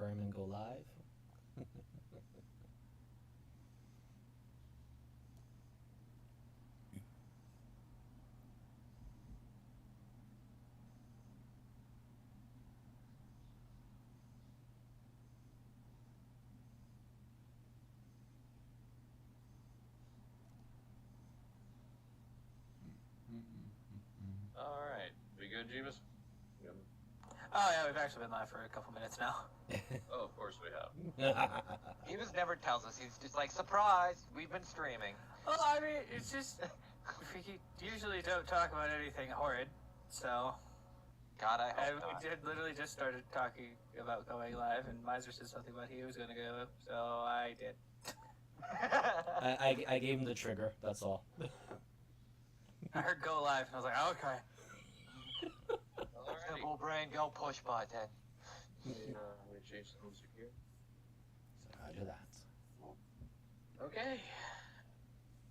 confirm and go live. All right, we good, Jeebus? Yep. Oh yeah, we've actually been live for a couple minutes now. Oh, of course we have. He just never tells us. He's just like, surprise, we've been streaming. Well, I mean, it's just we usually don't talk about anything horrid, so. God, I And hope not. we did literally just started talking about going live, and Miser said something about he was going to go, so I did. I gave him the trigger. That's all. I heard go live, and I was like, oh, okay. Alrighty. Simple brain, go push button. We change the music here. Roger that. Okay.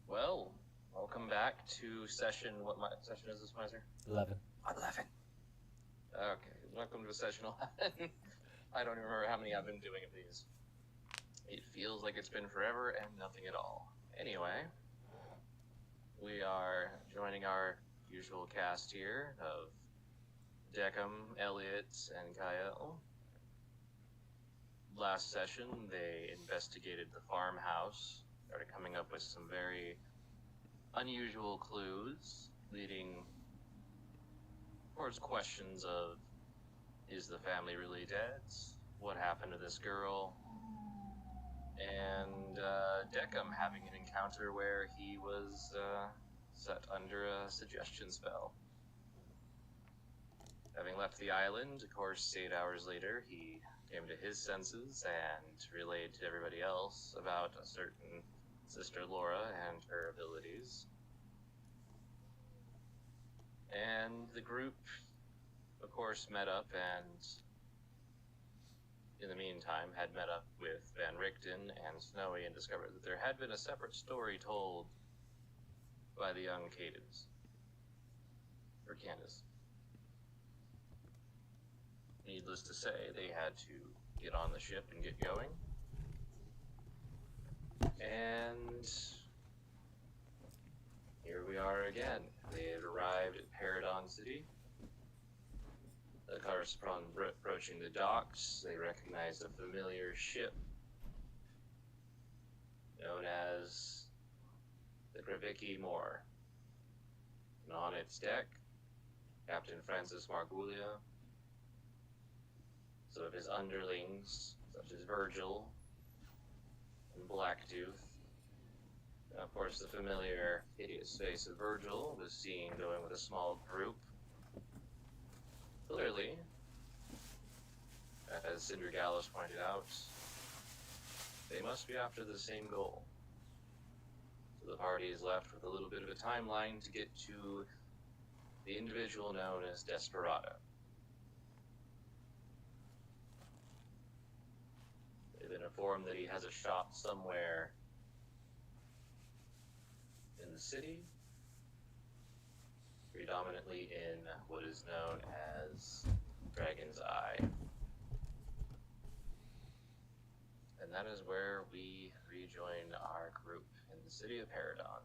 Well, welcome back to session. What session is this, Miser? 11. 11. Okay, welcome to session 11. I don't even remember how many I've been doing of these. It feels like it's been forever and nothing at all. Anyway, we are joining our usual cast here of Deckham, Elliot, and Kyle. Last session, they investigated the farmhouse, started coming up with some very unusual clues, leading towards questions of, is the family really dead? What happened to this girl? And Deckham having an encounter where he was set under a suggestion spell. Having left the island, of course, 8 hours later, he came to his senses and relayed to everybody else about a certain Sister Laura and her abilities. And the group, of course, met up and, in the meantime, had met up with Van Richten and Snowy and discovered that there had been a separate story told by the young Cadence. Or Candace. Needless to say, they had to get on the ship and get going. And here we are again. They had arrived at Paradon City. The cars upon approaching the docks, they recognized a familiar ship known as the Gravicki Moor. And on its deck, Captain Francis Margulia, some of his underlings, such as Virgil and Blacktooth. And of course, the familiar hideous face of Virgil was seen going with a small group. Clearly, as Cinder Gallows pointed out, they must be after the same goal. So the party is left with a little bit of a timeline to get to the individual known as Desperado. They've been informed that he has a shop somewhere in the city, predominantly in what is known as Dragon's Eye. And that is where we rejoin our group in the city of Paradon.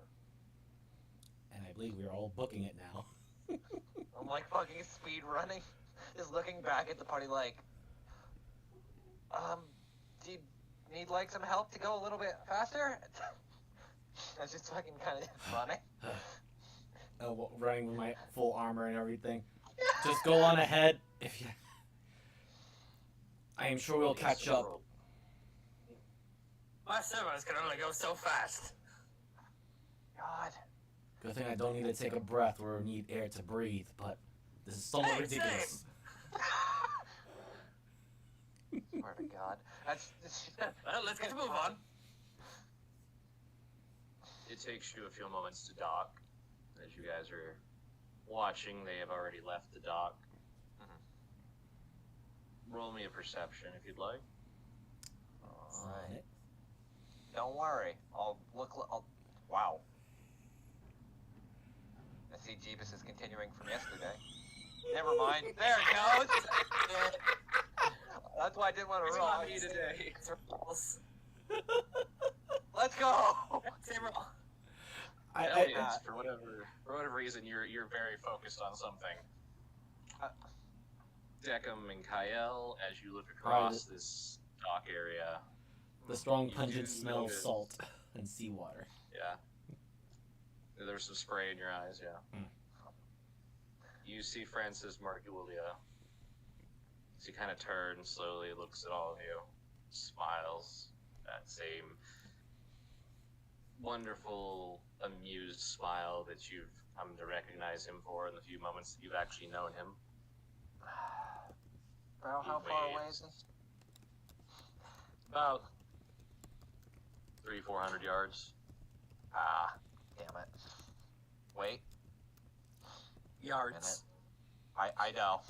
And I believe we're all booking it now. I'm like fucking speed running, just looking back at the party like, do you need like some help to go a little bit faster? I was just fucking kind of running. Running with my full armor and everything. Just go on ahead. If you, I am sure we'll catch up. My servants can only go so fast. God. Good thing I don't need to take a breath or need air to breathe, but this is somewhat Hey, ridiculous. Swear to God. That's Well, let's get to move on. It takes you a few moments to dock. As you guys are watching, they have already left the dock. Roll me a perception if you'd like. Alright. Don't worry. I'll wow. I see Jeebus is continuing from yesterday. Never mind. There it goes. That's why why I didn't want to It's roll. on me today. It's rolls. Let's go! Same roll. Elliot, for whatever reason, you're very focused on something. Deckham and Kyle, as you look across this dock area, The strong You pungent do smell of notice- salt and seawater. yeah, there's some spray in your eyes. Yeah, you see Francis Margulia. She kind of turns slowly, looks at all of you, smiles, that same wonderful, amused smile that you've come to recognize him for in the few moments that you've actually known him. Bro, how far away is this? About 300-400 yards. Ah, damn it. Wait, yards. I know.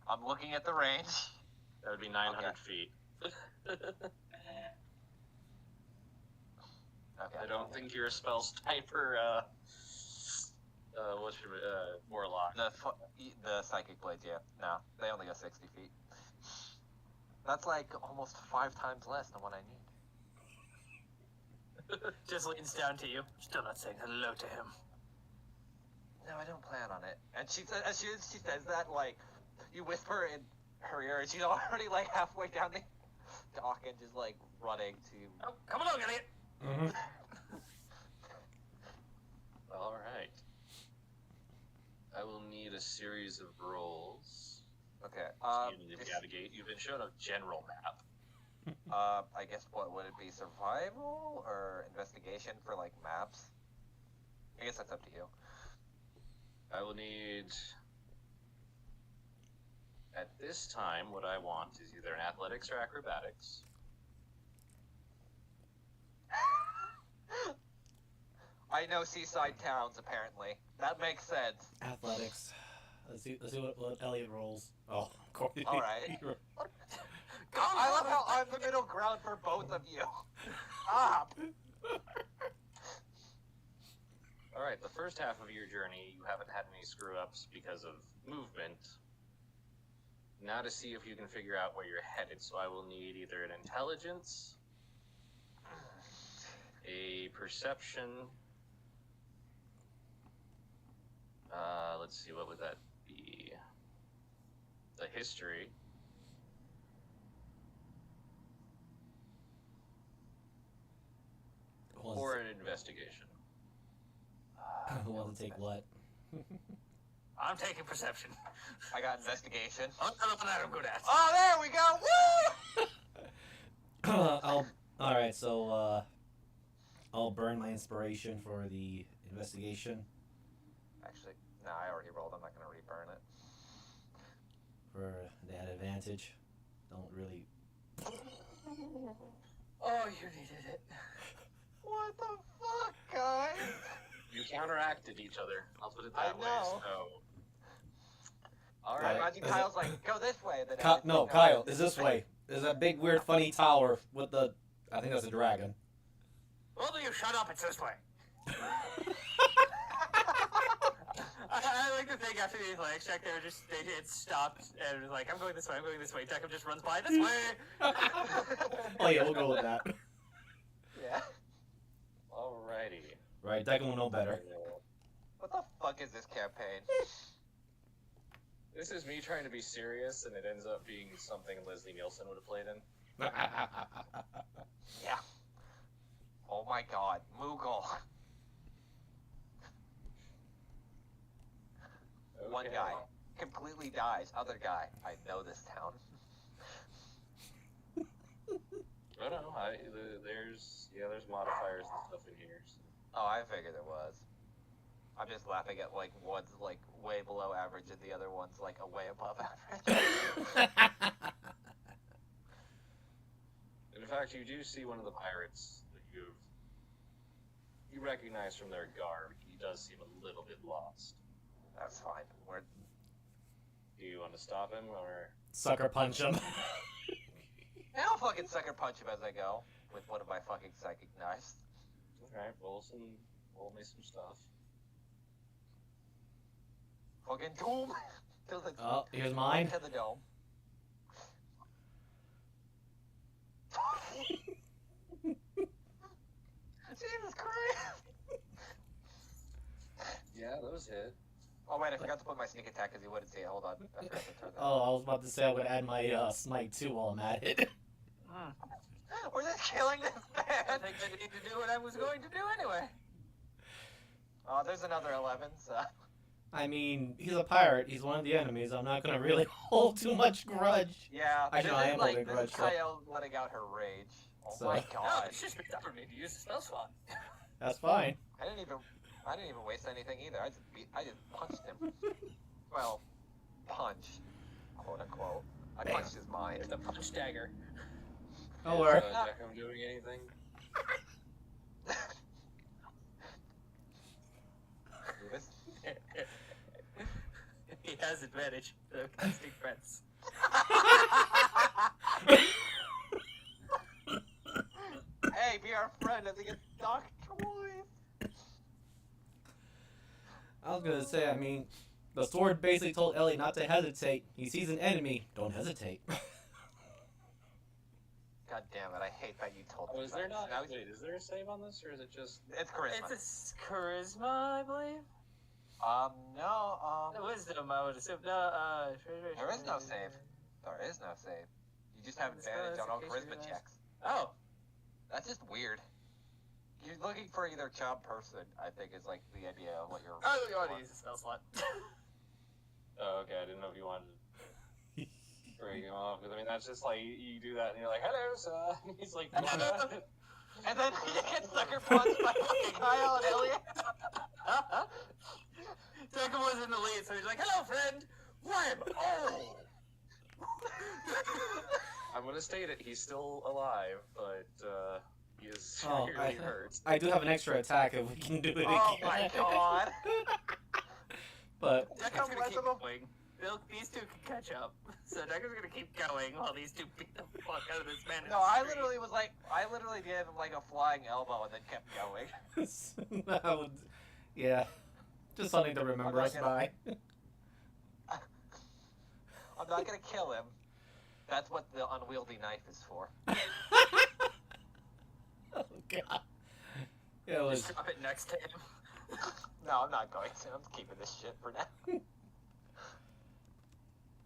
I'm looking at the range. That would be 900 Okay. feet. Okay. I don't think you're a spell sniper, warlock. The psychic blades, yeah. No, they only go 60 feet. That's like almost 5 times less than what I need. Just leans down to you. Still not saying hello to him. No, I don't plan on it. And she says, as she says that, like, you whisper in her ear, and she's already like halfway down the dock and just like running to. Oh, come along, Elliot. Mm-hmm. All right. I will need a series of rolls. Okay. You need to navigate. You've been shown a general map. I guess what would it be? Survival or investigation for like maps? I guess that's up to you. I will need. At this time, what I want is either an athletics or acrobatics. I know seaside towns, apparently. That makes sense. Athletics. Let's see what Elliot rolls. Oh, of course. All right. I love how I'm the middle ground for both of you. Stop. All right, the first half of your journey, you haven't had any screw-ups because of movement. Now to see if you can figure out where you're headed, so I will need either an intelligence, a perception, let's see, what would that be? The history. Or an investigation. Who wants to take what? I'm taking perception. I got investigation. I'm not that I'm good at. Oh, there we go. Woo! Alright, so, I'll burn my inspiration for the investigation. Actually, no, I already rolled. I'm not gonna reburn it. For that advantage. Don't really. Oh, you needed it. What the fuck, guys? You counteracted each other. I'll put it I that way. know. So, all I right. imagine Is Kyle's like, go this way. And then No, everything Kyle, goes- is this way. There's that big, weird, funny tower with the. I think that's a dragon. Both of you shut up, it's this way. I like to think after the athletics check, they had stopped and was like, I'm going this way. Deckham just runs by this way. Oh yeah, we'll go with that. Yeah. Alrighty. Right, Declan will know better. What the fuck is this campaign? This is me trying to be serious, and it ends up being something Leslie Nielsen would have played in. Yeah. Oh my god, Moogle. One Okay. guy completely dies. Other guy, I know this town. Oh no, there's modifiers and stuff in here. So. Oh, I figured there was. I'm just laughing at like one's like way below average and the other one's like a way above average. In fact, you do see one of the pirates that you recognize from their garb. He does seem a little bit lost. That's fine. Do you want to stop him, or Sucker punch him. I'll fucking sucker punch him as I go with one of my fucking psychic knives. alright, roll me some stuff. Fucking doom. To the Oh, here's mine. To the dome. Those hit. Oh wait, I forgot to put my sneak attack because you wouldn't see it. Hold on. I forgot to turn that. Oh, I was about to say I'm gonna add my smite too while I'm at it. We're just killing this I man! think I need to do what I was going to do anyway. Oh, there's another 11, so... I mean, he's a pirate. He's one of the enemies. I'm not gonna really hold too much grudge. Yeah, Actually, this I is am like, holding this grudge, is so- Kyle letting out her rage. Oh So- my No, god. it's just for me to use the spell slot. That's fine. I didn't even waste anything either. I just punched him. Well, punch, quote unquote. I Bam. punched his mind. The punch dagger. Oh, where? Jack, I'm doing anything. This- He has advantage. The casting friends. Hey, be our friend as he gets knocked twice. I was gonna say, I mean, the sword basically told Ellie not to hesitate. He sees an enemy, don't hesitate. God damn it! I hate that you told me. Oh, is there that. not? Now he's- Wait, is there a save on this, or is it just? It's charisma. It's a charisma, I believe. No, Wisdom, I would assume. No, There is no save. There is no save. You just have advantage on all charisma checks. Oh, That's just weird. You're looking for either charm person, I think, is like the idea of what you're. oh, you want to use the spell slot. Oh, okay. I didn't know if you wanted to break him off, because I mean that's just like you do that and you're like, "Hello, sir." And he's like, "What?" And then he gets sucker punched by fucking Kyle and Elliot. Jacob was in the lead, so he's like, "Hello, friend." Wham! Oh. I'm gonna state it. He's still alive, but he is Oh, really hurt. I do have an extra attack if we can do it Oh again. my god. But Jacob's gonna How keep much of going. These two can catch up. So Jacob's gonna keep going while these two beat the fuck out of this man. in No, the I street. literally gave him like a flying elbow and then kept going. that would, yeah, just something to remember I'm us not by. I'm not gonna kill him. That's what the unwieldy knife is for. Oh god. Yeah, it was. Just drop it next to him. No, I'm not going to. I'm keeping this shit for now.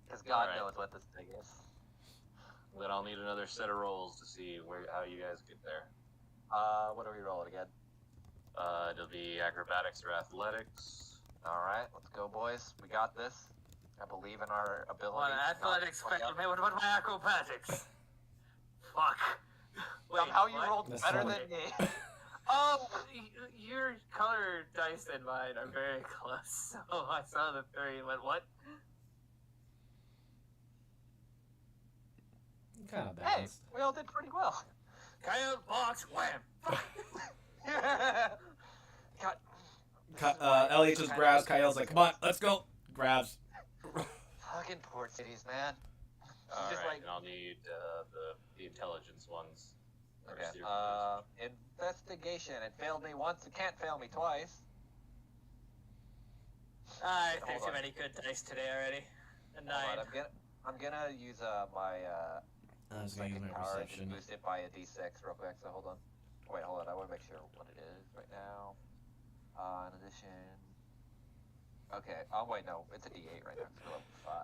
Because God Alright. knows what this thing is. Then I'll need another set of rolls to see how you guys get there. What are we rolling again? It'll be acrobatics or athletics. Alright, let's go, boys. We got this. I believe in our ability. Well, athletics failed me. What about my acrobatics? Fuck. Wait, Somehow you what? rolled That's better fine. than me. Oh, your color dice and mine are very close. So I saw the 3 and went, what? Kind of Hey, balanced. we all did pretty well. Coyote box, wham! God, Elliot just grabs Kyle's like, come on, let's go. Grabs. fucking port cities, man. All just right, like- and I'll need the intelligence ones. Okay. Or zero. Investigation. It failed me once. It can't fail me twice. I Hold think too on. many good dice today already. A 9. Hold on, I'm gonna use my I was gonna use second my power perception. and boost it by a d6 real quick. So hold on. Wait, hold on. I want to make sure what it is right now. In addition. Okay. Oh wait, no. It's a d8 right now. It's level 5.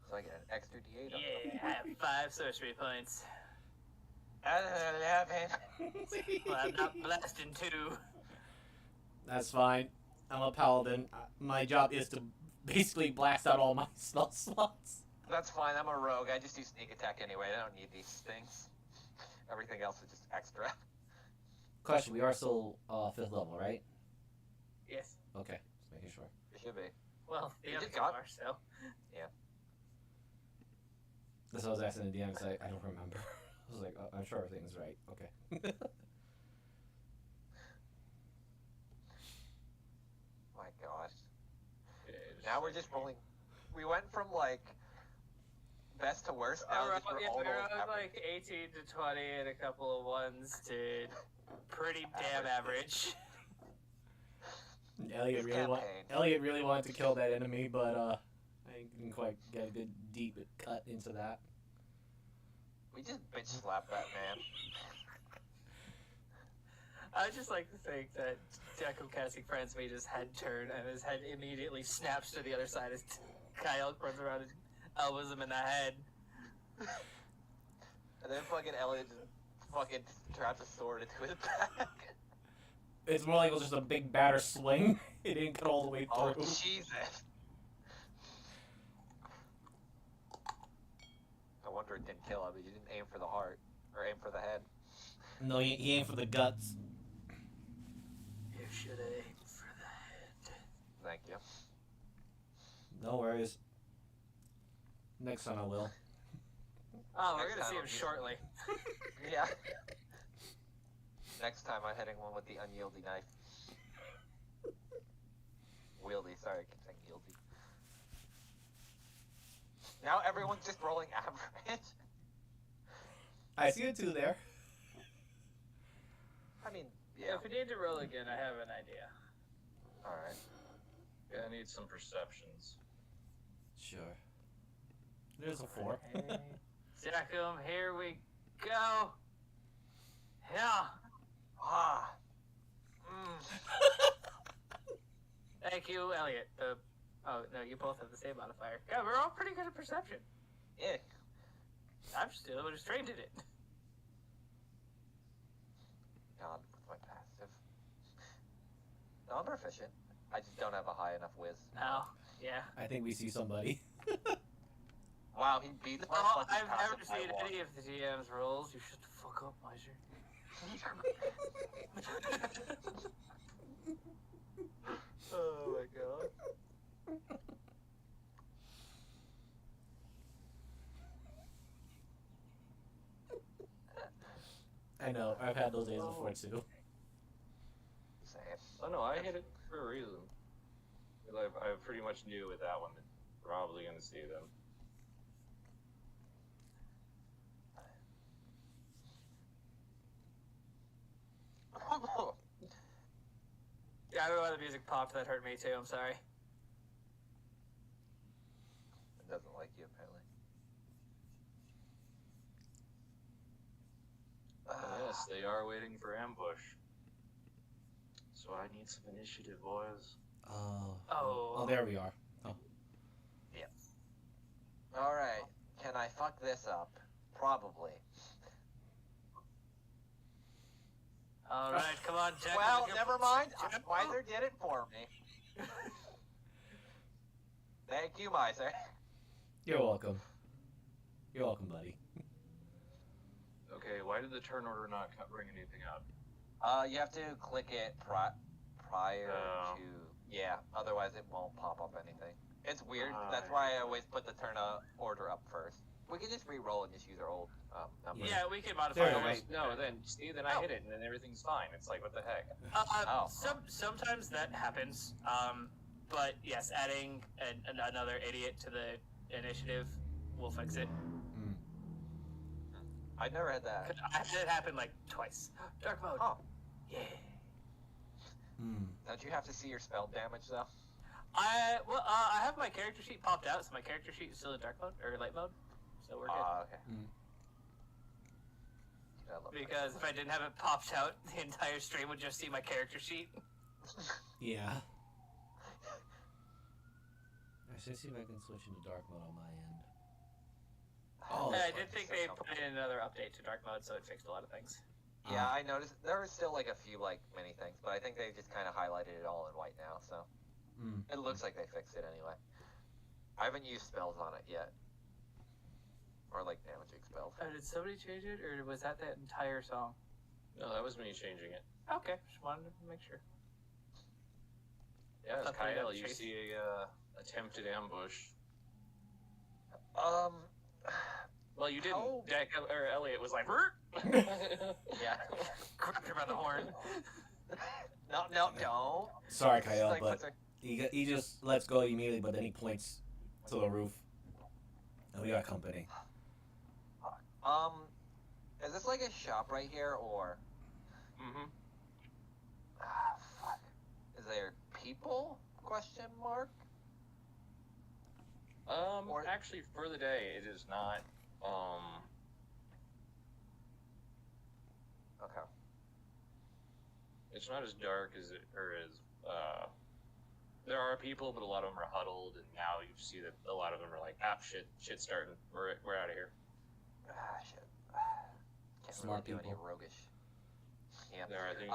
So I get an extra d8. Yeah, I have 5 sorcery points. 11. Well, I'm not blasting 2. That's fine. I'm a paladin. My job is to basically blast out all my spell slots. That's fine. I'm a rogue. I just do sneak attack anyway. I don't need these things. Everything else is just extra. Question, we are still 5th level, right? Yes. Okay, just making sure. It should be. Well, the You other just two got- are, so. That's what I was asking the DM because I don't remember. I was like, oh, I'm sure everything's right. Okay. My God. Okay, Now we're just rolling. We went from like best to worst. Now Alright, just we're yeah, all we're rolling on average. like 18 to 20 and a couple of 1s to pretty damn average. Elliot This really campaign. wanted to kill that enemy, but I didn't quite get a good deep cut into that. We just bitch slapped that man. I just like to think that Deku casting Friends made his head turn, and his head immediately snaps to the other side as Kyle runs around and elbows him in the head. And then fucking Elliot just fucking traps a sword into his back. It's more like it was just a big batter swing. It didn't get all the way Oh, through. Jesus. I wonder it didn't kill him, but you didn't aim for the heart. Or aim for the head. No, he aimed for the guts. You should aim for the head. Thank you. No worries. Next time I will. Oh, we're Next gonna see time him I'll shortly. Yeah. Next time I'm hitting one with the Unyieldsy Knife. Wieldy, sorry, I keep saying yieldy. Now everyone's just rolling average. I see it too there. I mean, yeah. If we need to roll again, I have an idea. Alright. Yeah, I need some perceptions. Sure. There's a 4. Okay. Jackum, here we go. Yeah. Ah. Thank you, Elliot. Oh, no, you both have the same modifier. Yeah, we're all pretty good at perception. Yeah. I'm still just trained in it. God, with my passive. No, I'm proficient. I just don't have a high enough whiz. Oh, yeah. I think we see somebody. Wow, he beats my Oh, fucking I've never passive by seen one. any of the DM's rolls. You shut the fuck up, miser. Oh my god. I know, I've had those days before too. Same. Oh no, I hit it for a reason. 'Cause I pretty much knew with that one that probably gonna see them. Yeah, I don't know why the music popped. That hurt me too. I'm sorry. It doesn't like you, apparently. Yes, they are waiting for ambush. So I need some initiative, boys. Oh. Oh. Oh, there we are. Alright, can I fuck this up? Probably. All right, come on, Jack. Well, never mind. Miser did it for me. Thank you, Miser. You're welcome. You're welcome, buddy. Okay, why did the turn order not bring anything up? You have to click it prior Oh. to... Yeah, otherwise it won't pop up anything. It's weird. That's why I always put the turn order up first. We can just re-roll and just use our old number. Yeah, we can modify There, it. right. No, then I hit it and then everything's fine. It's like, what the heck? Oh. Sometimes that happens. But yes, adding another idiot to the initiative will fix it. I never had that. I had it happen like twice. Dark mode. Oh. Yeah. Don't you have to see your spell damage, though? I have my character sheet popped out, so my character sheet is still in dark mode or light mode, so we're good. Okay. I love Because if I didn't have it popped out, the entire stream would just see my character sheet. Yeah. I should see if I can switch into dark mode on my end. Oh, I that's did why think it's they so put in another update to dark mode, so it fixed a lot of things. Yeah, I noticed there were still like a few like mini things, but I think they just kind of highlighted it all in white now, so it looks like they fixed it anyway. I haven't used spells on it yet, or like damaging spells. Did somebody change it, or was that entire song? No, that was me changing it. Okay, just wanted to make sure. Yeah, Thought they Kyle, got you chased. see a attempted ambush. Well, you didn't. How- Jack or Elliot was like, Yeah. Grabbed her by the horn. No, don't. Sorry, It's Kyle, like, but what's her- he just lets go immediately, but then he points to the roof. And we got company. Is this like a shop right here, or? Mm-hmm. Fuck. Is there people? Question mark. Or- Actually, for the day, it is not. Okay. it's not as dark as there are people, but a lot of them are huddled, and now you see that a lot of them are like, shit's starting. We're out of here. Shit. Can't Smart really do any people. roguish. Yeah. There, I think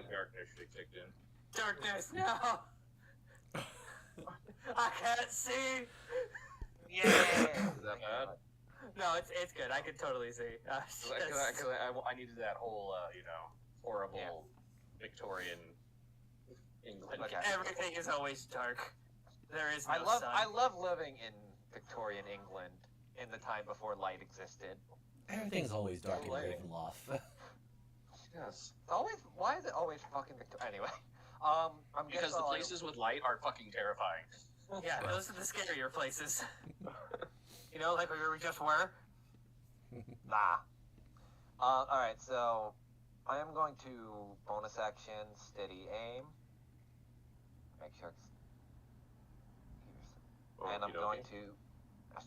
darkness should have kicked in. Darkness, no! I can't see! Yeah. Is that bad? No, it's good. I can totally see. Cause I needed that whole, horrible Victorian England. Okay. Everything is always dark. There is no sun. I love living in Victorian England in the time before light existed. Everything's always dark in Lighting. Ravenloft. Yes. Why is it always fucking Victorian? Anyway, I'm Because the places with light are fucking terrifying. Yeah, those are the scarier places. You know, like where we just were? Nah. Alright, so I am going to bonus action, steady aim. Make sure it's here. And I'm going to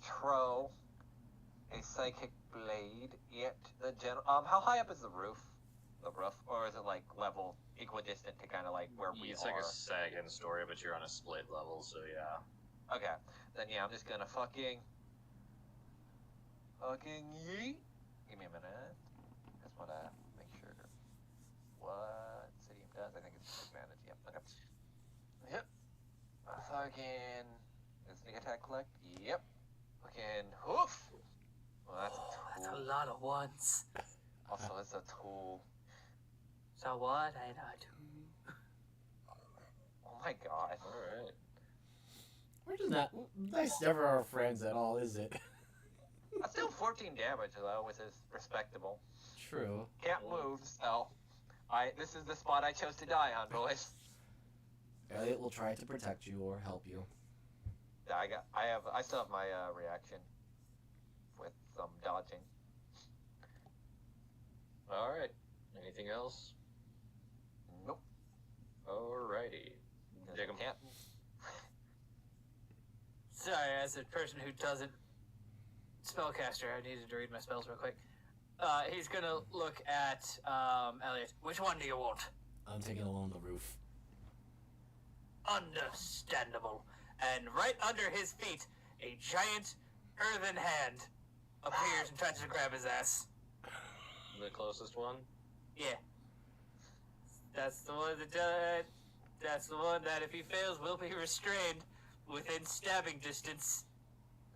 throw a psychic blade at the general. How high up is the roof? The roof, or is it like level, equidistant to kind of like where we It's are? like a second story, but you're on a split level, so yeah. Okay, then yeah, I'm just gonna fucking yeet. Give me a minute. Just wanna make sure what City does. I think it's disadvantage. Yep. Okay. Yep. Fucking. Does sneak attack collect? Yep. Fucking hoof. Well, that's a tool. That's a lot of ones. Also, it's a tool. So what? I know. Oh my god. Alright. We're just not nice, never our friends at all, is it? That's still 14 damage though, which is respectable. True. Can't move, so this is the spot I chose to die on, boys. Elliot will try to protect you or help you. Yeah, I still have my reaction with some dodging. Alright. Anything else? Nope. Alrighty. Dig 'em. Can't. Sorry, as a person who doesn't spellcaster, I needed to read my spells real quick. He's gonna look at Elliot. Which one do you want? I'm taking along the roof. Understandable. And right under his feet, a giant earthen hand appears and tries to grab his ass. The closest one? Yeah. That's the one that's the one that if he fails will be restrained within stabbing distance.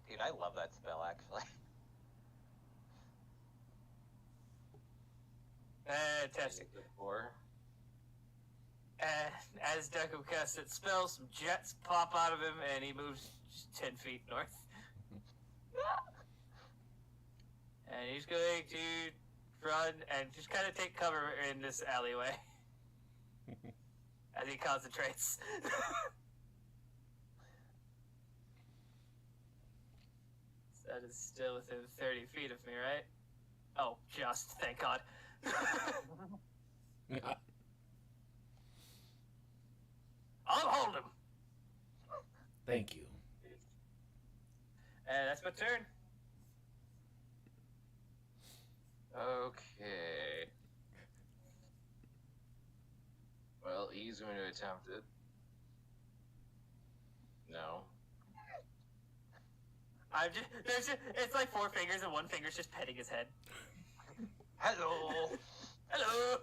Dude, I love that spell actually. Fantastic. Four. And as Deku casts its spell, some jets pop out of him and he moves just 10 feet north. And he's going to run and just kind of take cover in this alleyway as he concentrates. So that is still within 30 feet of me, right? Oh, just, thank God. I'll hold him. Thank you. And that's my turn. Okay. Well, he's going to attempt it. No. It's like 4 fingers and 1 finger's just petting his head. Hello. Hello.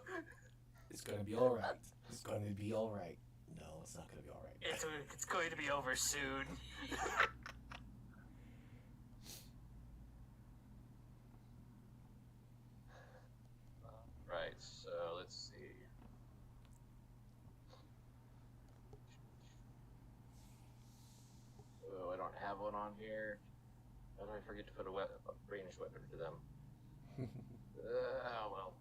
It's gonna be alright. It's gonna be alright. No, it's not gonna be alright. It's going to be over soon. Right, so let's see. Oh, I don't have one on here. How did I forget to put a ranged weapon to them? Oh, well.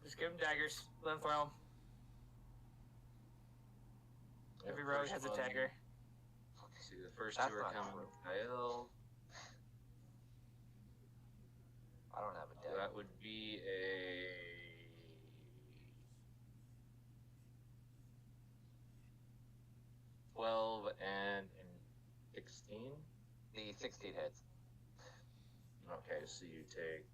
Just give him daggers. Let him throw them. Every rogue has a dagger. Let's see, the first That's two are not coming true. with Kyle. I don't have a deck. That would be a... $12 and 16. The 16 hits. Okay, so you take.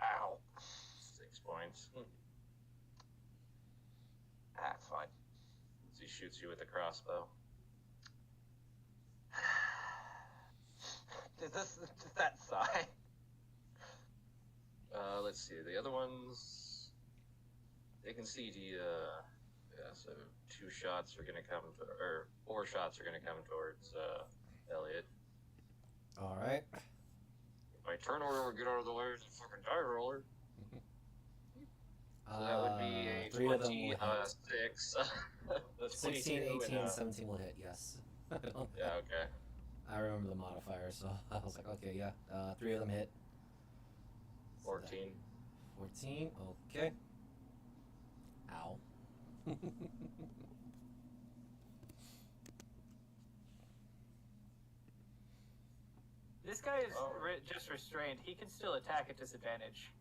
Ow. points. That's fine. As he shoots you with a crossbow. Does that sigh? Let's see. The other ones, they can see the. Yeah, so 2 shots are gonna come, or 4 shots are gonna come towards Elliot. All right. If I turn over, get out of the way, it's a fucking die roller. So that would be a 3 of them will hit. 6. That's 16, 22 18, and, 17 will hit, yes. yeah, okay. I remember the modifier, so I was like, okay, yeah. 3 of them hit. 14. 14, okay. Ow. This guy is just restrained. He can still attack at disadvantage.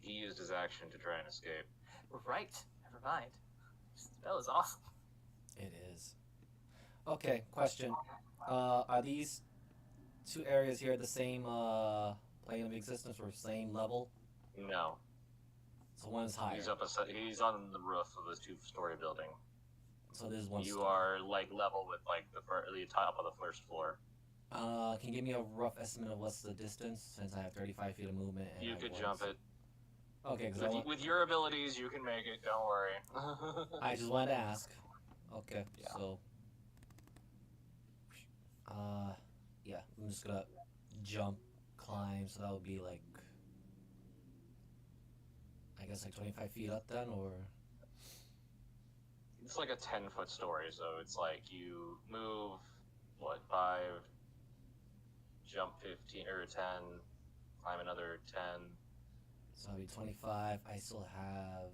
He used his action to try and escape. Right. Never mind. This spell is awesome. It is. Okay, question. Are these 2 areas here the same plane of existence or same level? No. So one's higher. He's on the roof of this 2-story building. So there's one. You are like level with like the top of the first floor. Can you give me a rough estimate of what's the distance since I have 35 feet of movement? And You I could was- jump it. Okay, because With your abilities, you can make it. Don't worry. I just wanted to ask. Okay, Yeah. so. Yeah, I'm just gonna jump, climb, so that would be like. I guess like 25 feet up then, or. It's like a 10-foot story, so it's like you move, 5, jump 15 or 10, climb another 10. So that'll be 25. I still have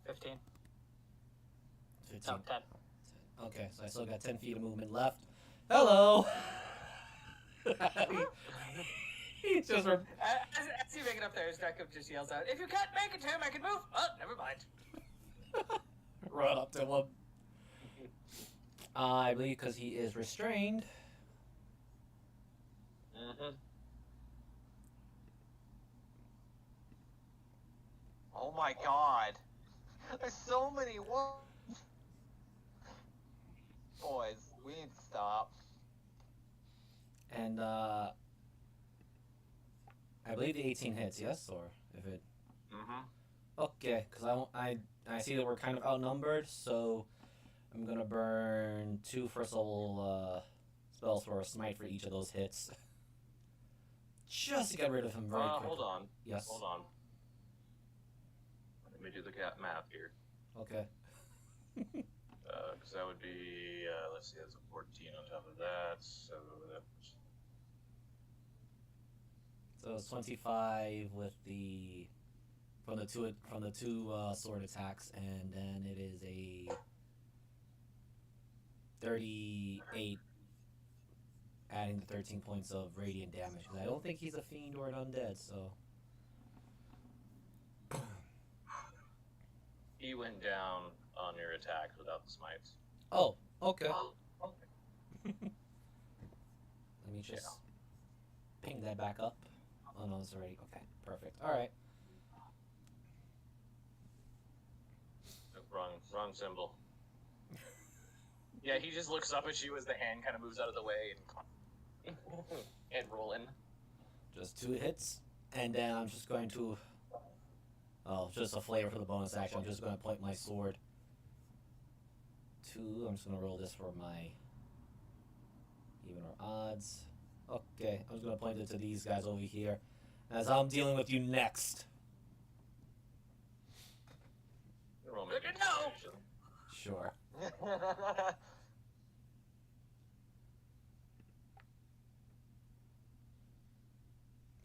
15. 15. No, 10. Okay, so I still got 10 feet of movement left. Hello! He just As you make it up there, Jacob just yells out, "If you can't make it to him, I can move!" Oh, never mind. run up to him. I believe because he is restrained. Mm-hmm. Oh my god. There's so many ones. Boys, we need to stop. And I believe the 18 hits, yes? Or if it... Mm-hmm. Okay, because I see that we're kind of outnumbered, so I'm going to burn 2 first level spells for a smite for each of those hits. Just to get rid of him very quickly. Hold on. Yes. Hold on. Let me do the math here. Okay. Because that would be, let's see, that's a 14 on top of that, so that's... So it's 25 with the from the two sword attacks, and then it is a 38, adding the 13 points of radiant damage. Because I don't think he's a fiend or an undead, so. He went down on your attack without the smites. Oh, okay. Let me just ping that back up. Oh no, it's already okay. Perfect. All right. Wrong symbol. Yeah, he just looks up at you as the hand kind of moves out of the way and rolling. Just 2 hits, and then I'm just going to. Oh, just a flavor for the bonus action. I'm just going to point my sword. 2. I'm just going to roll this for my even or odds. Okay, I'm just going to point it to these guys over here. As I'm dealing with you next. Roll me Good to know. Sure.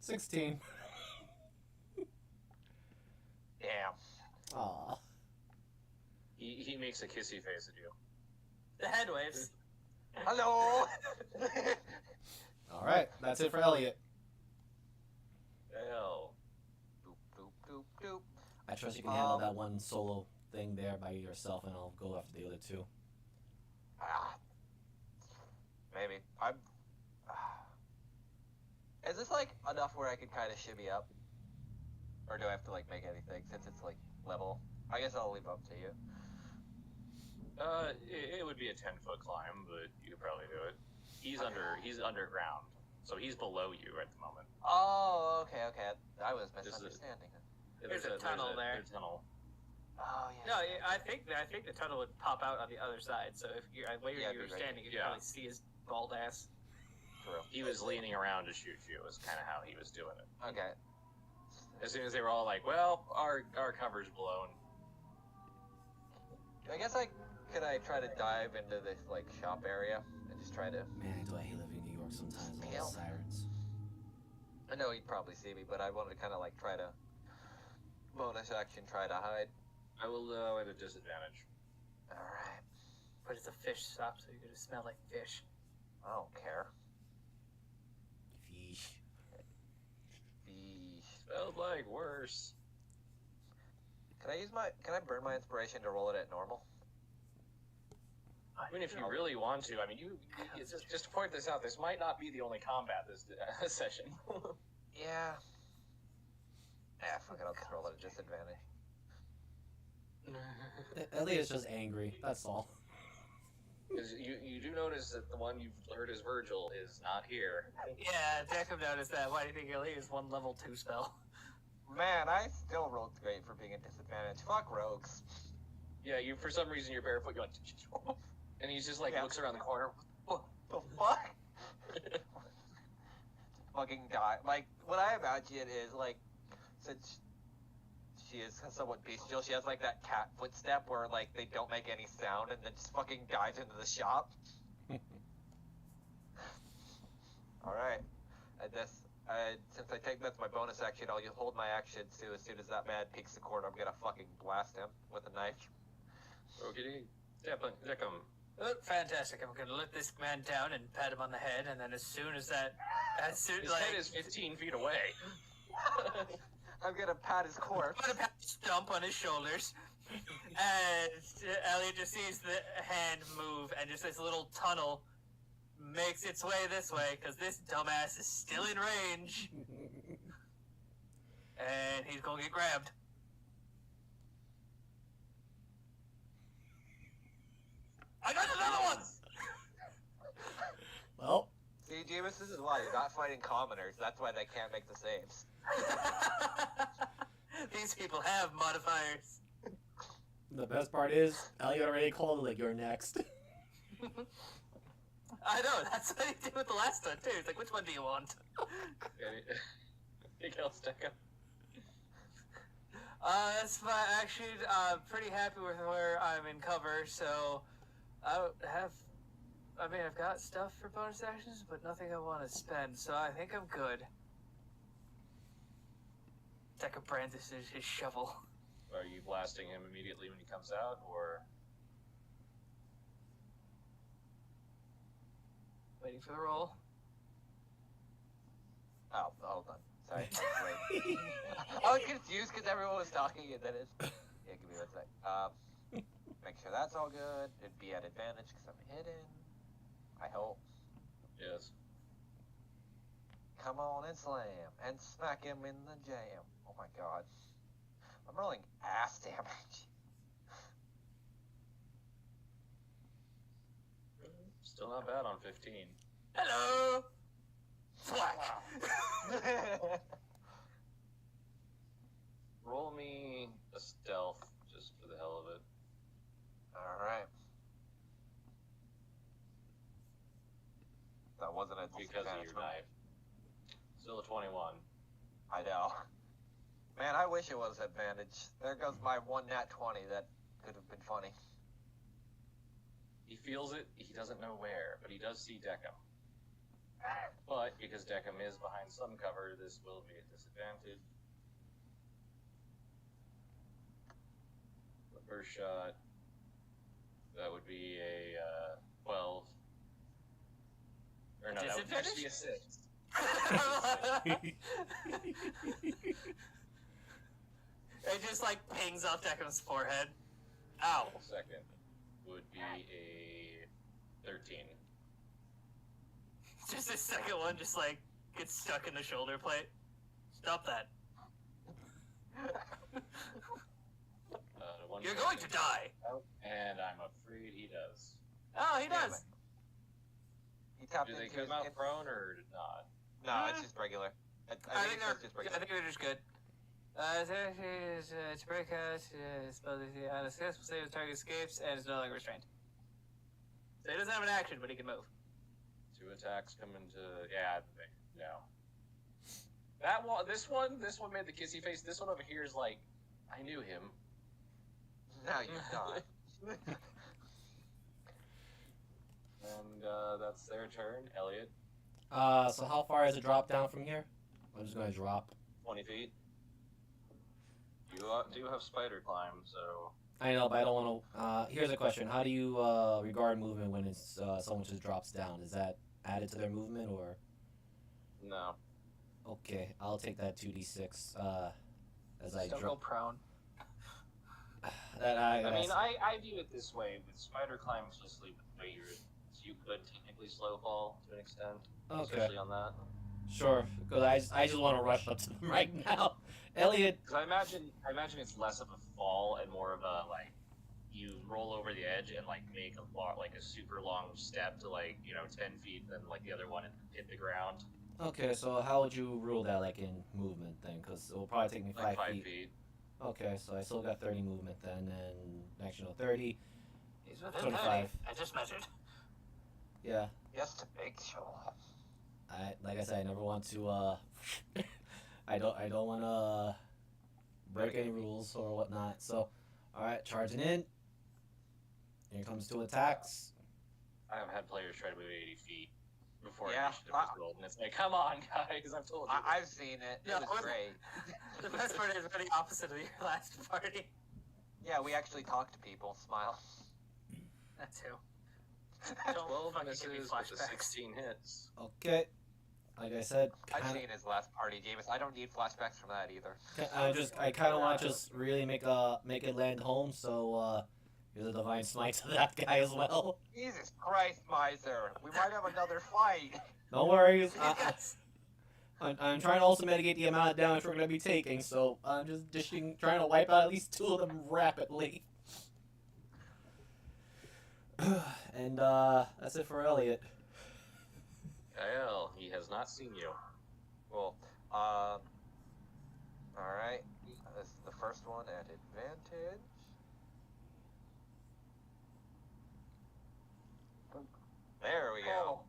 16. Damn. Aw. He makes a kissy face at you. The head waves. Hello. Alright, that's it for Elliot. Hell. Doop, doop, doop, doop. I trust you can handle that one solo thing there by yourself, and I'll go after the other 2. Maybe. Is this like enough where I could kind of shimmy up? Or do I have to like make anything since it's like level? I guess I'll leave up to you. It would be a 10-foot climb, but you could probably do it. He's underground, so he's below you at the moment. Oh, okay. I was misunderstanding it. There's a tunnel there. There's a tunnel. Oh yeah. No, I think the tunnel would pop out on the other side. So if you're where Yeah, you're it'd be right standing, you can there. probably see his bald ass. True. He was leaning around to shoot you. Was kind of how he was doing it. Okay. As soon as they were all like, "Well, our cover's blown." I guess could I try to dive into this like shop area and just try to. Man, do I hate living in New York sometimes with all the sirens. I know he'd probably see me, but I wanted to kind of like try to bonus action try to hide. I will at a disadvantage. All right. But it's a fish shop, so you're gonna smell like fish. I don't care. Fish. Felt like worse. Can I burn my inspiration to roll it at normal? I mean, if you really want to, I mean, just to point this out, this might not be the only combat this session. Yeah. Yeah, fuck it, I'll just roll at a disadvantage. Elliot's just angry. That's all. Because you do notice that the one you've heard as Virgil is not here. Yeah, Jacob noticed that. Why do you think Ellie is one level 2 spell? Man, I still rolled great for being a disadvantage. Fuck rogues. Yeah, you for some reason you're barefoot. You're like, and he's just like looks around the corner. What the fuck? Fucking die. Like, what I imagine is, like, since she is somewhat bestial, she has, like, that cat footstep where, like, they don't make any sound and then just fucking dives into the shop. Alright. Since that's my bonus action, I'll hold my action, too. As soon as that man peeks the corner, I'm gonna fucking blast him with a knife. Okay, Deckham. Oh, fantastic. I'm gonna let this man down and pat him on the head, and then as soon His head is 15 feet away. I'm gonna pat his corpse. I'm gonna pat stump on his shoulders, and Elliot just sees the hand move, and just this little tunnel makes its way this way, because this dumbass is still in range, and he's gonna get grabbed. I got another one! Well, See, Jeebus, this is why you're not fighting commoners. That's why they can't make the saves. These people have modifiers. the best part is, Elliot already called it like, you're next. I know, that's what he did with the last one, too. It's like, which one do you want? Anything else, Deckham? That's fine. Actually, I'm pretty happy with where I'm in cover, so I've got stuff for bonus actions, but nothing I want to spend, so I think I'm good. Deca brandishes his shovel. Are you blasting him immediately when he comes out, or? Waiting for the roll. Oh, hold on. Sorry. I was confused because everyone was talking and then it's... Yeah, give me one sec. Make sure that's all good. It'd be at advantage because I'm hidden. I hope. Yes. Come on and slam and smack him in the jam. Oh my god. I'm rolling ass damage. Still not bad on 15. Hello! Thwack! Roll me a stealth, just for the hell of it. Alright. That wasn't a Because of your knife. Still a 21. I know. Man, I wish it was advantage. There goes my one nat 20 that could have been funny. He feels it, he doesn't know where, but he does see Deckham. But, because Deckham is behind some cover, this will be a disadvantage. The first shot, that would be a 12. Or no, that would actually be a 6. It just like pings off Deckham's forehead. Ow. Second would be a 13. Just the second one just like gets stuck in the shoulder plate. Stop that. You're going to die. And I'm afraid he does. Oh, he Damn does. it. He tapped Do they into come his out prone or not? No, it's just regular. I think it's just regular. I think they're just good. To break out, spell the unsuccessful save, the target escapes, and is no longer restrained. So he doesn't have an action, but he can move. 2 attacks come into no. That one, this one made the kissy face. This one over here is like, I knew him. Now you die. And that's their turn. Elliot, So how far is the drop down from here? I'm just gonna drop. 20 feet. You do have spider climb, so. I know, but I don't want to. Here's a question: how do you regard movement when it's someone just drops down? Is that added to their movement or? No. Okay, I'll take that 2d6 as I Don't go drop. prone. I mean, I view it this way. With spider climb, especially with the way you could technically slow fall to an extent. Okay. Especially on that. Sure, because I just want to rush up to them right now. Elliot. Because I imagine it's less of a fall and more of a like, you roll over the edge and like make a super long step to 10 feet, then like the other one and hit the ground. Okay, so how would you rule that like in movement then? Because it will probably take me Like 5 5 feet. feet. Okay, so I still got 30 movement then, and actually no 30. He's within 25. 30. I just measured. Yeah. Just to make sure. Like I said, I never want to. I don't want to break any rules or whatnot. So, all right, charging in. Here comes 2 attacks. I have had players try to move 80 feet before Yeah, initiative was rolled, and it's like, come on, guys, I've told you. I've seen it. It Yeah, was great. The best part is we're the opposite of your last party. Yeah, we actually talk to people. Smile. That too. 12 fucking misses give me with the flashbacks. 16 hits. Okay. Like I said, I've seen his last party, James. I don't need flashbacks from that either. I kind of want to just really make it land home. So here's a divine smite to that guy as well. Jesus Christ, Miser. We might have another fight. No worries. Yes. I'm trying to also mitigate the amount of damage we're going to be taking, so I'm just trying to wipe out at least 2 of them rapidly. And that's it for Elliot. Gael, he has not seen you. Cool. Alright. This is the first one at advantage. There we go.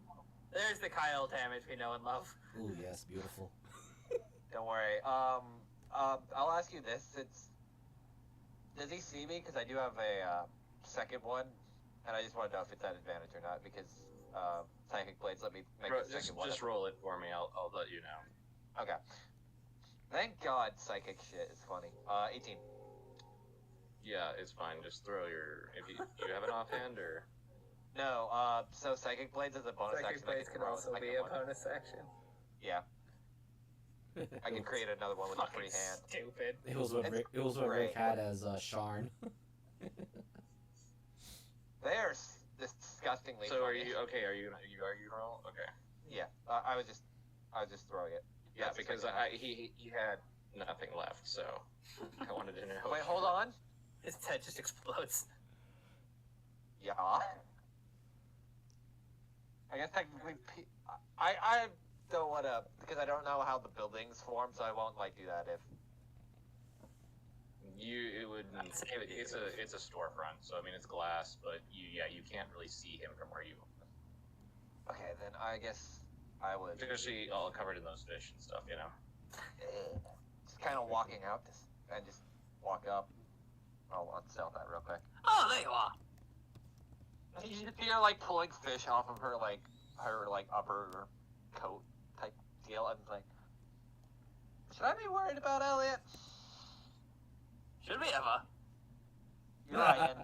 There's the Kyle damage we know and love. Ooh, yes, beautiful. Don't worry. I'll ask you this. Does he see me? Because I do have a second one, and I just want to know if it's at advantage or not, because Psychic Blades let me make the second one. Just roll it for me, I'll let you know. Okay. Thank God psychic shit is funny. 18. Yeah, it's fine, just throw your... Do you have an offhand, or...? No, so Psychic Blades is a bonus action. Psychic Blades can also be a bonus action. Yeah. I can create another one with a free hand. Stupid. It was what Rick had as Sharn. They're disgustingly So funny. are you okay? Are you roll? Okay. Yeah, I was just throwing it. Yeah, because he had nothing left, so I wanted to know. Wait, hold on. His head just explodes. Yeah. I guess technically, I don't want to, because I don't know how the buildings form, so I won't do that if. It would. It's a storefront, so I mean it's glass, but you can't really see him from where you. Okay, then I guess I would. Especially all covered in those fish and stuff, you know. Just kind of walking out and just walk up. I'll unstealth that real quick. Oh, there you are. You're pulling fish off of her upper coat type deal. I'm like, should I be worried about Elliot? Should we ever? You're right. And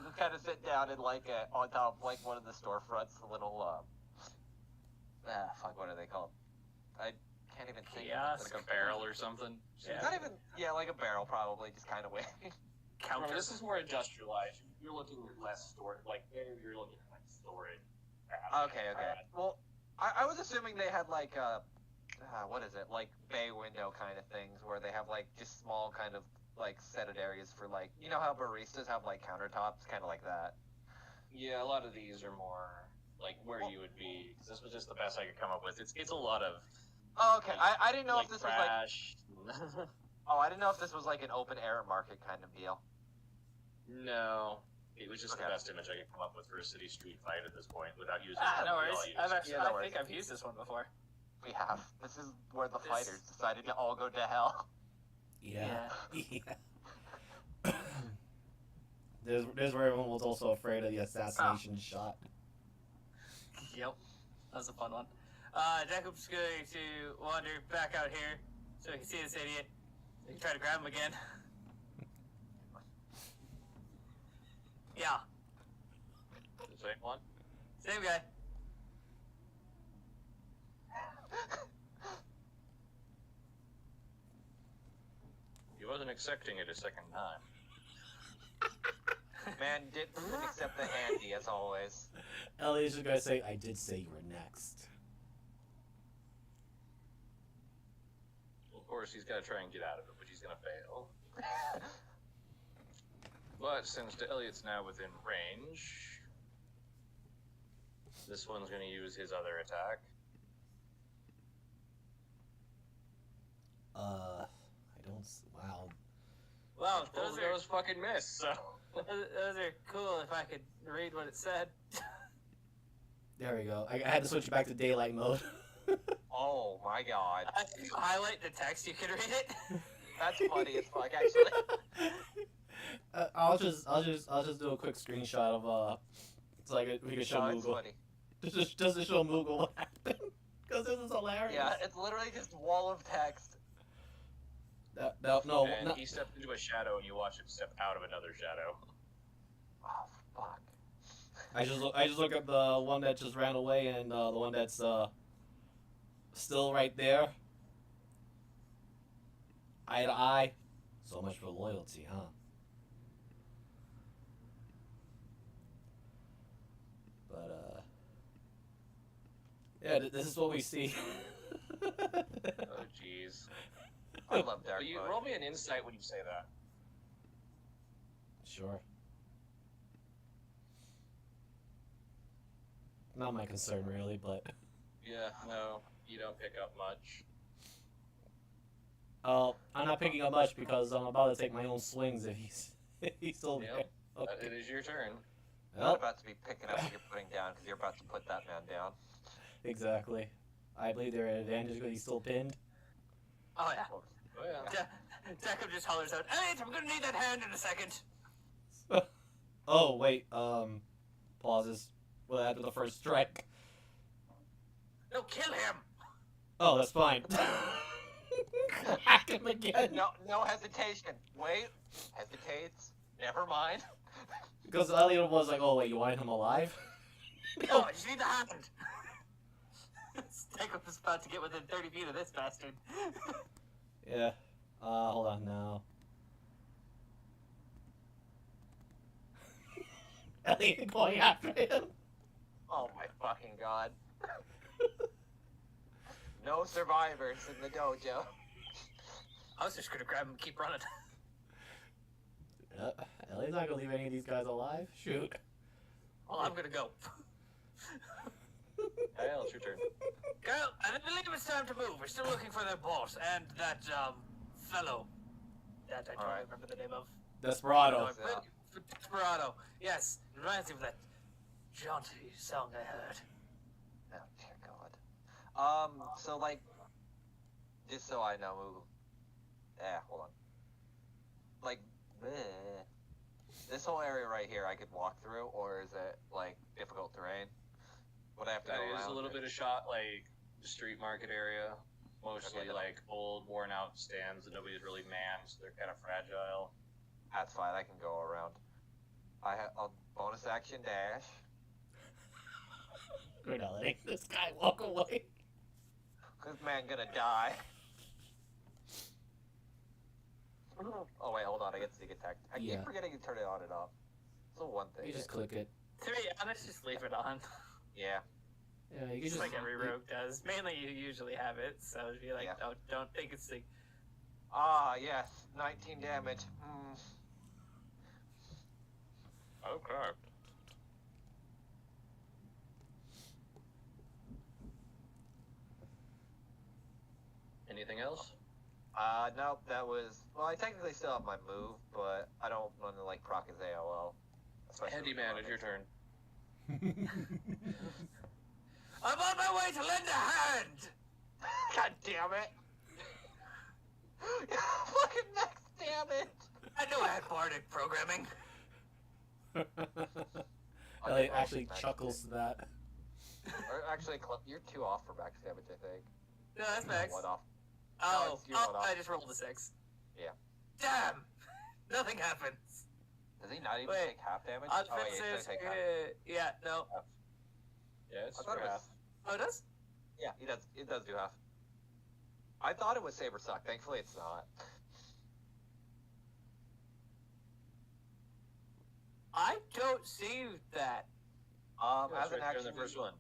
just kind of sit down and on top of one of the storefronts, the little fuck, what are they called? I can't even think. Kiosk? Like a barrel or something. Yeah. Not even, like a barrel probably, just kind of waiting. Counter. This is more industrialized. You're looking at less storage. You're looking at storage. Okay. Well, I was assuming they had what is it, like bay window kind of things where they have like just small kind of like setted areas for like, you know how baristas have like countertops, kind of like that. Yeah, a lot of these are more like where you would be. Because this was just the best I could come up with. It's a lot of. Oh, okay. Like, I didn't know if this trash. was like. Oh, I didn't know if this was like an open air market kind of deal. No, it was just Okay. the best image I could come up with for a city street fight at this point without using. No what we worries. all use. I've actually, Yeah, no I worries. think I've used this one before. We have. This is where the This- fighters decided to all go to hell. Yeah. Yeah. There's where everyone was also afraid of the assassination shot. Yep. That was a fun one. Jacob's going to wander back out here so he can see this idiot. He can try to grab him again. Yeah. The same one. Same guy. He wasn't expecting it a second time. Man didn't accept the handy as always. Elliot's just gonna say, I did say you were next. Of course, he's got to try and get out of it, but he's going to fail. But since Elliot's now within range, this one's going to use his other attack. I don't. Wow. Wow, Both those of those fucking miss, so. those are cool if I could read what it said. There we go. I had to switch back to daylight mode. Oh my god. If you highlight the text, you can read it. That's funny as fuck, actually. I'll just do a quick screenshot of so we can show No, it's Moogle. funny. Just to show Moogle what happened, because this is hilarious. Yeah, it's literally just a wall of text. No, And no. he stepped into a shadow, and you watch him step out of another shadow. Oh fuck. I just look at the one that just ran away and the one that's still right there. Eye to eye. So much for loyalty, huh? But yeah, this is what we see. Oh, jeez. I love dark You mode. roll me an insight when you say that. Sure. Not my concern, really, but Yeah, no, you don't pick up much. I'm not picking up much because I'm about to take my own swings if he's still there. Yep. Okay. It is your turn. You're not Well, about to be picking up what you're putting down because you're about to put that man down. exactly. I believe they're at advantage because he's still pinned. Oh yeah. Oh, yeah. Jacob just hollers out, Elliot, I'm gonna need that hand in a second. Oh wait, pauses. Well, after the first strike. No, kill him. Oh, that's fine. Hack him again. No hesitation. Wait. Hesitates. Never mind. Because Elliot was like, "Oh wait, you wanted him alive?" No, I just need the hand. Jacob is about to get within 30 feet of this bastard. Yeah. Hold on now. Elliot going after him. Oh my fucking god. No survivors in the dojo. I was just gonna grab him and keep running. Elliot's not gonna leave any of these guys alive. Shoot. Well, I'm gonna go. Kyle, it's your turn. Girl, I believe it's time to move. We're still looking for their boss and that, fellow. That I don't Alright. remember the name of. Desperado. Desperado. Yes, it reminds me of that jaunty song I heard. Oh dear god. So like, just so I know, hold on. Like, bleh. This whole area right here I could walk through, or is it like difficult terrain? Would I have to That go is around? a little bit of shot, like, the street market area. Mostly, Okay. like, old, worn-out stands that nobody's really manned, so they're kind of fragile. That's fine. I can go around. I have a bonus action dash. We're not letting this guy walk away. This man gonna die. Oh wait, hold on. I get sneak attack. I Yeah. keep forgetting to turn it on and off. It's the one thing. You just click it. To be honest, just leave it on. Yeah. Yeah, you can Just just like every rogue does. Mainly, you usually have it, so if you like, Yeah. oh, don't think it's the. Ah, yes, 19 damage. Mm. Okay. Anything else? Nope, that was... Well, I technically still have my move, but I don't want to, like, proc his AOL. Handyman, it's your turn. I'm on my way to lend a hand. God damn it! Fucking next, damn it! I know I had bardic programming. Elliot actually chuckles to that. Or actually, you're 2 off for max damage, I think. No, that's max. 1 off. Oh, you're one off. I just rolled a 6. Yeah. Damn! Nothing happens. Does he not even Wait, take half damage? Offensive, take half. yeah, no. Yeah, it's I thought for it was... half. Oh, it does? Yeah, it does do half. I thought it was Saber Suck. Thankfully, it's not. I don't see that. Yeah, As an right there in action, the first one.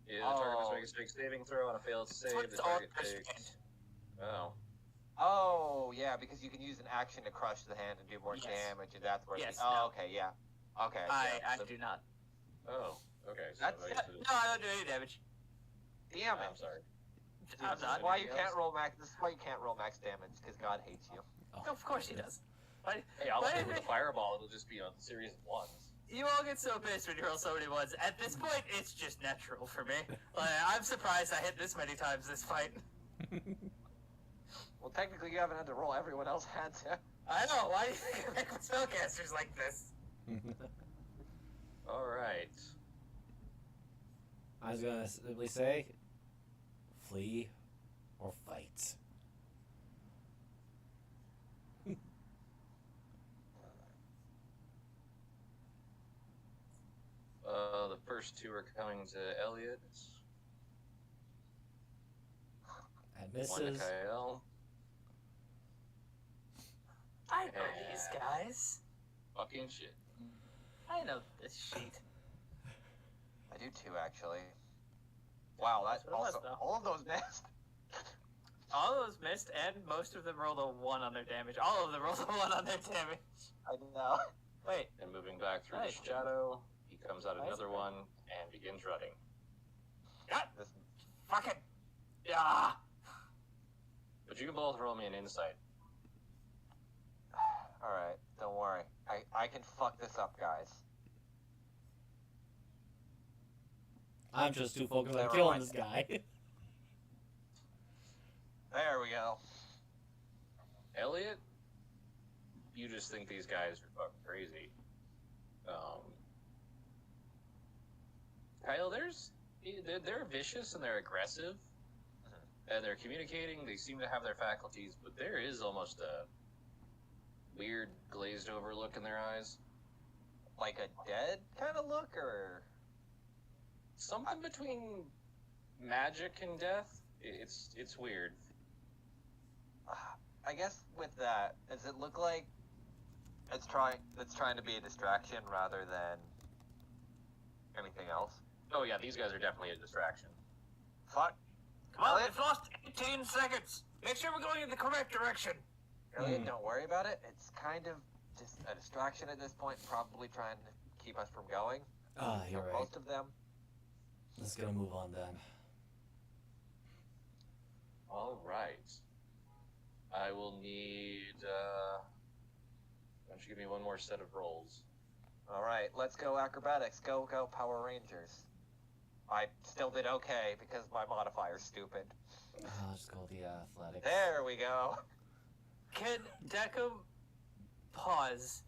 Yeah, the Oh. target must make a strength saving throw on a failed save. What's The all target restraint? takes. Oh. Oh, yeah, because you can use an action to crush the hand and do more Yes. damage, and that's where. Yes, Oh, no. okay, yeah. Okay. I yeah, so- do not. Oh. Okay. So That's- I No, guess it is- I don't do any damage. Damn it! I'm sorry. I'm This is not. why you Anything can't else? roll max. This is why you can't roll max damage because God hates you. Of course he does. But Hey, I'll Why do did with a they- fireball. It'll just be a series of ones. you all get so pissed when you roll so many ones. At this point, it's just natural for me. Like, I'm surprised I hit this many times this fight. Well, technically, you haven't had to roll. Everyone else had to. I know. Why do you think I make spellcasters like this? All right. I was gonna simply say, flee or fight. The first 2 are coming to Elliot. And One to misses. Kyle. I know these guys. Fucking shit. I know this sheet. I do too, actually. Wow, That's that what it was, also though. all of those missed. All of those missed, and most of them rolled a 1 on their damage. All of them rolled a 1 on their damage. I know. Wait, And moving back through Nice. the shadow, he comes out Nice. another one and begins running. This, fucking. Yeah. But you can both roll me an insight. all right, don't worry. I can fuck this up, guys. I'm just too focused on Never killing mind. this guy. There we go. Elliot, you just think these guys are fucking crazy. Kyle, they're vicious and they're aggressive, and they're communicating. They seem to have their faculties, but there is almost a weird glazed over look in their eyes. Like a dead kind of look, or Something between magic and death. It's weird. I guess with that, does it look like it's trying to be a distraction rather than anything else? Oh yeah, these guys are definitely a distraction. Fuck. Come on, Elliot? we've lost 18 seconds. Make sure we're going in the correct direction. Elliot, don't worry about it. It's kind of just a distraction at this point, probably trying to keep us from going. Ah, you're right. Most of them. Let's go move on then. All right. I will need. Why don't you give me one more set of rolls? All right, let's go acrobatics. Go Power Rangers. I still did okay because my modifier's stupid. I'll just go with the athletics. There we go. Can Deku pause,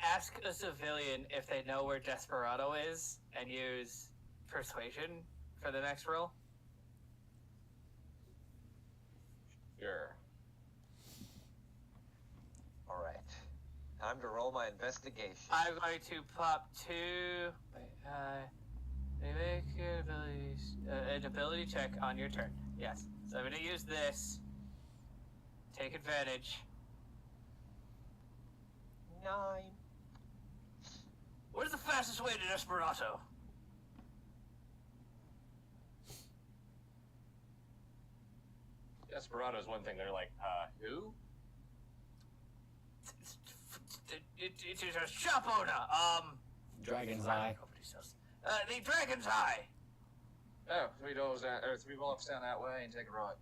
ask a civilian if they know where Desperado is, and use persuasion for the next roll? Sure. All right, time to roll my investigation. I'm going to pop 2. Wait, make an ability check on your turn. Yes. So I'm going to use this. Take advantage. 9. What is the fastest way to Desperado? Desperado's one thing. They're like, who? It is a shop owner. Dragon's Eye. The Dragon's Eye. Oh, 3 doors down, or 3 blocks down that way, and take a right.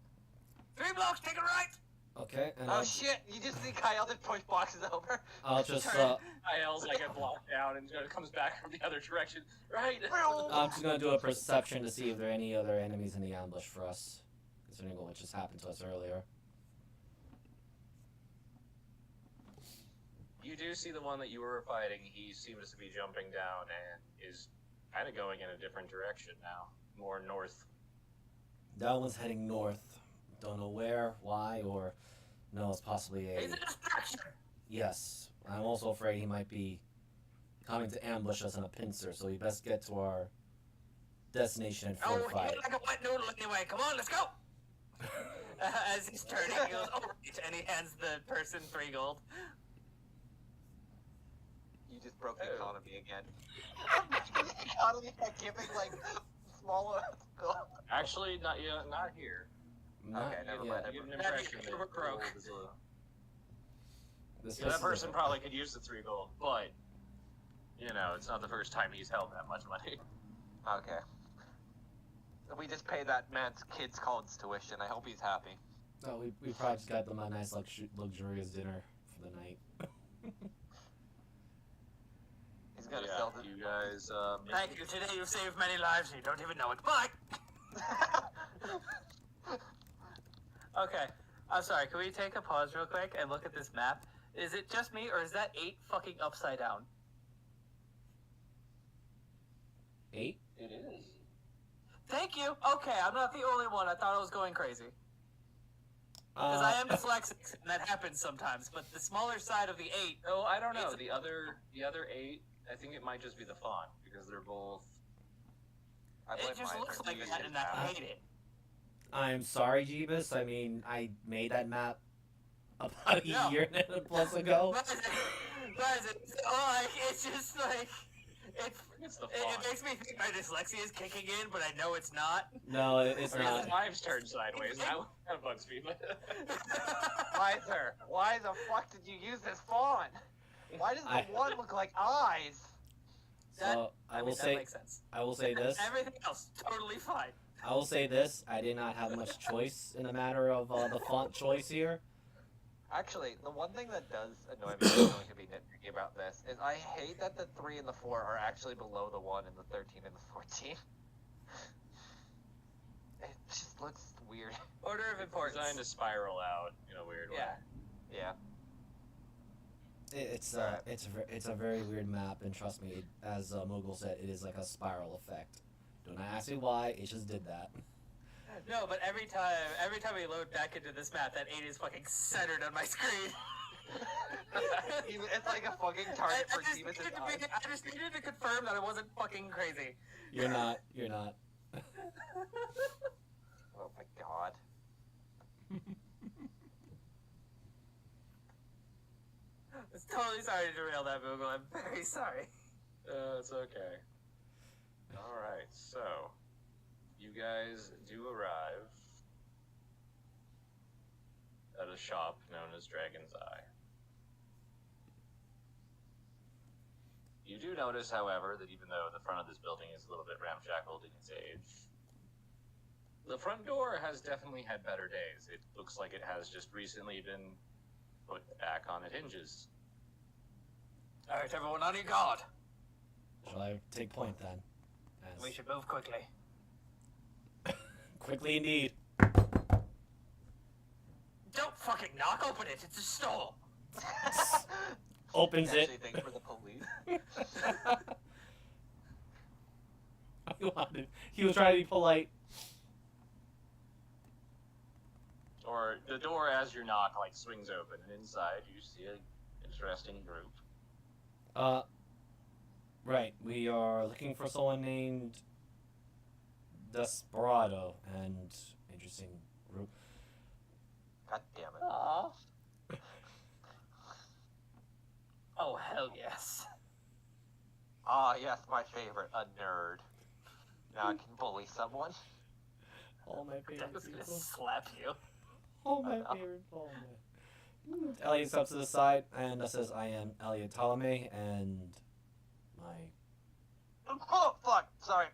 3 blocks, take a right. Okay, and Oh shit! You just see Kyle just push boxes over. I'll just IL's like a block down and comes back from the other direction. Right. I'm just gonna do a perception to see if there are any other enemies in the ambush for us, considering what just happened to us earlier. You do see the one that you were fighting. He seems to be jumping down and is kind of going in a different direction now, more north. That one's heading north. Don't know where, why, or no, it's possibly a... He's a distraction. Yes. I'm also afraid he might be coming to ambush us in a pincer, so we best get to our destination and Oh, fortify he's it. like a wet noodle anyway. Come on, let's go. As he's turning, he goes, oh, right, and he hands the person 3 gold. You just broke the Oh. economy again. The economy by giving like small amounts of gold. Actually, not yet, not here. Okay, never mind. You get an impression that We're broke. gold is a- This Yeah, that is a- person probably could use the 3 gold, but you know, it's not the first time he's held that much money. Okay. We just paid that man's kid's college tuition. I hope he's happy. No, we probably just got them a nice luxurious dinner for the night. He's gonna Yeah, sell the. you guys. Thank you. Today you've saved many lives and you don't even know it. Bye. Okay. I'm sorry. Can we take a pause real quick and look at this map? Is it just me or is that 8 fucking upside down? 8? It is. Thank you. Okay, I'm not the only one. I thought I was going crazy. Because I am dyslexic, and that happens sometimes. But the smaller side of the 8. Oh, I don't know. It's- The other 8. I think it might just be the font because they're both. I blame It just mine looks for like using that, and I that. hate it. I'm sorry, Jeebus. I mean, I made that map about a No. year and a plus ago. But oh, it's just like It's the it font. makes me think my dyslexia is kicking in, but I know it's not. No, it's Okay, not. the times turned sideways. That bugs me. But Weiser, why the fuck did you use this font? Why does the I- one look like eyes? So I will that say, makes sense. I will say this. Everything else totally fine. I will say this. I did not have much choice in the matter of the font choice here. Actually, the one thing that does annoy me, I'm going to be nitpicky about this, is I hate that the 3 and the 4 are actually below the 1 and the 13 and the 14. It just looks weird. Order of importance. designed to spiral out in a weird way. Yeah. Yeah. It's a very weird map, and trust me, as Mogul said, it is like a spiral effect. Don't ask me why. It just did that. No, but every time we load back into this map, that 8 is fucking centered on my screen. It's like a fucking target for Steven's eyes. I just needed to confirm that I wasn't fucking crazy. You're not. You're not. Oh my god. I'm totally sorry to derail that, Google. I'm very sorry. It's okay. Alright, so you guys do arrive at a shop known as Dragon's Eye. You do notice, however, that even though the front of this building is a little bit ramshackled in its age, the front door has definitely had better days. It looks like it has just recently been put back on its hinges. Alright, everyone on your guard. Shall I take point then? As- We should move quickly. Quickly indeed. Don't fucking knock, open it. It's a store. Opens it. Actually, thanks for the police. He was trying to be polite. Or the door, as you knock, like swings open, and inside you see an interesting group. Right. We are looking for someone named Desperado, and interesting group. God damn it. Aww. Oh, hell yes. Ah, yes, my favorite, a nerd. Now I can bully someone. All my I favorite was gonna people. slap you. Oh, my favorite poem. Elliot steps to the side and says, I am Elliot Ptolemy, and my... Oh, fuck! Sorry.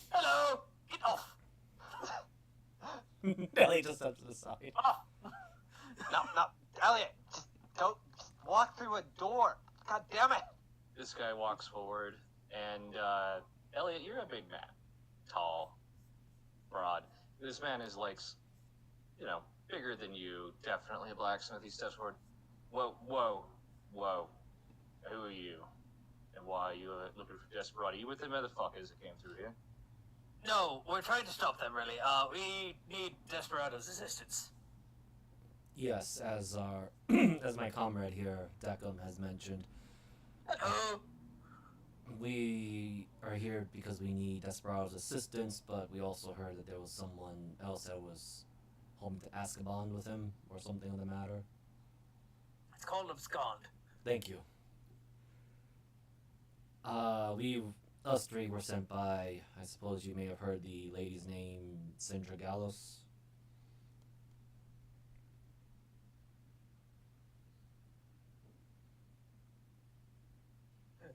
Hello! Get off! Elliot just steps to the side. Off! No, Elliot, just don't walk through a door. God damn it! This guy walks forward, and Elliot, you're a big man, tall, broad. This man is like, you know, bigger than you. Definitely a blacksmith. He steps forward. Whoa. Who are you? And why are you looking for desperado? Are you with the motherfuckers that came through here? No, we're trying to stop them, really. We need Desperado's assistance. Yes, as our as my comrade here, Deckham, has mentioned, Hello! we are here because we need Desperado's assistance, but we also heard that there was someone else that was home to Azkaban with him, or something of the matter. It's called abscond. Thank you. Us three were sent by, I suppose you may have heard the lady's name, Sindra Gallos.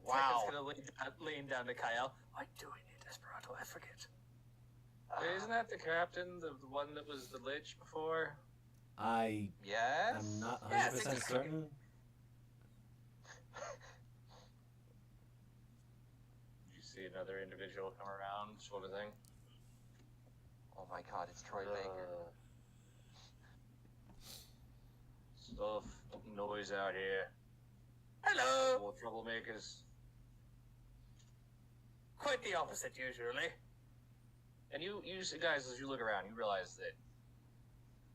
Wow. Tekk's gonna lean down to Kyle. Why do we need Desperado? I forget. Isn't that the captain, the one that was the lich before? I Yes? am not 100% Yes, exactly. certain. Did you see another individual come around, sort of thing? Oh my god, it's Troy Baker. Stuff, noise out here. Hello! More troublemakers. Quite the opposite, usually. And you guys, as you look around, you realize that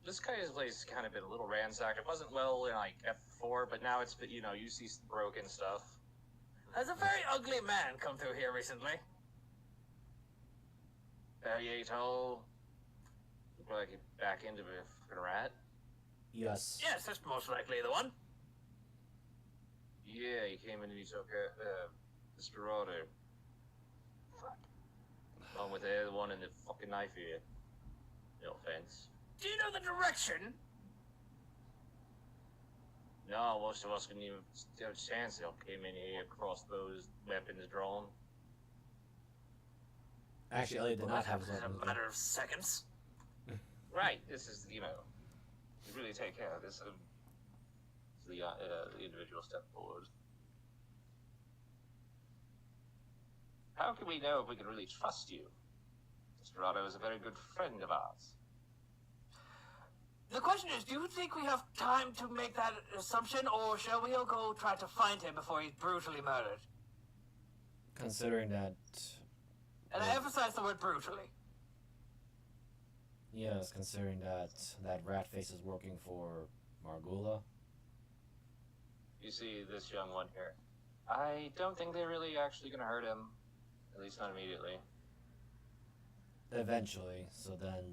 this guy's place has kind of been a little ransacked. It wasn't well in like F4, but now it's, you know, you see broken stuff. Has a very ugly man come through here recently? Very tall. Look like he'd back into a fucking rat. Yes. Yes, that's most likely the one. Yeah, he came in and he took Desperado. Fuck. Along with the other one and the fucking knife here. No offense. Do you know the direction? No, most of us couldn't even have a chance. They all came in here, crossbows, weapons drawn. Actually, Elliot did not have his in weapons. a matter of seconds. Right, this is, you know, you really take care of this. The individual step forward. How can we know if we can really trust you? Desperado is a very good friend of ours. The question is, do you think we have time to make that assumption, or shall we all go try to find him before he's brutally murdered? Considering that, And I emphasize the word brutally. yes, considering that rat face is working for Margula. You see this young one here. I don't think they're really actually going to hurt him. At least not immediately. Eventually, so then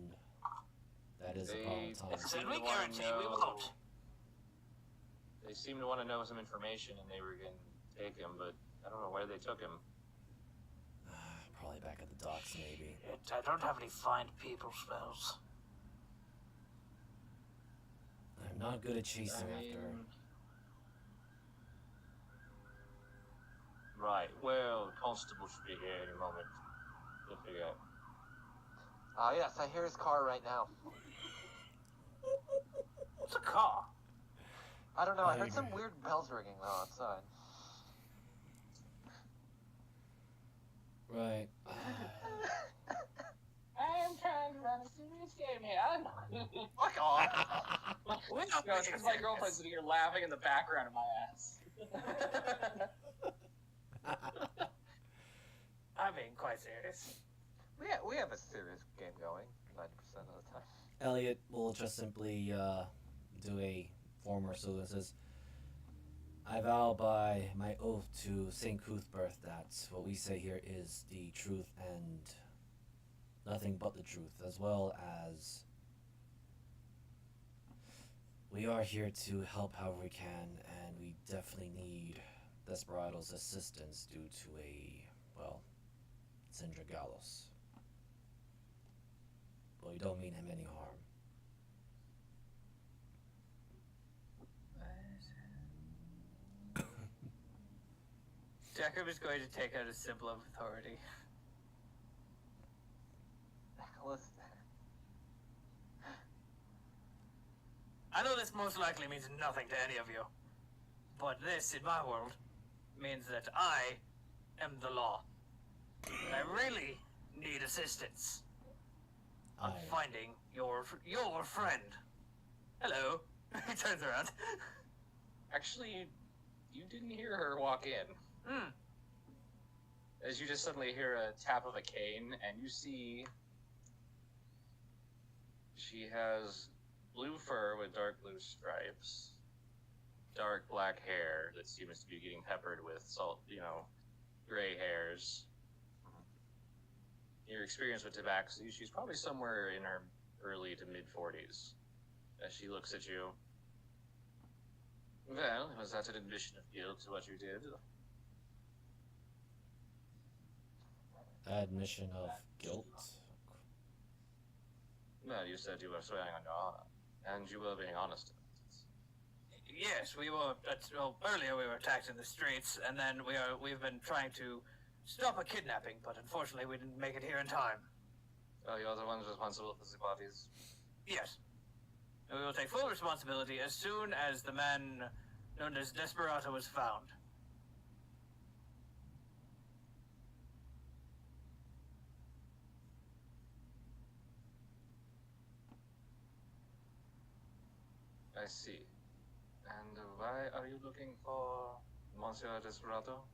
that is a problem. Said we guarantee we won't. They seem to want to know some information, and they were going to take him, but I don't know where they took him. Probably back at the docks, maybe. I don't have any find people spells. I'm not good at chasing I after. mean, right. Well, constable should be here any moment. We'll figure out. Ah, yes, I hear his car right now. What's a car? I don't know, I heard I some agree. weird bells ringing though outside. Right. I am trying to run a serious game here. Fuck off! We don't No, it's because my girlfriend's sitting here laughing in the background of my ass. I'm being quite serious. We have a serious game going 90% of the time. Elliot will just simply do a former salute and says, I vow by my oath to St. Cuthbert that what we say here is the truth and nothing but the truth, as well as we are here to help however we can, and we definitely need Desperado's assistance due to Sindra Gallos. But we don't mean him any harm. Jacob is going to take out a symbol of authority. Nicholas. I know this most likely means nothing to any of you, but this, in my world, means that I am the law. And I really need assistance. I'm finding your friend. Hello. He turns around. Actually, you didn't hear her walk in. Hmm. As you just suddenly hear a tap of a cane, and you see she has blue fur with dark blue stripes, dark black hair that seems to be getting peppered with salt, gray hairs. Your experience with tobacco, she's probably somewhere in her early to mid 40s. As she looks at you. Well, was that an admission of guilt to what you did? Admission of guilt? Well, you said you were swearing on your honor, and you were being honest. Yes, we were. Well, earlier we were attacked in the streets, and then we've been trying to stop a kidnapping, but unfortunately we didn't make it here in time. Well, you're the ones responsible for the bodies. Yes. And we will take full responsibility as soon as the man known as Desperado was found. I see. And why are you looking for Monsieur Desperado?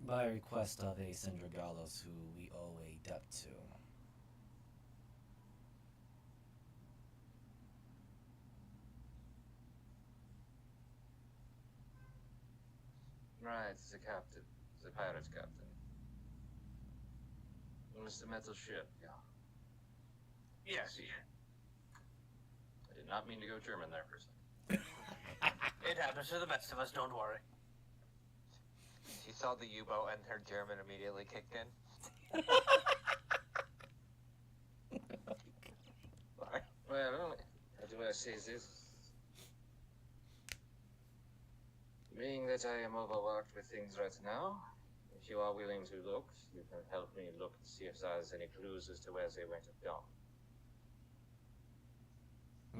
By request of a Sindra Gallos who we owe a debt to. Right, the captain. The pirate captain. Mr. Metalship, yeah. Yes. I did not mean to go German there for a second. It happens to the best of us, don't worry. She saw the U-boat and her German immediately kicked in. Sorry. Well, how do I say this? Being that I am overworked with things right now, if you are willing to look, you can help me look and see if there's any clues as to where they might have gone.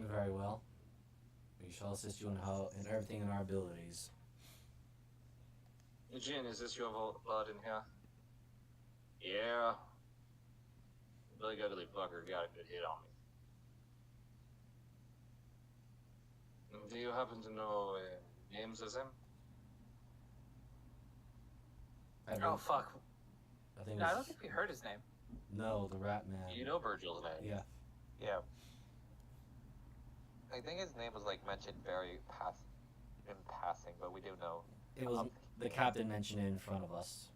Very well. We shall assist you in everything in our abilities. Jin, is this your blood in here? Yeah. The big ugly fucker got a good hit on me. Do you happen to know names of them? Oh, fuck. I think No, I don't think we heard his name. No, the Rat Man. You know Virgil's name. Yeah. Yeah. I think his name was mentioned in passing, but we do know. It was the captain mentioned it in front of us.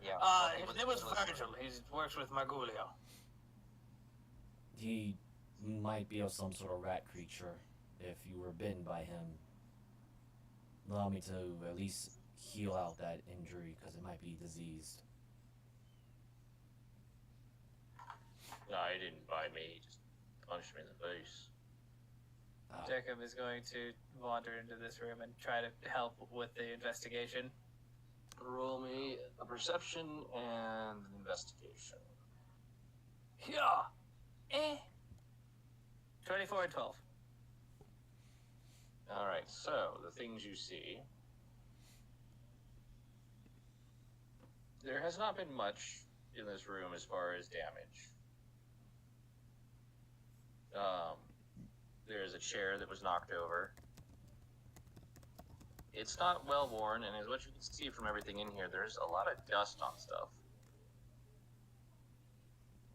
Yeah. His name was Virgil. He works with Margulio. He might be of some sort of rat creature. If you were bitten by him, allow me to at least heal out that injury because it might be diseased. No, he didn't bite me. He just punched me in the face. Jacob is going to wander into this room and try to help with the investigation. Roll me a perception and an investigation. Yeah. 24 and 12. Alright, so the things you see. There has not been much in this room as far as damage. There's a chair that was knocked over. It's not well worn, and as what you can see from everything in here, there's a lot of dust on stuff.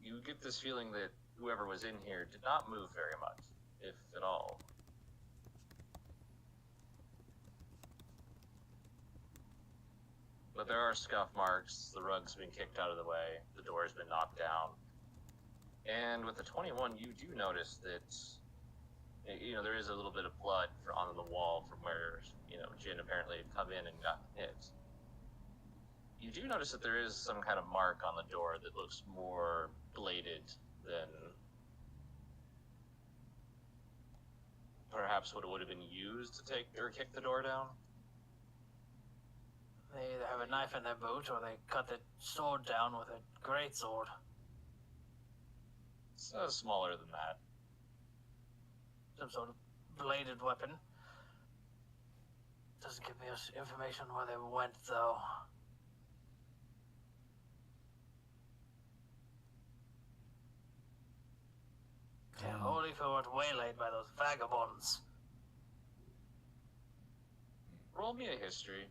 You get this feeling that whoever was in here did not move very much, if at all. But there are scuff marks, the rug's been kicked out of the way, the door's been knocked down. And with the 21, you do notice that, there is a little bit of blood on the wall from where, Jin apparently had come in and gotten hit. You do notice that there is some kind of mark on the door that looks more bladed than perhaps what would have been used to take or kick the door down. They either have a knife in their boot or they cut the sword down with a great sword. It's smaller than that. Some sort of bladed weapon. Doesn't give me us information where they went, though. Holy Fort waylaid by those vagabonds. Roll me a history.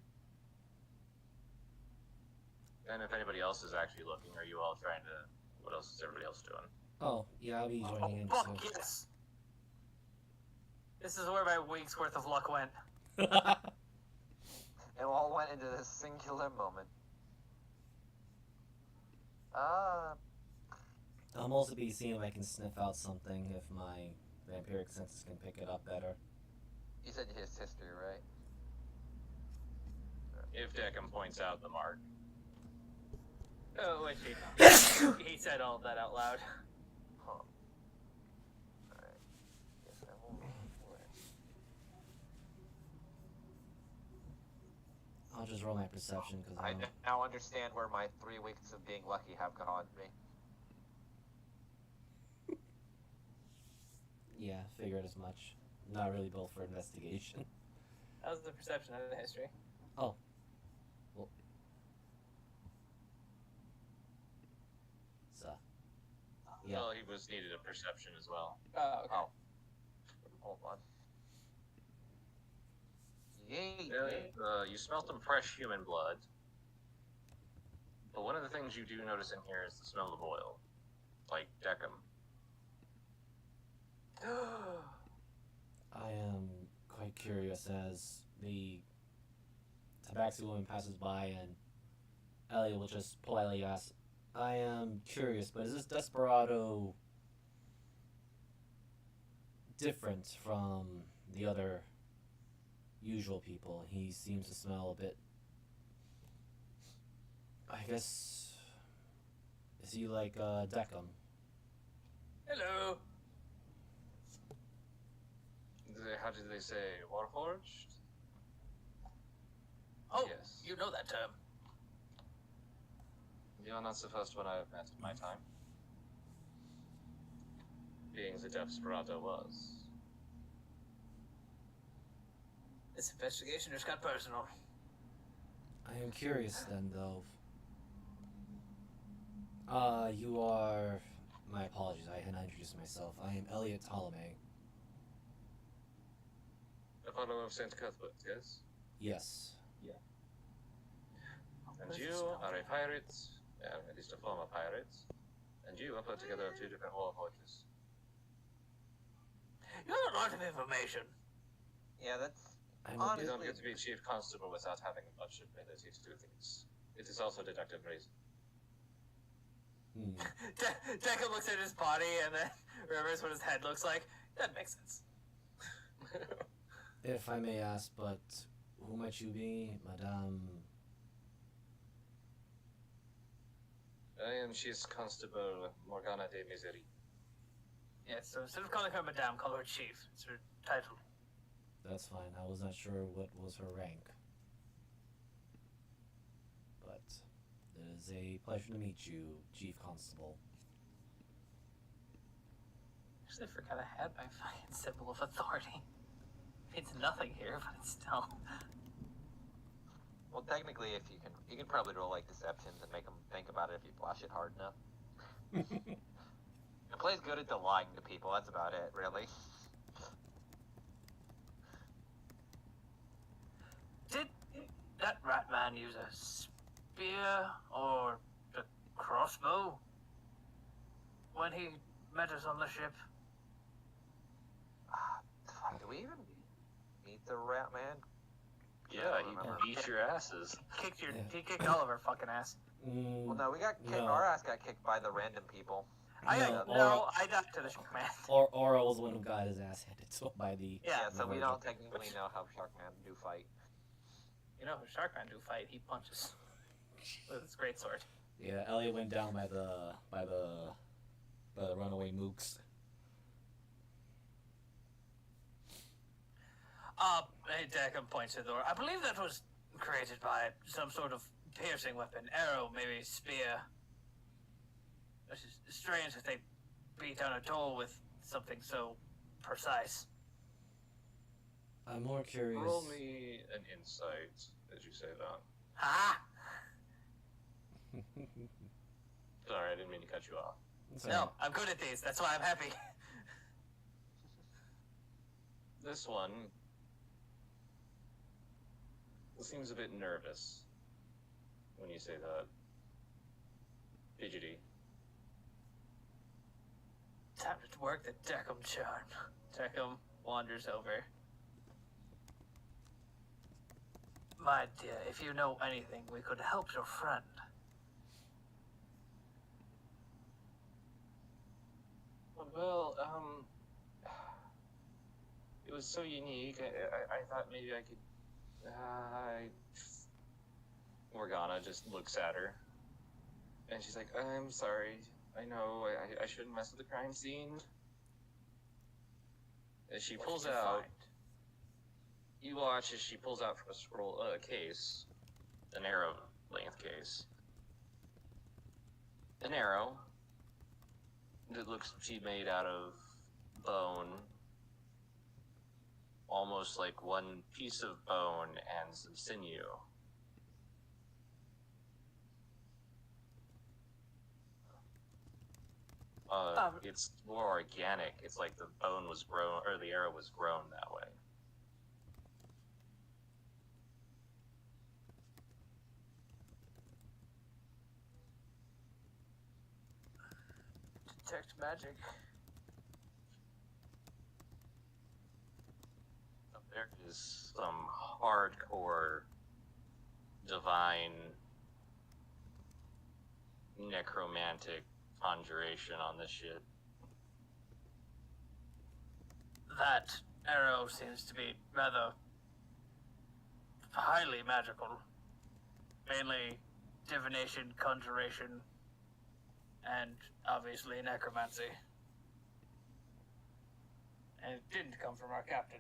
And if anybody else is actually looking, are you all trying to... What else is everybody else doing? Oh, yeah, I'll be joining in Fuck too. yes! This is where my week's worth of luck went. It all went into this singular moment. I'll also be seeing if I can sniff out something, if my vampiric senses can pick it up better. You said his history, right? If Deckham points out the mark. Oh, wait, he said all of that out loud. Huh. Alright. Yes, I will roll for it. I'll just roll my perception, because I now understand where my 3 weeks of being lucky have gone me. Yeah, figured as much. Not really built for investigation. That was the perception of the history. Oh. Well. So. Yeah. Well, he was needed a perception as well. Oh, okay. Oh. Hold on. Yay! You smelt some fresh human blood. But one of the things you do notice in here is the smell of oil. Like Deckham. I am quite curious as the tabaxi woman passes by and Ellie will just politely ask, I am curious, but is this desperado different from the other usual people? He seems to smell a bit... I guess... Is he like Deckham? Hello. How did they say? Warforged? Oh, Yes. you know that term. You're not the first one I've met in my time. Being the desperado was. This investigation just got personal. I am curious then, though. You are... My apologies, I had not introduced myself. I am Elliot Ptolemy. A follower of Saint Cuthbert, yes? Yes. And you are a pirate, at least a former pirate, and you have put together 2 different war forges. You have a lot of information. Yeah, that's... I'm You a bit... don't get to be chief constable without having much ability to do things. It is also deductive reason. Decca looks at his body and then remembers what his head looks like. That makes sense. If I may ask, but who might you be, Madame? I am Chief Constable Morgana de Misery. Yeah, so instead of calling her Madame, call her Chief. It's her title. That's fine. I was not sure what was her rank. But it is a pleasure to meet you, Chief Constable. Actually, I forgot I had my fucking symbol of authority. It's nothing here, but it's still... Well, technically, if you can probably roll, like, deceptions and make them think about it if you flash it hard enough. It plays good at lying to people, that's about it, really. Did that rat man use a spear or a crossbow when he met us on the ship? Do we even meet the rat man? Yeah, he beat your asses. He kicked all of our fucking ass. Well, no, we got kicked. No. Our ass got kicked by the random people. I died to the shark man. Or Aura was the one who got his ass handed to him by the... Yeah, So we don't technically know how Sharkman do fight. You know who Sharkman do fight? He punches with his great sword. Yeah, Elliot went down by the runaway mooks. Hey, Deckham points to the door. I believe that was created by some sort of piercing weapon, arrow, maybe spear. Which is strange that they beat down a door with something so precise. I'm more curious. Roll me an insight as you say that. Ha! Sorry, I didn't mean to cut you off. No, I'm good at these. That's why I'm happy. This one seems a bit nervous when you say that. Fidgety. Time to work the Deckham charm. Deckham wanders over. My dear, if you know anything, we could help your friend. Well, it was so unique. I thought maybe I could. Morgana just looks at her, and she's like, "I'm sorry. I know I shouldn't mess with the crime scene." As she pulls out, you watch as she pulls out from a case, an arrow length case, an arrow that looks to be made out of bone, almost like one piece of bone and some sinew. It's more organic. It's like the bone was grown, or the arrow was grown that way. Detect magic. There is some hardcore divine necromantic conjuration on this shit. That arrow seems to be rather highly magical. Mainly divination, conjuration, and obviously necromancy. And it didn't come from our captain.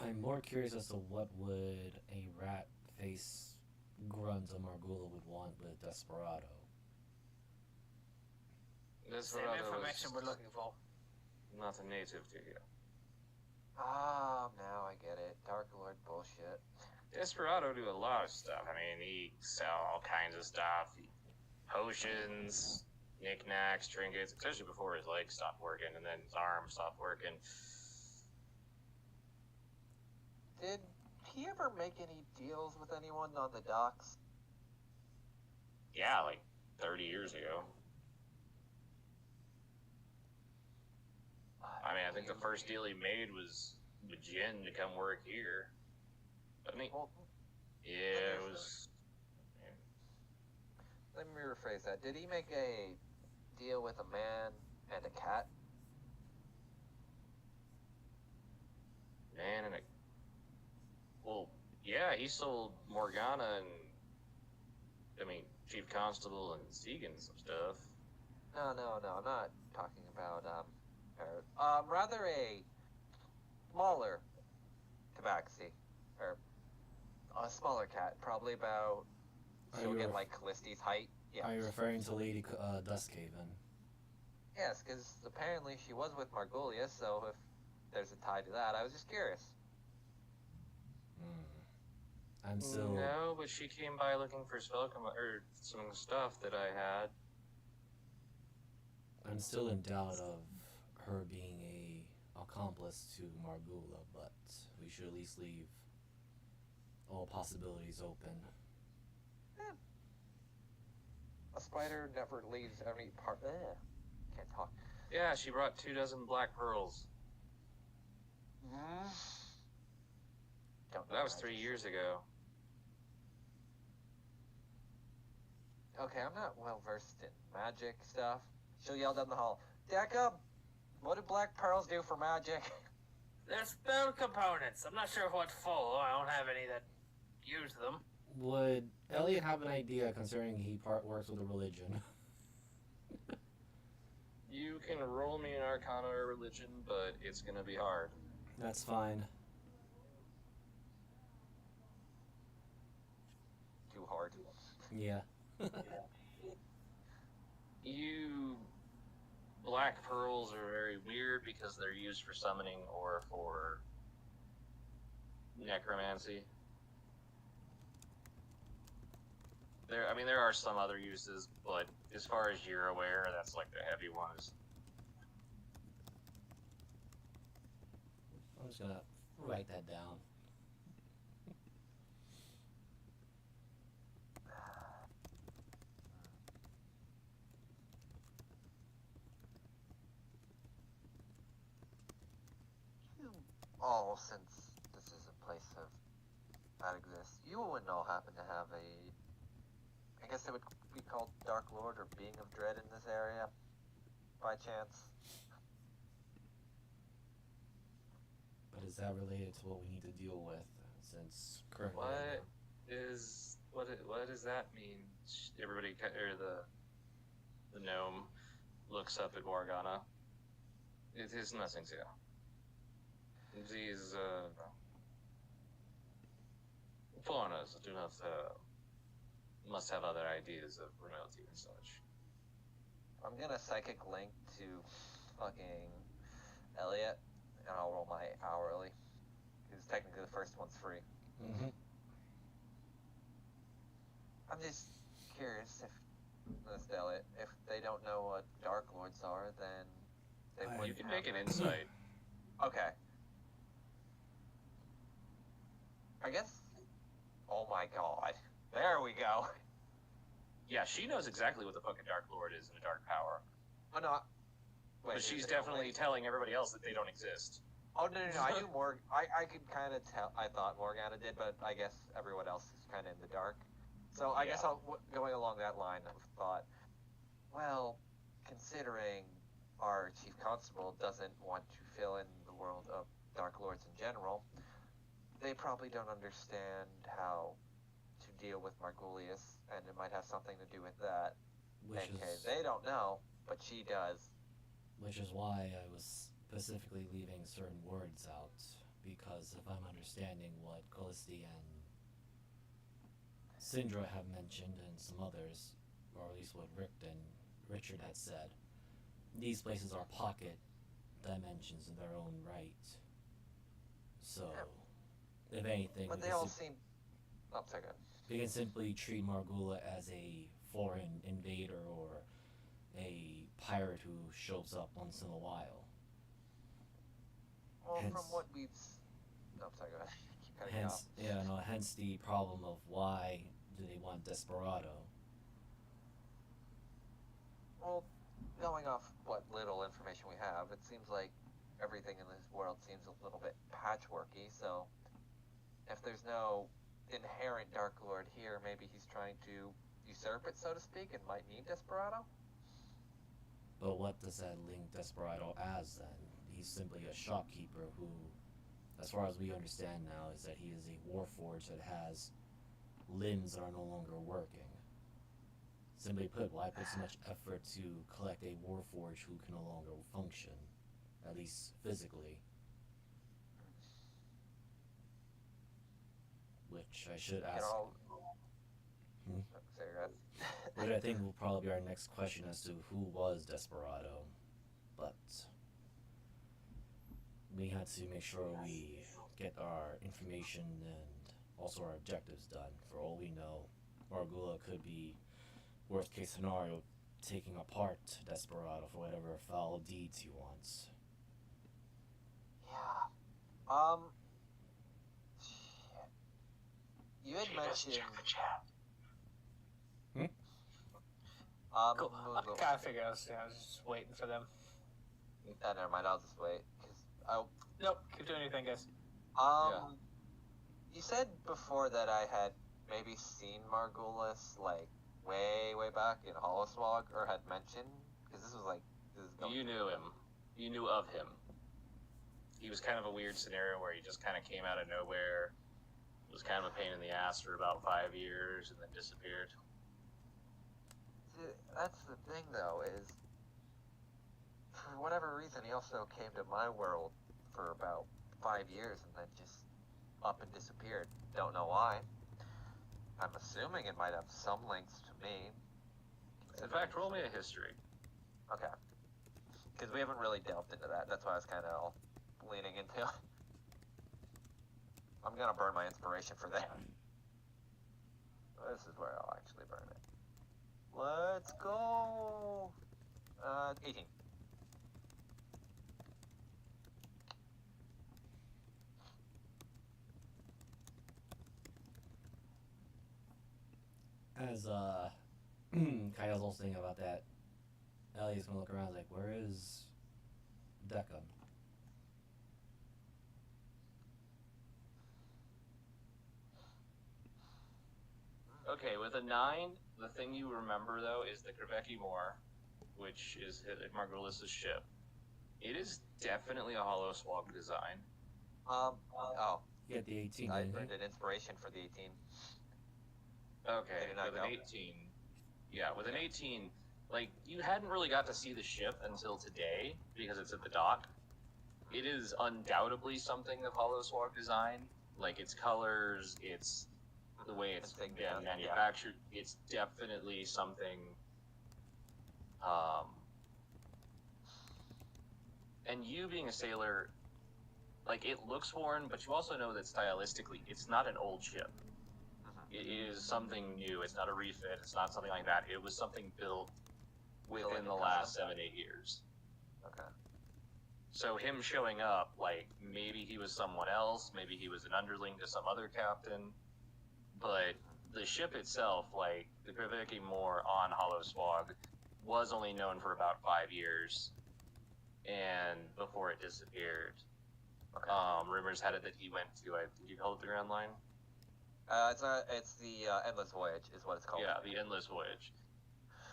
I'm more curious as to what would a rat face grunt of Margula would want with Desperado. Same information we're looking for. Not a native to you. Ah, now I get it. Dark Lord bullshit. Desperado do a lot of stuff. I mean, he sell all kinds of stuff. Potions, knickknacks, trinkets, especially before his legs stopped working and then his arm stopped working. Did he ever make any deals with anyone on the docks? Yeah, like 30 years ago. I mean, I think the first deal he made was with Jin to come work here. But I mean, Well, yeah, it was. let me rephrase that. Did he make a deal with a man and a cat? Man, and well, yeah, he sold Morgana and, I mean, Chief Constable and Segan some stuff. No, I'm not talking about, her. Rather a smaller tabaxi. Or a smaller cat, probably about, she'll get like Calliste's height. Yeah. Are you referring to Lady Duskhaven? Yes, because apparently she was with Margulia, so if there's a tie to that, I was just curious. I'm still. No, but she came by looking for or some stuff that I had. I'm still in doubt of her being a accomplice to Margula, but we should at least leave all possibilities open. A spider never leaves any part. Can't talk. Yeah, she brought 24 black pearls. Don't know That was magic. 3 years ago. Okay, I'm not well versed in magic stuff. She'll yell down the hall, Deckham, what do black pearls do for magic? They're spell components. I'm not sure what for. I don't have any that use them. Would Elliot have an idea concerning he works with a religion? You can roll me an Arcana or Religion, but it's gonna be hard. That's fine. Too hard. Yeah. You black pearls are very weird because they're used for summoning or for necromancy. There are some other uses, but as far as you're aware, that's like the heavy ones. I'm just gonna write that down. Oh, since this is a place of that exists, you wouldn't all happen to have a, I guess it would be called Dark Lord or Being of Dread in this area, by chance? But is that related to what we need to deal with? Since currently, What does that mean? Everybody, or the gnome, looks up at Morgana. It is nothing, sir. These foreigners do not must have other ideas of royalty and such. I'm gonna psychic link to fucking Elliot, and I'll roll my hourly. Because technically the first one's free. Mm-hmm. I'm just curious if, Mr. Elliot, if they don't know what Dark Lords are, then they wouldn't. You can make an insight. Okay. I guess. Oh my god. There we go. Yeah, she knows exactly what the fucking Dark Lord is and a Dark Power. Oh no. Wait, But she's definitely telling everybody else that they don't exist. Oh no, I knew more. I could kind of tell. I thought Morgana did, but I guess everyone else is kind of in the dark. So I guess going along that line of thought. Well, considering our chief constable doesn't want to fill in the world of Dark Lords in general, they probably don't understand how to deal with Margulius, and it might have something to do with that. They don't know, but she does. Which is why I was specifically leaving certain words out, because if I'm understanding what Callisti and Syndra have mentioned, and some others, or at least what Richard had said, these places are pocket dimensions in their own right. So, if anything, But they all seem. Oh, sorry, go ahead. we can simply treat Margula as a foreign invader or a pirate who shows up once in a while. Well, Hence- from what we've. No, I'm sorry, go ahead. Keep cutting you off. Hence the problem of why do they want Desperado? Well, going off what little information we have, it seems like everything in this world seems a little bit patchworky, so if there's no inherent Dark Lord here, maybe he's trying to usurp it, so to speak, and might need Desperado? But what does that link Desperado as then? He's simply a shopkeeper who, as far as we understand now, is that he is a warforged that has limbs that are no longer working. Simply put, why put so much effort to collect a warforged who can no longer function, at least physically? Which I should ask. Sorry, go ahead. Which I think will probably be our next question as to who was Desperado. But we had to make sure we get our information and also our objectives done. For all we know, Margula could be, worst case scenario, taking apart Desperado for whatever foul deeds he wants. Yeah. Shit. You had mentioned. Cool. I kind of figured I was just waiting for them. Never mind. I'll just wait. Nope, keep doing your thing, guys. You said before that I had maybe seen Margulis like way back in Hollowswog, or had mentioned, because this is going. You knew him. You knew of him. He was kind of a weird scenario where he just kind of came out of nowhere, was kind of a pain in the ass for about 5 years, and then disappeared. That's the thing, though, is for whatever reason he also came to my world for about 5 years and then just up and disappeared. Don't know why. I'm assuming it might have some links to me. In fact, roll me a history. Okay. Because we haven't really delved into that. That's why I was kind of all leaning into. I'm gonna burn my inspiration for that. This is where I'll actually burn it. Let's go! 18. As Kyle's also thinking about that, Ellie's gonna look around like, where is Decca? Okay, with a 9, the thing you remember, though, is the Kriveki Moor, which is Margulis's ship. It is definitely a hollow swag design. Oh. You get the 18, I didn't burned you? an inspiration for the 18. Okay, Did not with an go. 18... Yeah, with an 18, like, you hadn't really got to see the ship until today, because it's at the dock. It is undoubtedly something of hollow swag design. Like, its colors, its... the way it's been manufactured, it's definitely something. And you being a sailor, like, it looks foreign, but you also know that stylistically, it's not an old ship. It is something new. It's not a refit. It's not something like that. It was something built within the last 7-8 years. Okay. So him showing up, like, maybe he was someone else, maybe he was an underling to some other captain. But the ship itself, like the Kriveki Moor on Hollow Swag, was only known for about 5 years, and before it disappeared, Okay. rumors had it that he went to. Did you call it the Grand Line? It's the Endless Voyage, is what it's called. Yeah, the Endless Voyage.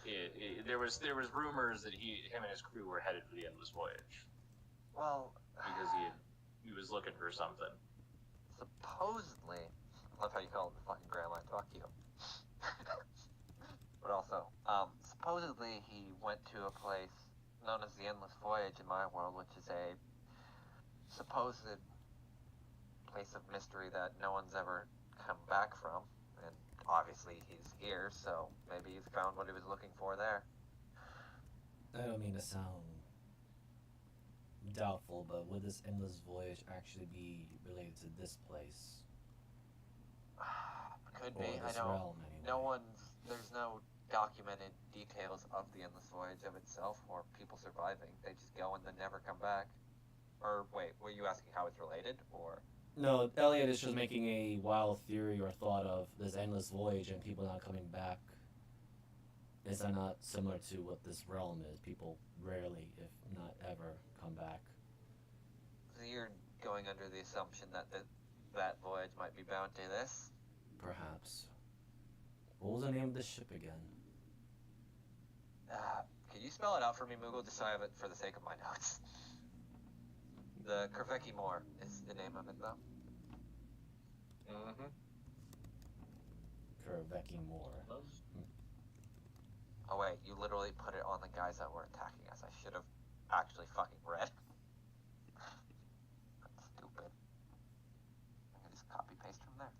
There was rumors that him and his crew were headed for the Endless Voyage Well, because he was looking for something. supposedly, I love how you call it the fucking Grand Line. Fuck you. But also, supposedly he went to a place known as the Endless Voyage in my world, which is a supposed place of mystery that no one's ever come back from. And obviously he's here, so maybe he's found what he was looking for there. I don't mean to sound doubtful, but would this endless voyage actually be related to this place? Could Or be. I this don't. realm, anyway? There's no documented details of the Endless Voyage of itself or people surviving. They just go and then never come back. Or wait, were you asking how it's related, or? No, Elliot is just making a wild theory or thought of this endless voyage and people not coming back. Is that not similar to what this realm is? People rarely, if not ever, come back. So you're going under the assumption that that voyage might be bound to this? Perhaps. What was the name of this ship again? Can you spell it out for me, Moogle, just so I have it for the sake of my notes? The Kriveki Moor is the name of it, though. Mm-hmm. Kriveki Moor. Oh wait, you literally put it on the guys that were attacking us. I should have actually fucking read. That's stupid. I can just copy paste from there.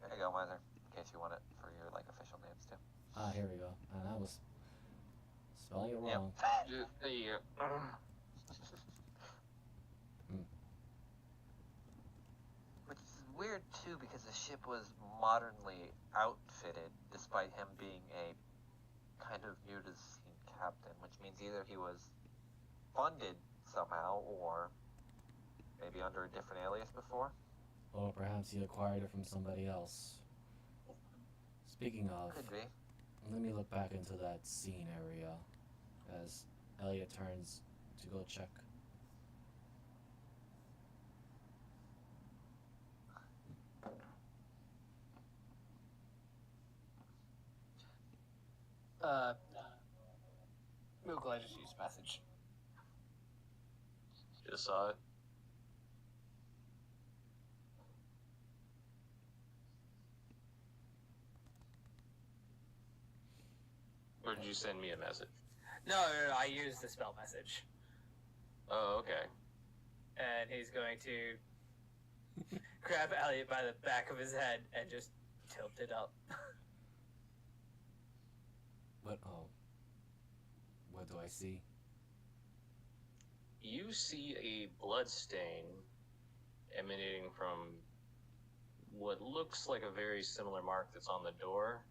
There you go, Miser. In case you want it for your official names too. Ah, here we go. And I was spelling it wrong. Which is weird too, because the ship was modernly outfitted, despite him being a kind of new to the scene captain, which means either he was funded somehow, or maybe under a different alias before. Or perhaps he acquired it from somebody else. Speaking of, Could be. let me look back into that scene area as Elliot turns to go check. Google, I just used message. Just saw it. Or did you send me a message? No, I used the spell message. Oh, okay. And he's going to grab Elliot by the back of his head and just tilt it up. What? Oh. What do I see? You see a blood stain emanating from what looks like a very similar mark that's on the door.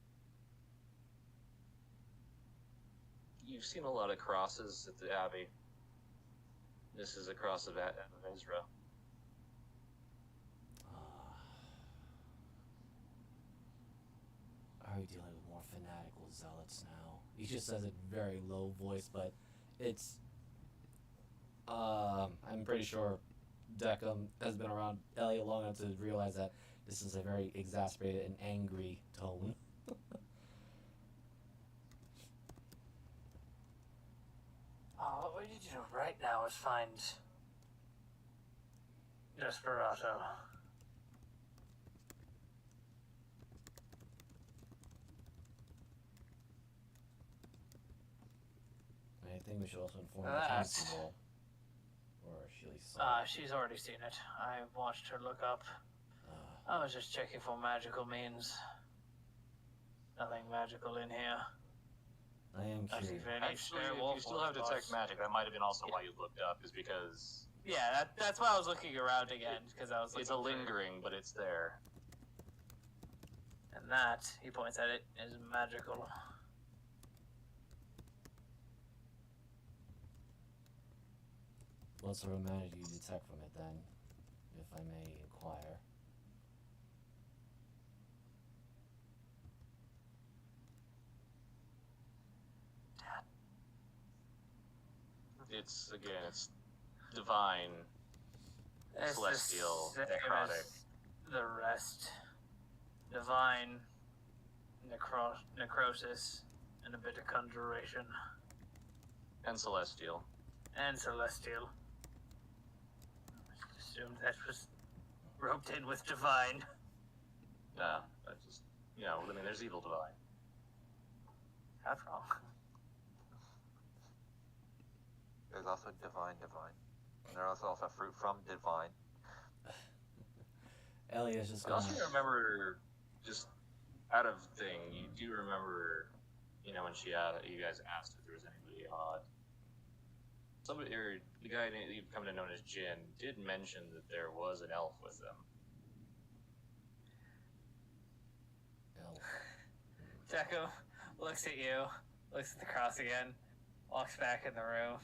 You've seen a lot of crosses at the Abbey. This is a cross of Ezra. Are we dealing with more fanatical zealots now? He just says it very low voice, but it's. I'm pretty sure Deckham has been around Elliot long enough to realize that this is a very exasperated and angry tone. What we need to do right now is find Desperado. I think we should also inform the That. constable. Or she at least saw it. She's already seen it. I watched her look up. I was just checking for magical means. Nothing magical in here. I am Not curious. even any Actually, spare if wolf you still have ones, detect boss. magic, that might have been also why you looked up, is because Yeah, that's why I was looking around again, because I was looking it's a for- lingering, but it's there. And that, he points at it, is magical. What sort of magic do you detect from it then, if I may inquire? It's divine, It's celestial, the same necrotic. as the rest. Divine, necrosis, and a bit of conjuration. And celestial. And celestial. I just assumed that was roped in with divine. Nah, that's just, I mean, there's evil divine. That's wrong. There's also divine. And there's also fruit from divine. Elliot's just I gonna. also remember, just out of thing, you do remember, when you guys asked if there was anybody odd. Somebody, or the guy you've come to know as Jin, did mention that there was an elf with them. Elf. Deco looks at you, looks at the cross again, walks back in the room.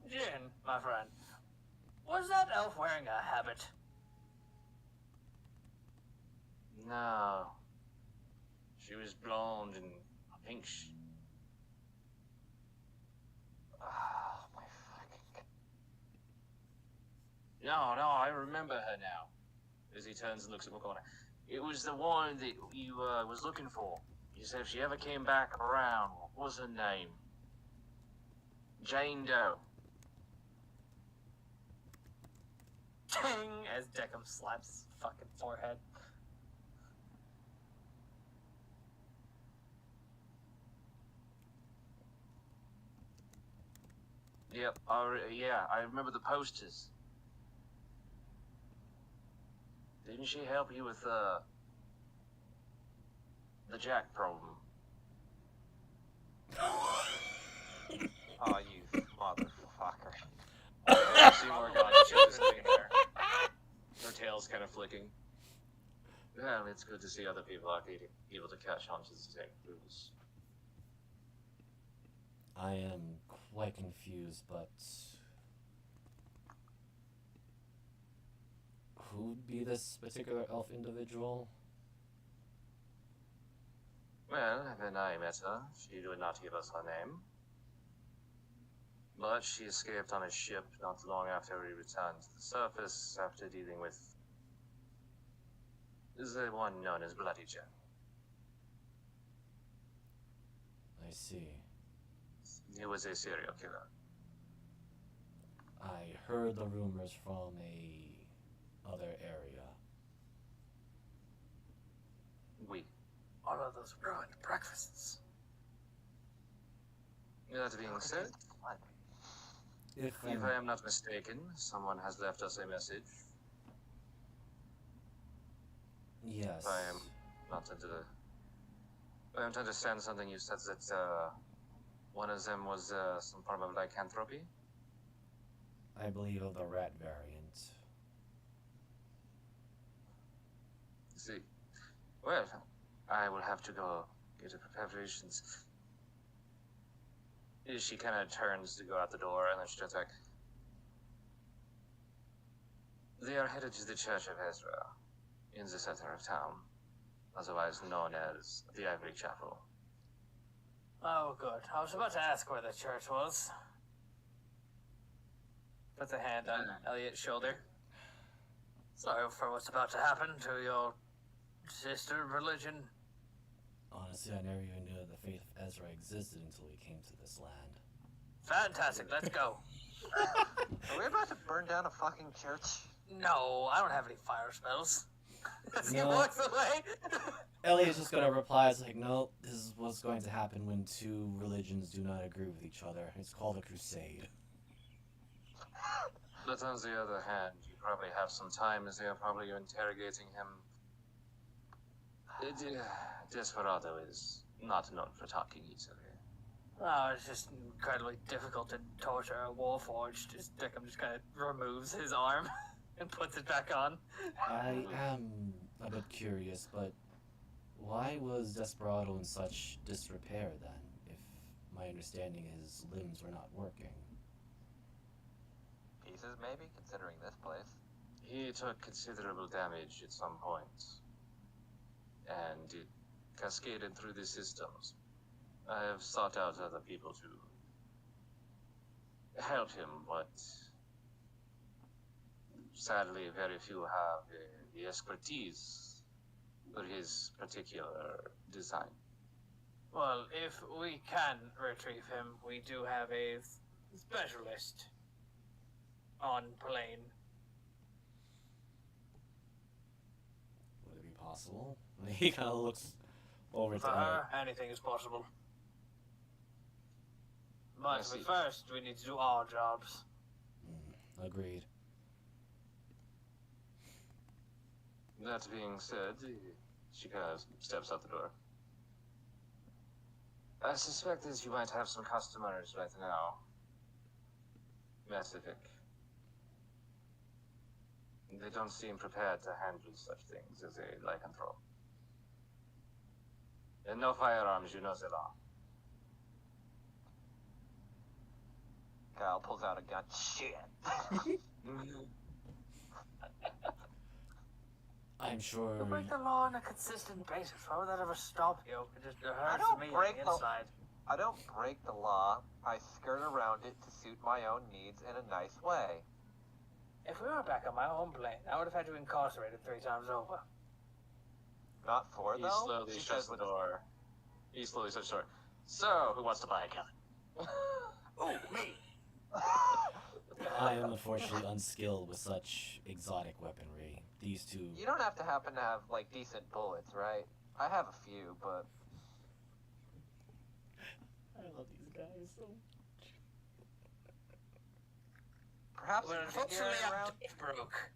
Jin, my friend, was that elf wearing a habit? No. She was blonde and I think she... Ah, my fucking... No, I remember her now. As he turns and looks at McConnell. It was the one that you was looking for. You said if she ever came back around, what was her name? Jane Doe. Ting! As Deckham slaps his fucking forehead. Yep, I remember the posters. Didn't she help you with, the Jack problem? Oh, you motherfucker. See Morgana, she's just sitting there. Her tail's kind of flicking. Well, it's good to see other people are able to catch on to the same clues. I am quite confused, but who'd be this particular elf individual? Well, when I met her, she did not give us her name. But she escaped on a ship not long after we returned to the surface after dealing with the one known as Bloody Jen. I see. He was a serial killer. I heard the rumors from a other area. We. All of those ruined breakfasts. That being said, If if I am not mistaken, someone has left us a message. yes, If I am not into the... If I am to understand something, you said that one of them was some form of lycanthropy? I believe of the rat variant. See. Well, I will have to go get the preparations. She kind of turns to go out the door, and then she turns back. They are headed to the Church of Ezra, in the center of town, otherwise known as the Ivory Chapel. Oh, good. I was about to ask where the church was. Puts a hand on Elliot's shoulder. Sorry for what's about to happen to your sister religion. Honestly, I never even knew the faith of Ezra existed until we came to this land. Fantastic, let's go. Are we about to burn down a fucking church? No, I don't have any fire spells. As he No. walks away. Elliot's just gonna reply, it's like, no, this is what's going to happen when two religions do not agree with each other. It's called a crusade. But on the other hand, you probably have some time as they are probably interrogating him. Desperado is not known for talking easily. Oh, it's just incredibly difficult to torture a warforged. Dickham just kind of removes his arm and puts it back on. I am a bit curious, but why was Desperado in such disrepair then, if my understanding his limbs were not working? Pieces, maybe, considering this place. He took considerable damage at some point, and it cascaded through the systems. I have sought out other people to help him, but sadly very few have the expertise for his particular design. Well, if we can retrieve him, we do have a specialist on plane. Would it be possible? He kind of looks over For to her, anything is possible. I But see. first, we need to do our jobs. Agreed. That being said, she kind of steps out the door. I suspect that you might have some customers right now. Pacific. They don't seem prepared to handle such things as a lycanthrope. And no firearms, you know the law. Kyle pulls out a gun. Shit. I'm sure. You break the law on a consistent basis. Why would that ever stop you? It just hurts don't me break on the the- inside. I don't break the law. I skirt around it to suit my own needs in a nice way. If we were back on my home plane, I would have had you incarcerated 3 times over. Not four, He though? slowly She shuts says the with- door. He slowly shuts the door. So, who wants to buy a gun? Oh, me! I am unfortunately unskilled with such exotic weaponry. These two. You don't have to happen to have, like, decent bullets, right? I have a few, but... I love these guys so much. Perhaps Well, you can get unfortunately, I'm around... broke.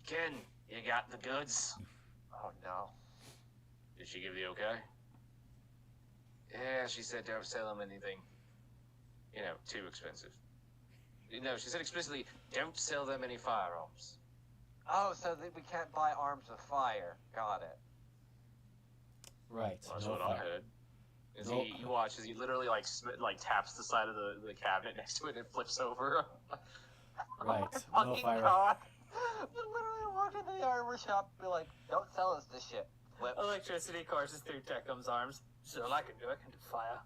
Ken, you got the goods? Oh, no. Did she give the okay? Yeah, she said don't sell them anything. You know, too expensive. No, she said explicitly, don't sell them any firearms. Oh, so that we can't buy arms with fire. Got it. Right. That's no what fire. I heard. Is No. you watch as he literally like taps the side of the cabinet next to it and flips over. Right. Oh, No fucking fire. God. You literally walk into the armor shop and be like, don't sell us this shit. Flip. Electricity courses through Teckham's arms. So I can do fire.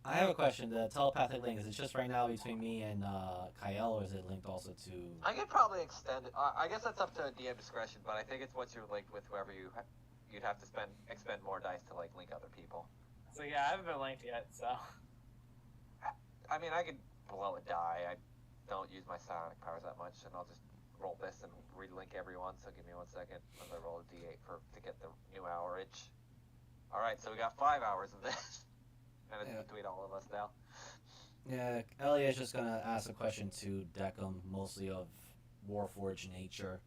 I have a question. The telepathic link, is it just right now between me and Kyle, or is it linked also to... I could probably extend it. I guess that's up to DM discretion, but I think it's once you're linked with whoever you'd have to expend more dice to, like, link other people. So yeah, I haven't been linked yet, so. I mean, I could blow a die. I don't use my psionic powers that much, and I'll just roll this and relink everyone, so give me 1 second as I roll a d8 to get the new hourage. Alright, so we got 5 hours of this. And it's Yeah. between all of us now. Yeah, Elliot's just gonna ask a question to Deckham, mostly of Warforged nature.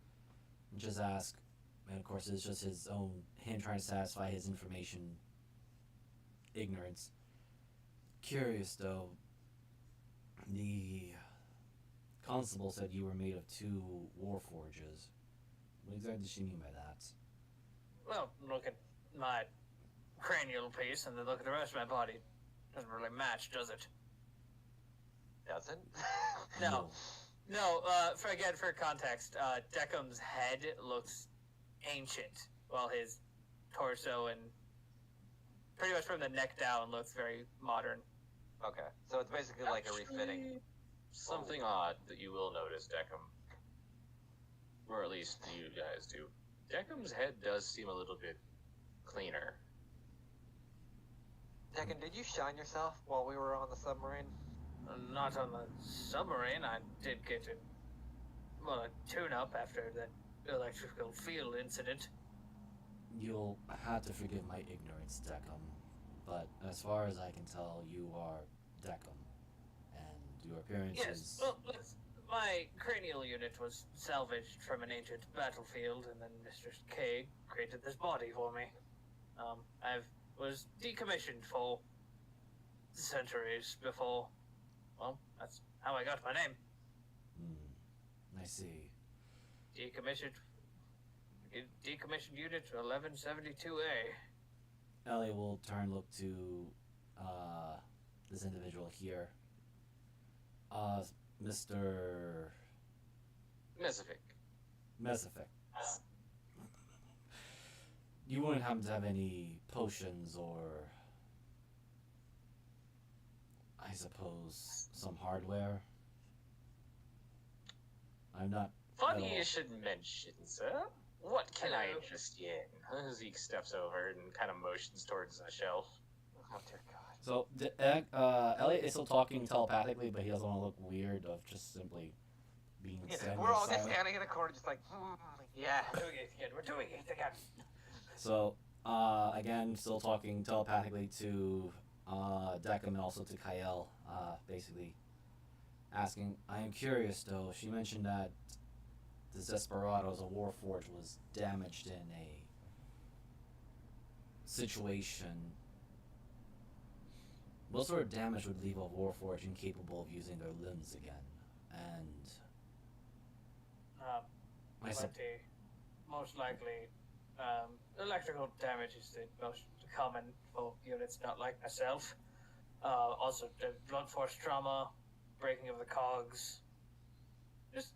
Just ask, and of course, it's just him trying to satisfy his information ignorance. Curious though, the constable said you were made of 2 Warforges. What exactly does she mean by that? Well, look at my cranial piece and then look at the rest of my body. Doesn't really match, does it? Doesn't? No. No, for context, Deckham's head looks ancient, while his torso and pretty much from the neck down looks very modern. Okay, so it's basically like a refitting. Something odd that you will notice, Deckham. Or at least you guys do. Deckham's head does seem a little bit cleaner. Deccan, did you shine yourself while we were on the submarine? Not on the submarine. I did get a tune-up after that electrical field incident. You'll have to forgive my ignorance, Deckham, but as far as I can tell, you are Deckham, and your appearance Yes, is... well, my cranial unit was salvaged from an ancient battlefield, and then Mr. K created this body for me. I was decommissioned for centuries before. Well, that's how I got my name. I see. Decommissioned unit 1172A. Elliot will look to this individual here. Mr. Mesific. You wouldn't happen to have any potions or, I suppose, some hardware? I'm not... Funny you should mention, sir. What can I interest you in? Zeke steps over and kind of motions towards a shelf. Oh dear God. So, Elliot is still talking telepathically, but he doesn't want to look weird of just simply being standing We're all just silent. standing in a corner, just like, yeah. We're doing it again. We're doing it again. So, again, still talking telepathically to Deckham and also to Kyle, basically asking, I am curious though, she mentioned that the Desperados, a Warforged, was damaged in a situation. What sort of damage would leave a Warforged incapable of using their limbs again? And Plenty. Most likely, electrical damage is the most common for units not like myself. Also, the blunt force trauma, breaking of the cogs. Just,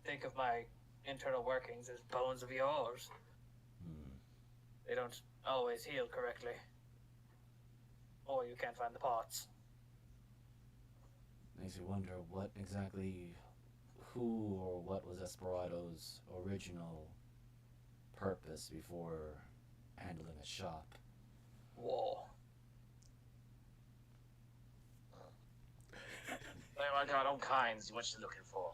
think of my internal workings as bones of yours. They don't always heal correctly. Or you can't find the parts. makes you wonder what exactly, who or what was Desperado's original purpose before handling a shop. War. I got all kinds. What you looking for?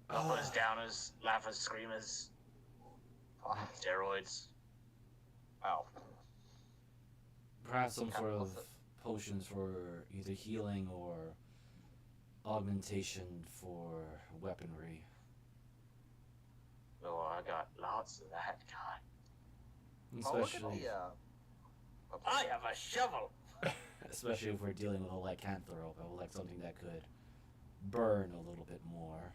Uppers, downers, laughers, screamers, steroids. Oh. Perhaps some sort of potions for either healing or augmentation for weaponry. Oh, I got lots of that kind. Oh, look at Especially, the, I have a shovel. especially if we're dealing with a lycanthrope, I would like something that could burn a little bit more.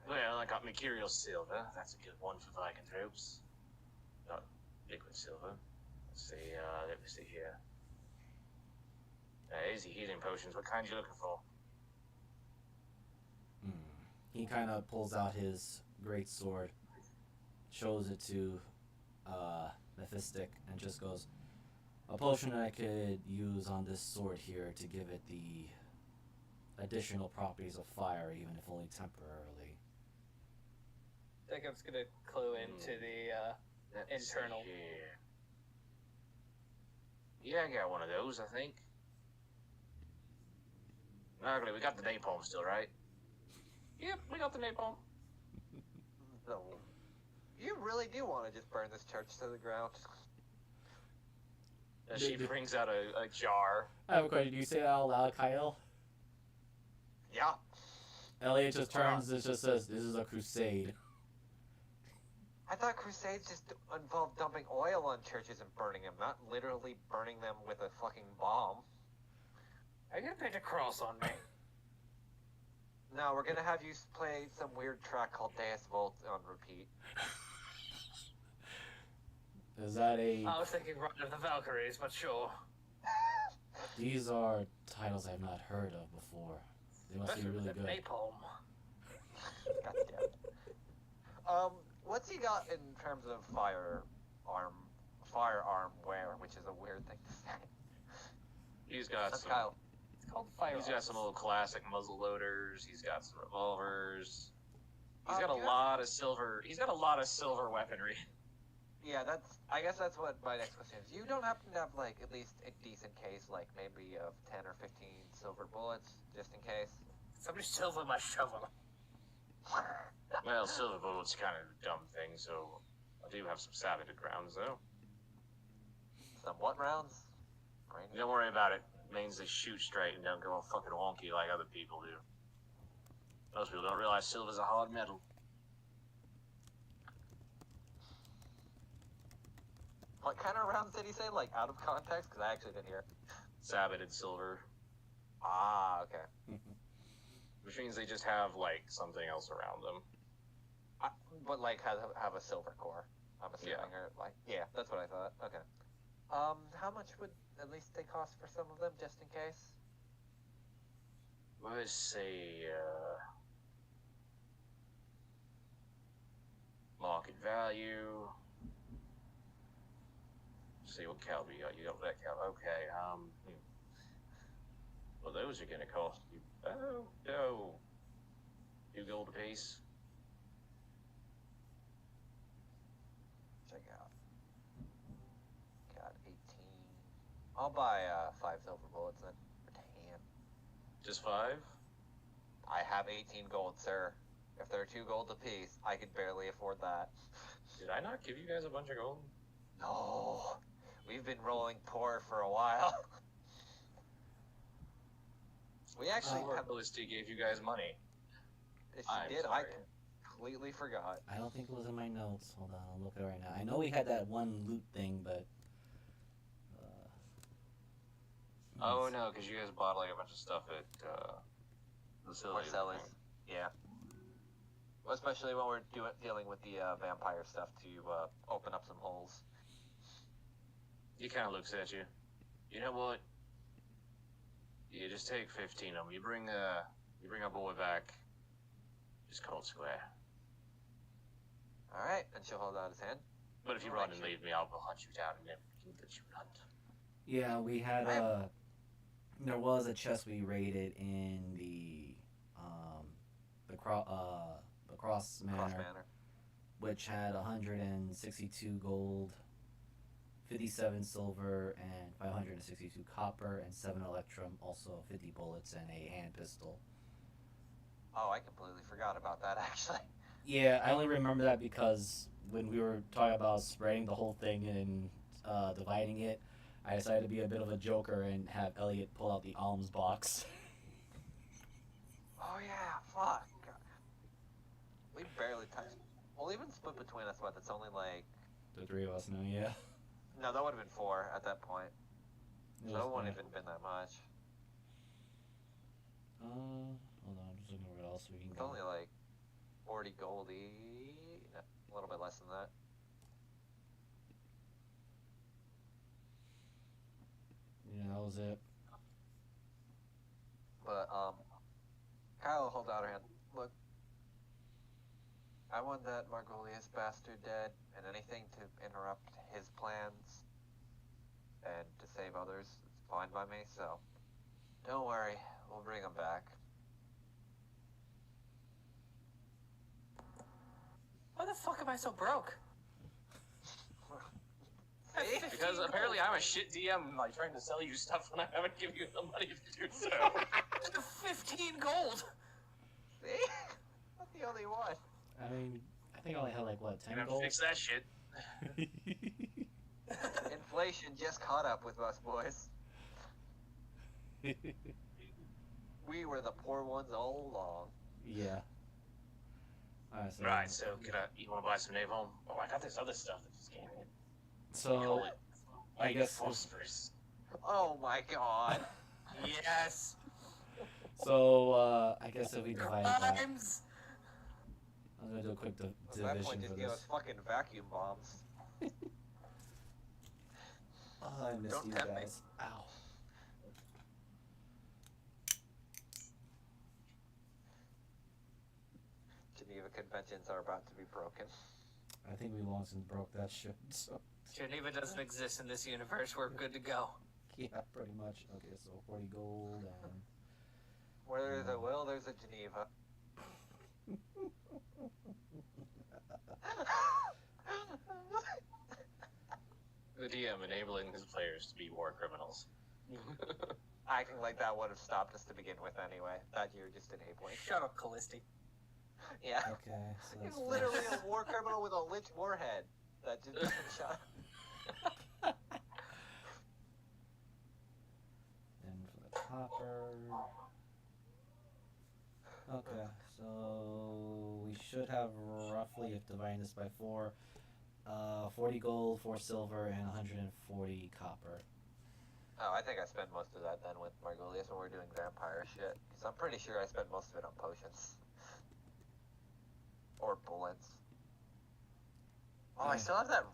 Well, I got mercurial silver. That's a good one for lycanthropes. Not liquid silver. Let me see here. Easy healing potions. What kind are you looking for? He kind of pulls out his great sword, shows it to Mephistic, and just goes, a potion I could use on this sword here to give it the additional properties of fire, even if only temporarily. I think I'm just gonna clue into the Let's see internal. here. Yeah, I got one of those, I think. Okay, we got the napalm still, right? Yep, we got the napalm. No. You really do want to just burn this church to the ground? She brings out a jar. I have a question. Do you say that out loud, Kyle? Yeah. Elliot just turns and just says, "This is a crusade." I thought crusades just involved dumping oil on churches and burning them, not literally burning them with a fucking bomb. Are you going to cross on me? No, we're gonna have you play some weird track called Deus Volt on repeat. Is that a? I was thinking Ride of the Valkyries, but sure. These are titles I've not heard of before. They must be really good. Napalm. Goddamn. What's he got in terms of firearm wear, which is a weird thing to say. He's got That's some. Kyle. It's called fire. He's got some old classic muzzle loaders. He's got some revolvers. He's got a Good. lot of silver. He's got a lot of silver weaponry. Yeah, I guess that's what my next question is. You don't happen to have, like, at least a decent case, like, maybe of 10 or 15 silver bullets, just in case? Somebody silver my shovel. Well, silver bullets kind of a dumb thing, so I do have some saboted rounds, though. Some what rounds? Brain. Don't worry about it. It means they shoot straight and don't go all fucking wonky like other people do. Most people don't realize silver's a hard metal. What kind of rounds did he say? Like, out of context? Because I actually didn't hear. Saboted silver. Ah, okay. Which means they just have, like, something else around them. But, like, have a silver core, I'm assuming. Yeah. Or, like, yeah, that's what I thought. Okay. How much would at least they cost for some of them, just in case? Let's say, market value. Let's see what caliber you got. You got that caliber. Okay, well, those are gonna cost you, oh, no. 2 gold apiece. Check out. Got 18. I'll buy 5 silver bullets then. For 10. Just 5? I have 18 gold, sir. If they're 2 gold apiece, I could barely afford that. Did I not give you guys a bunch of gold? No. We've been rolling poor for a while. We actually have. Ballistic gave you guys money. If I'm you did, I sorry. completely forgot. I don't think it was in my notes. Hold on, I'll look at it right now. I know we had that one loot thing, but. Oh no, because you guys bought like a bunch of stuff at the facility. Marcellus. Yeah. Well, especially when we're dealing with the vampire stuff to open up some holes. He kind of looks at you. You know what? You just take 15 of them. You bring our boy back. Just call it square. All right, and she'll hold out his hand. But if you run and leave me, I'll hunt you down and everything that you hunt. Yeah, we had there was a chest we raided in the Cross Manor, which had 162 gold, 57 silver, and 562 copper, and 7 electrum, also 50 bullets, and a hand pistol. Oh, I completely forgot about that, actually. Yeah, I only remember that because when we were talking about spreading the whole thing and dividing it, I decided to be a bit of a joker and have Elliot pull out the alms box. Oh, yeah, fuck. God. We barely touched. We'll even split between us, but it's only like. The 3 of us now, yeah. No, that would have been 4 at that point. It So it was wouldn't bad. even been that much. Hold on, I'm just looking at what else we can It's go. only like 40 goldy. No, a little bit less than that. Yeah, that was it. But, Kyle will hold out her hand. Look, I want that Margolius bastard dead, and anything to interrupt his plans and to save others is fine by me, so don't worry, we'll bring him back. Why the fuck am I so broke? See? Because apparently I'm a shit DM, like trying to sell you stuff when I haven't given you the money to do so. 15 gold! See? Not the only one. I mean, I think I only had like, what, 10 Gonna have to gold? fix that shit. Inflation just caught up with us, boys. We were the poor ones all along. Yeah. Alright, so Right, so you want to buy some napalm? Oh, I got this other stuff that just came in. So Call it I guess phosphorus. Oh my god. Yes. so I guess if we divide that, Crimes. I'm gonna do a quick At that division point, for just give us this. fucking vacuum bombs. Oh, I missed Don't you tempt me. guys. Ow. Geneva conventions are about to be broken. I think we long since broke that shit. So Geneva doesn't exist in this universe. We're good to go. yeah, pretty much. Okay, so 40 gold and Where there's a will, there's a Geneva. The DM enabling his players to be war criminals. Acting like that would have stopped us to begin with anyway. That you're just enabling. Shut up, Callisti. Yeah. okay, so He's that's literally first. a war criminal with a lich warhead that just doesn't shot. And for the copper. Okay, so we should have roughly, if dividing this by 4, 40 gold, 4 silver, and 140 copper. Oh, I think I spent most of that then with Margolius when we were doing vampire shit. Because I'm pretty sure I spent most of it on potions. Or bullets. Oh, I still have that.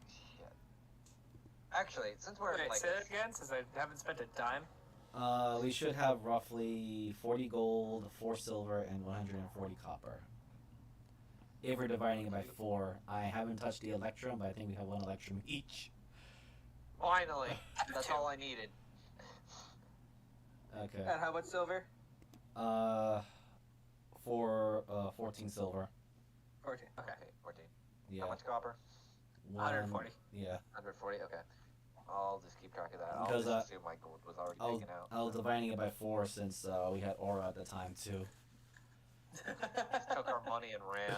Shit. Actually, since we're Wait, like. say that again, since I haven't spent a dime. We should have roughly 40 gold, 4 silver, and 140 copper. If we're dividing it by 4, I haven't touched the electrum, but I think we have 1 electrum each. Finally! That's all I needed. Okay. And how much silver? For 14 silver. 14. Okay. Okay, 14. Yeah. How much copper? 140. Yeah. 140? Okay. I'll just keep track of that. I'll Because, just assume my gold was already taken out. I was dividing it by 4 since we had aura at the time too. Just took our money and ran.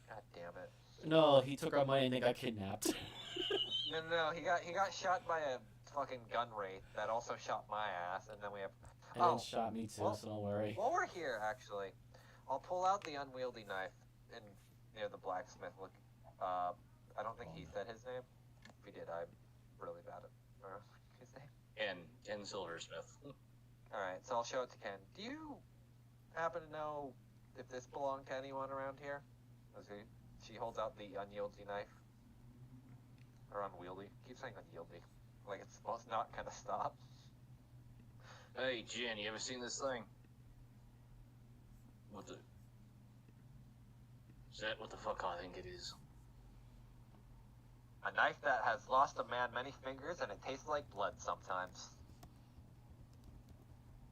God damn it. No, he took our money and they got kidnapped. No, he got shot by a fucking gun wraith that also shot my ass, and then we have. And then shot me too, well- so don't worry. While we're here, actually, I'll pull out the unwieldy knife and near the blacksmith. Look, I don't think he said his name. If he did, I'm really bad at his name. Ken Silversmith. All right, so I'll show it to Ken. Do you happen to know if this belonged to anyone around here? She holds out the unyieldsy knife. Or unwieldy. Keep saying unyieldy. Like it's supposed not kind of stop. Hey, Jen, you ever seen this thing? Is that what the fuck I think it is? A knife that has lost a man many fingers and it tastes like blood sometimes.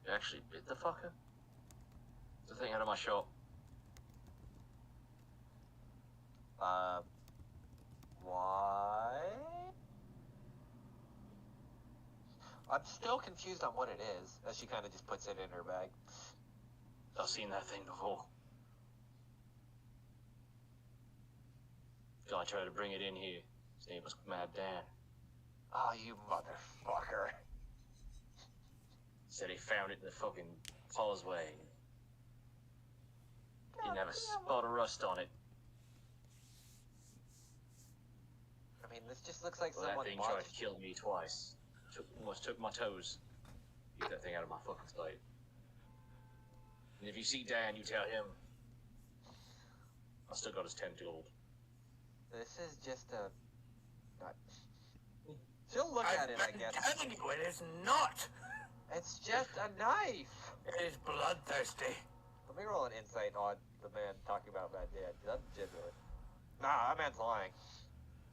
You actually bit the fucker? It's the thing out of my shop. Why? I'm still confused on what it is, as she kind of just puts it in her bag. I've seen that thing before. Guy tried to bring it in here. His name was Mad Dan. Oh, you motherfucker. Said he found it in the fucking causeway. Didn't have a spot of rust on it. I mean, this just looks like Well, that someone thing tried to watched. kill me twice. Almost took my toes. Get that thing out of my fucking sight. And if you see Dan, you tell him. I still got his 10 gold. This is just a. She'll look at it, I guess. I'm telling you, it is not. It's just a knife. It is bloodthirsty. Let me roll an insight on the man talking about Mad Dan. That's genuine. Nah, that man's lying.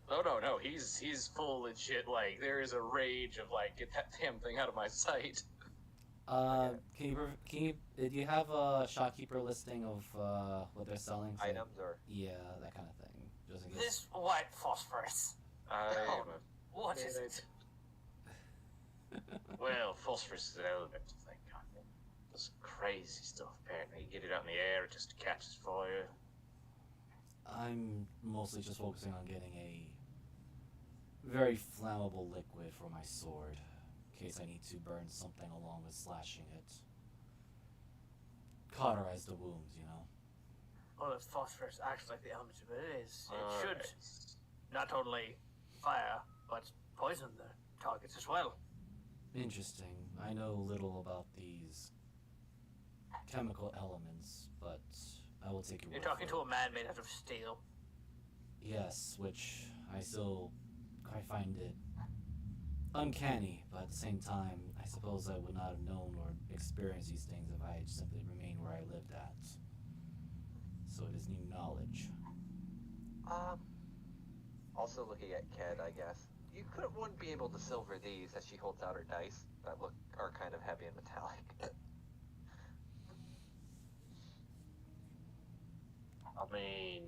Oh no, he's full legit. Like there is a rage of like, get that damn thing out of my sight. Do you have a shopkeeper listing of what they're selling? So- Items or. Yeah, that kind of thing. Just in case. This white phosphorus. What is it? Well, phosphorus is an element. Thank God. That's crazy stuff. Apparently, you get it out in the air, it just catches fire. I'm mostly just focusing on getting a very flammable liquid for my sword, in case I need to burn something along with slashing it. Cauterize the wounds, you know? Well, if phosphorus acts like the element it is, it should Alright. not only fire, but poison the targets as well. Interesting. I know little about these chemical elements, but I will take your You're word talking for to it. a man made out of steel. Yes, which I still I find it uncanny, but at the same time, I suppose I would not have known or experienced these things if I had simply remained where I lived at. So it is new knowledge. Also looking at Ked, I guess. Wouldn't be able to silver these as she holds out her dice that are kind of heavy and metallic. I mean,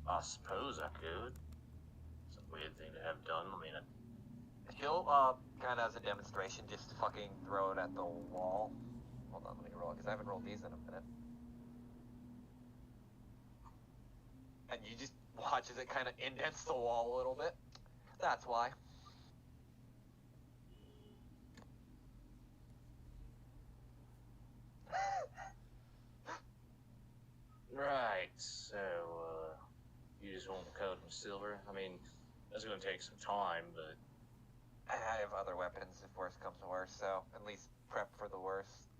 I suppose I could. It's a weird thing to have done. I mean, She'll, kind of as a demonstration, just fucking throw it at the wall. Hold on, let me roll it, because I haven't rolled these in a minute. And you just watch as it kind of indents the wall a little bit. That's why. right. So, you just want to coat them silver? I mean, that's going to take some time, but I have other weapons if worse comes to worse, so at least prep for the worst.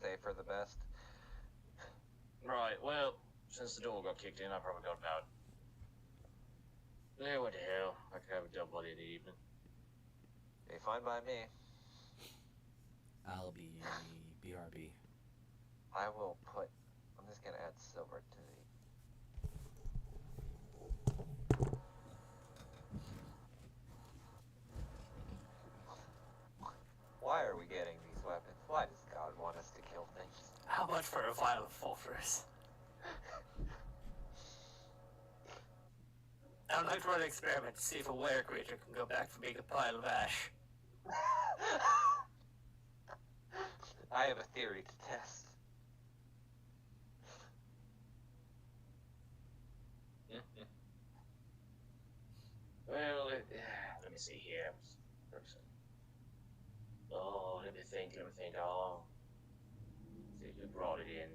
Save for the best. right. Well, since the door got kicked in, I probably got about. Yeah, what the hell? I could have a double in the evening. Okay, fine by me. I'll be BRB. I will put. I'm just gonna add silver to the. Why are we getting these weapons? Why does God want us to kill things? How much for a vial of phosphorus? I'd like to run an experiment to see if a were creature can go back from being a pile of ash. I have a theory to test. Well, let me see here. Oh, let me think. Oh, see who brought it in.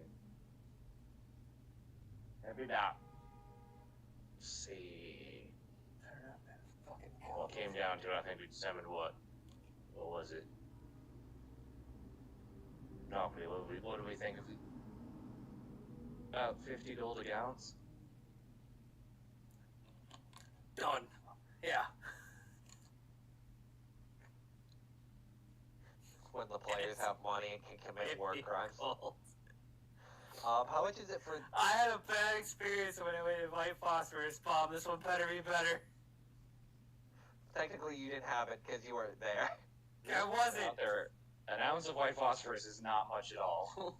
Maybe about. See. Turn up that fucking Well, it came down to it. I think we examined what? What was it? Monopoly. What do we think of it? About 50 gold a gallons. Done. Yeah. When the players have money and can commit war crimes. Gold. How much is it for? I had a bad experience when I went to White Phosphorus Bomb. This one better be better. Technically, you didn't have it because you weren't there. I wasn't. Out there, an ounce of white phosphorus is not much at all.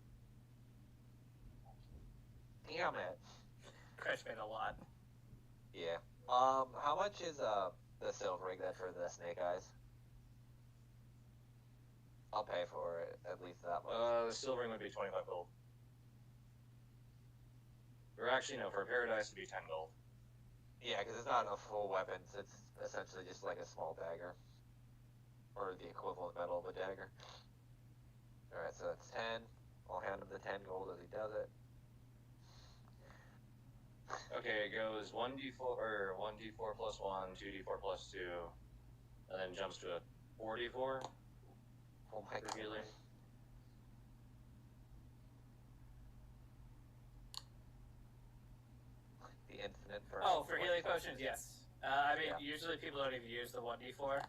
Damn it. Crash made a lot. Yeah. How much is the silvering then for the snake eyes? I'll pay for it, at least that much. The silvering would be 25 gold. Or actually, no, for a paradise would be 10 gold. Yeah, because it's not a full weapon, so it's essentially just like a small dagger. Or the equivalent metal of a dagger. Alright, so that's 10. I'll hand him the 10 gold as he does it. Okay, it goes 1d4 or 1d4 plus 1, 2d4 plus 2, and then jumps to a 4d4 Oh my for god. healing. The infinite for Oh, for healing potions, yes. I mean, Yeah. usually people don't even use the 1d4.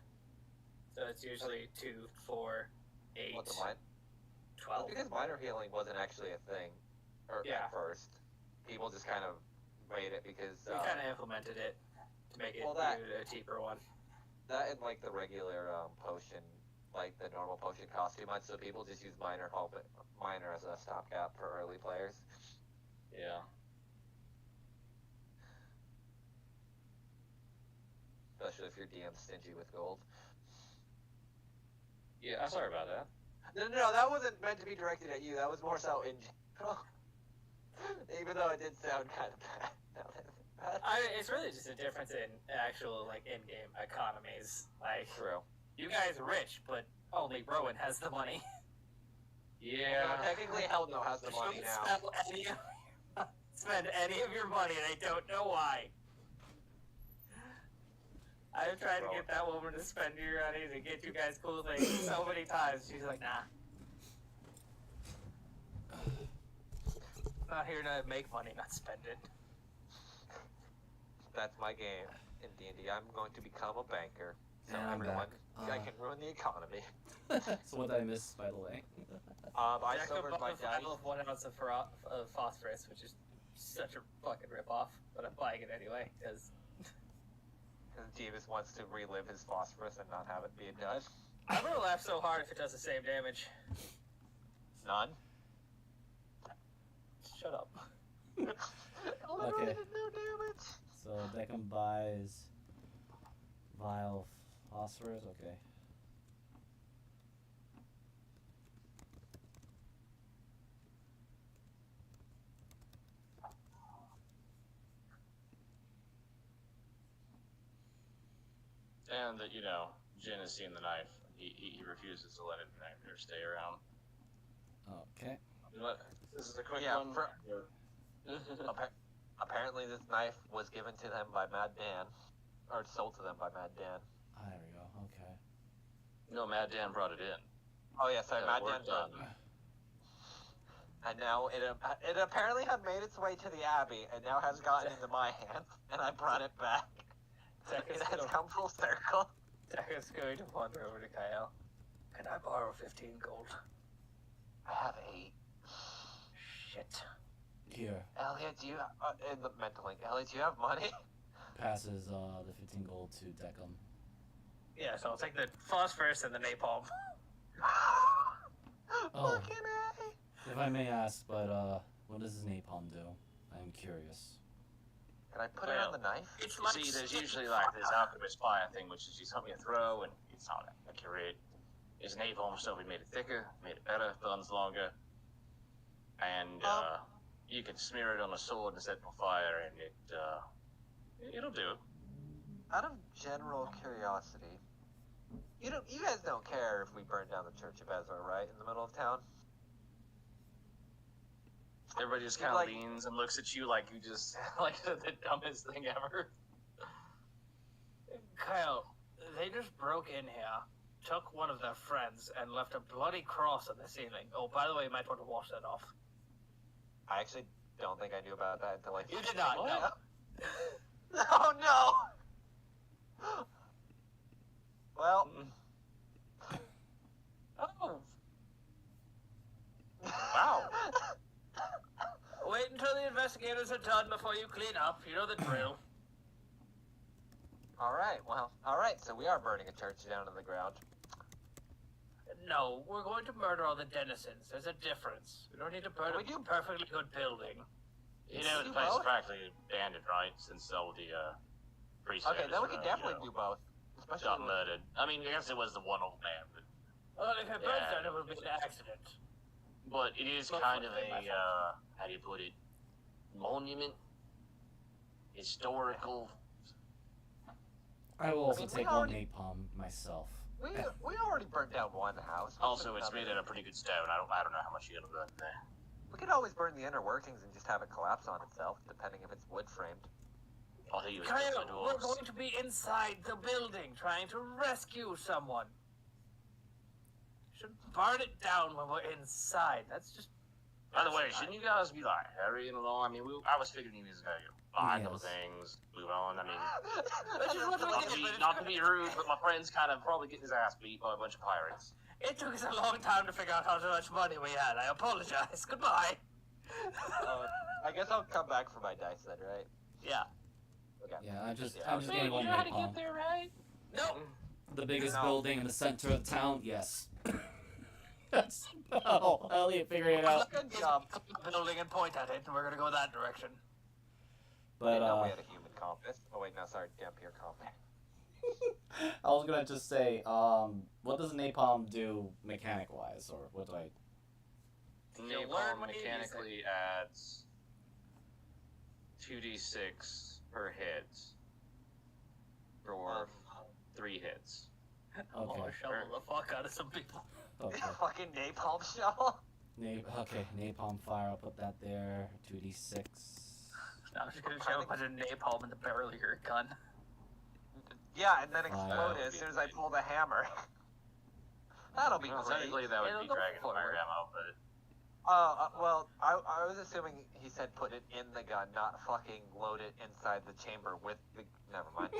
So it's usually 2, 4, 8, What's the mine? 12. Because minor healing wasn't actually a thing Yeah. at first. People just kind of made it because We kind of implemented it to make it well, that- a cheaper one. that and like the regular potion, like the normal potion cost too much, so people just use minor as a stopgap for early players. Yeah. Especially if your DM's stingy with gold. Yeah, sorry about that. No, that wasn't meant to be directed at you. That was more so in Even though it did sound kind of bad. It's really just a difference in actual, like, in-game economies. Like, True. you guys are rich, but only Rowan has the money. Yeah. No, technically, Hell No has the money now. Spend any of your money, and I don't know why. I've tried to get that woman to spend your money to get you guys cool things so many times. She's like, nah. Not here to make money, not spend it. That's my game in D&D. I'm going to become a banker. So And I'm everyone, back. I can ruin the economy. So what did I miss, by the way? I Jack silvered bought my a vial dice. of 1 ounce of phosphorus, which is such a fucking ripoff, but I'm buying it anyway, because Because Jeeves wants to relive his phosphorus and not have it be done. I'm gonna laugh so hard if it does the same damage. None. Shut up. Literally Okay. did no damage. So Deckham buys vial of phosphorus. Okay. And that, you know, Jin has seen the knife. He refuses to let it stay around. Okay. But this is a quick Yeah, one. Apparently this knife was given to them by Mad Dan. Or sold to them by Mad Dan. Ah, there we go. Okay. No, Mad Dan brought it in. Oh yeah, sorry, Got Mad Dan work brought done. And now it apparently had made its way to the Abbey and now has gotten into my hands, and I brought it back. It has come full circle. Deckard's going to wander over to Kyle. Can I borrow 15 gold? I have 8. Shit. Here. Elliot, do you in the mental link? Elliot, do you have money? Passes the 15 gold to Deckham. Yeah, so I'll take the phosphorus and the napalm. Oh. Fucking A. If I may ask, but what does his napalm do? I'm curious. Can I put it on the knife? It's You see, there's usually like this alchemist fire thing, which is you something you throw and it's not accurate. His napalm stuff, we made it thicker, made it better, burns longer, and you can smear it on a sword and set it on fire, and it'll do. Out of general curiosity, you guys don't care if we burn down the Church of Ezra, right? In the middle of town? Everybody just kind of Like- leans and looks at you like you just like the dumbest thing ever. Kyle, they just broke in here, took one of their friends, and left a bloody cross on the ceiling. Oh, by the way, you might want to wash that off. I actually don't think I knew about that until I... You did not, no. Oh no! Well, Oh, Wow. wait until the investigators are done before you clean up. You know the drill. alright, so we are burning a church down to the ground. No, we're going to murder all the denizens. There's a difference. We don't need to burn We a do- perfectly good building. You know, the You place is both? practically abandoned, right? Since all the priests Okay, then we can definitely do both. Especially got murdered. I mean, I guess it was the one old man, Well, if it burns Yeah. down, it will be an accident. but it is But kind of for my a how do you put it? Monument, historical. I will also I mean, we take one already- napalm myself. we already burnt down one house. Also, it's made out of pretty good stone. I don't know how much you're gonna burn there. We could always burn the inner workings and just have it collapse on itself, depending if it's wood framed. I'll tell you, it's Kyle, good for we're dwarves. going to be inside the building trying to rescue someone. Should burn it down when we're inside. That's just. By the way, shouldn't you guys be like hurrying along? I mean, I was figuring you guys go buy a couple Yes. things, move on. I mean, That's just what we not did, to be, but it's- not to be rude, but my friend's kind of probably getting his ass beat by a bunch of pirates. It took us a long time to figure out how much money we had. I apologize. Goodbye. I guess I'll come back for my dice then, right? Yeah. Okay. Yeah, I'm just Yeah, getting one napalm. there, right? Nope. The biggest No. building in the center of town. Yes. Yes. Oh, Elliot figuring it out. Good job. Building and point at it, and we're gonna go that direction. But no, we had a human compass. Oh wait, no, sorry, Dampier compass. I was gonna just say, what does napalm do mechanic wise, or what do I? You'll learn Napalm when you use it. mechanically adds 2d6 per hit for 3 hits. I'm gonna Okay. shovel the fuck out of some people. Okay. Fucking napalm shovel. Napalm fire. I'll put that there. 2d6. I'm just gonna shove a bunch of napalm in the barrel of your gun. Yeah, and then explode it as soon as I pull the hammer. That'll be Well, great. technically that would It'll be go dragon fire forward. ammo, but Well, I was assuming he said put it in the gun, not fucking load it inside the chamber with the... Never mind.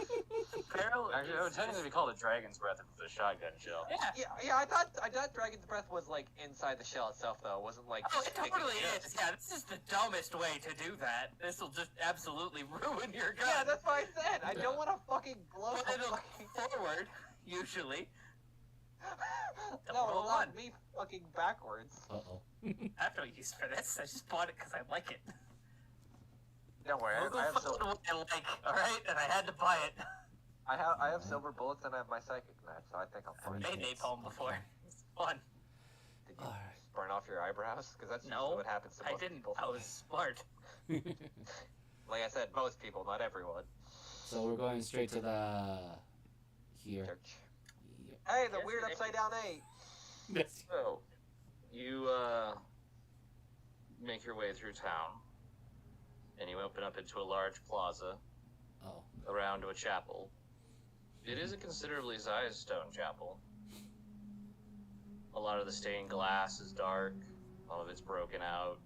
Barrel actually, it would technically be called a dragon's breath if it's a shotgun shell. Yeah. Yeah, I thought Dragon's Breath was, like, inside the shell itself, though. It wasn't, like... Oh, it sticking totally to is. Yeah, this is the dumbest way to do that. This will just absolutely ruin your gun. Yeah, that's what I said. I don't want to fucking blow But the it'll fucking... forward, usually. No, Roll it'll knock one. me fucking backwards. Uh-oh. I have no use for this. I just bought it because I like it. Don't worry, I'll go I have find what I like, alright? And I had to buy it. I have silver bullets and I have my psychic knife, so I think I'm I fine. made napalm before. It's fun. Did you Alright. burn off your eyebrows? Because that's No, usually what happens to I most didn't. people. I was smart. Like I said, most people, not everyone. So we're going straight to the... Here. Church. Yep. Hey, the Yes, weird it upside down 8. Yes. So, you make your way through town, and you open up into a large plaza Oh. around to a chapel. It is a considerably sized stone chapel. A lot of the stained glass is dark, all of it's broken out.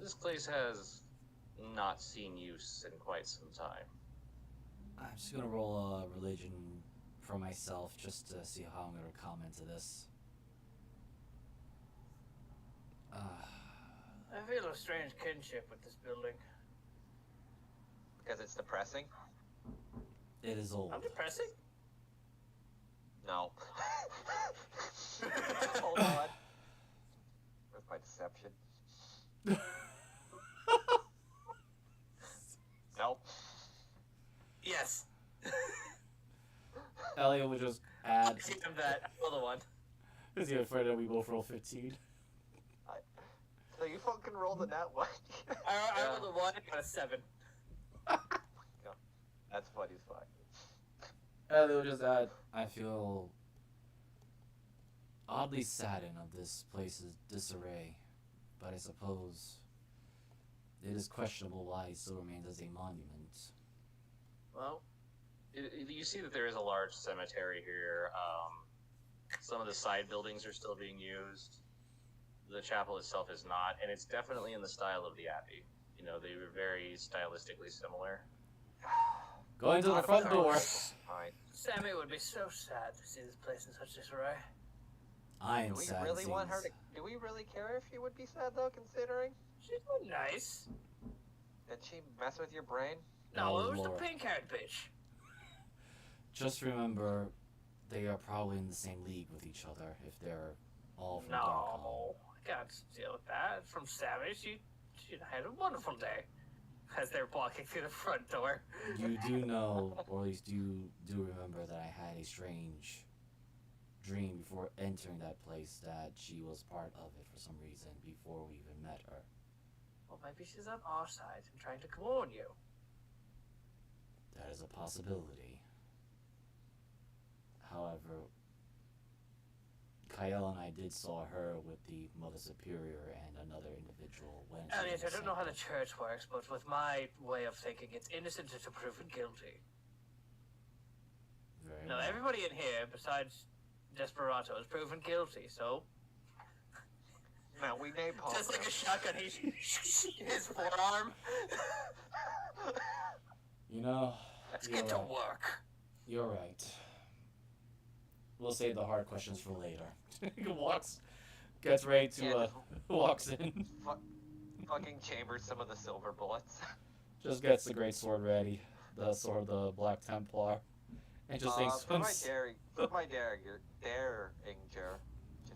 This place has not seen use in quite some time. I'm just gonna roll a religion for myself just to see how I'm gonna comment to this. I feel a strange kinship with this building. Because it's depressing? It is old. I'm depressing. No. Hold on. With my deception. Nope. Yes. Elliot would just add. Give him that other one. Is he afraid that we both roll 15? So you fucking roll the net one. I rolled a 1 and got a 7. That's funny as fuck. Elliot would just add. I feel oddly saddened of this place's disarray, but I suppose it is questionable why it still remains as a monument. Well, you see that there is a large cemetery here. Some of the side buildings are still being used. The chapel itself is not, and it's definitely in the style of the abbey. You know, they were very stylistically similar. Going to the front door. Fine. Sammy would be so sad to see this place in such disarray. I am Do we sad. really want her to? things. Do we really care if she would be sad though, considering? She's nice. Did she mess with your brain? No, Oh, it was Lord. the pink-haired bitch. Just remember, they are probably in the same league with each other if they're all from Darkhollow. No, I can't deal with that. From Sammy, she had a wonderful day. As they're walking through the front door. You do know, or at least you do remember that I had a strange dream before entering that place that she was part of it for some reason before we even met her. Well, maybe she's on our side and trying to warn you. That is a possibility. However, Kyle and I did saw her with the Mother Superior and another individual when she Elliot, was I don't know how the sent church works, but with my way of thinking, it's innocent until proven guilty. there. Very No, well. everybody in here, besides Desperado, is proven guilty, so... No, we napalm. Just like them. a shotgun, his forearm. You know, Let's you're get to right. work. You're right. We'll save the hard questions for later. He gets ready to, Yeah, walks in, fucking chambered some of the silver bullets. just gets the great sword ready, the sword of the Black Templar, and just thinks, for my derringer,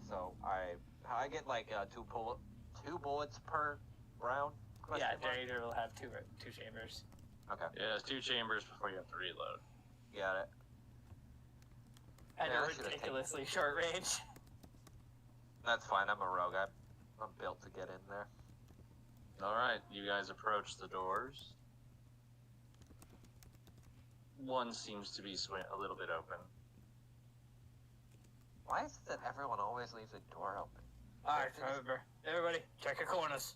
so I get like two bullets per round. Yeah, Question mark? Derringer will have two chambers. Okay, Yeah, it's 2 chambers before you have to reload. got it. At Yeah, a I should've taken- ridiculously short range. That's fine. I'm a rogue. I'm built to get in there. Alright, you guys approach the doors. One seems to be a little bit open. Why is it that everyone always leaves a door open? Alright, remember. Everybody, check your corners.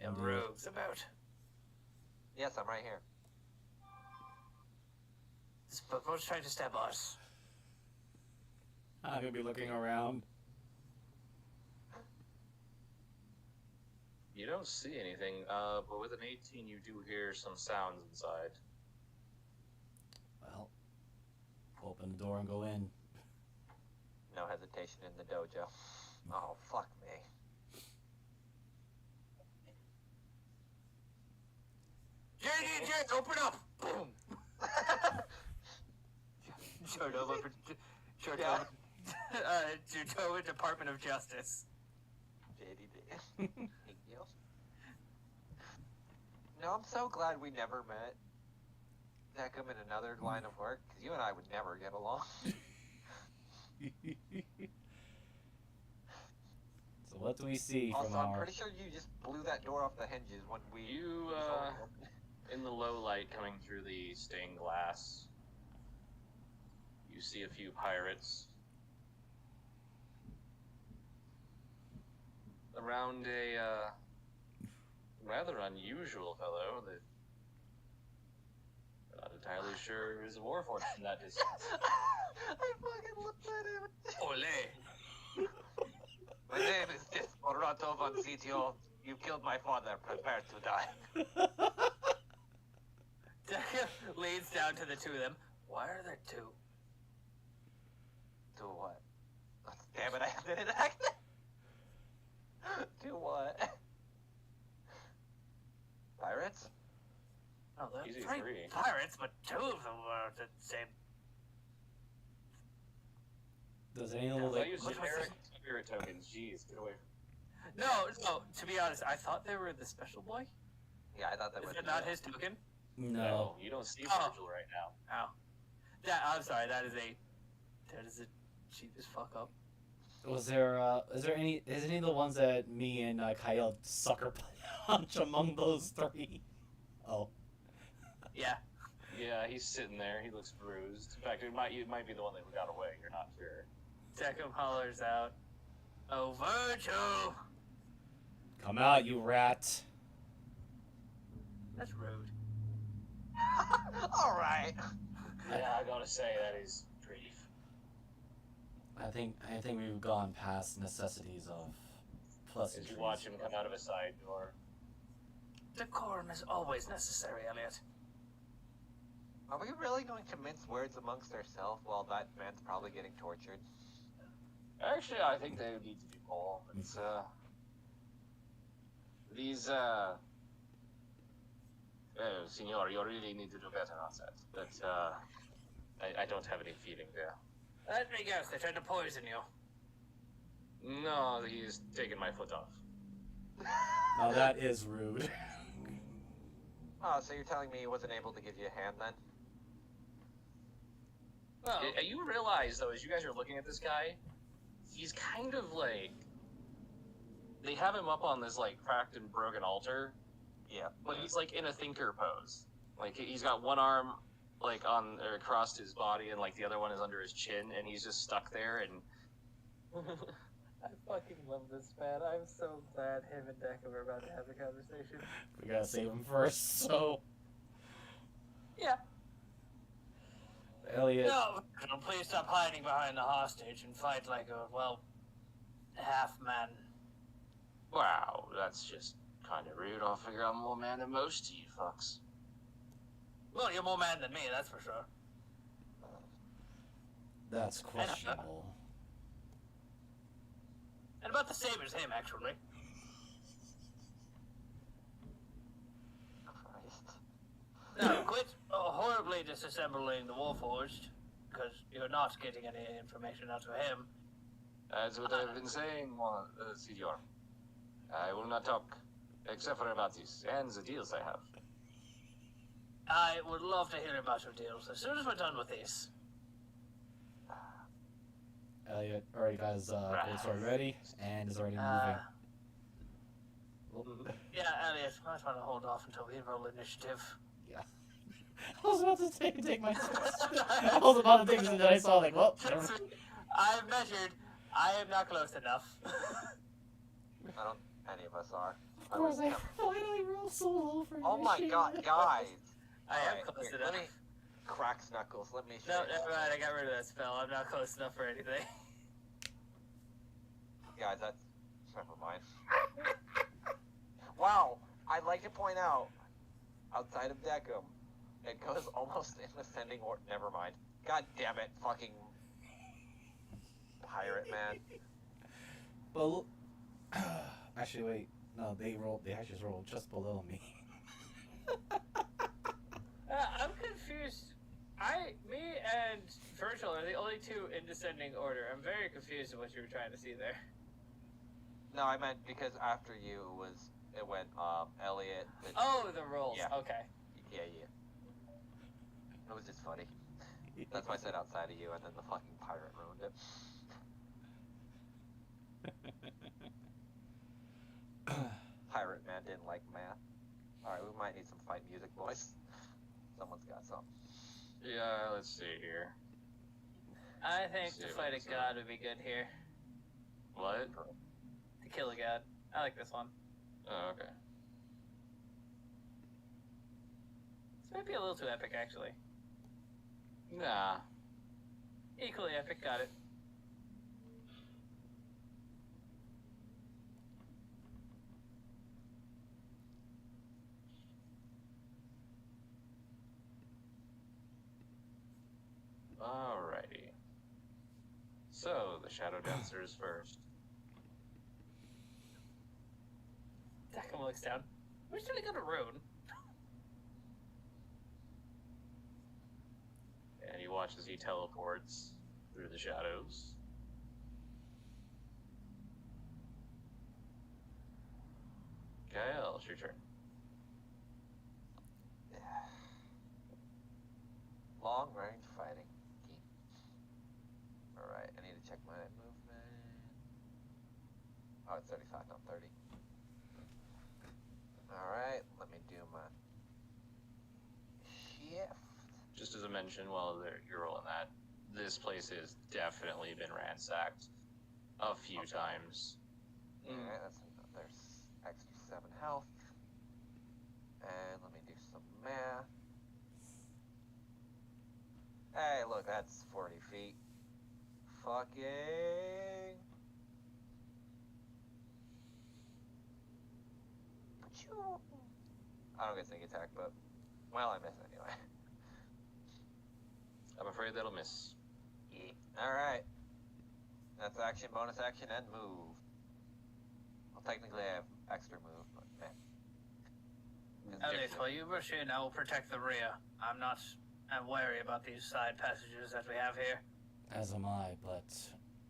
And Indeed. rogues about. Yes, I'm right here. This bookworm's trying to stab us. I'm gonna be looking around. You don't see anything, but with an 18 you do hear some sounds inside. Well, open the door and go in. No hesitation in the dojo. Oh, fuck me. JDJ, open up! Boom! Judo Department of Justice. JDD. No, I'm so glad we never met. Neckham in another line of work, because you and I would never get along. So what do we see Also, from I'm our... pretty sure you just blew that door off the hinges when we... You, in the low light coming through the stained glass, you see a few pirates around a rather unusual fellow that I'm not entirely sure is a warforged from that distance. I fucking looked at him. Ole! My name is Desperado von Sitio. You killed my father. Prepare to die. Deca leads down to the two of them. Why are there two? To what? Damn it, I did it actually. To what? Pirates? Oh, they're Easy three three. pirates, but two of them were the same. Does anyone I look thought like... you generic spirit tokens. Jeez, get away from No, to be honest, I thought they were the special boy. Yeah, I thought that Is was... that not his token? No. you don't see Oh. Virgil right now. Oh. I'm sorry, that is a cheap as fuck up. Was there, is any of the ones that me and Kyle sucker punch among those three? Oh. Yeah. Yeah, he's sitting there. He looks bruised. In fact, it might be the one that got away. You're not sure. Deckham hollers out, "Oh, Virgil!" Come out, you rat. That's rude. Alright. Yeah, I gotta say that is brief. I think we've gone past necessities of As pleasantries. you watch him come out of a side door. Decorum is always necessary, Elliot. Are we really going to mince words amongst ourselves while that man's probably getting tortured? Actually, I think they need to do more. It's, these, Signor, you really need to do better on that. But, I don't have any feeling there. Let me guess, they tried to poison you. No, he's taken my foot off. Now that is rude. Oh, so you're telling me he wasn't able to give you a hand then? Well, You realize, though, as you guys are looking at this guy, he's kind of like... They have him up on this, like, cracked and broken altar, Yeah. but he's, like, in a thinker pose. Like, he's got one arm, like, on or across his body, and, like, the other one is under his chin, and he's just stuck there, and... I fucking love this man. I'm so glad him and Deckham are about to have a conversation. We gotta save him first, so... Yeah. Elliot... No, please stop hiding behind the hostage and fight like a, well, half-man. Wow, that's just kind of rude. I'll figure I'm more man than most of you fucks. Well, you're more man than me, that's for sure. That's questionable. And about the same as him, actually. Christ. Now, quit horribly disassembling the Warforged, because you're not getting any information out of him. That's what I've been saying, Signor. I will not talk, except for about this, and the deals I have. I would love to hear about your deals as soon as we're done with this. Elliot already got his gold sword ready and is already moving. Yeah, Elliot, might want to hold off until we roll initiative. Yeah. I was about to take my. I was about to take it, and then I saw like, well, never Trust me, I've measured. I am not close enough. I don't. Any of us are. Of course, I finally rolled so low for Oh my initiative. god, guys! I am Alright, close here, enough. let me crack Snuckles. Let me show No, you. never mind. I got rid of that spell. I'm not close enough for anything. Guys, that's never mind. Wow, I'd like to point out, outside of Decum, it goes almost in ascending order. Never mind. God damn it, fucking pirate man. But actually, wait. No, they actually rolled just below me. I'm confused. Me and Virgil are the only two in descending order. I'm very confused with what you were trying to see there. No, I meant because after you it went Elliot. Oh, the rolls. Yeah. Okay. Yeah. It was just funny. That's why I said outside of you, and then the fucking pirate ruined it. Pirate man didn't like math. Alright, we might need some fight music, boys. Someone's got some. Yeah, let's see here. I think See to what fight a it's god would be good here. What? To kill a god. I like this one. Oh, okay. This might be a little too epic, actually. Nah. Equally epic, got it. Alrighty. So, the Shadow Dancer is first. Decum looks down. We're still gonna rune. And you watch as he teleports through the shadows. Gael, it's your turn. Long range fighting. Alright, I need to check my movement. Oh, it's 35, not 30. Alright, let me do my shift. Just as a mention while you're rolling that, this place has definitely been ransacked a few times. Alright, that's another extra 7 health. And let me do some math. Hey, look, that's 40 feet. Fucking... I don't get sneak attack, but... Well, I miss anyway. I'm afraid that'll miss. Alright. That's action, bonus action, and move. Well, technically I have extra move, but man. Elliot, while you rush in, I will protect the rear. I'm wary about these side passages that we have here. As am I, but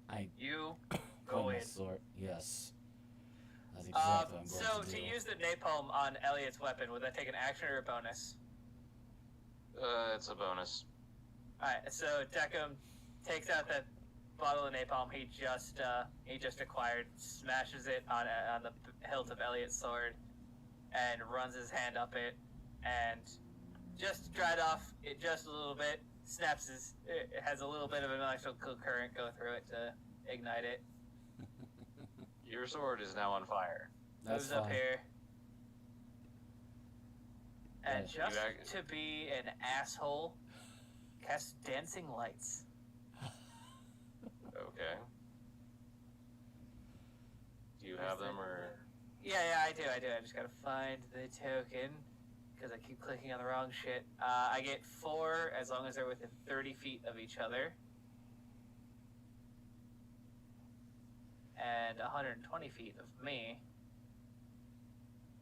I You point go my in. sword. Yes. That's exactly what I'm So going to to do. use the napalm on Elliot's weapon, would that take an action or a bonus? It's a bonus. Alright, so Decum takes out that bottle of napalm he just acquired, smashes it on the hilt of Elliot's sword, and runs his hand up it, and just to dry it off it just a little bit, it has a little bit of an electrical current go through it to ignite it. Your sword is now on fire. That's Moves up fine. here. And Yeah. just to be an asshole, cast dancing lights. Okay. Do you have them, or...? Yeah, I do. I just gotta find the token, because I keep clicking on the wrong shit. I get 4 as long as they're within 30 feet of each other. And 120 feet of me.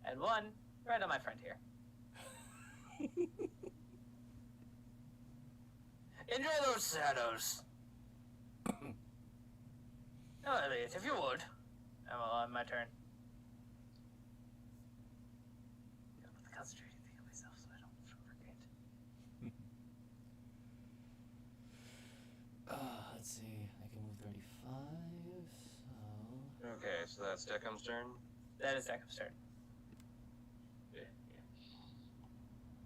And 1 right on my friend here. Enjoy those shadows. Oh, Elliot, if you would. Oh, well, on my turn. Gotta put the concentrating thing on myself so I don't forget. Let's see. I can move 35. So Okay, so that's Decum's turn. That is Decum's turn.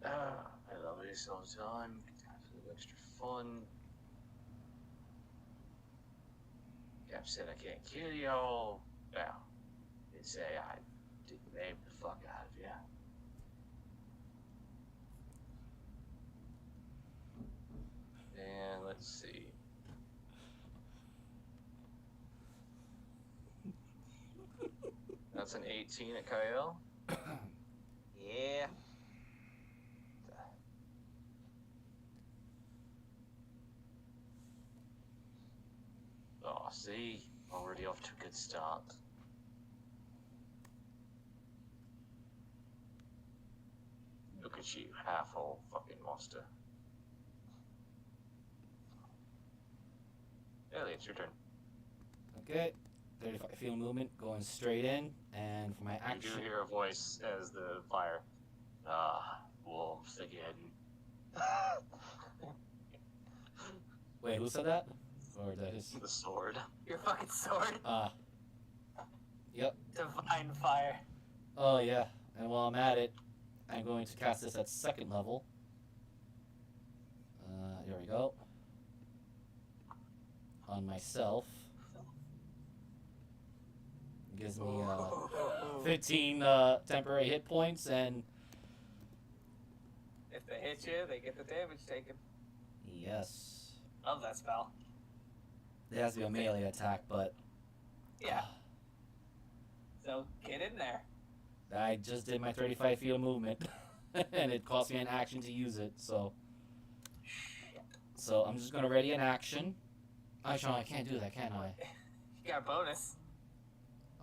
I love this all the time. Have a little extra fun. Cap said I can't kill y'all. Well, did say I did maim the fuck out of you. And let's see. That's an 18 at Kyle. Yeah. Oh, see? Already off to a good start. Look at you, half-whole fucking monster. Elliot, it's your turn. Okay. 35 field movement going straight in, and for my You action. do hear a voice as the fire. Wolves again. Wait, who said that? Or that is. The sword. Your fucking sword. Yep. Divine fire. Oh, yeah. And while I'm at it, I'm going to cast this at 2nd level. There we go. On myself. Gives me 15 temporary hit points, and If they hit you, they get the damage taken. yes. Love that spell. It has to be a melee attack, but Yeah. So get in there. I just did my 35 feet of movement, and it cost me an action to use it, so I'm just going to ready an action. Actually, I can't do that, can I? You got a bonus.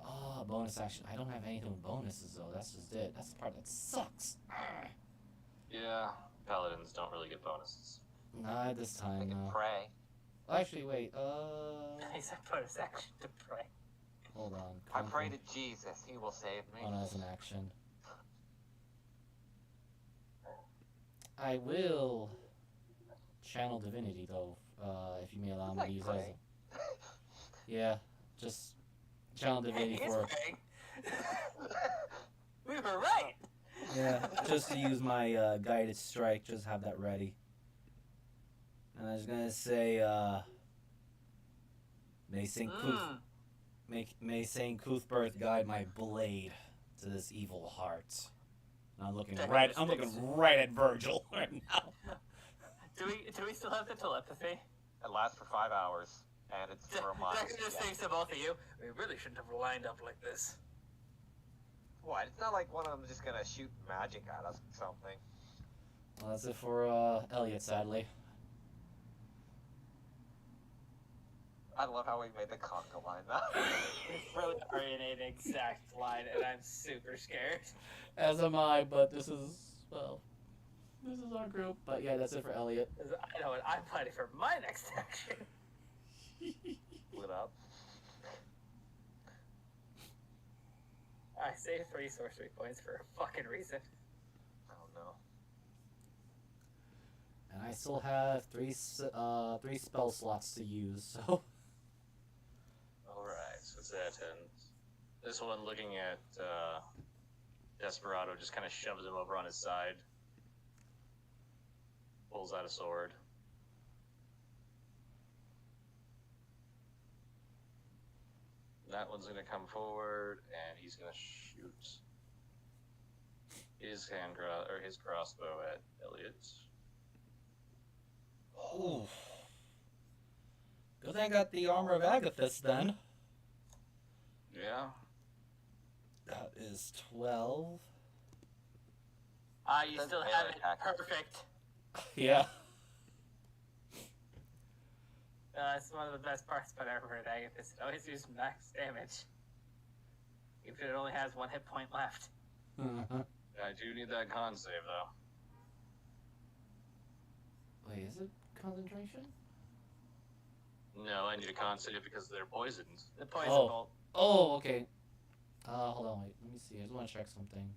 Oh, bonus action. I don't have anything with bonuses, though. That's just it. That's the part that sucks. Yeah, paladins don't really get bonuses. Not this I time, can no. pray. Actually, wait, Nice, I bonus action to pray. hold on. I pray to Jesus. He will save me. Oh, no, that's an action. I will channel divinity, though, if you may allow me to use pray. that. Yeah, just channel divinity He is for... praying. We were right. Yeah, just to use my guided strike, just have that ready. And I was gonna say, may Saint Cuthbert guide my blade to this evil heart. And I'm looking right at Virgil right now. Do we still have the telepathy? It lasts for 5 hours, and it's for a month. Decker just thinks to both of you, we really shouldn't have lined up like this. What? It's not like one of them is just gonna shoot magic at us or something. Well, that's it for Elliot, sadly. I love how we made the conga line though. It's really already an exact line, and I'm super scared. As am I, but this is our group. But yeah, that's it for Elliot. 'Cause I know what I'm planning for my next action. Lit up. I saved 3 sorcery points for a fucking reason. Oh no. And I still have three spell slots to use, so... Alright, so it's that end. This one looking at Desperado just kind of shoves him over on his side. Pulls out a sword. That one's gonna come forward, and he's gonna shoot his his crossbow at Elliot. Ooh. Good thing I got the armor of Agathis then. Yeah. That is 12. You That's still melee have it attack. perfect. Yeah. It's one of the best parts about Everett Agathis. It always uses max damage. Even if it only has 1 hit point left. Uh-huh. I do need that con save, though. Wait, is it concentration? No, I need a con save because they're poisoned. The poison Oh. bolt. Oh, okay. Hold on, wait. Let me see. I just want to check something.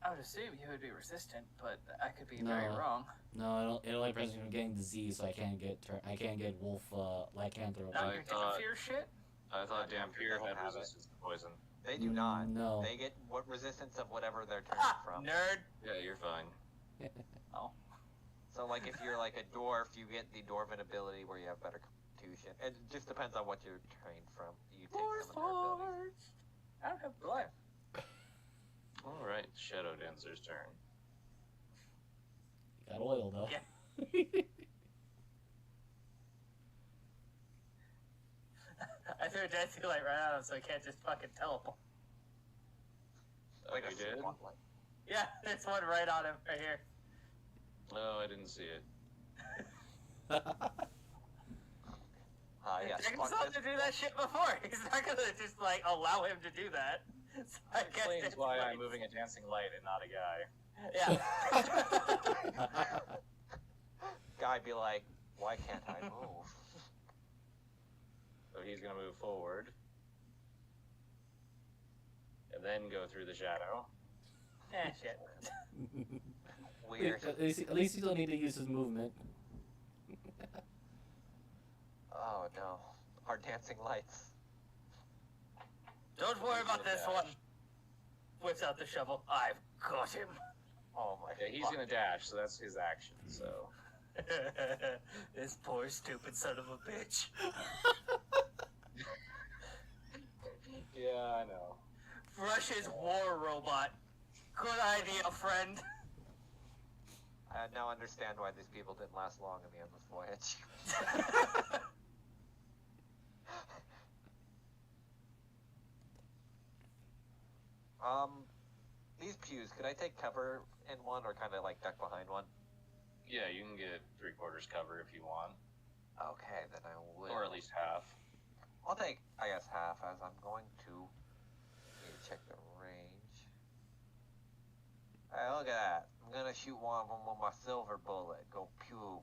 I would assume you would be resistant, but I could be No. very wrong. No, it only prevents me from getting disease, so I can't get wolf lycanthropy. Not I your thought- fear shit? I thought Yeah, Dampier I had have it. resistance to poison. They do not. No. They get what resistance of whatever they're turning from. Nerd. Yeah, you're fine. Oh. So, like, if you're like a dwarf, you get the dwarven ability where you have better constitution. It just depends on what you're trained from. You take some of their abilities. I don't have blood. Alright, Shadow Dancer's turn. You got oil, though. Yeah. I threw a dancing light right at him, so I can't just fucking teleport. Oh, Like you a did? spotlight. Yeah, there's one right on him, right here. Oh, I didn't see it. Yes. Jacob saw him to do that shit before. He's not gonna just, like, allow him to do that. So I guess Explains it's why like- I'm moving a dancing light and not a guy. Yeah. Guy be like, why can't I move? So he's gonna move forward. And then go through the shadow. Shit. Weird. At least he don't need to use his movement. Oh no. Our dancing lights. Don't worry about this one. Whips out the shovel. I've got him. Oh my Yeah, he's fuck. gonna dash, so that's his action, so. This poor stupid son of a bitch. Yeah, I know. Russia's war robot. Good idea, friend. I now understand why these people didn't last long in the Endless Voyage. These pews, could I take cover in one or kind of like duck behind one? Yeah, you can get 3/4 cover if you want. Okay, then I will. Or at least half. I'll take, I guess, half as I'm going to need to check the range. Hey, look at that. I'm gonna shoot one of them with my silver bullet. Go pew.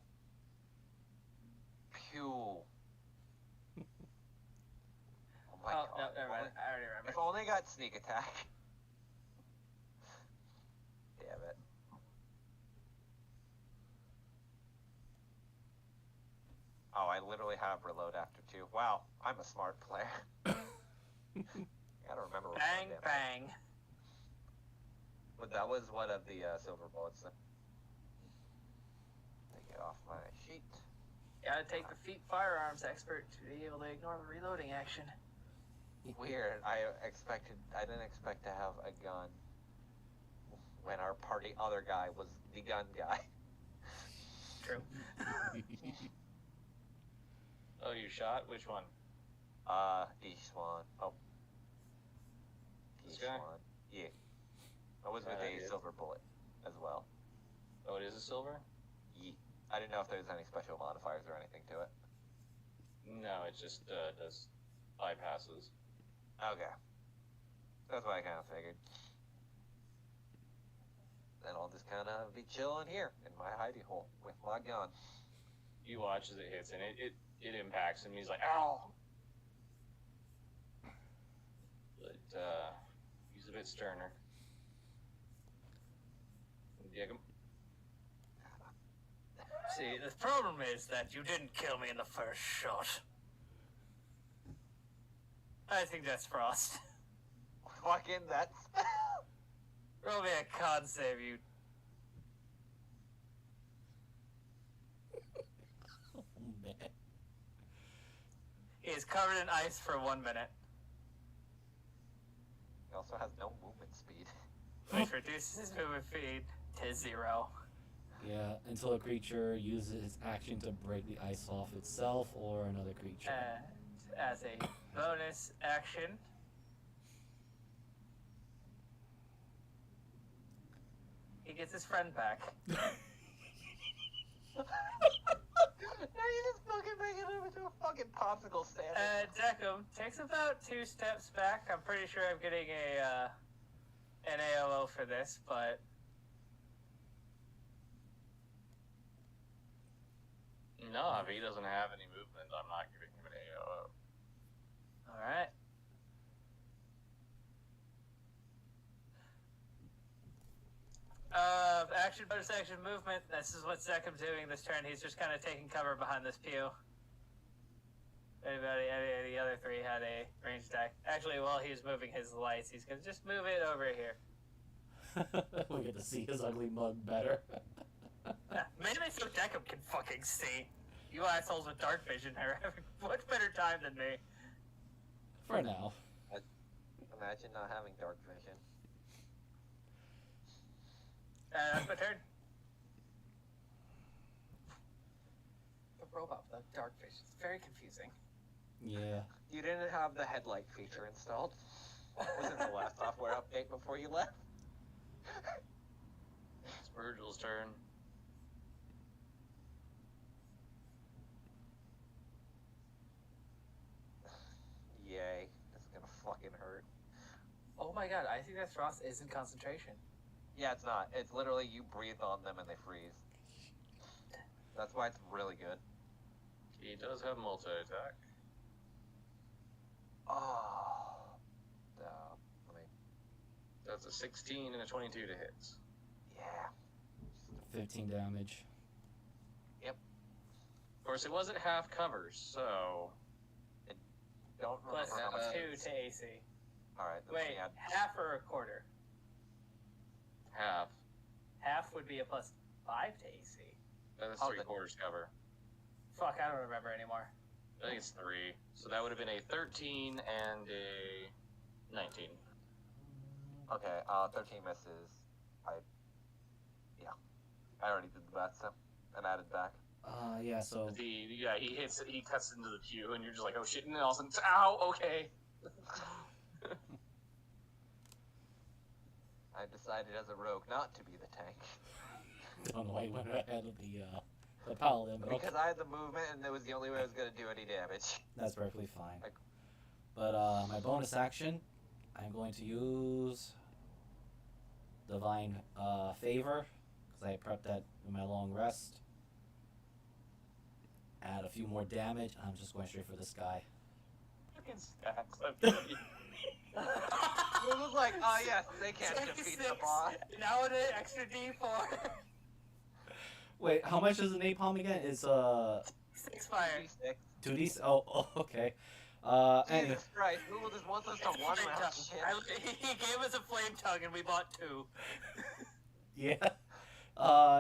Pew. Oh my Oh, god. no, never mind. I already remember. If only got sneak attack. Damn it. Oh, I literally have reload after 2. Wow, I'm a smart player. Gotta remember. what Bang, damn it. bang. But that was one of the silver bullets. Take it off my sheet. Gotta take the feet firearms expert to be able to ignore the reloading action. Weird. I didn't expect to have a gun when our party other guy was the gun guy. True. Oh, you shot? Which one? East one. Oh. This East guy? one. Yeah. I was with Yeah, a he is. silver bullet as well. Oh, it is a silver? Yeah. I didn't know if there was any special modifiers or anything to it. No, it just does bypasses. Okay. That's what I kind of figured. Then I'll just kind of be chilling here in my hidey hole with my gun. You watch as it hits, and it impacts him. He's like, ow! But, he's a bit sterner. Diego? See, the problem is that you didn't kill me in the first shot. I think that's Frost. Fucking that's. Roll me a con save, you. Oh, man. He is covered in ice for 1 minute. He also has no movement speed. Which reduces his movement speed to 0. Yeah, until a creature uses its action to break the ice off itself or another creature. And as a bonus action, he gets his friend back. Now you just fucking make it into a fucking popsicle stand. Decim takes about 2 steps back. I'm pretty sure I'm getting an AOO for this, but No, if he doesn't have any movement, I'm not giving him an AOO. alright. Action, bonus action, movement. This is what Zekim's doing this turn. He's just kind of taking cover behind this pew. Anybody, any other other three had a ranged attack. Actually, while he's moving his lights, he's gonna just move it over here. We get to see his ugly mug better. Mainly so Deckham can fucking see. You assholes with dark vision are having much better time than me. For now. Imagine not having dark vision. That's my turn. The robot without dark vision is very confusing. Yeah. You didn't have the headlight feature installed. Wasn't the last software update before you left? It's Virgil's turn. Yay. This is gonna fucking hurt. Oh my god, I think that frost is in concentration. Yeah, it's not. It's literally you breathe on them and they freeze. That's why it's really good. He does have multi-attack. Oh. Let me... That's a 16 and a 22 to hit. Yeah. 15 damage. Of course, it wasn't half cover, so... Don't remember Plus how much it 2 is. to AC. Alright, then Wait, we add... half or a quarter? half. Half would be a plus 5 to AC. That's Oh, 3/4 cover. Fuck, I don't remember anymore. I think it's 3. So that would have been a 13 and a 19. Okay, 13 misses. I already did the math, so... and added back. Yeah, so... He cuts into the pew, and you're just like, oh shit, and then all of a sudden, ow, okay. I decided as a rogue not to be the tank. Don't know why he went ahead of the paladin, but Because I had the movement and it was the only way I was going to do any damage. that's perfectly fine. Like- But my bonus action, I'm going to use Divine Favor, because I prepped that in my long rest. Add a few more damage, and I'm just going straight for this guy. Fucking stacks. It was like, oh yes, they can't defeat the boss. Now an extra D4. Wait, how much is an napalm again? It's 6 fire. 2d6. 2d. Oh, okay. Anyway, Jesus Christ, Google just wants us to It's one flame round tongue. shit. He gave us a flame tongue and we bought 2. yeah.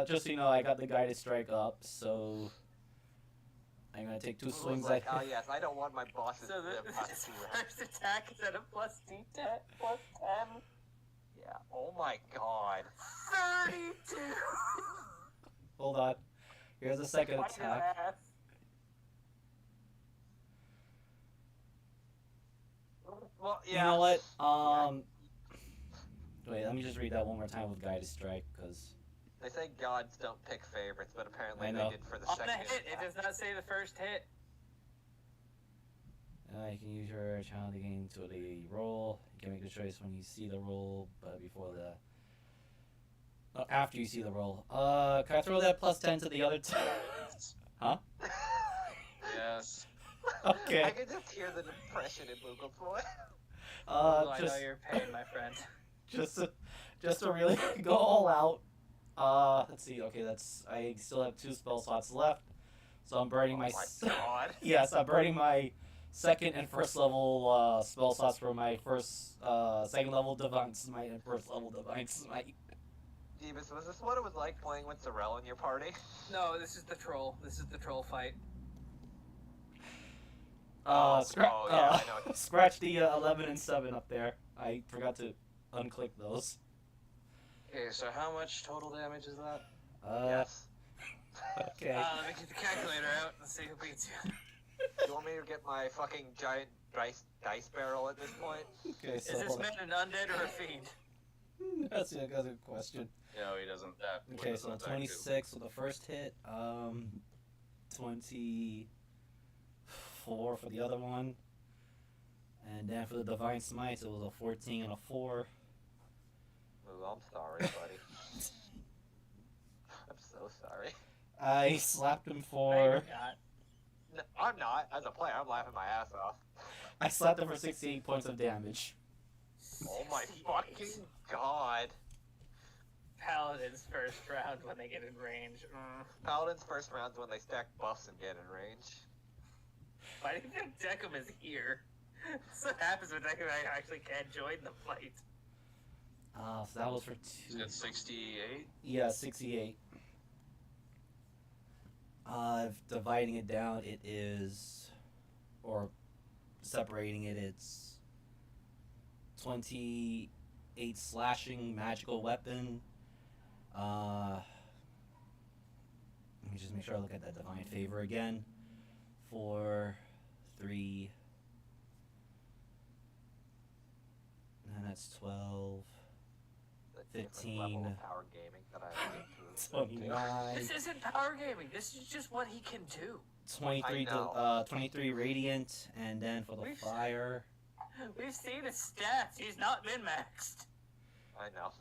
Just so you know, I got the guided strike up, so I'm gonna take 2 Google swings was like, at oh him. yes, I don't want my bosses So to live past this 2 rounds. first attack is at a plus D10, plus 10. Yeah, oh my god. 32! Hold on. Here's the second Wipe your attack. ass. Well, yeah. You know what? Wait, let me just read that one more time with guided strike, because They say gods don't pick favorites, but apparently I they know. did for the On the second hit, it attack. does not say the first hit. you can use your channel to gain to the roll. You can make the choice when you see the roll, but before the... Oh, after you see the roll. Can I throw that plus 10 to the other two? Huh? Yes. Okay. I can just hear the depression in Moogle's voice. Oh, I know Just, your pain, my friend. just to really go all out. Let's see. Okay, I still have 2 spell slots left, so I'm burning my. Oh my god. Yes, I'm burning my second and first level spell slots for my second level divine smite and first level divine smite. Jeebus, was this what it was like playing with Sorrel in your party? No, this is the troll. This is the troll fight. Oh, yeah, I know. Scratch the 11 and 7 up there. I forgot to unclick those. Okay, so how much total damage is that? Yes. Okay. Let me get the calculator out and see who beats you. You want me to get my fucking giant dice barrel at this point? Okay, Is so this man an undead or a fiend? that's a good question. No, he doesn't. That Okay, doesn't so attack 26 with the first hit, 24 for the other one, and then for the divine smite it was a 14 and a 4. Oh, I'm sorry, buddy. I'm so sorry. I slapped him No, for you're not. No, I'm not. As a player, I'm laughing my ass off. 68 points of damage. Oh my fucking god. Paladin's first round when they get in range. Paladin's first round's when they stack buffs and get in range. Why do you think Decim is here? So what happens when Decim actually can't join the fight? So that was for Is 2. it 68? Yeah, 68. Dividing it down, it is, or separating it, it's 28 slashing magical weapon. Let me just make sure I look at that divine favor again. 4, 3, and that's 12, The different level 15, of power gaming that I have to 29, This isn't power gaming. This is just what he can do. 23, I know. 23 radiant, and then for the We've- fire, We've seen his stats. He's not min-maxed. I know.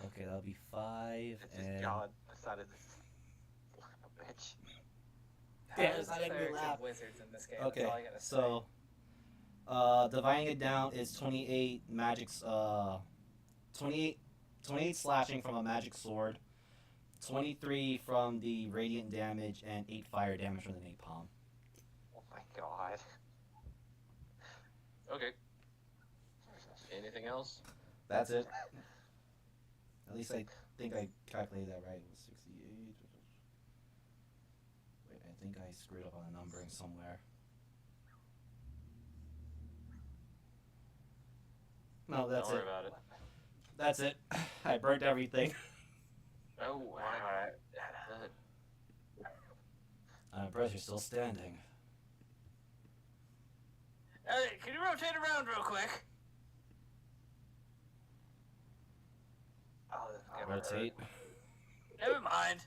okay, that'll be 5, It's just and God decided to son of a bitch. Yeah, Powers I didn't clerics laugh. and wizards in this game. okay, That's all I gotta say. so, dividing it down is 28 magics, 28 slashing from a magic sword, 23 from the radiant damage, and 8 fire damage from the napalm. Oh my god. Okay. Anything else? That's it. At least I think I calculated that right. It was 68. Wait, I think I screwed up on the numbering somewhere. No, that's Don't it. worry about it. That's it. I burnt everything. Oh, alright. Brothers are still standing. Elliot, can you rotate around real quick? Oh, this is gonna hurt. Rotate. Never mind.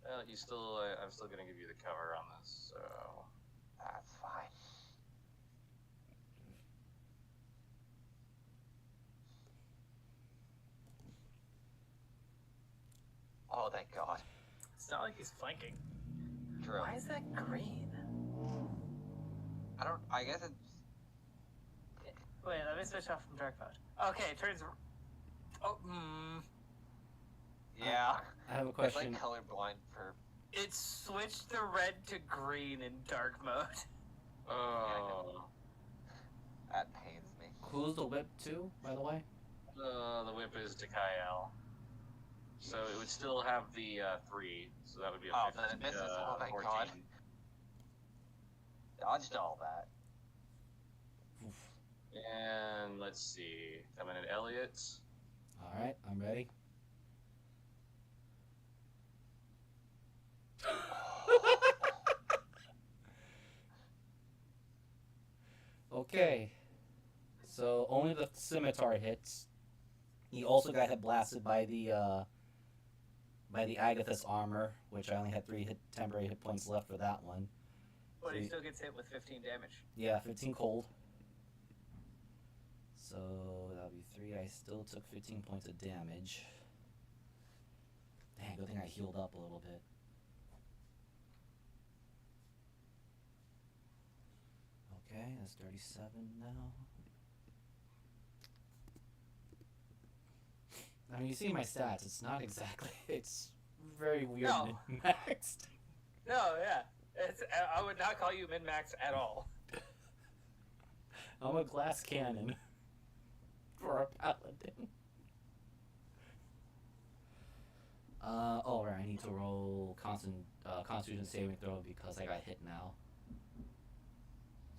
Well, you still, I'm still gonna give you the cover on this, so... That's fine. Oh, thank God. It's not like he's flanking. True. Why is that green? I guess it's... Wait, let me switch off from dark mode. Okay, it turns. Oh, Yeah. I have a It's question. like colorblind for... it switched the red to green in dark mode. Oh. That pains me. Who's the whip to, by the way? The whip is to Kyle. So it would still have the 3, so that would be a Oh, 15, then it misses. Oh, thank 14. God. Dodged all that. Oof. And let's see, coming in Elliot. Alright, I'm ready. Okay. So only the scimitar hits. He also got hit blasted by the Agathis armor, which I only had 3 temporary hit points left for that one. But he still gets hit with 15 damage. Yeah, 15 cold. So that'll be 3. I still took 15 points of damage. Dang, good thing I healed up a little bit. Okay, that's 37 now. I mean, you see my stats. It's not exactly. It's very weird No. min-maxed. No, yeah. I would not call you min-max at all. I'm a glass cannon for a paladin. Oh, right. I need to roll Constitution saving throw because I got hit now.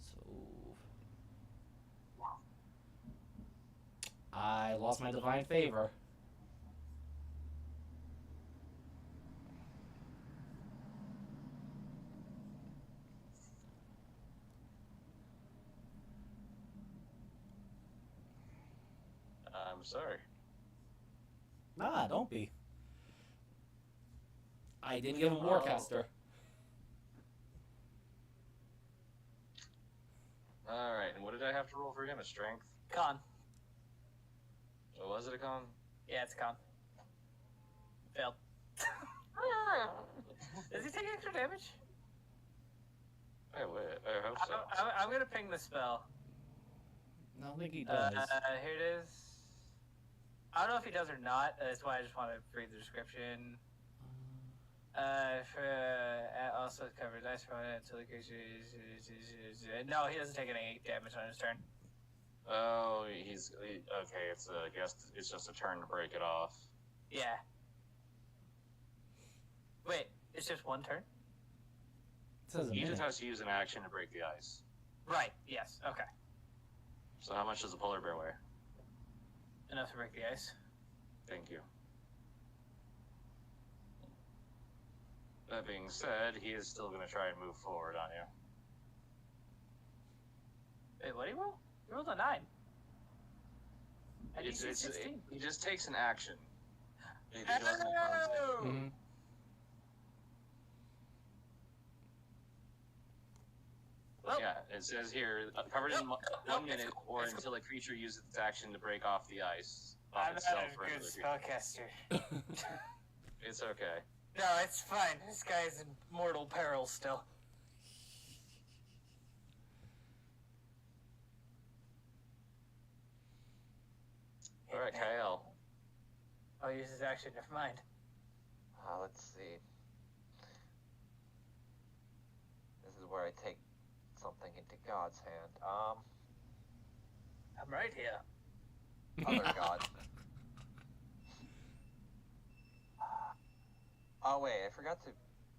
So I lost my divine favor. I'm sorry. Nah, don't be. I didn't give him Warcaster. Alright, and what did I have to roll for him? A strength? Con. Or was it a con? Yeah, it's a con. Failed. Does he take extra damage? I hope so. I'm gonna ping the spell. I don't think he does. Here it is. don't know if he does or not. That's why I just want to read the description. Also covers ice from it until the creature is. No, he doesn't take any damage on his turn. Oh, okay. It's I guess it's just a turn to break it off. Yeah. Wait, it's just one turn? It says a He just minute. has to use an action to break the ice. Right. Yes. Okay. So how much does a polar bear weigh? Enough to break the ice. Thank you. That being said, he is still going to try and move forward on you. Wait, what did he roll? He rolled a 9. I It's, DC 16. he just takes an action. He Oh! doesn't advance it. Mhm. Well, Yeah, it says here, covered in 1 minute or until a creature uses its action to break off the ice. Off I'm itself not or a good another creature. spellcaster. It's okay. No, it's fine. This guy's in mortal peril still. Alright, Kyle. I'll use his action. Never mind. Let's see. This is where I take something into God's hand. I'm right here. Other God. Oh wait, I forgot to.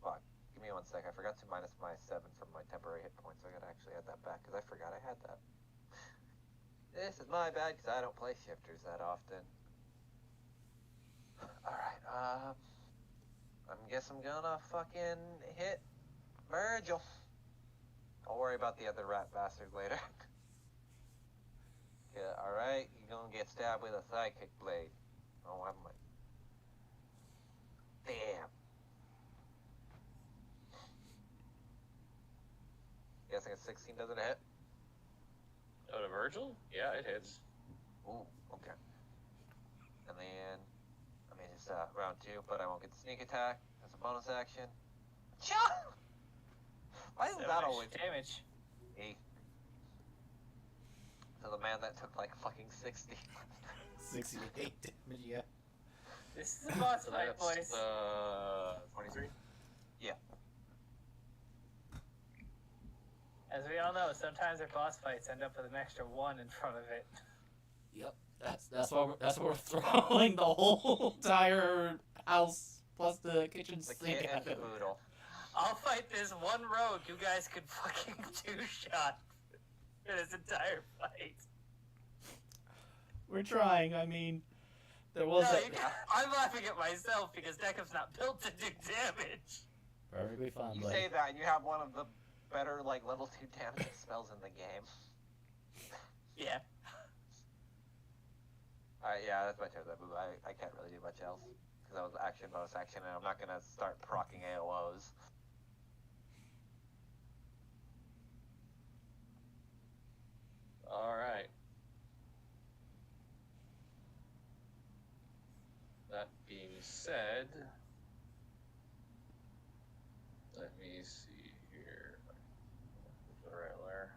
Fuck. Give me 1 sec. I forgot to minus my 7 from my temporary hit points. I gotta actually add that back because I forgot I had that. This is my bad because I don't play shifters that often. Alright, I guess I'm gonna fucking hit Virgil. I'll worry about the other rat bastard later. Yeah, alright, you're gonna get stabbed with a sidekick blade. Oh, I'm like. Damn. Guessing a 16 doesn't hit? Oh, to Virgil? Yeah, it hits. Ooh, okay. And then, I mean, it's round 2, but I won't get the sneak attack. That's a bonus action. Cha! Why is So that much always damage? me? To the man that took like fucking 60. 68 damage, yeah. This is a boss So fight, that's, boys. 23? As we all know, sometimes our boss fights end up with an extra 1 in front of it. Yep. That's what we're throwing the whole entire house plus the kitchen The sink kit and at the him. boodle. I'll fight this one rogue you guys could fucking two-shot for this entire fight. We're trying. I mean, there was No, a I'm laughing at myself because Deckham's not built to do damage. perfectly fine, You buddy. say that and you have one of the better like level 2 damage spells in the game. Yeah. Alright, yeah, that's my turn. I can't really do much else. Because that was action, bonus action, and I'm not gonna start proccing AOs. Alright. That being said, let me see here. The Rattler.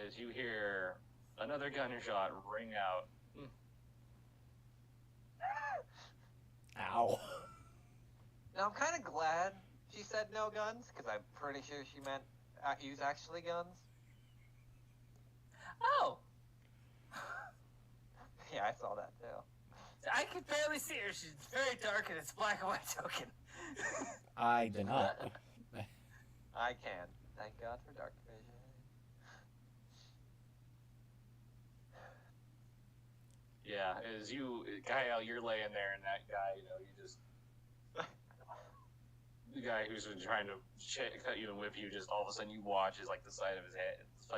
As you hear another gunshot ring out. Ow. Now, I'm kind of glad she said no guns, because I'm pretty sure she meant use actually guns. Oh! Yeah, I saw that too. I can barely see her. She's very dark and it's black and white token. I did not. I can. Thank God for dark vision. Yeah, as Kyle, you're laying there, and that guy, you just. The guy who's been trying to cut you and whip you, just all of a sudden you watch as, like, the side of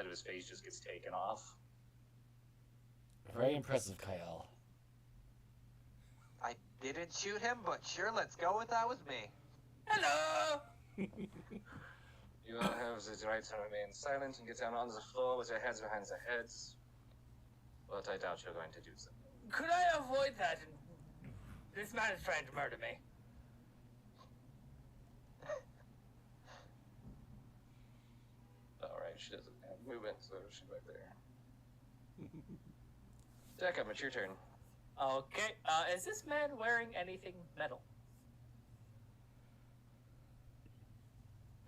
his face just gets taken off. Very impressive, Kyle. I didn't shoot him, but sure, let's go with that was me. Hello! You all have the right to remain silent and get down on the floor with your heads behind the heads. But I doubt you're going to do so. Could I avoid that? This man is trying to murder me. Alright, she doesn't have movement, so she's back there. Deckham, it's your turn. Okay, is this man wearing anything metal?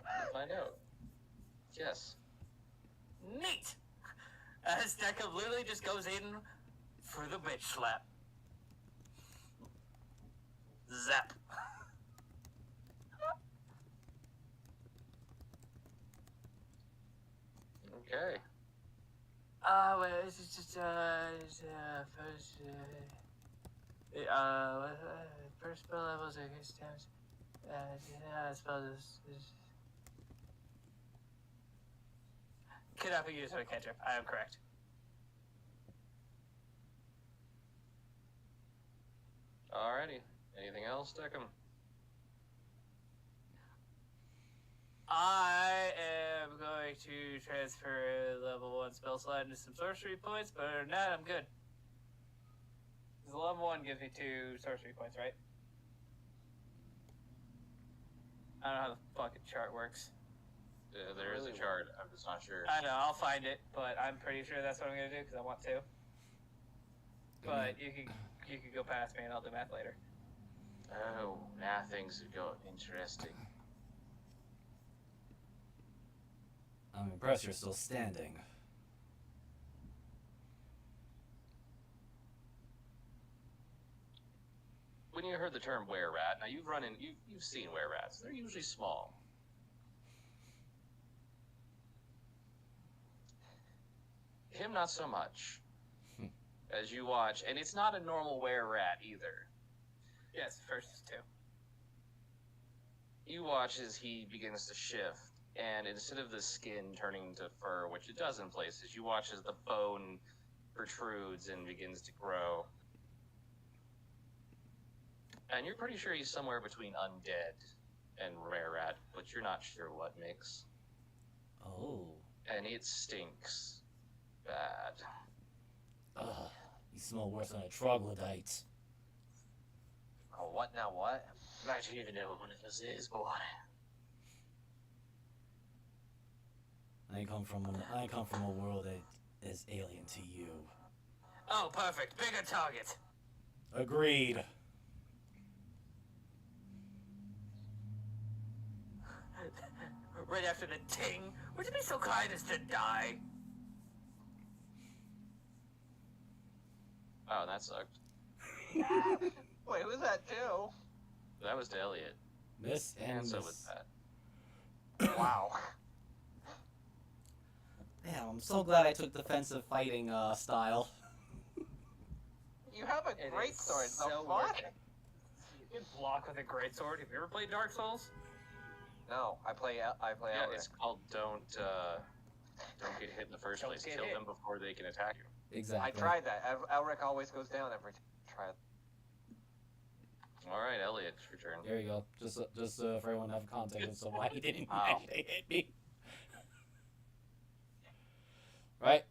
We'll find out. Yes. Neat! As Deckham literally just goes in for the bitch slap. Zap. Okay. Wait, it's just, first spell levels against damage. Spell is... Cannot be used for a cantrip. I am correct. Alrighty. Anything else, Deckham? I am going to transfer level 1 spell slot into some sorcery points, but other than that, I'm good. The level 1 gives me 2 sorcery points, right? I don't know how the fucking chart works. There is a chart. I'm just not sure. I know, I'll find it, but I'm pretty sure that's what I'm gonna do because I want to. But you can go past me and I'll do math later. Oh, now things are going interesting. I'm impressed you're still standing. When you heard the term were-rat, now you've seen were-rats. They're usually small. Him, not so much. As you watch, and it's not a normal were-rat either. Yes, first 2. You watch as he begins to shift, and instead of the skin turning to fur, which it does in places, you watch as the bone protrudes and begins to grow. And you're pretty sure he's somewhere between undead and were-rat, but you're not sure what mix. Oh. And it stinks bad. Ugh. You smell worse than a troglodyte. Oh, what now? What? I don't even know what one of us is, boy. I come from a world that is alien to you. Oh, perfect. Bigger target. Agreed. Right after the ting, would you be so kind as to die? Oh, that sucked. Wait, who's that too? That was to Elliot. Miss And so miss. was that. Wow. Damn, I'm so glad I took defensive fighting style. You have a It great is sword, so so worth fuck. it. You can block with a greatsword. Have you ever played Dark Souls? No, I play Yeah, Elric. it's called don't get hit in the first Don't place. get Kill hit. them before they can attack you. Exactly. I tried that. Elric always goes down every try. All right, Elliot, it's your turn. There you go. Just for everyone to have context as to why he didn't Wow. actually hit me. Right.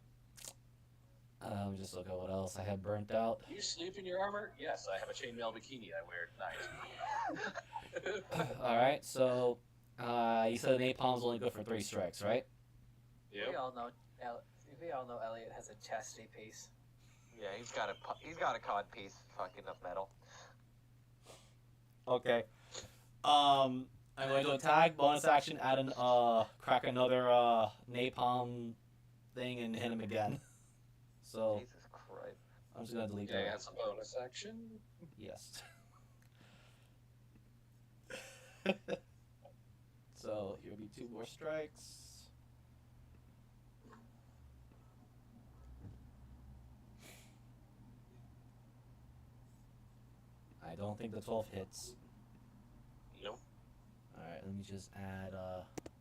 Just look at what else I had burnt out. You sleep in your armor? Yes, I have a chainmail bikini I wear at night. All right. So, you said napalm's only good for 3 strikes, right? We Yep. all know Elliot has a chastity piece. Yeah, he's got a cod piece fucking of metal. Okay. I'm going to attack, bonus action, add an crack another napalm thing and hit him again. So Jesus Christ. I'm just gonna delete Yeah, that. that's a bonus action. Yes. So here'll be 2 more strikes. I don't think the 12 hits. Nope. Alright, let me just add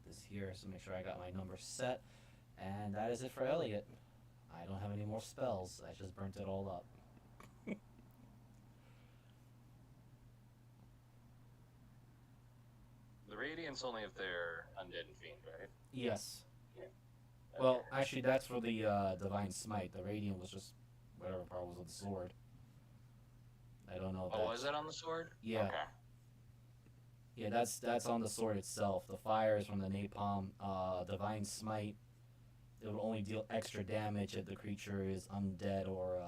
this here so make sure I got my numbers set. And that is it for Elliot. I don't have any more spells. I just burnt it all up. The radiant's only if they're undead and fiend, right? Yes. Okay. Well, actually, that's for the divine smite. The radiant was just whatever part was on the sword. I don't know. If Oh, that's... was it on the sword? Yeah. Okay. Yeah, that's on the sword itself. The fire is from the napalm. Divine smite. It will only deal extra damage if the creature is undead or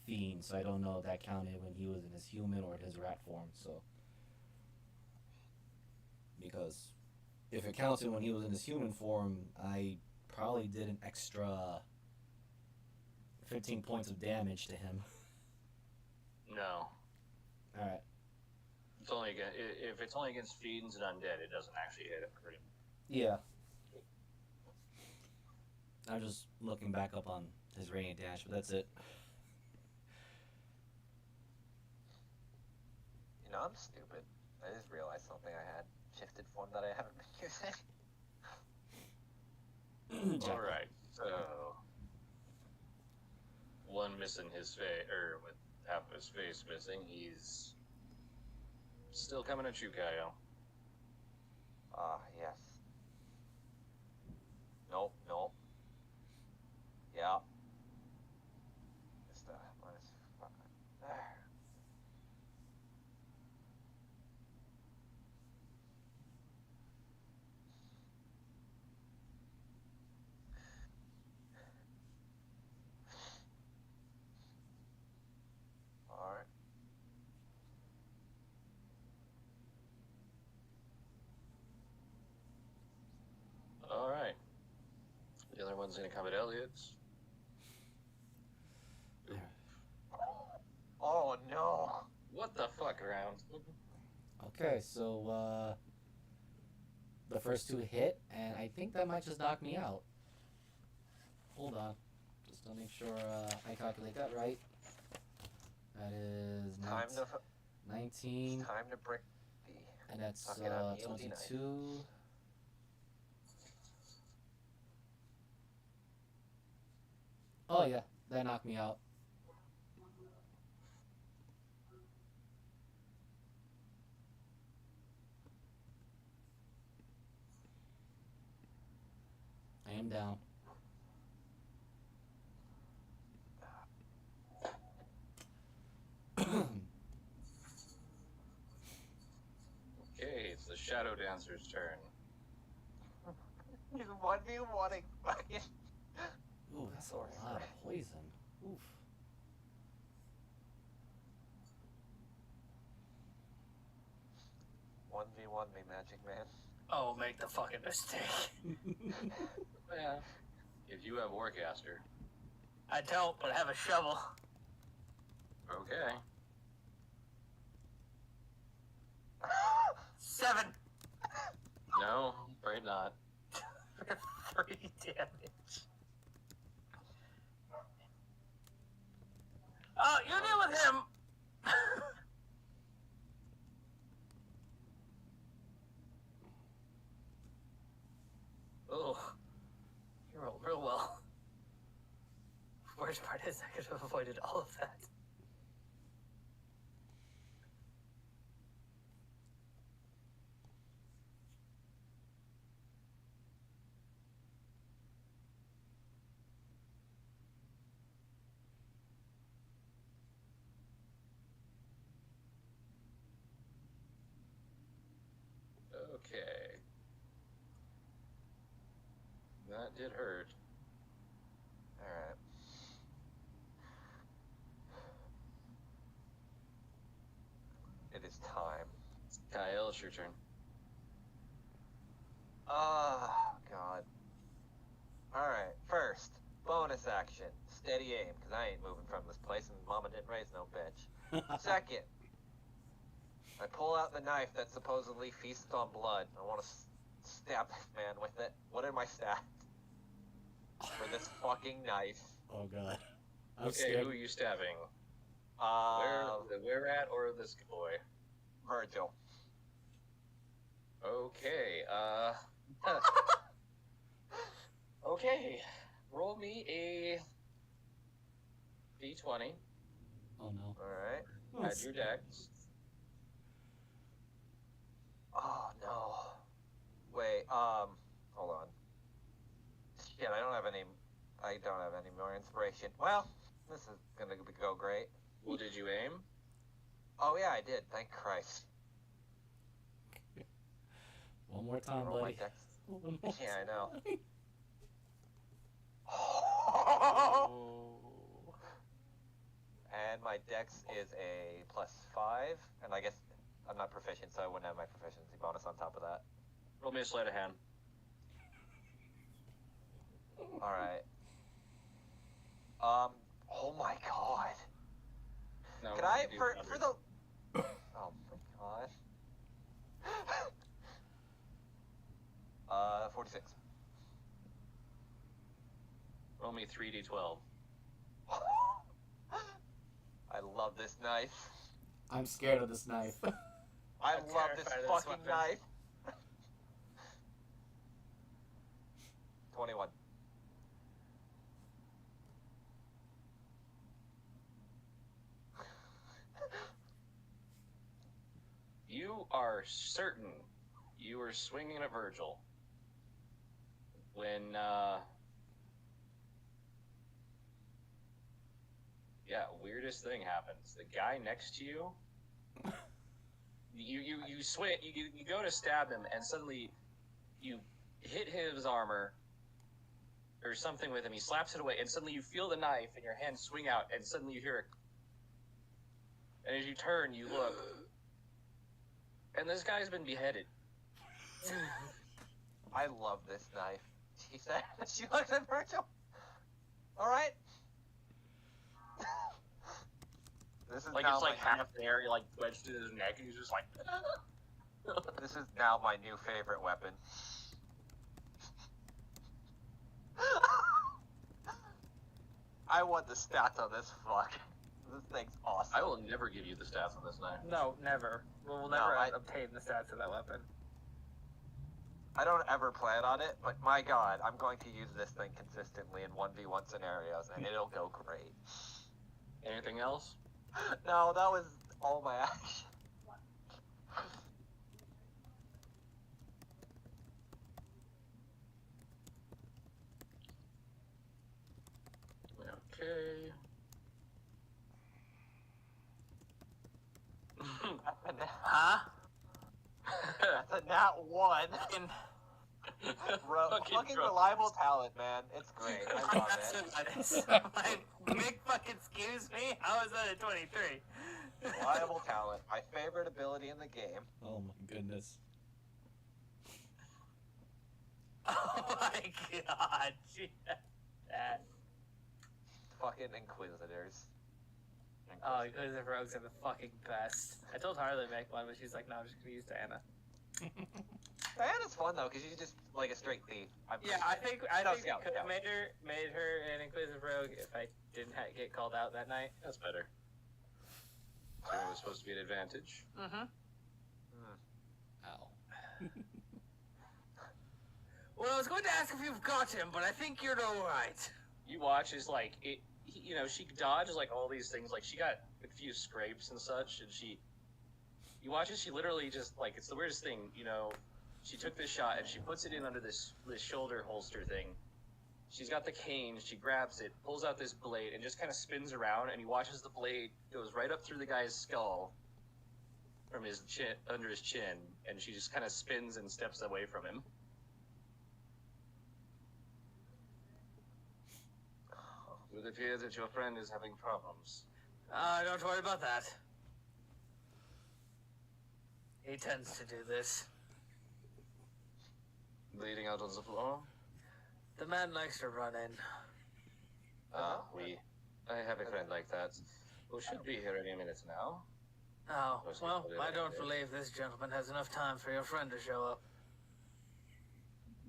fiend. So I don't know if that counted when he was in his human or his rat form. So because if it counted when he was in his human form, I probably did an extra 15 points of damage to him. No. All right. It's only if it's only against fiends and undead, it doesn't actually hit it. Yeah. I'm just looking back up on his radiant dash, but that's it. You know, I'm stupid. I just realized something I had. Shifted form that I haven't been using. Alright, so... one missing his face, or with half of his face missing, he's... still coming at you, Kyle. Ah, yes. Nope, nope. Yeah. Just, minus 5. There. Alright. Alright. The other one's gonna come at Elliot's. Oh no! What the fuck, around? Okay, so the first two hit, and I think that might just knock me out. Hold on, just to make sure I calculate that right. That is Time to 19, time to break the. and that's Fucking Unyieldsy Knife. 22. Oh yeah, that knocked me out. I am down. Okay, it's the Shadow Dancer's turn. He's 1v1ing fucking. Ooh, that's a lot of poison. Oof. One v one me, Magic Man. Oh, make the fucking mistake. Yeah. If you have Warcaster. I don't, but I have a shovel. Okay. 7 No, afraid not. for 3 damage. Oh, you deal with him! Oh, you rolled real well. Worst part is I could have avoided all of that. Okay. That did hurt. Alright. It is time. Kyle, it's your turn. Oh, God. Alright, first, bonus action. Steady aim, because I ain't moving from this place and Mama didn't raise no bitch. Second, I pull out the knife that supposedly feasts on blood. I want to stab this man with it. What are my stats for this fucking knife? Oh god. I'm Okay, scared. who are you stabbing? Uh, Where at or this boy? Virgil. Okay, okay. Roll me a d20. Oh no. Alright. Add your dex. Oh, no. Wait, hold on. Shit, I don't have any more inspiration. Well, this is gonna go great. Well, did you aim? Oh yeah, I did. Thank Christ. One more time, Roll my buddy. dex. One more Yeah, I know. time. And my dex is a +5, and I guess I'm not proficient, so I wouldn't have my proficiency bonus on top of that. Roll me a sleight of hand. Alright. Oh my god. No, Can I, you do for cover. the... Oh my god. 46. Roll me 3d12. I love this knife. I'm scared of this knife. I I'm love this terrified of this fucking weapon. knife. 21. You are certain you were swinging at Virgil when, weirdest thing happens. The guy next to you, you swing, you go to stab him, and suddenly you hit his armor or something with him. He slaps it away, and suddenly you feel the knife in your hand swing out, and suddenly you hear it. And as you turn, you look, and this guy's been beheaded. I love this knife. She said. She looks at Virgil. All right. This is Like now it's like my half there, you're like wedged in his neck, and he's just like. This is now my new favorite weapon. I want the stats on this fuck. This thing's awesome. I will never give you the stats on this knife. No, never. We'll No, never I- obtain the stats of that weapon. I don't ever plan on it, but my god, I'm going to use this thing consistently in 1v1 scenarios, and it'll go great. Anything else? No, that was all my action. Okay. Huh? That's a nat 1. Fucking- Fucking drunk. reliable talent, man. It's great. I love That's it. what that is. Like, Mick fucking excuse me? How is that a 23? Reliable talent. My favorite ability in the game. Oh my goodness. Oh my god. Gee, that. Fucking Inquisitors. Oh, Inquisitive Rogues are the fucking best. I told Harley to make one, but she's like, no, I'm just gonna use Diana. Diana's fun though, because she's just like a straight thief. Yeah, I think No, we scout, could have scout. made her an Inquisitive Rogue if I didn't get called out that night. That's better. So it was supposed to be an advantage. Mm-hmm. Ow. Well, I was going to ask if you've got him, but I think you're alright. You watch as like it. You know, she dodges like all these things. Like she got a few scrapes and such, and you watch as she literally just like it's the weirdest thing. You know, she took this shot and she puts it in under this shoulder holster thing. She's got the cane. She grabs it, pulls out this blade, and just kind of spins around. And you watch as the blade goes right up through the guy's skull, from his chin, under his chin, and she just kind of spins and steps away from him. It would appear that your friend is having problems. Don't worry about that. He tends to do this. Bleeding out on the floor? The man likes to run in. I have a friend like that who should be here any minute now. Oh, Must well, be I don't there. believe this gentleman has enough time for your friend to show up.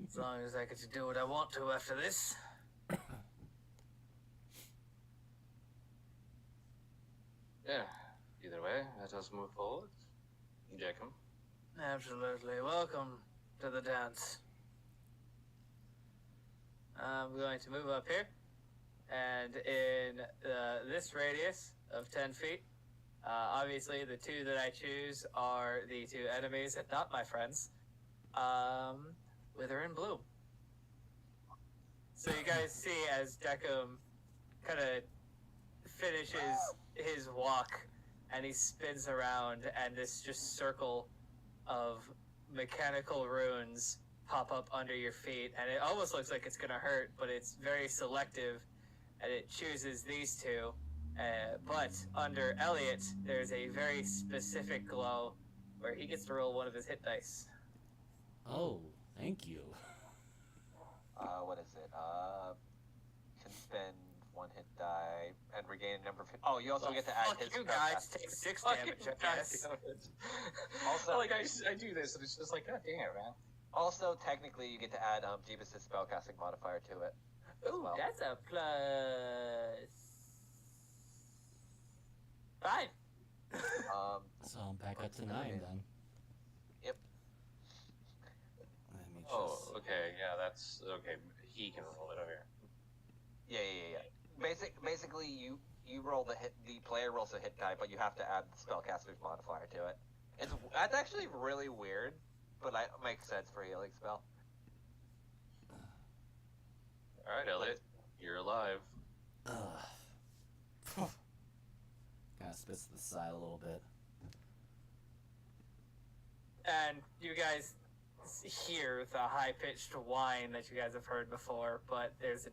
As long as I get to do what I want to after this. Yeah, either way, let us move forward. Jackham. Absolutely. Welcome to the dance. I'm going to move up here. And in this radius of 10 feet, obviously the two that I choose are the two enemies and not my friends. Wither and Bloom. So you guys see as Decum kind of finishes his walk and he spins around and this just circle of mechanical runes pop up under your feet and it almost looks like it's going to hurt, but it's very selective and it chooses these two. But under Elliot, there's a very specific glow where he gets to roll one of his hit dice. Oh, thank you. What is it? Can spend one hit die and regain a number of hit. Oh, you also get to add his you spell guys cast. take 6 Fuck damage, you, I guess. Also, like I do this, and it's just like, God dang it, man. Also, technically, you get to add Jeebus' spellcasting modifier to it. Ooh, well. that's a plus 5. So I'm back up to 9 then. Yep. Let me just... Oh, okay, yeah, that's okay. He can roll it over here. Yeah. Basically, you roll the hit. The player rolls a hit die, but you have to add the spellcaster's modifier to it. That's actually really weird, but it makes sense for a healing spell. All right, Elliot, you're alive. Kind of spits to the side a little bit. And you guys hear the high-pitched whine that you guys have heard before, but there's a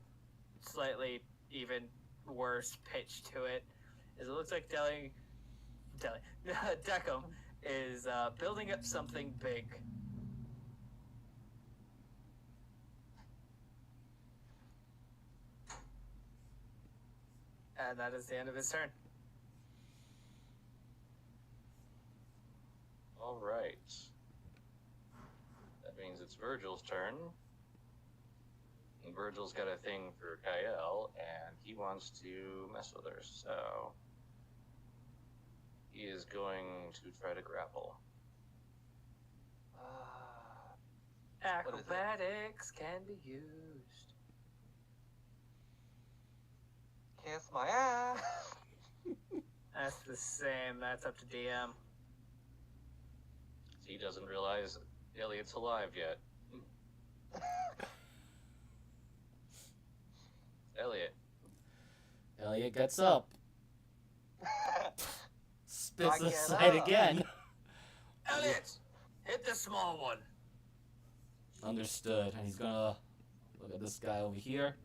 slightly even worse pitch to it. As it looks like Decum is building up something big. And that is the end of his turn. All right. That means it's Virgil's turn. And Virgil's got a thing for Kael, and he wants to mess with her, so he is going to try to grapple. Acrobatics can be used. Kiss my ass. That's the same. That's up to DM. He doesn't realize Elliot's alive yet. Elliot gets up. Spits I get aside up. again. Elliot, hit the small one. Understood. And he's gonna look at this guy over here.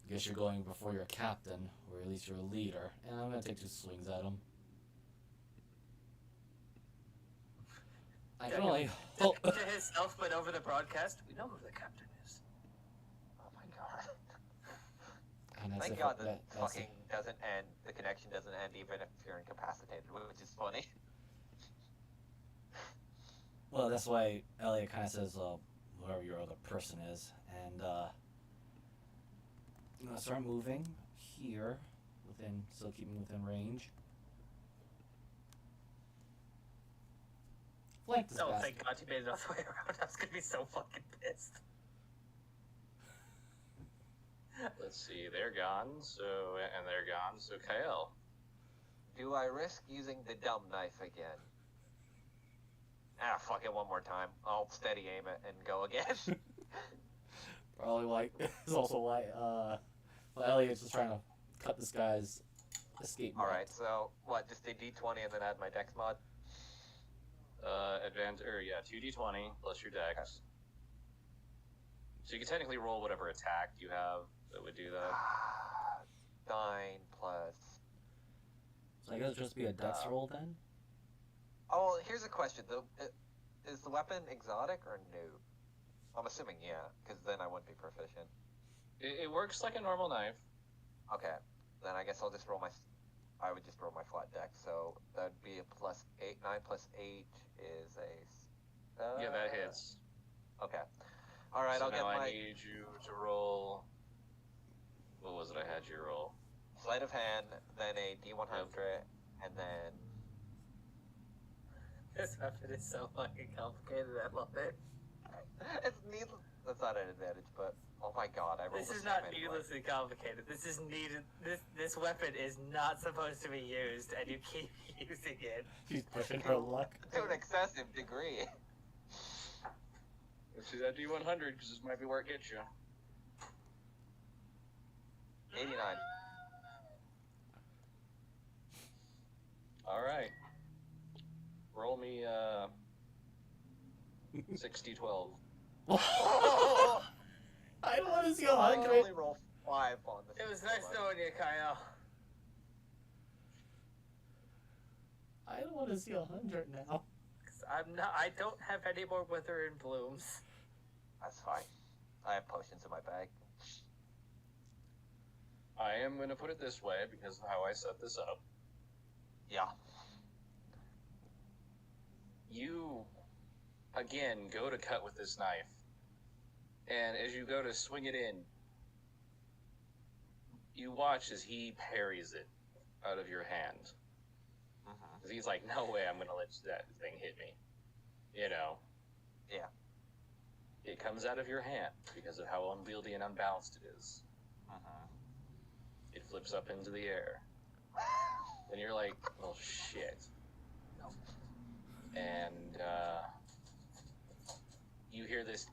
Guess you're going before your captain, or at least you're a leader. And I'm gonna take 2 swings at him. I can only hope. To himself, but over the broadcast, we know who the captain is. Oh my god. And that's Thank if God the that's fucking doesn't end. The connection doesn't end even if you're incapacitated, which is funny. Well, that's why Elliot kind of says, whoever your other person is. And, I'm gonna start moving here, still keeping within range. Flank this Oh, bastard. thank God you made it all the way around. I was gonna be so fucking pissed. Let's see, they're gone, and they're gone, so Kael. Do I risk using the dumb knife again? Fuck it one more time. I'll steady aim it and go again. Probably why, is also why, Elliot's just trying to cut this guy's escape route. Alright, so, what, just a d20 and then add my dex mod? 2d20 plus your dex. So you can technically roll whatever attack you have that would do that. 9 plus... So I guess it'll just be a dex roll then? Oh, here's a question, though. Is the weapon exotic or new? I'm assuming yeah, because then I wouldn't be proficient. It works like a normal knife. Okay, then I guess I'll just roll I would just roll my flat dex, so that'd be a plus 8. 9 plus 8 is a... Yeah, that hits. Okay. Alright, So I'll get now my I need you to roll... What was it I had you roll? sleight of hand, then a d100, and then... This weapon is so fucking complicated. I love it. It's needless. That's not an advantage, but oh my god, I rolled This the is same not anyway. needlessly complicated. This is needed. This weapon is not supposed to be used, and you keep using it. She's pushing her luck. To an excessive degree. Let's do that D100 because this might be where it gets you. 89. All right. Roll me 60-12. I don't want to see I can 100. only roll 5 on this. It was nice knowing you, Kyle. I don't want to see 100 now. 'Cause I don't have any more wither and blooms. That's fine. I have potions in my bag. I am going to put it this way because of how I set this up. Yeah. You, again, go to cut with this knife. And as you go to swing it in, you watch as he parries it out of your hand. Because he's like, no way I'm going to let that thing hit me. You know? Yeah. It comes out of your hand because of how unwieldy and unbalanced it is. It flips up into the air. And you're like, well, shit. And you hear this,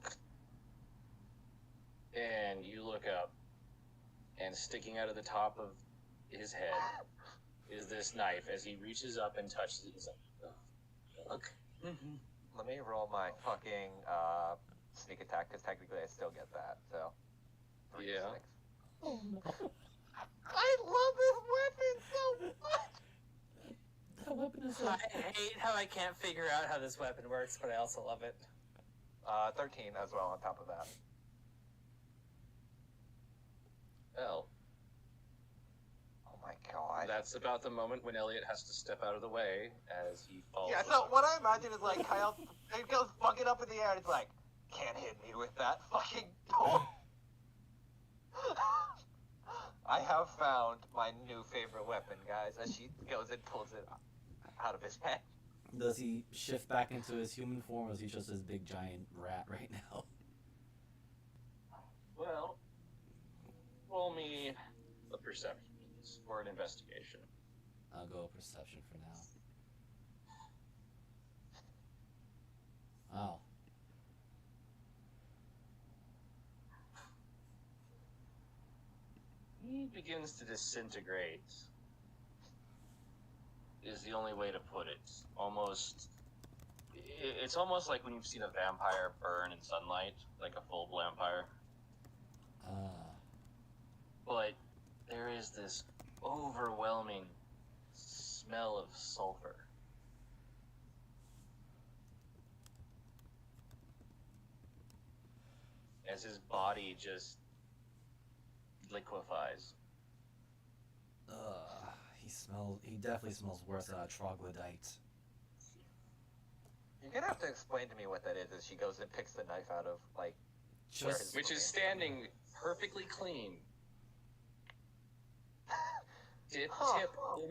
and you look up, and sticking out of the top of his head is this knife as he reaches up and touches it. He's like, oh, look. Let me roll my fucking sneak attack, because technically I still get that, so. 3 Yeah. 6. Oh no. I love this weapon so much! That weapon is I like... hate how I can't figure out how this weapon works, but I also love it. 13 as well on top of that. Well, Oh my god. that's about the moment when Elliot has to step out of the way as he falls. Yeah, so what I imagine is like Kyle, it goes fucking up in the air and it's like, can't hit me with that fucking door. I have found my new favorite weapon, guys, as she goes and pulls it out of his head. Does he shift back into his human form, or is he just this big giant rat right now? Well, roll me a perception or an investigation. I'll go perception for now. Wow. He begins to disintegrate, is the only way to put it. It's almost like when you've seen a vampire burn in sunlight, like a full vampire. But there is this overwhelming smell of sulfur. As his body just liquefies. He definitely smells worse than a troglodyte. You're gonna have to explain to me what that is as she goes and picks the knife out of, like, where Just, his Which is standing perfectly clean. Tip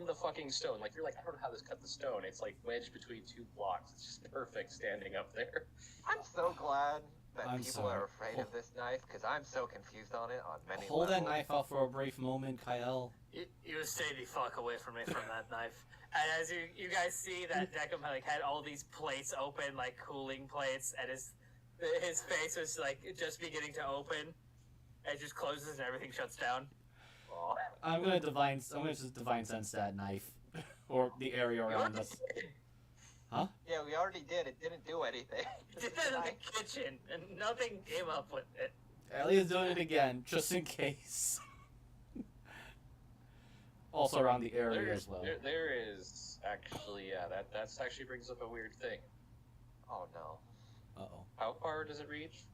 in the fucking stone. Like, you're like, I don't know how this cut the stone. It's like wedged between 2 blocks. It's just perfect standing up there. I'm so glad that I'm people sorry. are afraid of this knife, because I'm so confused on it on many hold that levels. knife out for a brief moment, Kyle. You stay the fuck away from me from that knife. And as you guys see that Deckham had all these plates open, like cooling plates, and his face was like just beginning to open. It just closes and everything shuts down. Aw. I'm gonna just divine sense that knife, or the area around us. Huh? Yeah, we already did. It didn't do anything. Did that in the kitchen, and nothing came up with it. Elliot's doing it again, just in case. Also around the area as well. There is actually, yeah, that's actually brings up a weird thing. Oh no. Uh-oh. How far does it reach?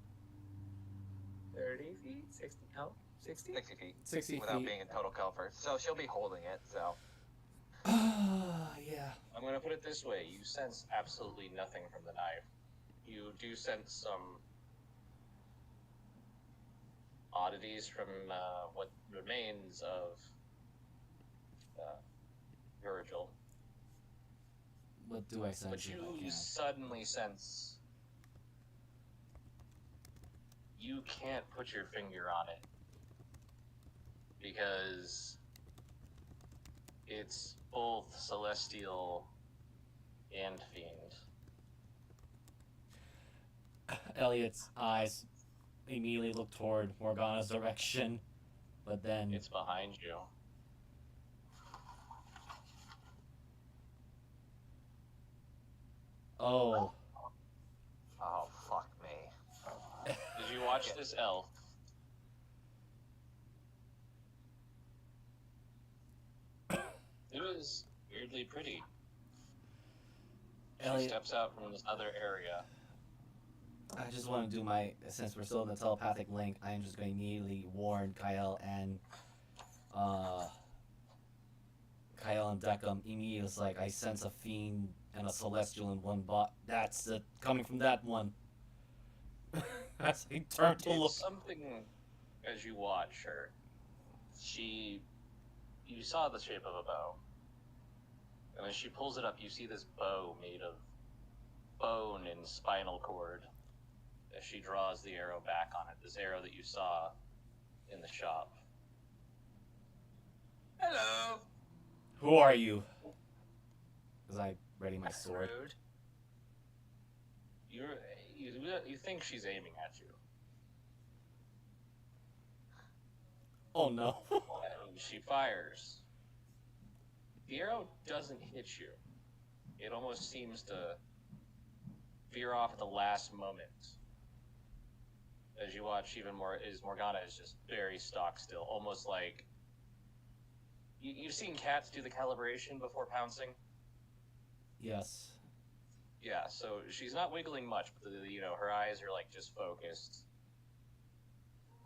30 feet? 60? No, 60? 60 feet. 60 Without feet. being in total cover. So she'll be holding it, so. Yeah. I'm gonna put it this way: you sense absolutely nothing from the knife. You do sense some oddities from what remains of Virgil. What do I sense? But if you I can? suddenly sense you can't put your finger on it because it's both celestial and fiend. Elliot's eyes immediately look toward Morgana's direction, but then It's behind you. oh, Oh, fuck me. Did you watch this elf? It was weirdly pretty. She Elliot, steps out from this other area. I just want to do my, since we're still in the telepathic link, I'm just going to immediately warn uh, Kyle and Deckham immediately. It's like, I sense a fiend and a celestial in one bot. That's it, coming from that one. As he turned to look. It's something as you watch her. You saw the shape of a bow. And as she pulls it up, you see this bow made of bone and spinal cord. As she draws the arrow back on it, this arrow that you saw in the shop. Hello. Who are you? As I ready my sword. Rude. You think she's aiming at you. Oh no. And she fires. The arrow doesn't hit you. It almost seems to veer off at the last moment. As you watch, even more, Morgana is just very stock still, almost like you've seen cats do the calibration before pouncing. Yes. Yeah, so she's not wiggling much, but her eyes are like just focused,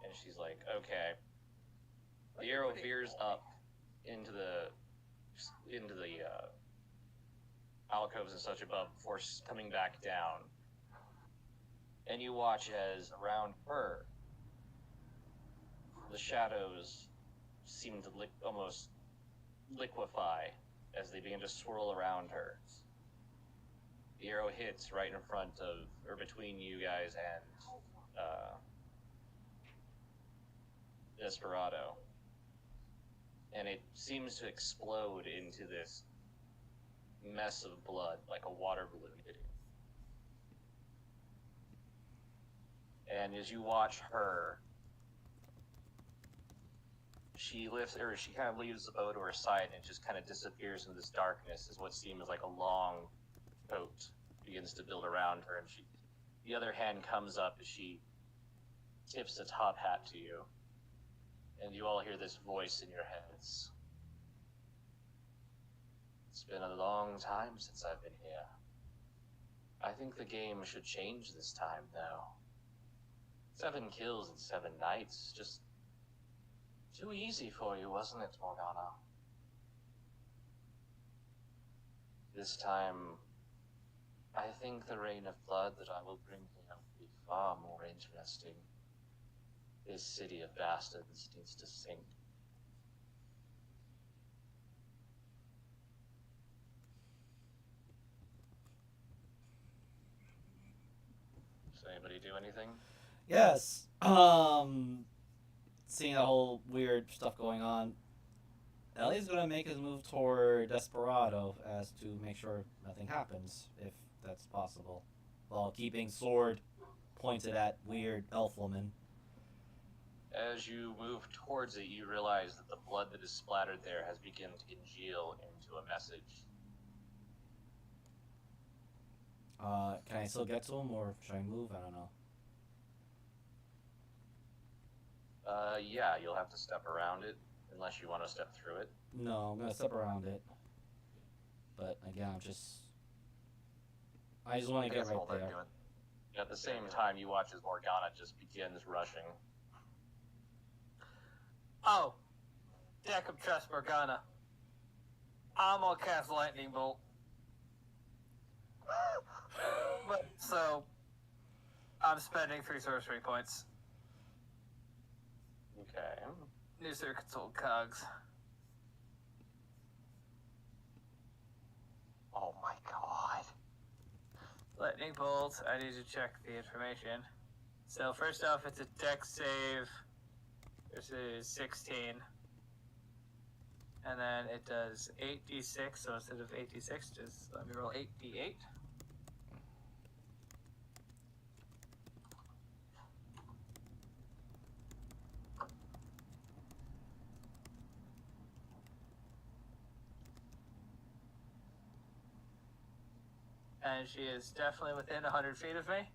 and she's like, okay. The arrow veers up into the alcoves and such above before coming back down. And you watch as around her, the shadows seem to almost liquefy as they begin to swirl around her. The arrow hits right in front of, or between you guys and Desperado. And it seems to explode into this mess of blood, like a water balloon hitting. And as you watch her, she kind of leaves the bow to her side and just kind of disappears into this darkness as what seems like a long coat begins to build around her. And the other hand comes up as she tips the top hat to you. And you all hear this voice in your heads. It's been a long time since I've been here. I think the game should change this time, though. 7 kills in 7 nights. Just too easy for you, wasn't it, Morgana? This time, I think the rain of blood that I will bring here will be far more interesting. This city of bastards needs to sink. Does anybody do anything? Yes. Seeing that whole weird stuff going on, Ellie's gonna make his move toward Desperado as to make sure nothing happens, if that's possible, while keeping sword pointed at weird elf woman. As you move towards it, you realize that the blood that is splattered there has begun to congeal into a message. Can I still get to him, or should I move? I don't know. Yeah, you'll have to step around it, unless you want to step through it. No, I'm gonna step around it. But again, I just want to get right there. At the same time, you watch as Morgana just begins rushing. Oh, Deckham trust Morgana. I'm gonna cast Lightning Bolt. So, I'm spending 3 sorcery points. Okay. New circuits, old cogs. Oh my god. Lightning Bolt, I need to check the information. So, first off, it's a dex save. This is 16. And then it does 8d6, so instead of 8d6, just let me roll 8d8. And she is definitely within 100 feet of me.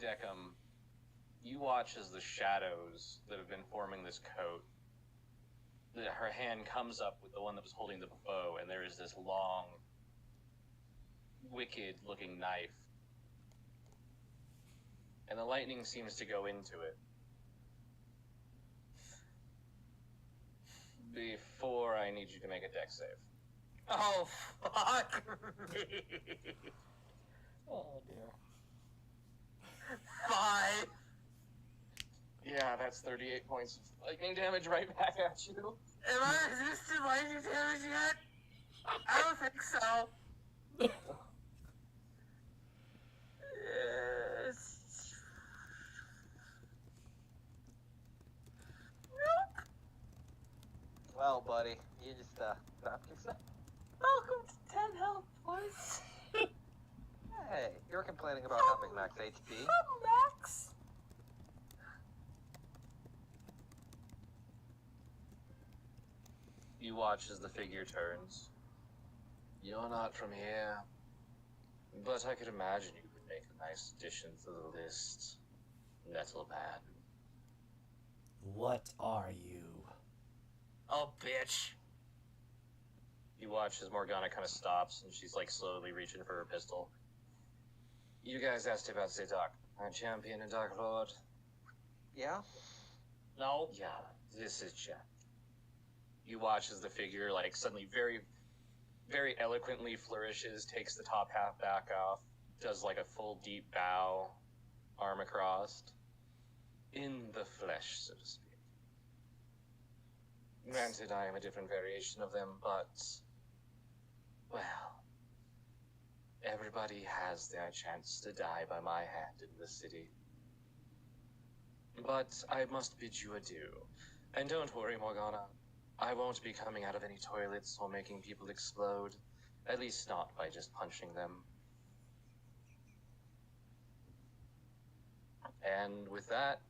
Deckham, you watch as the shadows that have been forming this coat, her hand comes up with the one that was holding the bow, and there is this long, wicked-looking knife. And the lightning seems to go into it. Before I need you to make a dex save. Oh, fuck me. Oh dear. 5. Yeah, that's 38 points of lightning damage right back at you. Am I resistant lightning damage yet? I don't think so. Yes. Nope. Well, buddy, you just stop yourself. Welcome to 10 health, boys. Hey, you're complaining about having max HP. Max. You watch as the figure turns. You're not from here, but I could imagine you could make a nice addition to the list. Nettleman. What are you? Oh, bitch. You watch as Morgana kind of stops, and she's like slowly reaching for her pistol. You guys asked about Zedok, our champion and Dark Lord. Yeah? No. Yeah, this is Jack. You watch as the figure like suddenly very, very eloquently flourishes, takes the top half back off, does like a full deep bow, arm across. In the flesh, so to speak. Granted, I am a different variation of them, but, well, everybody has their chance to die by my hand in this city. But I must bid you adieu. And don't worry, Morgana. I won't be coming out of any toilets or making people explode. At least not by just punching them. And with that,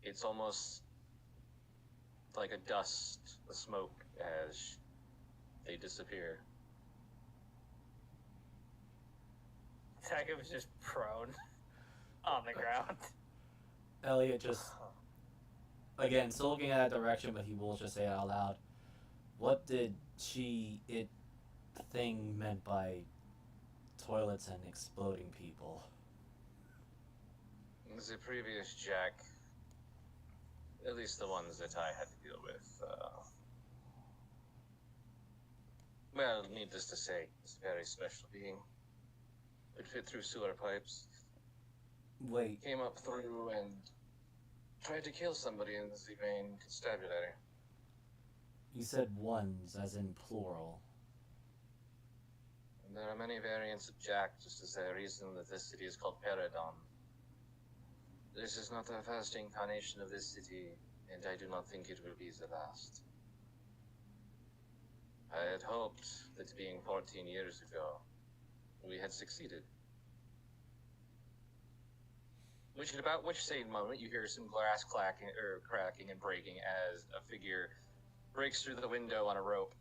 it's almost like a dust, a smoke, as they disappear. Taka was just prone on the ground. Elliot just, again, still looking at that direction, but he will just say it out loud. What did it thing meant by toilets and exploding people? The previous Jack, at least the ones that I had to deal with, well, needless to say, it's a very special being. It fit through sewer pipes, Wait, came up through and tried to kill somebody in the vein constabulary. you said ones, as in plural. And there are many variants of Jack, just as the reason that this city is called Peridon. This is not the first incarnation of this city, and I do not think it will be the last. I had hoped that being 14 years ago, we had succeeded. At about which same moment you hear some glass cracking and breaking as a figure breaks through the window on a rope.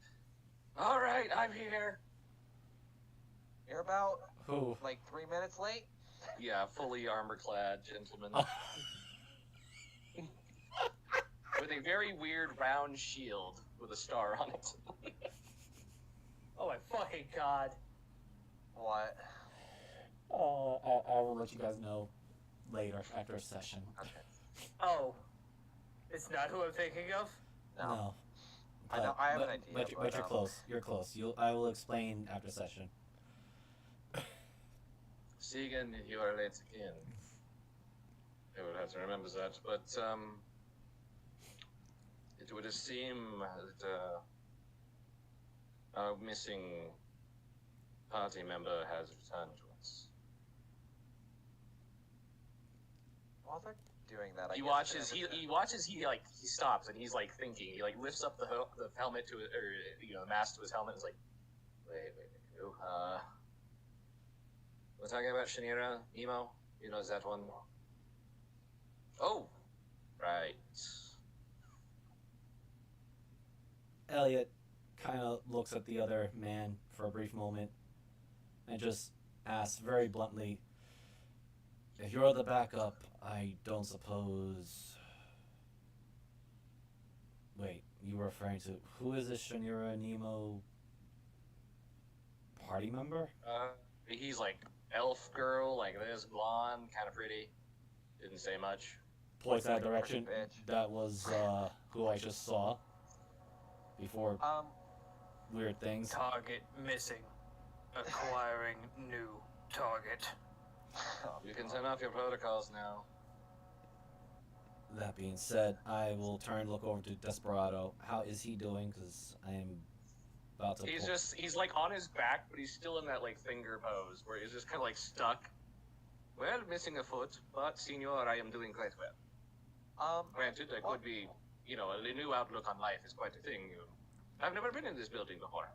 All right, I'm here. You're about, Who? like, 3 minutes late? Yeah, fully armor-clad gentleman. With a very weird round shield with a star on it. Oh my fucking god. What? I will let you guys know later after a session. Okay. Oh. It's not who I'm thinking of? No. I know- I have an but, idea, But, but, you're close. You're close. I will explain after session. Segan, you are late again. I will have to remember that, but, it would seem that, our missing party member has returned to us. While they're doing that, I He guess watches. they're He watches. He stops and he's like thinking. He like lifts up the helmet to the mask to his helmet. And is like, wait. We're talking about Shinira, Nemo. You know, is that one? Oh, right. Elliot kind of looks at the other man for a brief moment and just asks very bluntly, if you're the backup, I don't suppose... Wait, you were referring to... Who is this Shinira Nemo party member? He's like elf girl, like this, blonde, kind of pretty. Didn't say much. Points that Like a direction. bitch. That was who I just saw before weird things. Target missing. Acquiring new target. You can turn off your protocols now. That being said, I will turn and look over to Desperado. How is he doing? Because I am about to... He's like on his back, but he's still in that like finger pose where he's just kind of like stuck. Well, missing a foot, but senor, I am doing quite well. Granted, I could be, a new outlook on life is quite a thing. I've never been in this building before.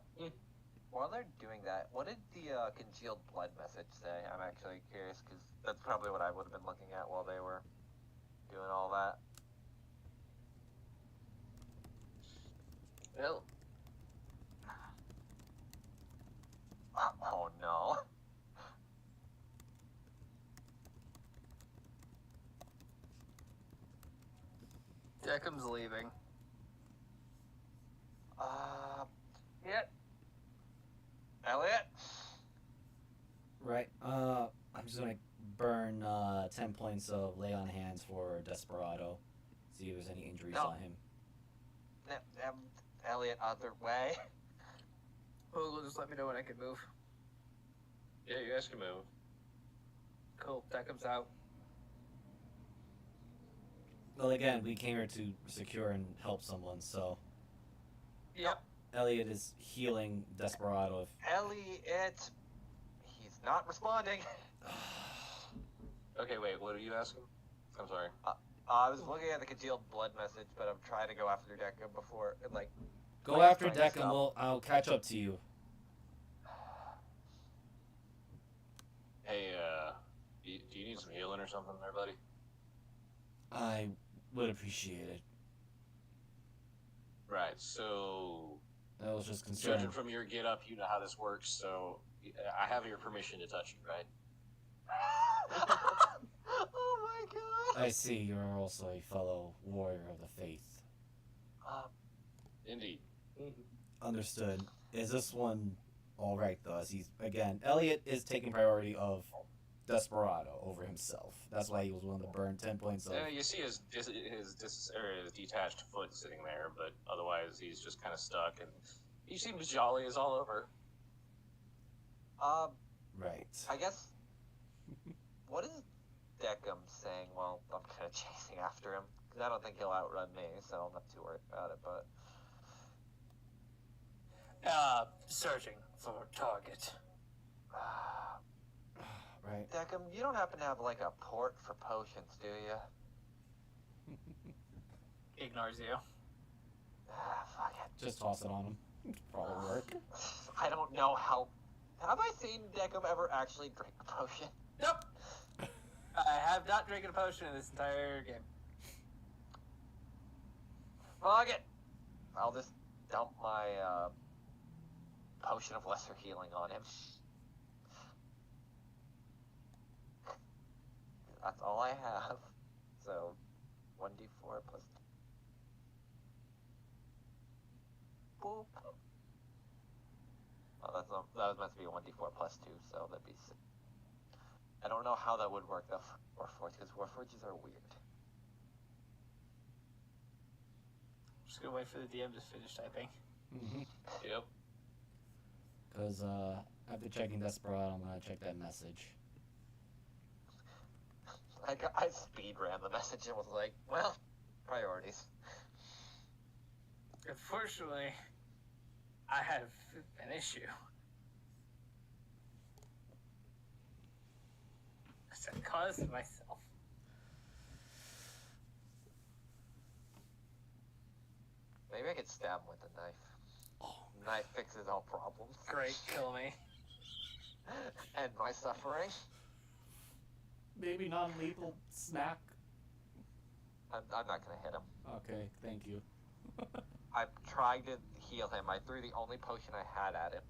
While they're doing that, what did the congealed blood message say? I'm actually curious, because that's probably what I would have been looking at while they were doing all that. Well, oh no. Deckham's leaving. Yeah. Elliot? Right. I'm just gonna burn 10 points of lay on hands for Desperado. See if there's any injuries No. on him. Elliot, other way. Google, just let me know when I can move. yeah, you guys can move. Cool. Deckham's out. Well, again, we came here to secure and help someone, so Yep. Elliot is healing Desperado. Elliot, he's not responding. Okay, wait, what are you asking? I'm sorry. I was looking at the congealed blood message, but I'm trying to go after Decca before, Go Like, after trying to Deck stop. and I'll catch up to you. Hey, do you need some healing or something there, buddy? I would appreciate it. Right, so I was just concerned. judging from your get up, you know how this works, so I have your permission to touch you, right? Oh my god. I see you're also a fellow warrior of the faith. Indeed. Understood. Is this one alright though? As he's, again, Elliot is taking priority of Desperado over himself. That's why he was willing to burn 10 points of... Yeah, you see his detached foot sitting there, but otherwise he's just kind of stuck, and he seems jolly as all over. Right. I guess. What is Deckham saying? Well, I'm kind of chasing after him because I don't think he'll outrun me, so I'm not too worried about it. But Searching for target. Right. Deckham, you don't happen to have like a port for potions, do you? Ignores you. Fuck it. Just toss it on him. Probably work. I don't know how. Have I seen Deckham ever actually drink a potion? Nope. I have not drinking a potion in this entire game. Fuck it. I'll just dump my potion of lesser healing on him. That's all I have. So, 1d4 plus. Boop. Oh, that was meant to be a 1d4 plus 2, so that'd be 6. I don't know how that would work though for Warforged, because Warforges are weird. Just gonna wait for the DM to finish typing. Yep. Because after checking Desperado, I'm going to check that message. I speed ran the message and was like, well, priorities. Unfortunately, I have an issue. I caused myself. Maybe I could stab him with a knife. Oh, Knife fixes all problems. Great, kill me. End my suffering. maybe non-lethal smack. I'm not gonna hit him. Okay, thank you. I'm trying to heal him. I threw the only potion I had at him.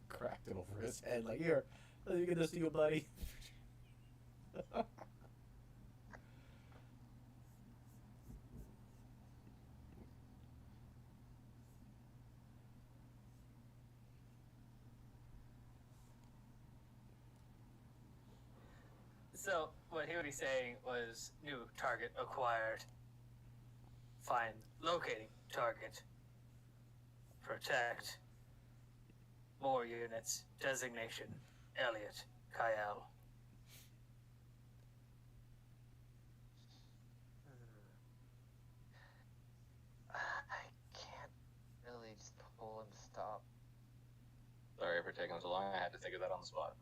Cracked it over his head. Like, here, let me get this to you, buddy. So, what he would be saying was new target acquired. Find locating target. Protect. More units. Designation. Elliot. Kyle. I can't really just pull him to stop. Sorry for taking so long. I had to think of that on the spot.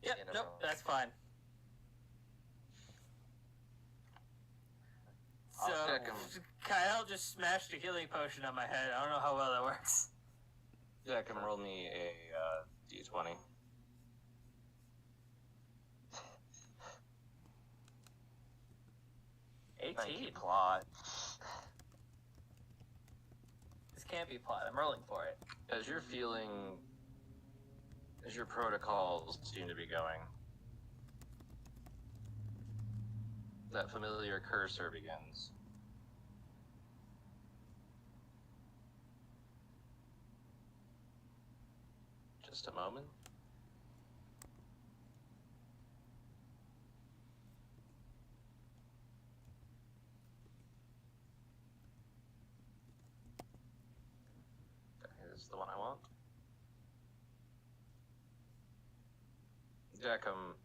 Yep, You know. nope, that's fine. So, Kyle just smashed a healing potion on my head. I don't know how well that works. Yeah, can roll me a d20. Thank you, 18. plot. This can't be plot. I'm rolling for it. As you're feeling, as your protocols seem to be going, that familiar cursor begins. Just a moment. This is the one I want. Deckham.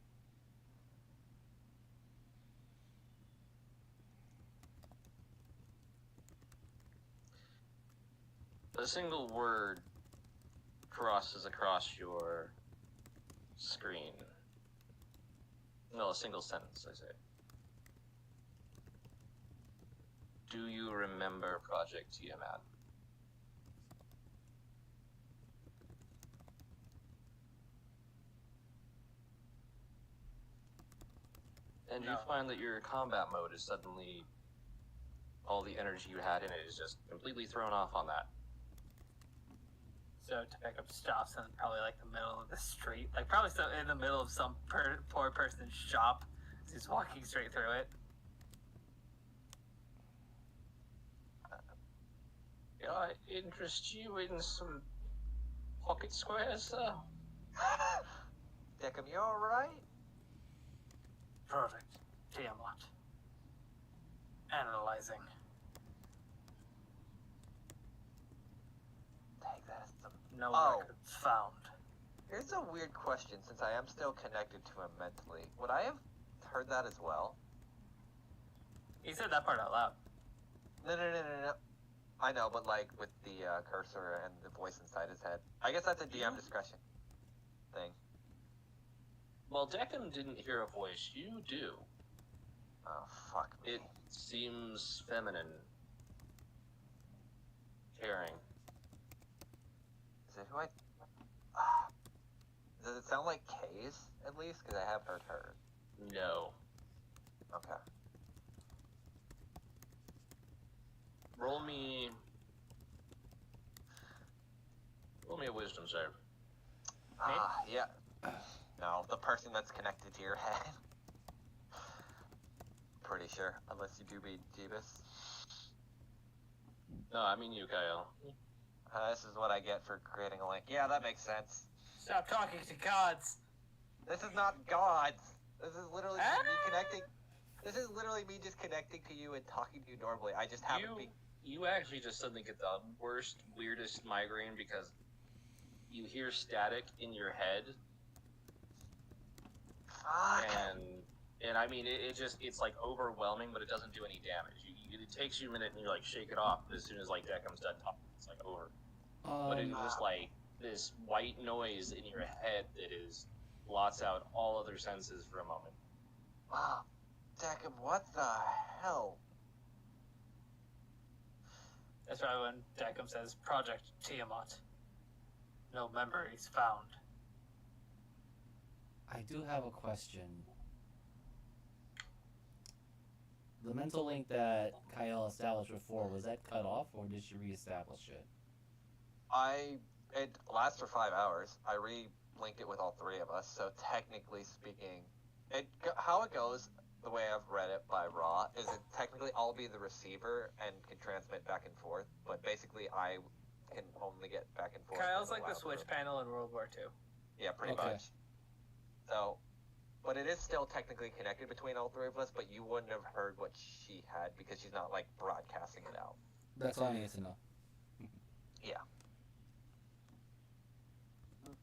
A single word crosses across your screen. No, a single sentence, I say. Do you remember Project Tiamat? And you No. find that your combat mode is suddenly, all the energy you had in it is just completely thrown off on that. So to pick up stops in probably like the middle of the street, like probably so in the middle of some poor person's shop. He's walking straight through it. Yeah, I interest you in some pocket squares, sir? Deckham, you alright? Product. Tiamat. Analyzing. Take that as some... No Oh. records found. Here's a weird question, since I am still connected to him mentally. Would I have heard that as well? He said that part out loud. No. I know, but like with the cursor and the voice inside his head. I guess that's a DM discretion thing. Well, Deckham didn't hear a voice. You do. Oh, fuck me. It seems feminine. Caring. Is it who I... Does it sound like Kay's, at least? Because I have heard her. No. Okay. Roll me a wisdom save. Yeah. No, the person that's connected to your head. Pretty sure, unless you do be Jeebus. No, I mean you, Kyle. This is what I get for creating a link. Yeah, that makes sense. Stop talking to gods. This is not gods. This is literally just me Ah! connecting. This is literally me just connecting to you and talking to you normally. I just haven't been... You actually just suddenly get the worst, weirdest migraine because you hear static in your head, Fuck. and I mean it's like overwhelming, but it doesn't do any damage. It takes you a minute and you like shake it off, but as soon as like Deckham's done talking, it's like over. But it's just like this white noise in your head that is blots out all other senses for a moment. Ah, Deckham, what the hell? That's right when Deckham says Project Tiamat. No memories found. I do have a question. The mental link that Kyle established before, was that cut off or did she reestablish it? It lasts for 5 hours. I re-linked it with all three of us, so technically speaking, how it goes, the way I've read it by Raw, is it technically I'll be the receiver and can transmit back and forth, but basically I can only get back and forth. Kyle's like the switch panel in World War II. Yeah, pretty Okay. much. So, but it is still technically connected between all three of us, but you wouldn't have heard what she had because she's not like broadcasting it out. That's all I need to know. Yeah.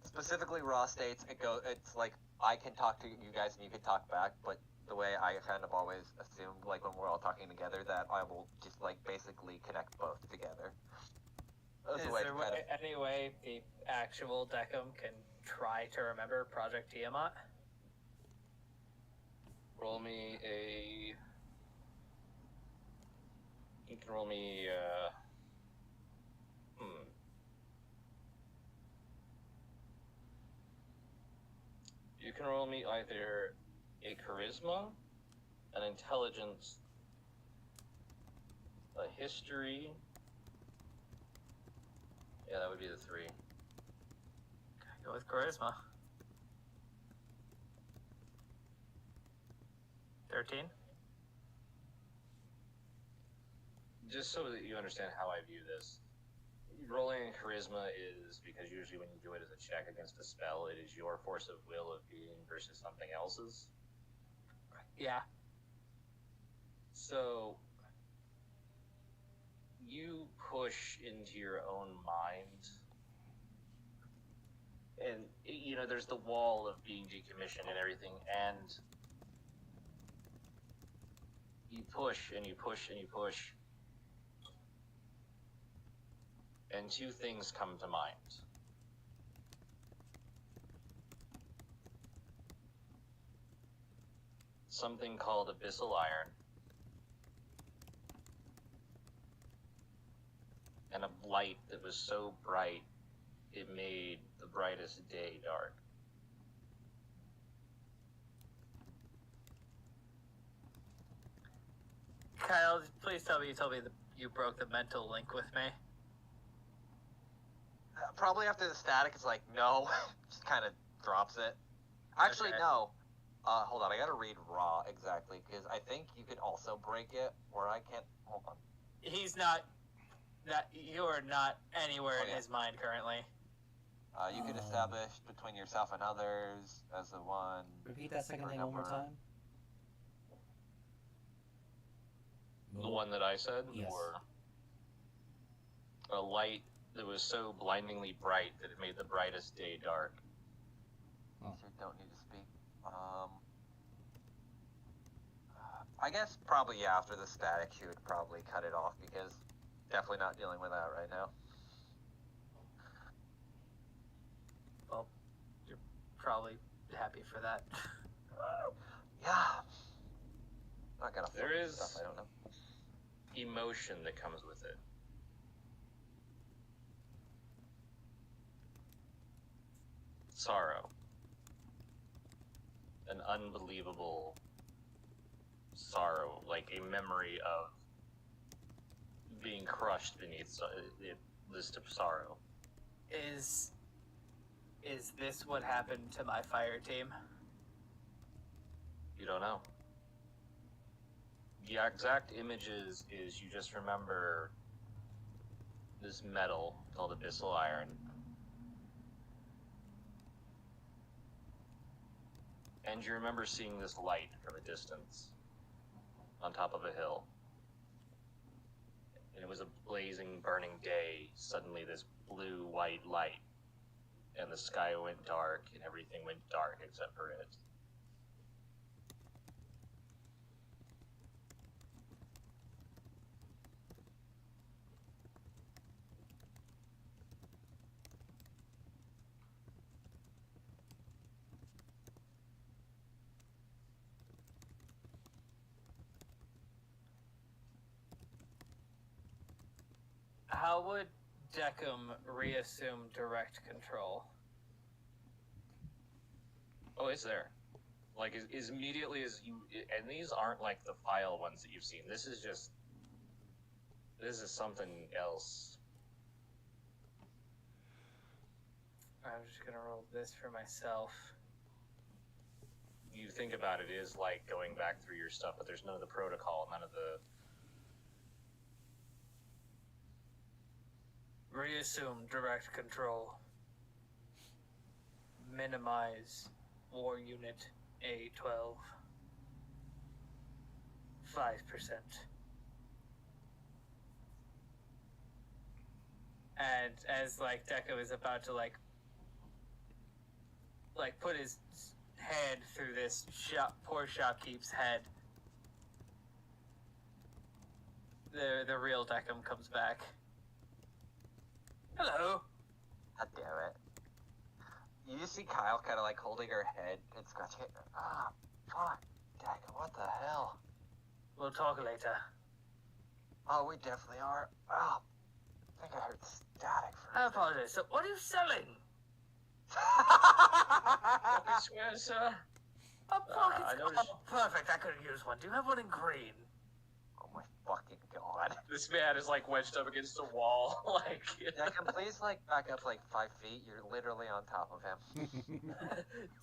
Specifically, Raw states it's like I can talk to you guys and you can talk back, but the way I kind of always assumed, like when we're all talking together, that I will just like basically connect both together. That's Is the way there to kind of, any way the actual Deckham can try to remember Project Tiamat? Roll me a. You can roll me. You can roll me either a charisma, an intelligence, a history. Yeah, that would be the three. Go with charisma. 13. Just so that you understand how I view this, rolling in charisma is because usually when you do it as a check against a spell, it is your force of will of being versus something else's. Yeah. So you push into your own mind, and you know there's the wall of being decommissioned and everything, and you push and you push and you push. And two things come to mind. Something called abyssal iron, and a light that was so bright it made the brightest day dark. Kyle, please tell me you told me that you broke the mental link with me. probably after the static, it's like, no, just kind of drops it. Actually, Okay. no. Hold on, I gotta read Raw exactly, because I think you could also break it, or I can't, hold on. He's not. You are not anywhere in yeah. his mind currently. You could establish between yourself and others as the one. Repeat that second or thing one more number. time. The one that I said? Yes. Or a light that was so blindingly bright that it made the brightest day dark. So don't need to speak. I guess probably yeah, after the static, she would probably cut it off because definitely not dealing with that right now. Well, you're probably happy for that. Yeah. Not gonna. There is stuff I don't know. emotion that comes with it. Sorrow. An unbelievable sorrow, like a memory of being crushed beneath the list of sorrow. Is this what happened to my fire team? You don't know. The exact images is you just remember this metal called abyssal iron. And you remember seeing this light from a distance on top of a hill. And it was a blazing, burning day. Suddenly this blue-white light. And the sky went dark, and everything went dark except for it. How would Decim reassume direct control? Oh, it's there. Like, is immediately as you... And these aren't, like, the file ones that you've seen. This is something else. I'm just gonna roll this for myself. You think about it, is like going back through your stuff, but there's none of the protocol, none of the... Reassume direct control. Minimize war unit A12. 5%. And as like Deco is about to like put his hand through this poor shopkeep's head, the real Decim comes back. Hello. God damn it. You see Kyle kind of like holding her head and scratching it. Ah, fuck. Dang, what the hell? We'll talk later. Oh, we definitely are. Oh, I think I heard static for I apologize. So, what are you selling? I swear, sir. A pocket I noticed- perfect. I could use one. Do you have one in green? Oh my fucking god. This man is like wedged up against a wall. Like, Yeah, can please like back up like 5 feet? You're literally on top of him.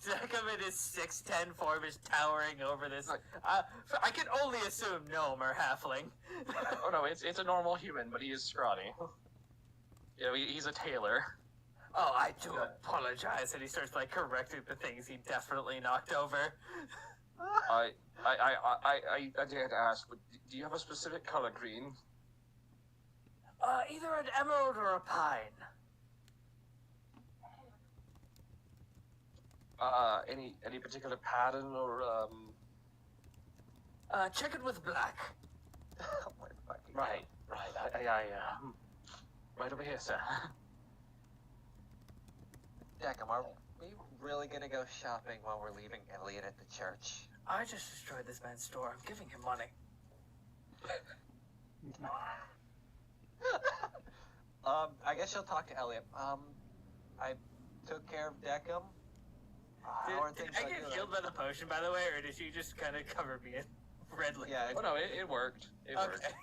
Decim in his 6'10" form is towering over this. I can only assume gnome or halfling. oh no, it's a normal human, but he is scrawny. You know, he's a tailor. Oh, I do apologize. And he starts like correcting the things he definitely knocked over. I dare to ask, but do you have a specific color green? Either an emerald or a pine. Any particular pattern or Check it with black. Oh my fucking Right. Right over here, sir. Decim, are we really gonna go shopping while we're leaving Elliot at the church? I just destroyed this man's store. I'm giving him money. I guess you'll talk to Elliot. I took care of Decim. How are Did things I like get doing? healed by the potion, by the way, or did she just kind of cover me in red liquid? Yeah, Oh no, it worked. It worked. Okay.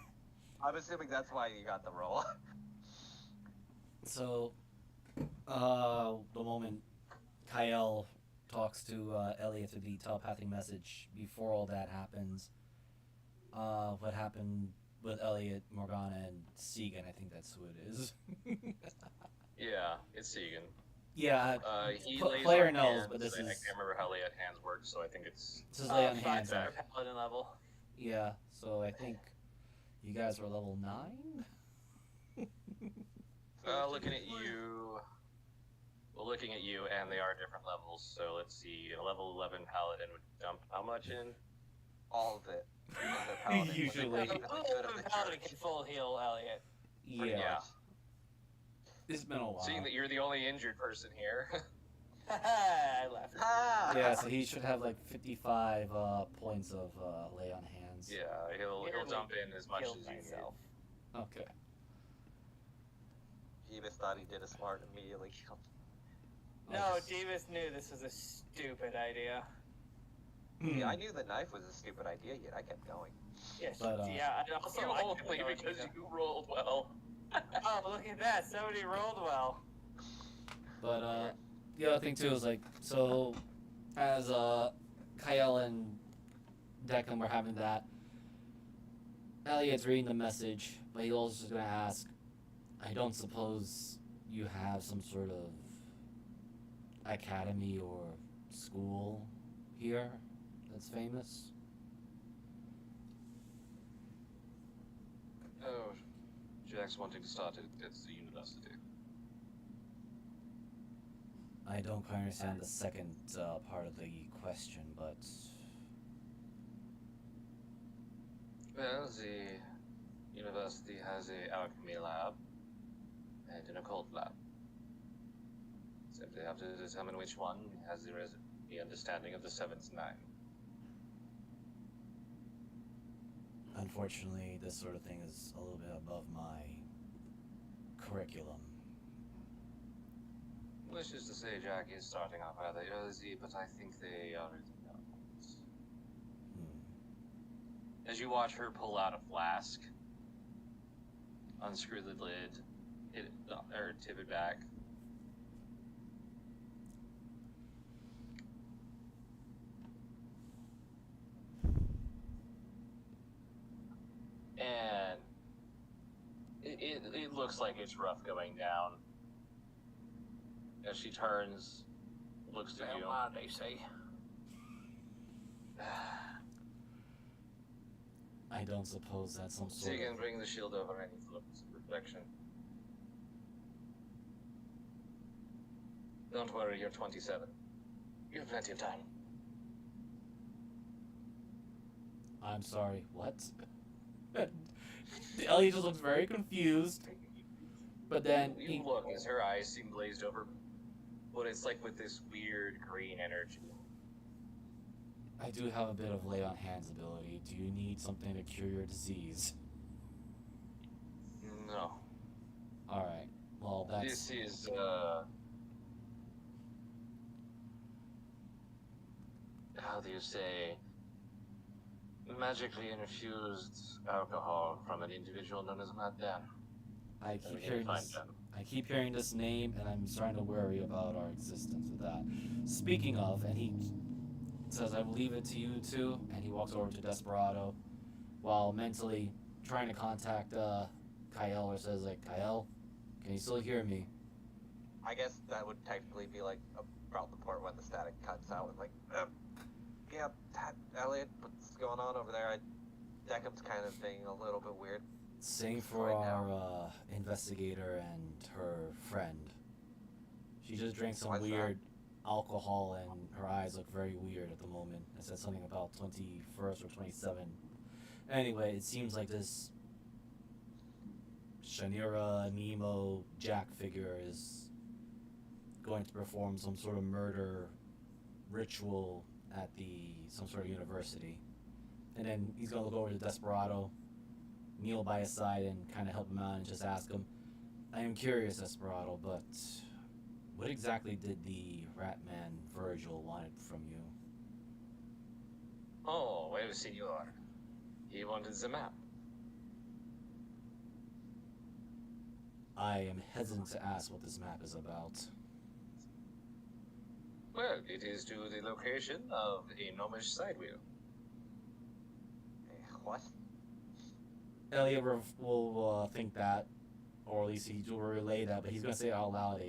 I'm assuming that's why you got the roll. So, the moment Kyle talks to Elliot through the telepathic message, before all that happens, what happened with Elliot, Morgana, and Segan, I think that's who it is. Yeah, it's Segan. Yeah, He Pl- lays player on knows, hands, but this I can't is- remember how lay on hands works, so I think it's... this is lay on hands. Five star paladin level. Yeah, so I think you guys were level 9? Looking at you... Well, looking at you, and they are different levels, so let's see. A level 11 paladin would dump how much in? All of it. And the paladin Usually. was The even the good of the paladin church. can full heal Elliot. Yeah. Yeah. It's been a while. Seeing that you're the only injured person here. I left. Ah! Yeah, so he should have like 55 points of lay on hands. Yeah, he'll Nearly dump in as much Killed as you myself. Okay. He just thought he did a smart immediately killed. No, Nice. Davis knew this was a stupid idea. Yeah, I knew the knife was a stupid idea, yet I kept going. Yes, But, yeah, and also You I only kept going because either. you rolled well. Oh, look at that! Somebody rolled well. But the other thing too is like, so as Kyle and Declan were having that, Elliot's reading the message, but he's also gonna ask, I don't suppose you have some sort of academy or school here that's famous? Oh, Jack's wanting to start at the university. I don't quite understand the second part of the question, but Well, the university has a alchemy lab and an occult lab. Simply have to determine which one has the understanding of the seventh nine. unfortunately, this sort of thing is a little bit above my curriculum. Wishes to say Jack is starting off rather early, but I think they already know. As you watch her pull out a flask, unscrew the lid, tip it back. And it looks like it's rough going down. As she turns, looks at you. They say. I don't suppose that's some So sort you can of... bring the shield over and flip reflection. Don't worry, you're 27. You have plenty of time. I'm sorry, what? Elliot just looks very confused. But then You look as her eyes seem glazed over, but it's like with this weird green energy. I do have a bit of lay on hands ability. Do you need something to cure your disease? No. Alright. Well, that's... This is, how do you say, magically infused alcohol from an individual known as Madame. I keep hearing this name, and I'm starting to worry about our existence with that. Speaking of, and he says, I will leave it to you two, and he walks over to Desperado, while mentally trying to contact Kyle, or says, like, Kyle, can you still hear me? I guess that would technically be like about the part when the static cuts out with like, yeah, Elliot, what's going on over there? Deckham's kind of being a little bit weird. Same for Right our investigator and her friend. She just drank some What's weird alcohol, and her eyes look very weird at the moment. It said something about 21st or 27. Anyway, it seems like this Shanira, Nemo, Jack figure is going to perform some sort of murder ritual at some sort of university. And then he's going to look over to Desperado, kneel by his side, and kind of help him out and just ask him, I am curious, Desperado, but what exactly did the Ratman Virgil want from you? Oh, well, senor. He wanted the map. I am hesitant to ask what this map is about. Well, it is to the location of a gnomish sidewheel. What? Elliot will think that, or at least he will relay that, but he's going to say it out loud,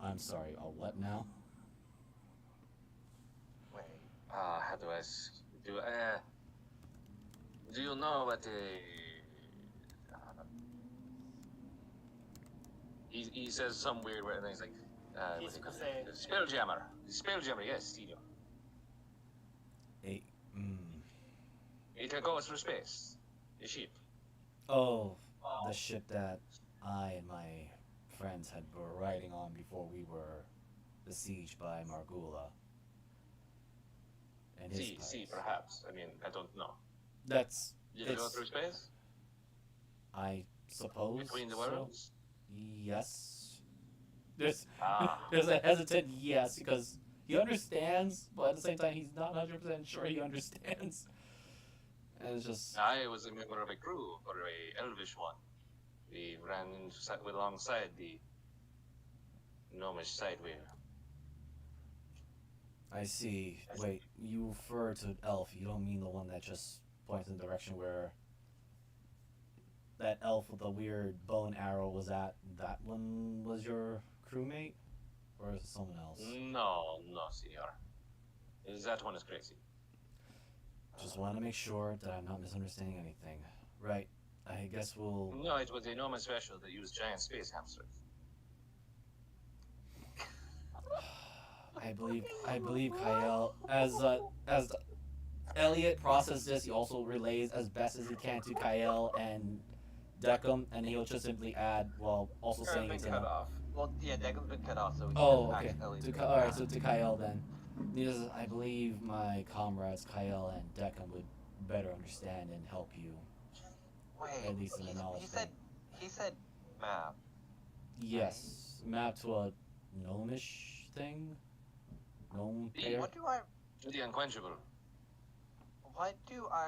I'm sorry, a what now? Wait. How do I do you know what he says some weird word, and then he's like, He's gonna say, Spelljammer. Spelljammer, yes, senor. It goes through space. The ship. Oh, the ship that I and my friends were riding on before we were besieged by Margula. And his See, perhaps. I mean, I don't know. That's... Did it go through space? I suppose Between the so. worlds? Yes. There's Ah. there's a hesitant yes, because he understands, but at the same time he's not 100% sure he understands. And it's just... I was a member of a crew, or a elvish one. We ran alongside the gnomish sidewheel. I see. Wait, you refer to elf. You don't mean the one that just points in the direction where that elf with the weird bow and arrow was at? That one was your crewmate? Or is it someone else? No, senor. That one is crazy. Just want to make sure that I'm not misunderstanding anything. Right. I guess we'll... No, it was a gnomish vessel that used giant space hamsters. I believe Kyle, as Elliot processes this, he also relays as best as he can to Kyle and Deckham, and he'll just simply add, while also saying it to him. Well, yeah, Deckham's been cut off, so we Oh, can't okay. accidentally do Alright, that. so to Kyle then. He says, I believe my comrades Kyle and Deckham would better understand and help you. Wait, At least in the knowledge he said map. Yes, map to a gnomish thing. Gnome The- pair. What do I The unquenchable.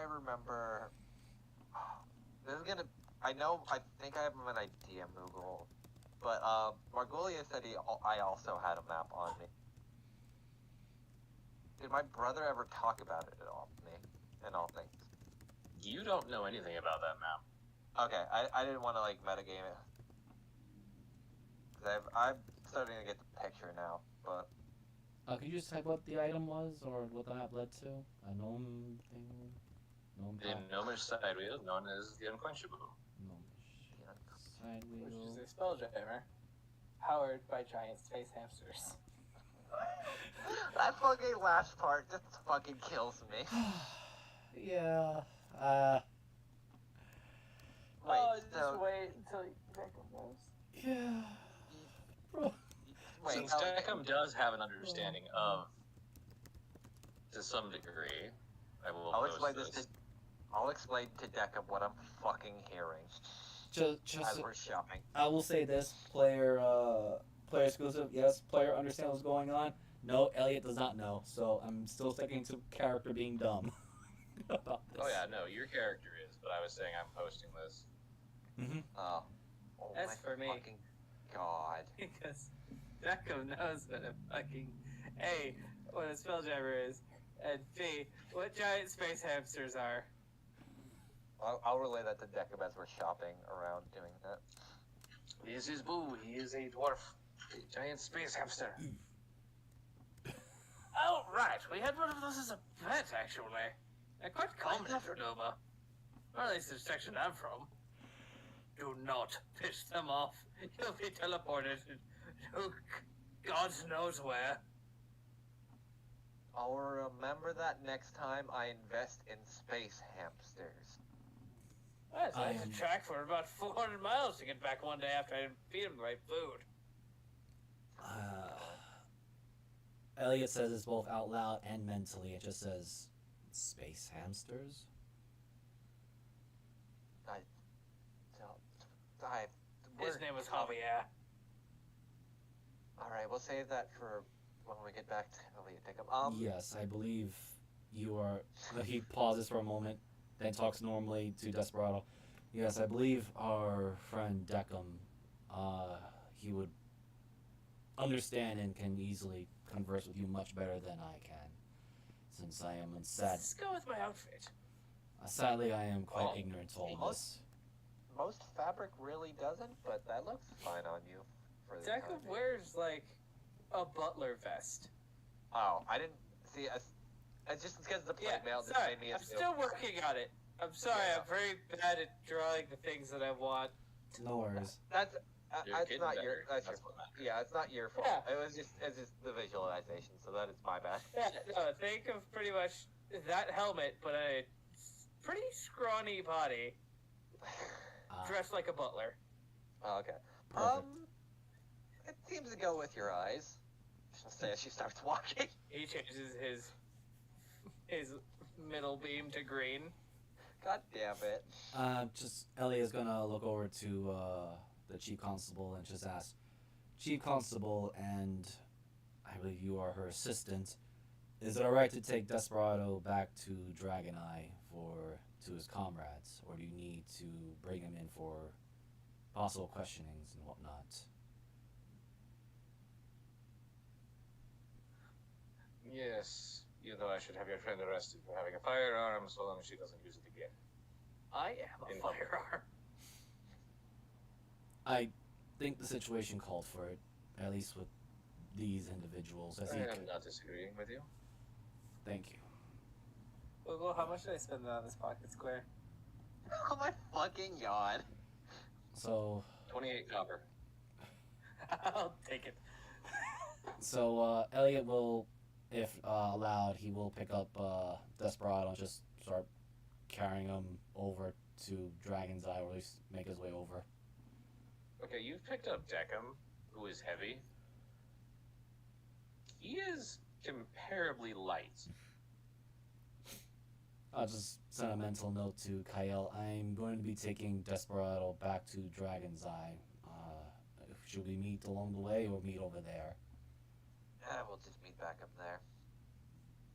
remember? This is gonna. I think I have an idea, Moogle. But Margolia said I also had a map on me. Did my brother ever talk about it at all? Me, and all things. You don't know anything about that map. Okay, I didn't want to like metagame it. Cause I'm starting to get the picture now, but Could you just type what the item was or what the map led to? A gnome thing? Gnome The path? gnomish side wheel, known as the unquenchable. Gnomish. Side Which wheel. is a spelljammer powered by giant space hamsters. that fucking last part just fucking kills me. Yeah. Wait, just wait until Jacob knows. Yeah. wait, Since Elliot, Deckham does have an understanding of, to some degree, I will I'll post explain this. I'll explain to Deckham what I'm fucking hearing Just as we're shopping. I will say this, player exclusive, yes, player understands what's going on. No, Elliot does not know, so I'm still sticking to character being dumb about this. Oh yeah, no, your character is, but I was saying I'm posting this. Mm-hmm. Oh As my for me. fucking god. Because Jacob knows what a fucking A, what a spelljammer is, and B, what giant space hamsters are. I'll relay that to Deckham as we're shopping around doing that. This is Boo. He is a dwarf, a giant space hamster. Oh, right, we had one of those as a pet, actually. And quite common in Dodoma. Or at least the section I'm from. Do not piss them off. You'll be teleported to God knows where. I'll remember that next time I invest in space hamsters. Yes, I had to track for about 400 miles to get back one day after I didn't feed him the right food. Elliot says this both out loud and mentally. It just says, space hamsters? His name was Javier. Alright, we'll save that for when we get back to Elliot Deckham. Yes, I believe you are... He pauses for a moment, then talks normally to Desperado. Yes, I believe our friend Deckham, he would understand and can easily converse with you much better than I can, since I am sad. Let's go with my outfit. Sadly, I am quite ignorant to all this. Most fabric really doesn't, but that looks fine on you. For the time Jacob being. wears, like, a butler vest. Oh, I didn't see. It's just because the plate mail just sorry, made me I'm assume. still working on it. I'm sorry, Yeah. I'm very bad at drawing the things that I want. No worries. That's You're that's getting not better. your. That's your. what matters. Yeah, it's not your fault. Yeah. It's just the visualization. So that is my bad. Yeah, no, think of pretty much that helmet, but a pretty scrawny body, dressed like a butler. Oh, okay. Perfect. It seems to go with your eyes. She'll say as she starts walking. He changes his middle beam to green. God damn it. Just Ellie is gonna look over to the chief constable and just ask, Chief Constable, and I believe you are her assistant. Is it alright to take Desperado back to Dragon Eye to his comrades, or do you need to bring him in for possible questionings and whatnot? Yes, you know I should have your friend arrested for having a firearm so long as she doesn't use it again. I am a In- firearm. I think the situation called for it, at least with these individuals. I am not disagreeing with you. Thank you. Well, how much did I spend on this pocket square? Oh my fucking god. So, 28 copper. I'll take it. Elliot will, if allowed, he will pick up Desperado and just start carrying him over to Dragon's Eye, or at least make his way over. Okay, you've picked up Deckham, who is heavy. He is comparably light. I'll just send a mental note to Kyle. I'm going to be taking Desperado back to Dragon's Eye. Should we meet along the way or meet over there? We'll just meet back up there.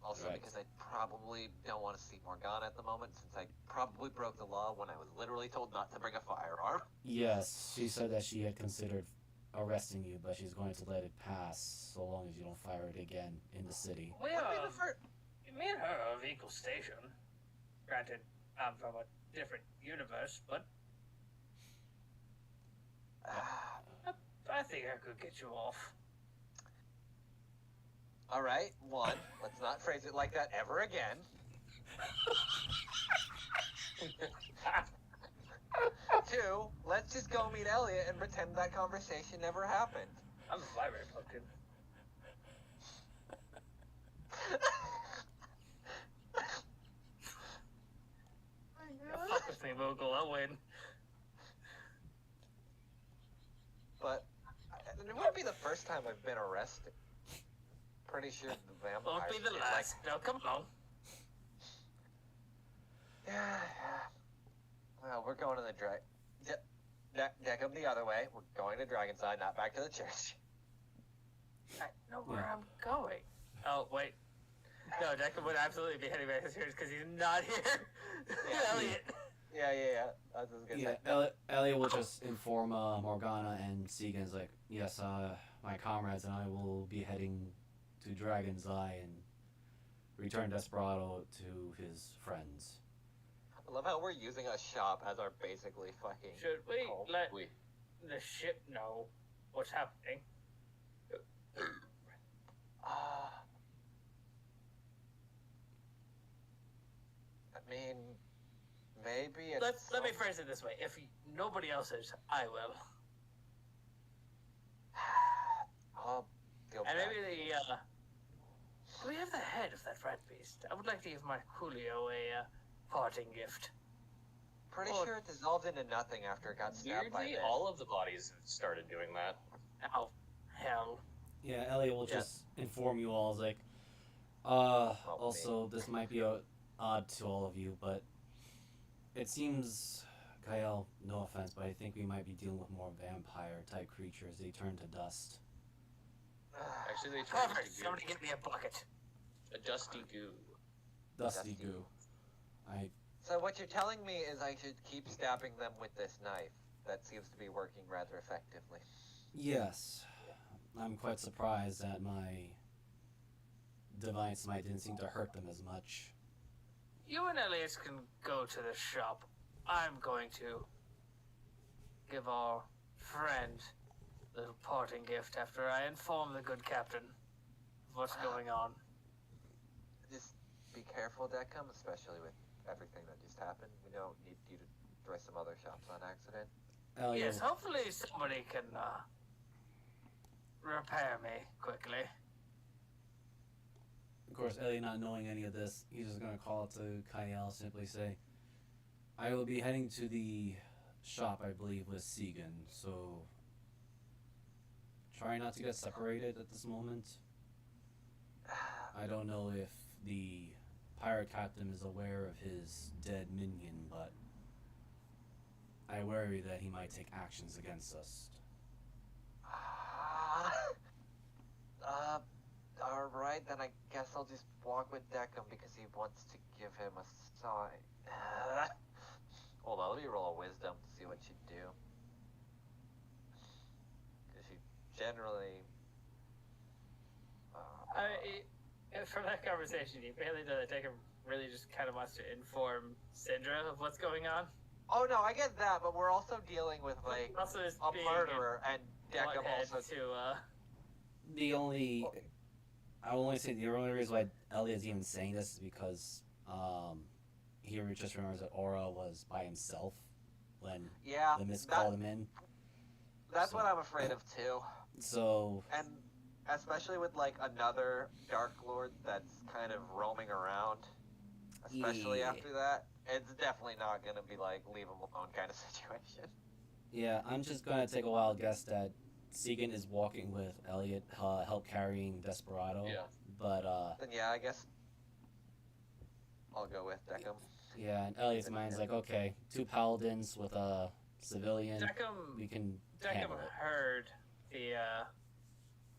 Also, Right. because I probably don't want to see Morgana at the moment, since I probably broke the law when I was literally told not to bring a firearm. Yes, she said that she had considered arresting you, but she's going to let it pass so long as you don't fire it again in the city. We Wouldn't be are, the fir- me and her are of equal station. Granted, I'm from a different universe, but I think I could get you off. All right, one, let's not phrase it like that ever again. Two, let's just go meet Elliot and pretend that conversation never happened. I'm a vibrant pumpkin. Fuck with me, Moogle. I'll win. But it wouldn't be the first time I've been arrested. Pretty sure the vampires. Won't be the did, last. Now, come on. Yeah. Well, we're going to the Deckham the other way. We're going to Dragonside, not back to the church. I know where Yeah. I'm going. Oh, wait. No, Declan would absolutely be heading back to the church because he's not here. Yeah. Elliot. Yeah. I was just gonna Yeah, say. Elliot will just inform Morgana and Segan's like, yes, my comrades and I will be heading to Dragon's Eye and return Desperado to his friends. I love how we're using a shop as our basically fucking. Should we home. let the ship know what's happening? I mean, maybe it's. Let me phrase it this way. If nobody else is, I will. I'll go And back. maybe the, do we have the head of that rat beast? I would like to give my Julio a parting gift. Pretty Oh. sure it dissolved into nothing after it got stabbed by Weirdly, Vin. all of the bodies have started doing that. Oh, hell. Yeah, Elliot will Yeah. just inform you all, like, also, this might be odd to all of you, but it seems, Kyle, no offense, but I think we might be dealing with more vampire-type creatures. They turn to dust. Actually, they turned Perfect. into goo. Somebody get me a bucket. A dusty goo. Dusty Dusty. goo. So what you're telling me is I should keep stabbing them with this knife. That seems to be working rather effectively. Yes. I'm quite surprised that my divine smite didn't seem to hurt them as much. You and Elias can go to the shop. I'm going to give our friend a little parting gift after I inform the good captain of what's going on. Just be careful, Deckham, especially with everything that just happened. We don't need you to destroy some other shops on accident. Elliot, Yes, hopefully somebody can repair me quickly. of course, Elliot not knowing any of this, he's just gonna call to Kyle, simply say, I will be heading to the shop, I believe, with Segan, so try not to get separated at this moment. I don't know if the pirate captain is aware of his dead minion, but I worry that he might take actions against us. Alright, then I guess I'll just walk with Deckham because he wants to give him a sign. Hold on, let me roll a wisdom to see what she'd do. Because she generally... From that conversation, you barely know that Decker really just kind of wants to inform Syndra of what's going on. Oh no, I get that, but we're also dealing with, like, Also, is a being murderer, and Deckham butthead also... The only, I will only say the only reason why Elliot's even saying this is because he just remembers that Aura was by himself when Yeah, the mist called him in. that's So- what I'm afraid of too. So And especially with, like, another Dark Lord that's kind of roaming around, especially Yeah. after that, it's definitely not going to be, like, leave him alone kind of situation. yeah, I'm just gonna take a wild guess that Segan is walking with Elliot, help carrying Desperado. Yeah. But Then yeah, I guess I'll go with Deckham. yeah, and Elliot's mind's like, okay, two paladins with a civilian, we Deckham can handle it. heard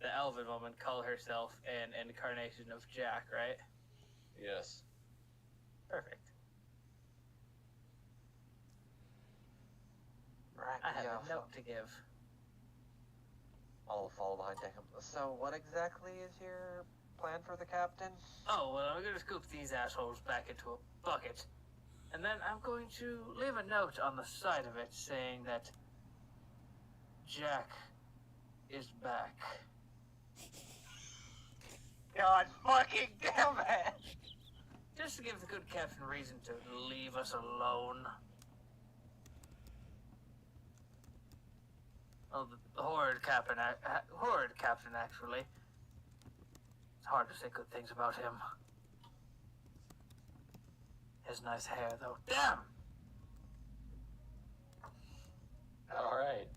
the elven woman call herself an incarnation of Jack, right? Yes. Perfect. Right. I have yeah, a note to give. I'll follow behind Deckham. So, what exactly is your plan for the captain? Oh, well, I'm gonna scoop these assholes back into a bucket. And then I'm going to leave a note on the side of it saying that Jack is back. God fucking damn it! Just to give the good captain reason to leave us alone. Oh, the horrid captain actually. It's hard to say good things about him. His nice hair, though. Damn! All right.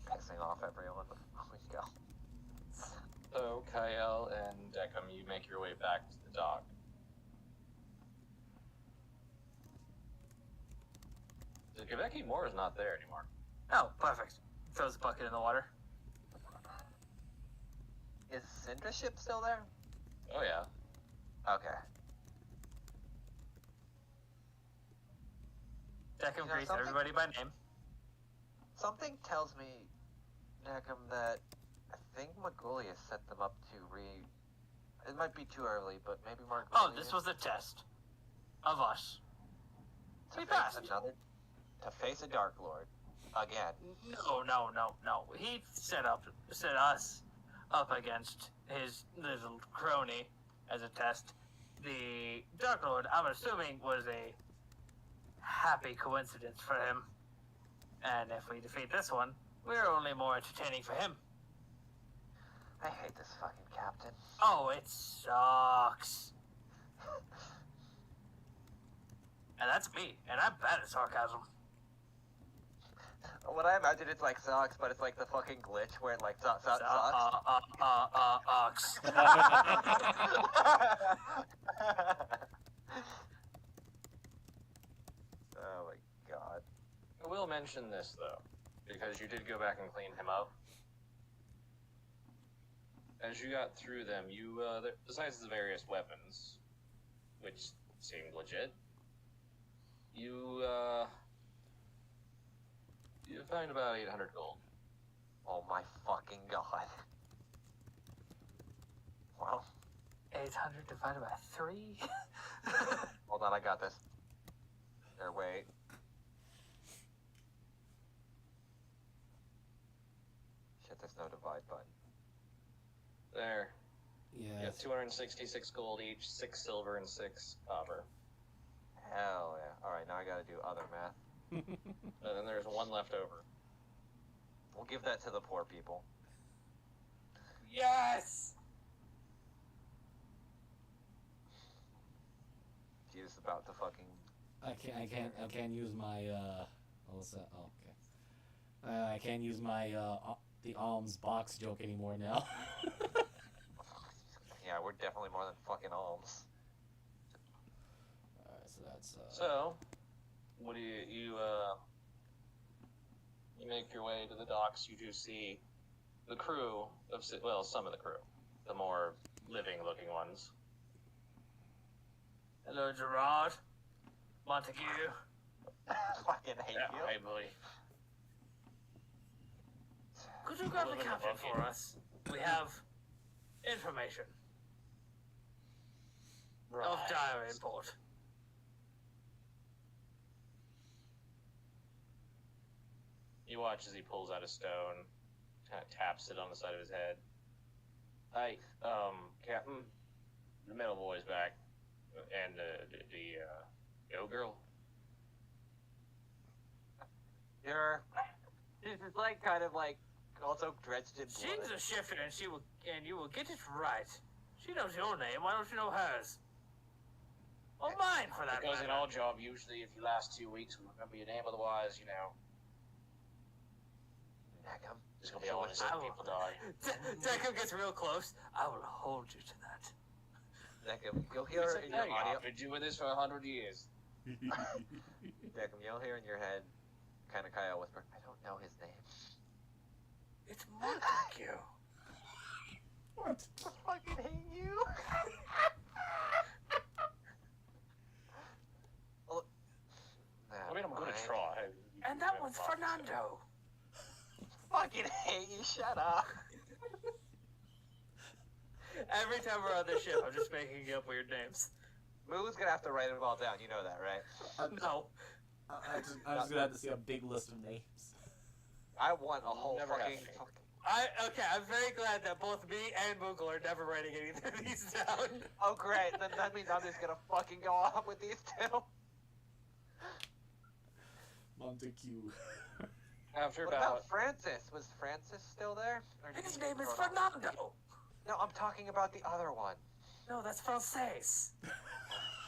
Pissing off everyone before we go. So, Kyle and Deckham, you make your way back to the dock. The Quebec Moore is not there anymore. Oh, perfect. Throws the bucket in the water. Is Cindra's ship still there? Oh, yeah. Okay. Deckham You know greets something? everybody by name. Something tells me, Deckham, that I think Margulius set them up to It might be too early, but maybe Margulius... Oh, this was a test. Of us. to we face passed. To face a Dark Lord. Again. No. He set us up against his little crony as a test. The Dark Lord, I'm assuming, was a happy coincidence for him. And if we defeat this one, we're only more entertaining for him. I hate this fucking captain. Oh, it sucks. And that's me, and I'm bad at sarcasm. What I imagine it's like sucks, but it's like the fucking glitch where it like sucks. Ox. Oh my god. I will mention this, though, because you did go back and clean him up. As you got through them, you, besides the various weapons, which seemed legit, you found about 800 gold. Oh my fucking god. Well, 800 divided by 3? hold on, I got this. There, wait. Shit, there's no divide button. There. Yeah. You got 266 gold each, 6 silver, and 6 copper. Hell yeah. Alright, now I gotta do other math. And then there's 1 left over. We'll give that to the poor people. Yes! He's about to fucking... I can't use my what was that? Oh, okay. I can't use my the alms box joke anymore now. Yeah, we're definitely more than fucking alms. Alright, so that's So, what do you make your way to the docks. You do see the crew of, well, some of the crew, the more living-looking ones. Hello, Gerard. Montague. Fucking hate you. Hey, buddy. Could you grab the captain for us? We have information of dire import. You watch as he pulls out a stone, kind of taps it on the side of his head. Hey, Captain, the metal boy's back, and the yo girl. She's like kind of like also drenched in blood. She's a shifter, and you will get it right. She knows your name. Why don't you know hers? Or mine, for that Because in matter. our job, usually if you last 2 weeks, we remember your name. Otherwise, you know, Neckham. it's gonna be all innocent people die. Deckham gets real close. I will hold you to that. Neckham, you'll hear It's in like, your hey, audio. I've been doing this for 100 years. Neckham, you'll hear in your head. kind of Kyle whisper. I don't know his name. It's Montague. What? I fucking hate you. Well, I mean, I'm gonna try. And that one's Fernando. Fucking hate you. Shut up. Every time we're on this ship, I'm just making up weird names. Moo's gonna have to write them all down. You know that, right? No. I'm just gonna have to see a big list of names. I want a whole Never fucking. have. Okay, I'm very glad that both me and Moogle are never writing any of these down. Oh great, then that means I'm just gonna fucking go off with these two. Montague. After What about about Francis? Was Francis still there? Or did His he name is run off? Fernando. No, I'm talking about the other one. No, that's Frances.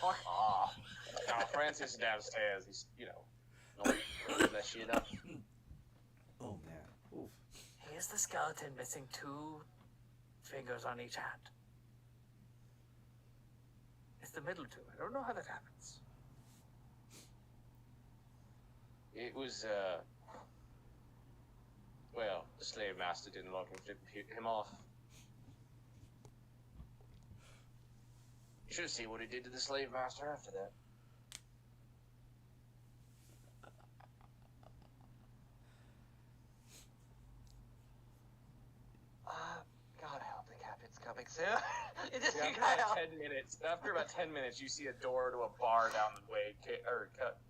Fuck off. now, Francis is downstairs. He's not holding that shit up. Oh man. Oof. He is the skeleton missing 2 fingers on each hand. It's the middle 2. I don't know how that happens. It was well, the slave master didn't like him flipping him off. You should have seen what he did to the slave master after that. God, I hope the captain's coming soon. It just After got about out. 10 minutes, you see a door to a bar down the way,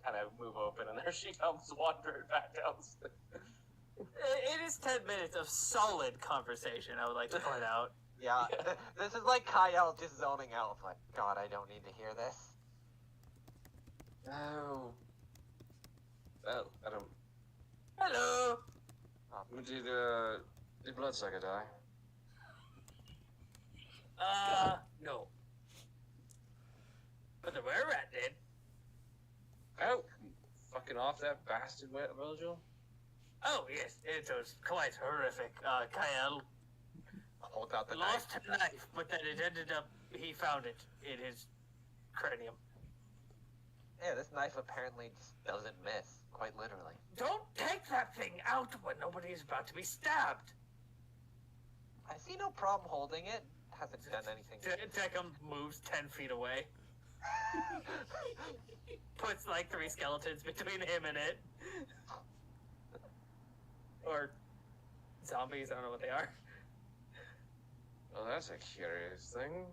kind of move open, and there she comes wandering back downstairs. It is 10 minutes of solid conversation, I would like to point out. Yeah, this is like Kyle just zoning out. Like, God, I don't need to hear this. No. Well, I don't. Hello! Did Bloodsucker die? No. But the were-rat did. Oh, fucking off that bastard, Virgil. Oh, yes, it was quite horrific. Kyle Hold out the lost knife. a knife, but then it ended up, he found it in his cranium. Yeah, this knife apparently just doesn't miss, quite literally. Don't take that thing out when nobody's about to be stabbed. I see no problem holding it. Hasn't done anything. Tecum moves 10 feet away. Puts like 3 skeletons between him and it. Or zombies, I don't know what they are. Well, that's a curious thing.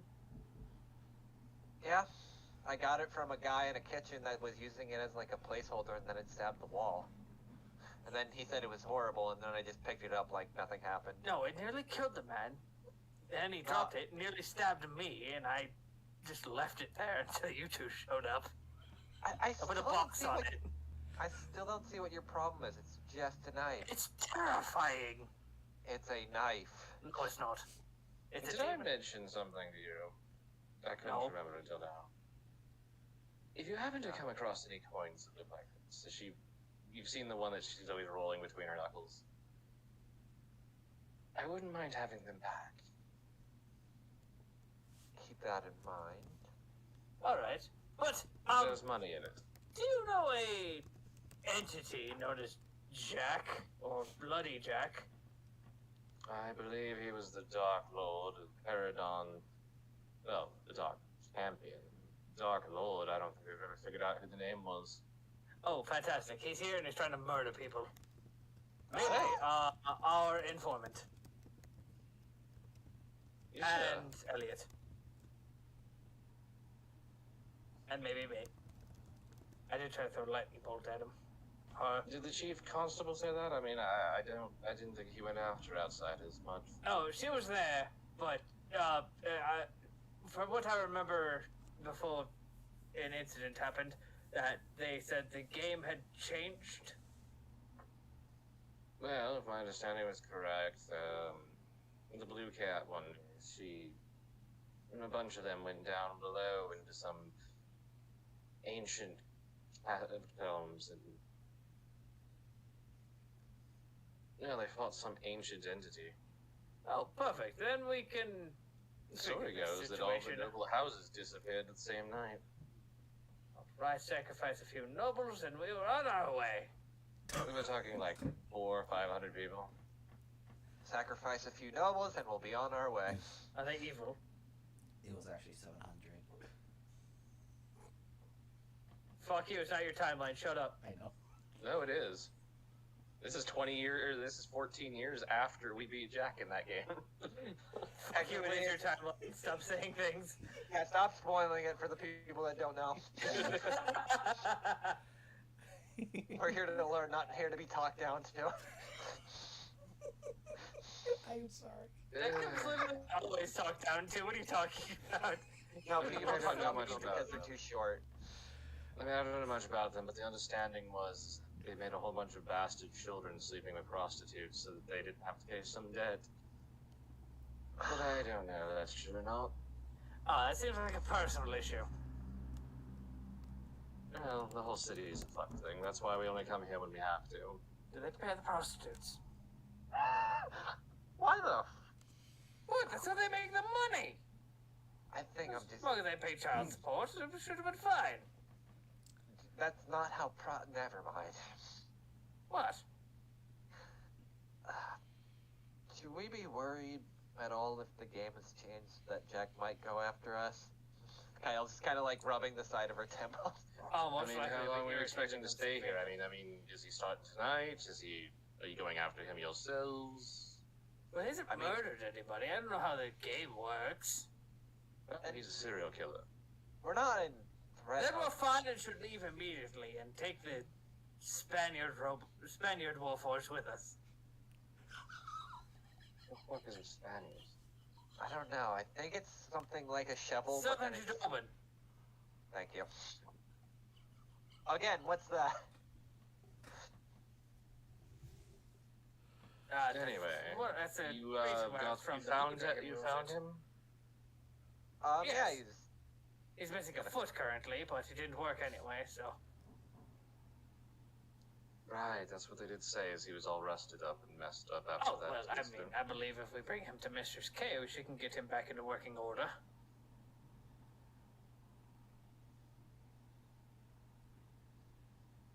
Yeah, I got it from a guy in a kitchen that was using it as like a placeholder, and then it stabbed the wall. And then he said it was horrible, and then I just picked it up like nothing happened. No, it nearly killed the man. Then he dropped it, nearly stabbed me, and I just left it there until you 2 showed up. I I still put a don't box see on what, it. I still don't see what your problem is. It's just a knife. It's terrifying. It's a knife. No, it's not. It's Did a I demon. mention something to you? I couldn't No. remember until now. If you happen to come across any coins that look like this, you've seen the one that she's always rolling between her knuckles. I wouldn't mind having them back. Keep that in mind. Alright. But, There's money in it. do you know a entity known as Jack, or Bloody Jack? I believe he was the Dark Lord of Peridon. Well, the Dark Champion. Dark Lord, I don't think we've ever figured out who the name was. Oh, fantastic. He's here and he's trying to murder people. Maybe, Oh. our informant. You sure? And Elliot. And maybe me. I did try to throw a lightning bolt at him. Did the chief constable say that? I mean, I didn't think he went after outsiders much. Oh, she was there, but from what I remember before an incident happened, that they said the game had changed. Well, if my understanding was correct, the Blue Cat one, she and a bunch of them went down below into some ancient catacombs and they fought some ancient entity. Oh, perfect. Then we can. The story figure this goes that all the situation out. noble houses disappeared the same night. Right, sacrifice a few nobles, and we were on our way. We're talking like 400 or 500 people. Sacrifice a few nobles and we'll be on our way. Are they evil? It was actually 700. Fuck you, it's not your timeline, shut up. I know. No, it is. This is 14 years after we beat Jack in that game. Fuck you, it is your timeline. Stop saying things. Yeah, stop spoiling it for the people that don't know. We're here to learn, not here to be talked down to. I'm sorry. That game's literally always talked down to. What are you talking about? No, I people don't talk know about much movies about because they're them. too short. I mean, I don't know much about them, but the understanding was they made a whole bunch of bastard children sleeping with prostitutes so that they didn't have to pay some debt. But I don't know if that's true or not. Oh, that seems like a personal issue. Well, the whole city is a fuck thing. That's why we only come here when we have to. Do they pay the prostitutes? Why the? What? That's how they make the money. I think I'm just. As long as they pay child support, it should have been fine. That's not how never mind. What? Should we be worried at all if the game has changed that Jack might go after us? Kyle's kind of like rubbing the side of her temple. Almost I mean, like how they long would were you irritate expecting to them stay here? severely. I mean, is he starting tonight? Are you going after him yourselves? Well, he hasn't I mean- murdered anybody. I don't know how the game works. Well, he's a serial killer. We're not in threat. Then we're of- fine and should leave immediately and take the Spaniard warforged with us. What the fuck is a Spaniard? I don't know. I think it's something like a shovel. But Southern then it's... Dublin. Thank you. Again, what's that? Anyway, That's a you reason why I was from the found Dragon you Rules found it. him. Yeah, Yes. He's missing a foot currently, but it didn't work anyway, so. Right, that's what they did say. Is he was all rusted up and messed up after Oh, that well, I incident. mean, I believe if we bring him to Mistress K, she can get him back into working order.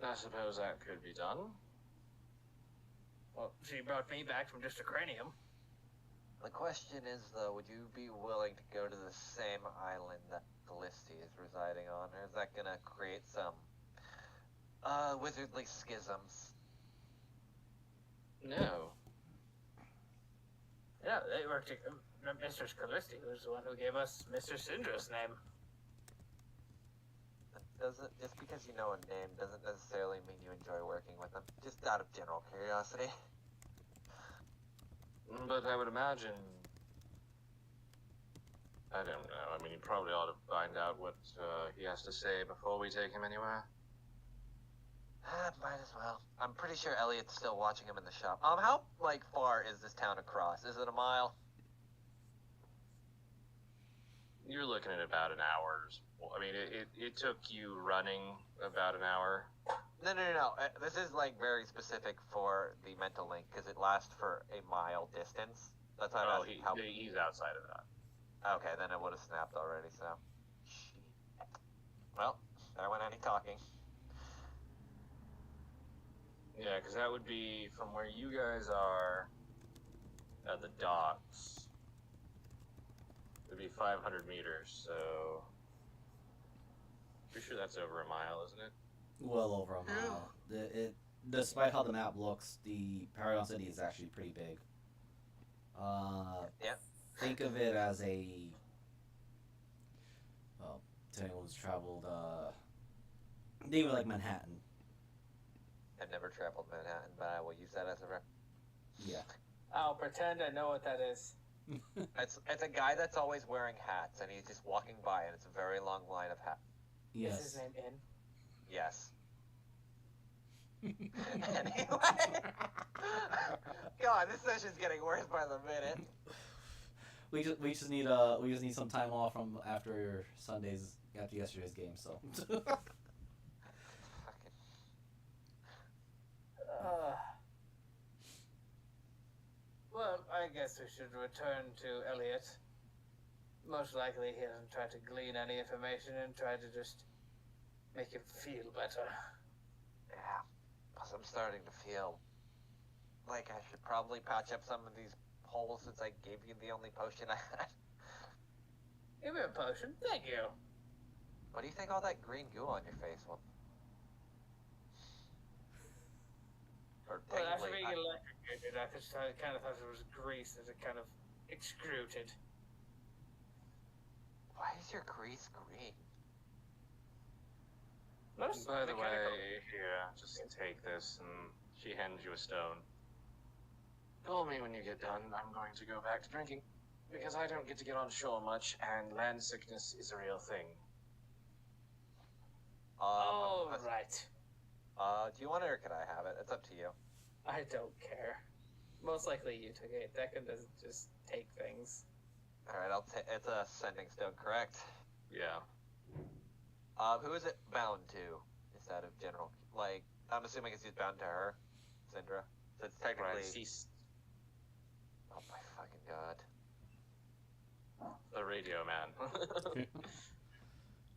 I suppose that could be done. Well, she brought me back from just a cranium. The question is, though, would you be willing to go to the same island that Felicity is residing on, or is that gonna create some wizardly schisms? No. Yeah, they worked. Mistress Callisti was the one who gave us Mr. Syndra's name. That doesn't just because you know a name doesn't necessarily mean you enjoy working with them. Just out of general curiosity. But I would imagine. I don't know. I mean, you probably ought to find out what he has to say before we take him anywhere. Might as well. I'm pretty sure Elliot's still watching him in the shop. How far is this town across? Is it a mile? You're looking at about an hour. I mean, it took you running about an hour. No. This is very specific for the mental link because it lasts for a mile distance. That's why I'm Oh, asking how. he's outside of that. Okay, then it would have snapped already. So. Well, there went any talking. Yeah, because that would be from where you guys are at the docks. It'd be 500 meters, so. Pretty sure that's over a mile, isn't it? Well over a mile. Despite how the map looks, the Paragon City is actually pretty big. Yep. Think of it as a. Well, to anyone who's traveled, think of it like Manhattan. I've never traveled Manhattan, but I will use that as a Yeah. I'll pretend I know what that is. It's a guy that's always wearing hats, and he's just walking by, and it's a very long line of hats. Is Yes. his name In? Yes. Anyway. God, this session's getting worse by the minute. We just need some time off from after yesterday's game. So. Fucking. Well, I guess we should return to Elliot. Most likely he hasn't tried to glean any information and tried to just make him feel better. Yeah. Plus, I'm I'm starting to feel like I should probably patch up some of these holes since I gave you the only potion I had. Give me a potion. Thank you. What do you think all that green goo on your face was? Or Well, after technically, being electrocuted, I kind of thought it was grease as it kind of excruted. why is your grease green? Most By the mechanical- way, here, just take this, and she hands you a stone. Call me when you get done. I'm going to go back to drinking, because I don't get to get on shore much, and land sickness is a real thing. Right. Do you want it or can I have it? It's up to you. I don't care. Most likely you took it. Declan doesn't just take things. Alright, it's a sending stone, correct? Yeah. Who is it bound to? Instead of general, like, I'm assuming it's bound to her, Syndra. So it's technically. Right, she's Oh my fucking god. the radio man.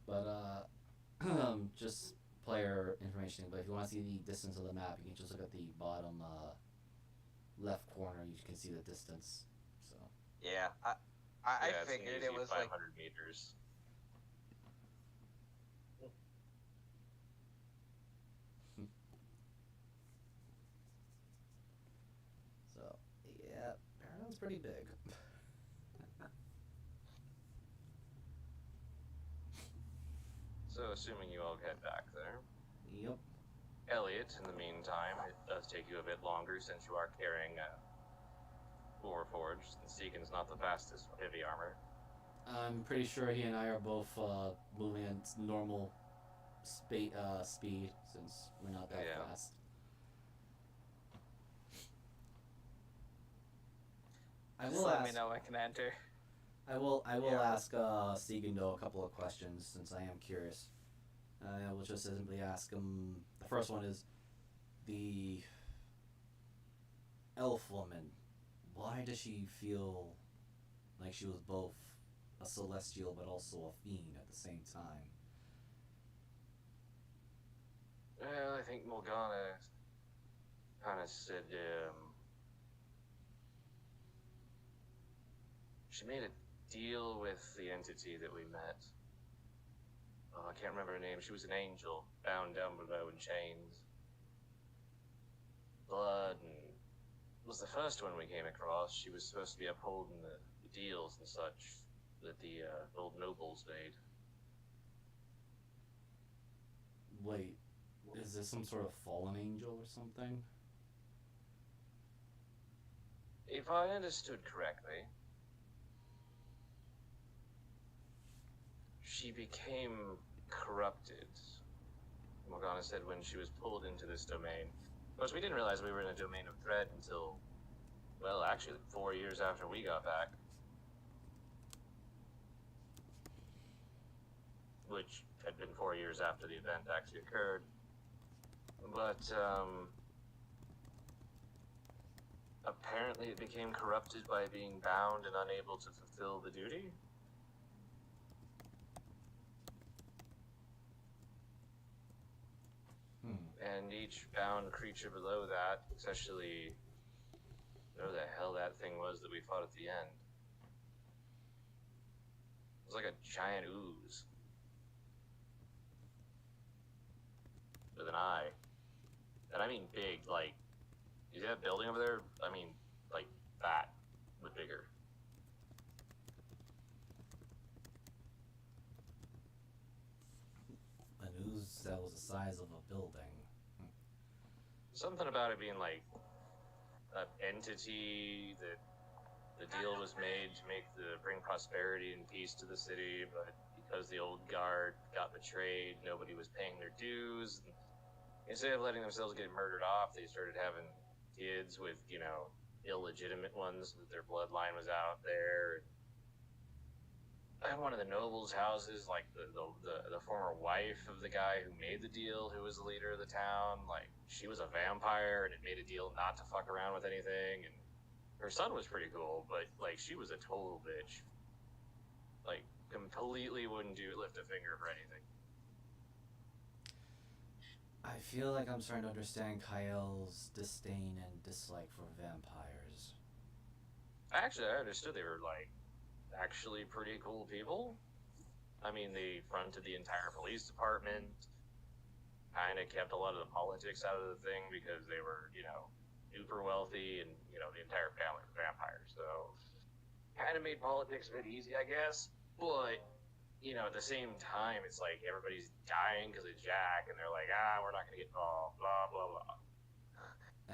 But just player information. But if you want to see the distance of the map, you can just look at the bottom left corner. You can see the distance. So Yeah, I Yeah, it's an figured easy it was 500 like. meters. yeah, Paragon's pretty big. So, assuming you all get back there. Yep. Elliot, in the meantime, it does take you a bit longer since you are carrying Warforged, and Seekin's not the fastest with heavy armor. I'm pretty sure he and I are both moving at normal speed since we're not that Yeah. fast. I Just will let ask. me know I can enter. I will Yeah. ask Segan though a couple of questions since I am curious. I will just simply ask him. The first one is the elf woman. Why does she feel like she was both a celestial but also a fiend at the same time? Well, I think Morgana kind of said, she made a deal with the entity that we met. Oh, I can't remember her name. She was an angel, bound down below in chains. Blood, and it was the first one we came across. She was supposed to be upholding the deals and such that the old nobles made. Wait, is this some sort of fallen angel or something? If I understood correctly, she became corrupted, Morgana said, when she was pulled into this domain. Of course, we didn't realize we were in a domain of dread until, well, actually 4 years after we got back. Which had been 4 years after the event actually occurred. But, apparently it became corrupted by being bound and unable to fulfill the duty. And each bound creature below that, especially whatever the hell that thing was that we fought at the end. It was like a giant ooze. With an eye. And I mean big, like, you see that building over there? I mean, like, that, but bigger. An ooze that was the size of a building. Something about it being like an entity that the deal was made to bring prosperity and peace to the city, but because the old guard got betrayed, nobody was paying their dues. And instead of letting themselves get murdered off, they started having kids with, illegitimate ones, that their bloodline was out there. And one of the nobles' houses, like the former wife of the guy who made the deal, who was the leader of the town, like, she was a vampire and had made a deal not to fuck around with anything. And her son was pretty cool, but, like, she was a total bitch. Like, completely wouldn't lift a finger for anything. I feel like I'm starting to understand Kyle's disdain and dislike for vampires. Actually, I understood they were, like, actually pretty cool people. I mean, they fronted the entire police department, kind of kept a lot of the politics out of the thing because they were, super wealthy and, the entire family was vampires. So, kind of made politics a bit easy, I guess. But, at the same time, it's like everybody's dying because of Jack, and they're like, we're not going to get involved, blah, blah, blah.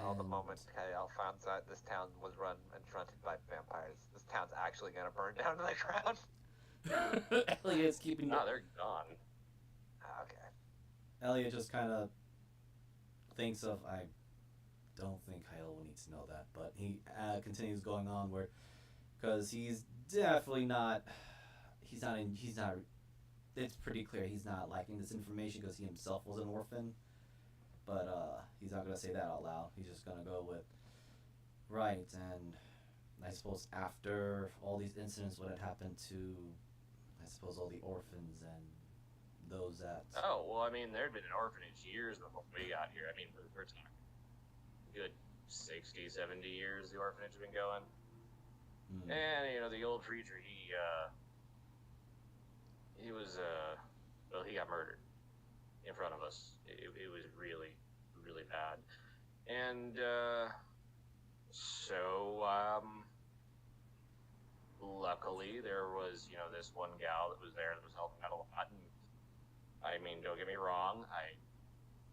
All the moment Kyle finds out this town was run and fronted by vampires, this town's actually gonna burn down to the ground. Elliot's keeping. No, they're gone. Okay. Elliot just kind of thinks of. I don't think Kyle will need to know that, but he continues going on where, because he's definitely not. He's not. He's not. It's pretty clear he's not liking this information because he himself was an orphan. But he's not gonna say that out loud. He's just gonna go with right. And I suppose after all these incidents, what had happened to, I suppose, all the orphans and those that. Oh well, I mean, there'd been an orphanage years before we got here. I mean, we're talking good 60, 70 years the orphanage has been going. And the old preacher, he was well, he got murdered in front of us. It was really, really bad. And so luckily there was, this one gal that was there that was helping out a lot. And I mean, don't get me wrong, I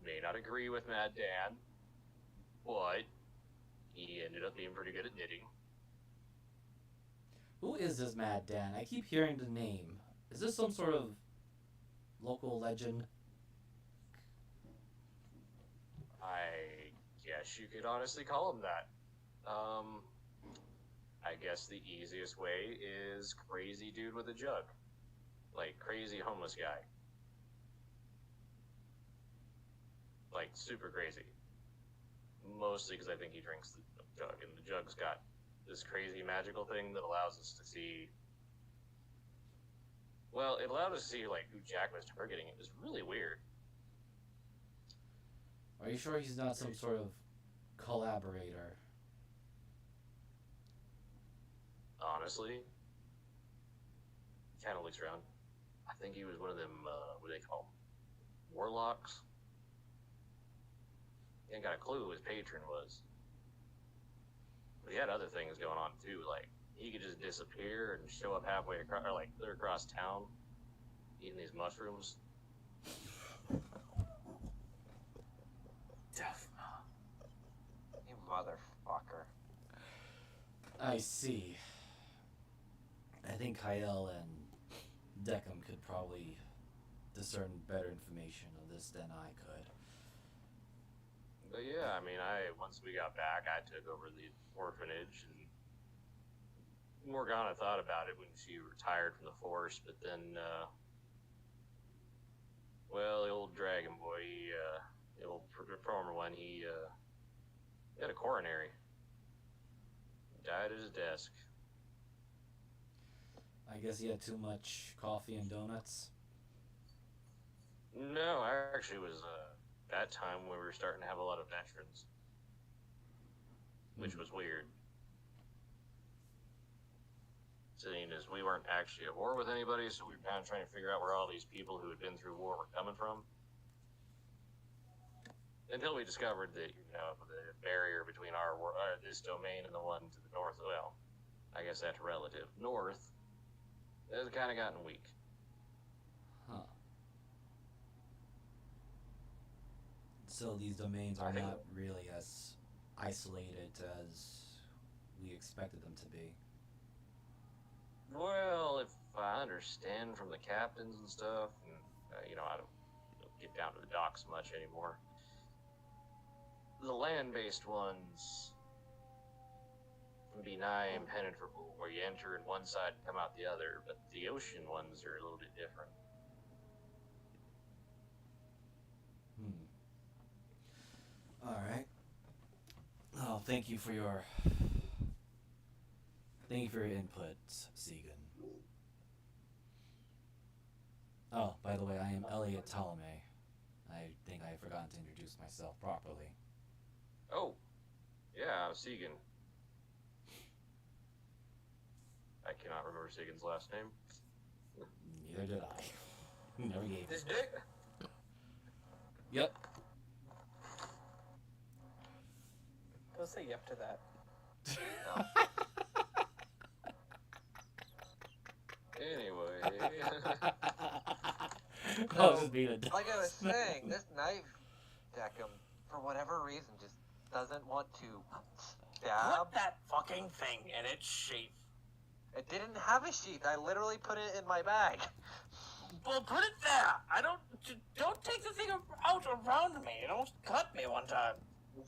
may not agree with Mad Dan, but he ended up being pretty good at knitting. Who is this Mad Dan? I keep hearing the name. Is this some sort of local legend? I guess you could honestly call him that. I guess the easiest way is crazy dude with a jug. Like, crazy homeless guy. Like, super crazy. Mostly because I think he drinks the jug, and the jug's got this crazy magical thing that allows us to see... Well, it allowed us to see, like, who Jack was targeting. It was really weird. Are you sure he's not some sort of collaborator? Honestly, kind of looks around. I think he was one of them, what do they call them? Warlocks? He ain't got a clue who his patron was. But he had other things going on too, like he could just disappear and show up halfway across, or like clear across town, eating these mushrooms. You motherfucker. I see. I think Kyle and Deckham could probably discern better information of this than I could. But yeah, I mean, once we got back, I took over the orphanage, and Morgana thought about it when she retired from the force, but then, well, the old dragon boy, the old former one, he had a coronary. Died at his desk. I guess he had too much coffee and donuts. No, I actually was that time when we were starting to have a lot of veterans, which was weird. Seeing as we weren't actually at war with anybody, so we were kind of trying to figure out where all these people who had been through war were coming from. Until we discovered that, the barrier between this domain and the one to the north, well, I guess that's relative, north, has kind of gotten weak. Huh. So these domains are not really as isolated as we expected them to be. Well, if I understand from the captains and stuff, and, I don't get down to the docks much anymore. The land-based ones can be nigh impenetrable, where you enter in one side and come out the other, but the ocean ones are a little bit different. Alright. Oh, thank you for your input, Segan. Oh, by the way, I am Elliot Ptolemy. I think I forgot to introduce myself properly. Oh, yeah, Segan. I cannot remember Segan's last name. Neither did I. Never gave This it. dick. Yep. Don't say yep to that. Anyway. I was just being a Like I was saying, this knife, Deckham, for whatever reason, just doesn't want to stab. Put that fucking thing in its sheath. It didn't have a sheath. I literally put it in my bag. Well, put it there. Don't take the thing out around me. It almost cut me one time.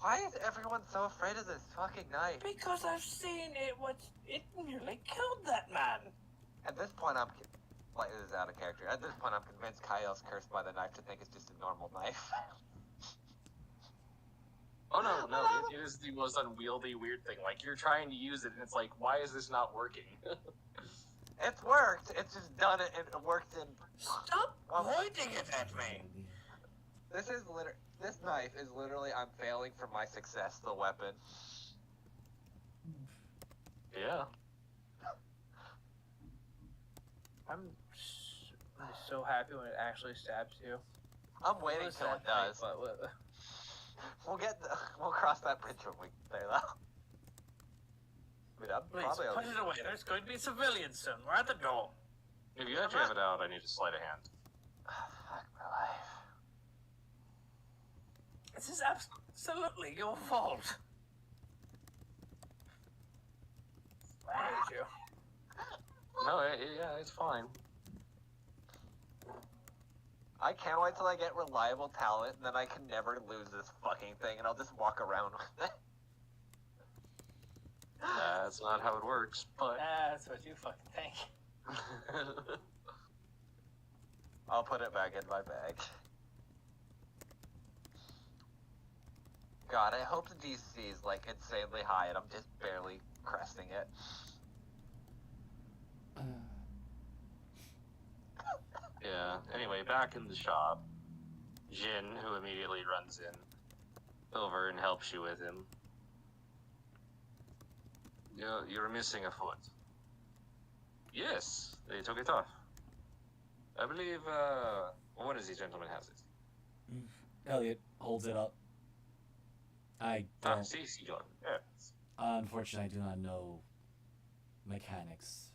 Why is everyone so afraid of this fucking knife? Because I've seen it. It nearly killed that man. At this point, like, this is out of character. At this point, I'm convinced Kyle's cursed by the knife to think it's just a normal knife. Oh no, it is the most unwieldy, weird thing. Like, you're trying to use it, and it's like, why is this not working? It's worked. It's just done it, and it worked in... Stop pointing it at me. This knife is literally, I'm failing for my success, the weapon. Yeah. I'm so happy when it actually stabs you. I'm waiting till it does. We'll cross that bridge when we get there, though. I mean, I'm Please, probably put it away. There's going to be civilians soon. We're at the door. If you actually have it out, I need a sleight of hand. Fuck my life. This is absolutely your fault. I hate you. No, yeah, it's fine. I can't wait till I get reliable talent, and then I can never lose this fucking thing, and I'll just walk around with it. That's not how it works, but... That's what you fucking think. I'll put it back in my bag. God, I hope the DC is, like, insanely high, and I'm just barely cresting it. Yeah, anyway, back in the shop, Jin, who immediately runs in, over and helps you with him. You're missing a foot. Yes, they took it off. I believe, one of these gentlemen has it. Elliot holds it up. I don't. See, Jordan. Yes. Unfortunately, I do not know mechanics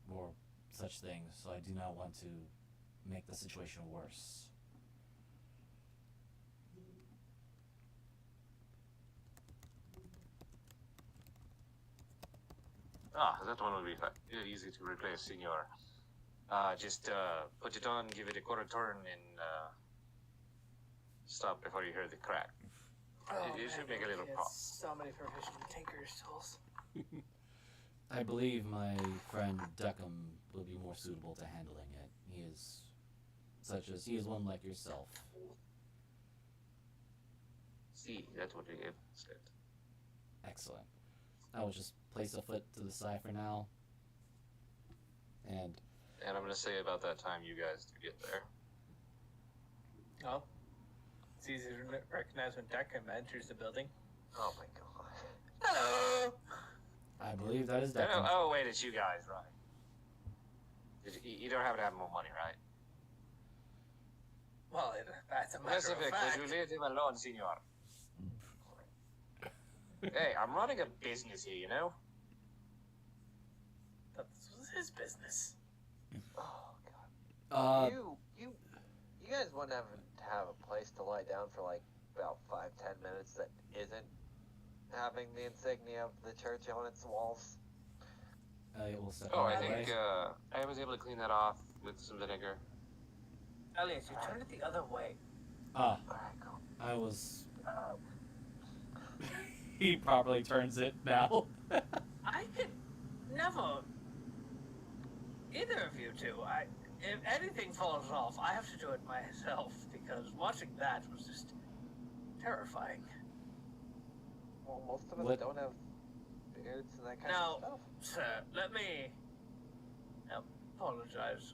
or such things, so I do not want to make the situation worse. That one would be easy to replace, senor. Just put it on, give it a quarter turn, and stop before you hear the crack. It should make a little pop. So many proficient tinker's tools. I believe my friend Deckham will be more suitable to handling it. He is one like yourself. See, that's what we said. Excellent. I will just place a foot to the side for now. And I'm gonna say about that time you guys to get there. Oh. It's easy to recognize when Deckham enters the building. Oh my god. Hello! I believe that is Deckham. Oh, wait, it's you guys, right? You don't happen to have more money, right? Well, that's a matter of fact. Could you leave him alone, senor? Hey, I'm running a business here, you know? That was his business. Oh god. Uh, You guys wouldn't have to have a place to lie down for like about 5-10 minutes that isn't having the insignia of the church on its walls. Elliot will step Oh, I out of the think, way. I was able to clean that off with some vinegar. Elliot, you turned it the other way. Ah, Alright, cool. I was. He properly turns it now. I could never. Either of you two. If anything falls off, I have to do it myself because watching that was just terrifying. Well, most of us What- don't have beards and that kind Now, of stuff. sir, let me apologize.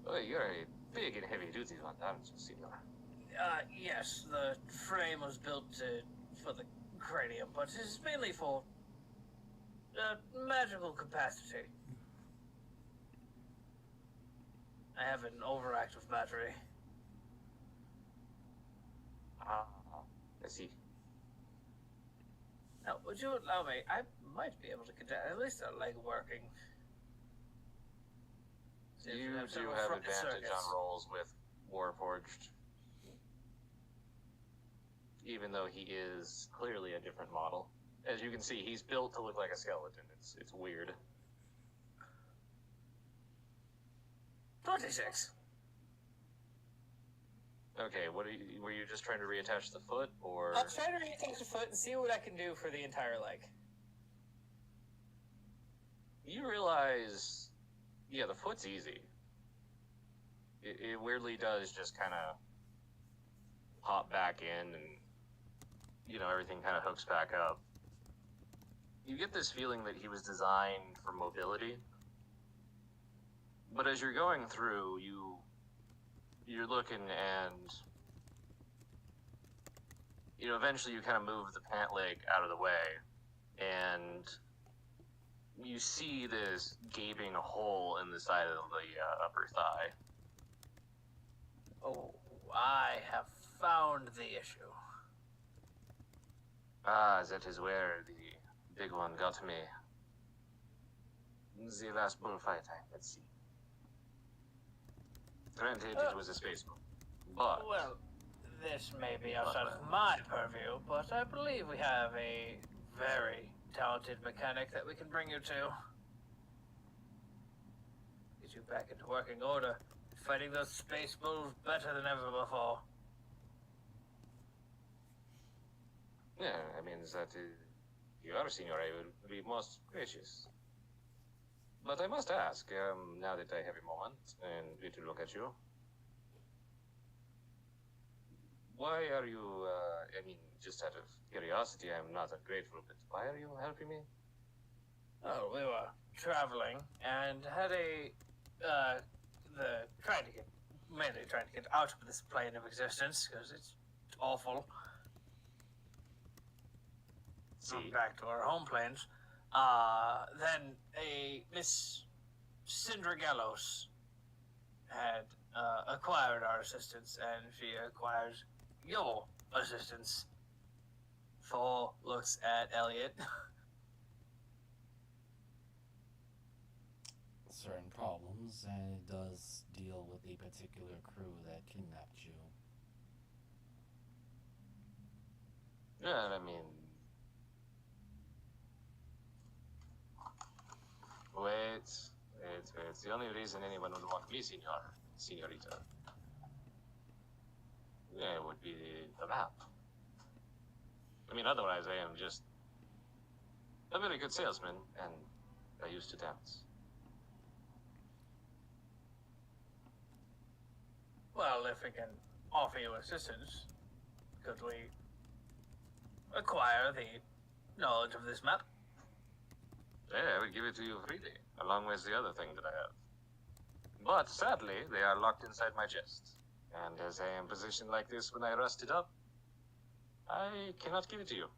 Oh, you're a big and heavy duty one, aren't you, Senor? Yes, the frame was built for the cranium, but it's mainly for magical capacity. I have an overactive battery. Ah, I see. Now, would you allow me? I might be able to get at least a leg working. You do have advantage on rolls with Warforged. Even though he is clearly a different model. As you can see, he's built to look like a skeleton. It's weird. 26. Okay, were you just trying to reattach the foot, or? I'll try to reattach the foot and see what I can do for the entire leg. You realize, yeah, the foot's easy. It weirdly does just kind of pop back in, and everything kind of hooks back up. You get this feeling that he was designed for mobility, but as you're going through, you're looking, and eventually you kind of move the pant leg out of the way, and you see this gaping hole in the side of the upper thigh. Oh, I have found the issue. Ah, that is where the big one got me. The last bullfight, let's see. Granted, it was a space move, but... Well, this may be outside of my purview, but I believe we have a very talented mechanic that we can bring you to. Get you back into working order, fighting those space bulls better than ever before. Yeah, I mean, that you are, Senor, I will be most gracious. But I must ask, now that I have a moment and we to look at you, why are you, I mean, just out of curiosity, I'm not ungrateful, but why are you helping me? Oh, we were traveling and had mainly trying to get out of this plane of existence because it's awful. See, Back to our home planes. Then a Miss Cindergallos had acquired our assistance, and she acquired your assistance. Thor looks at Elliot. Certain problems, and it does deal with a particular crew that kidnapped you. yeah, I mean... Wait. The only reason anyone would want me, Senorita, yeah, would be the map. I mean, otherwise I am just a very good salesman, and I used to dance. Well, if we can offer you assistance, could we acquire the knowledge of this map? Yeah, I would give it to you freely, along with the other thing that I have. But sadly, they are locked inside my chest. And as I am positioned like this when I rust it up, I cannot give it to you.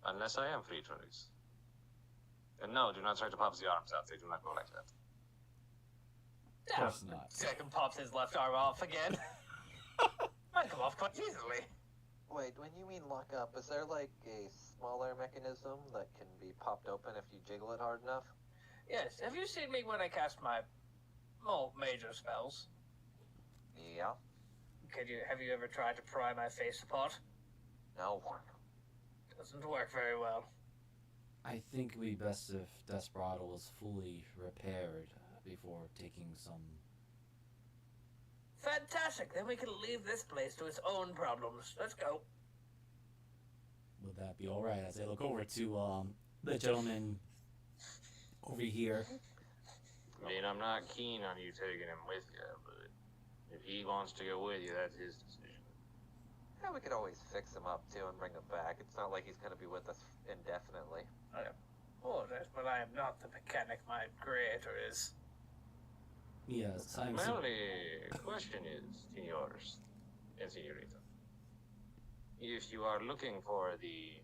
Unless I am free choice. And no, do not try to pop the arms out. They do not go like that. Of course not. Second pops his left arm off again. Might come off quite easily. Wait, when you mean lock up, is there like a smaller mechanism that can be popped open if you jiggle it hard enough? Yes, have you seen me when I cast my major spells? Yeah. Have you ever tried to pry my face apart? No. Doesn't work very well. I think it would be best if Desperado was fully repaired before taking some... Fantastic, then we can leave this place to its own problems. Let's go. Would that be alright? As I look over to the gentleman over here. I mean, I'm not keen on you taking him with you, but if he wants to go with you, that's his decision. Yeah, we could always fix him up too and bring him back. It's not like he's going to be with us indefinitely. I apologize, but I am not the mechanic my creator is. Yes, My only question is, senors and senorita, if you are looking for the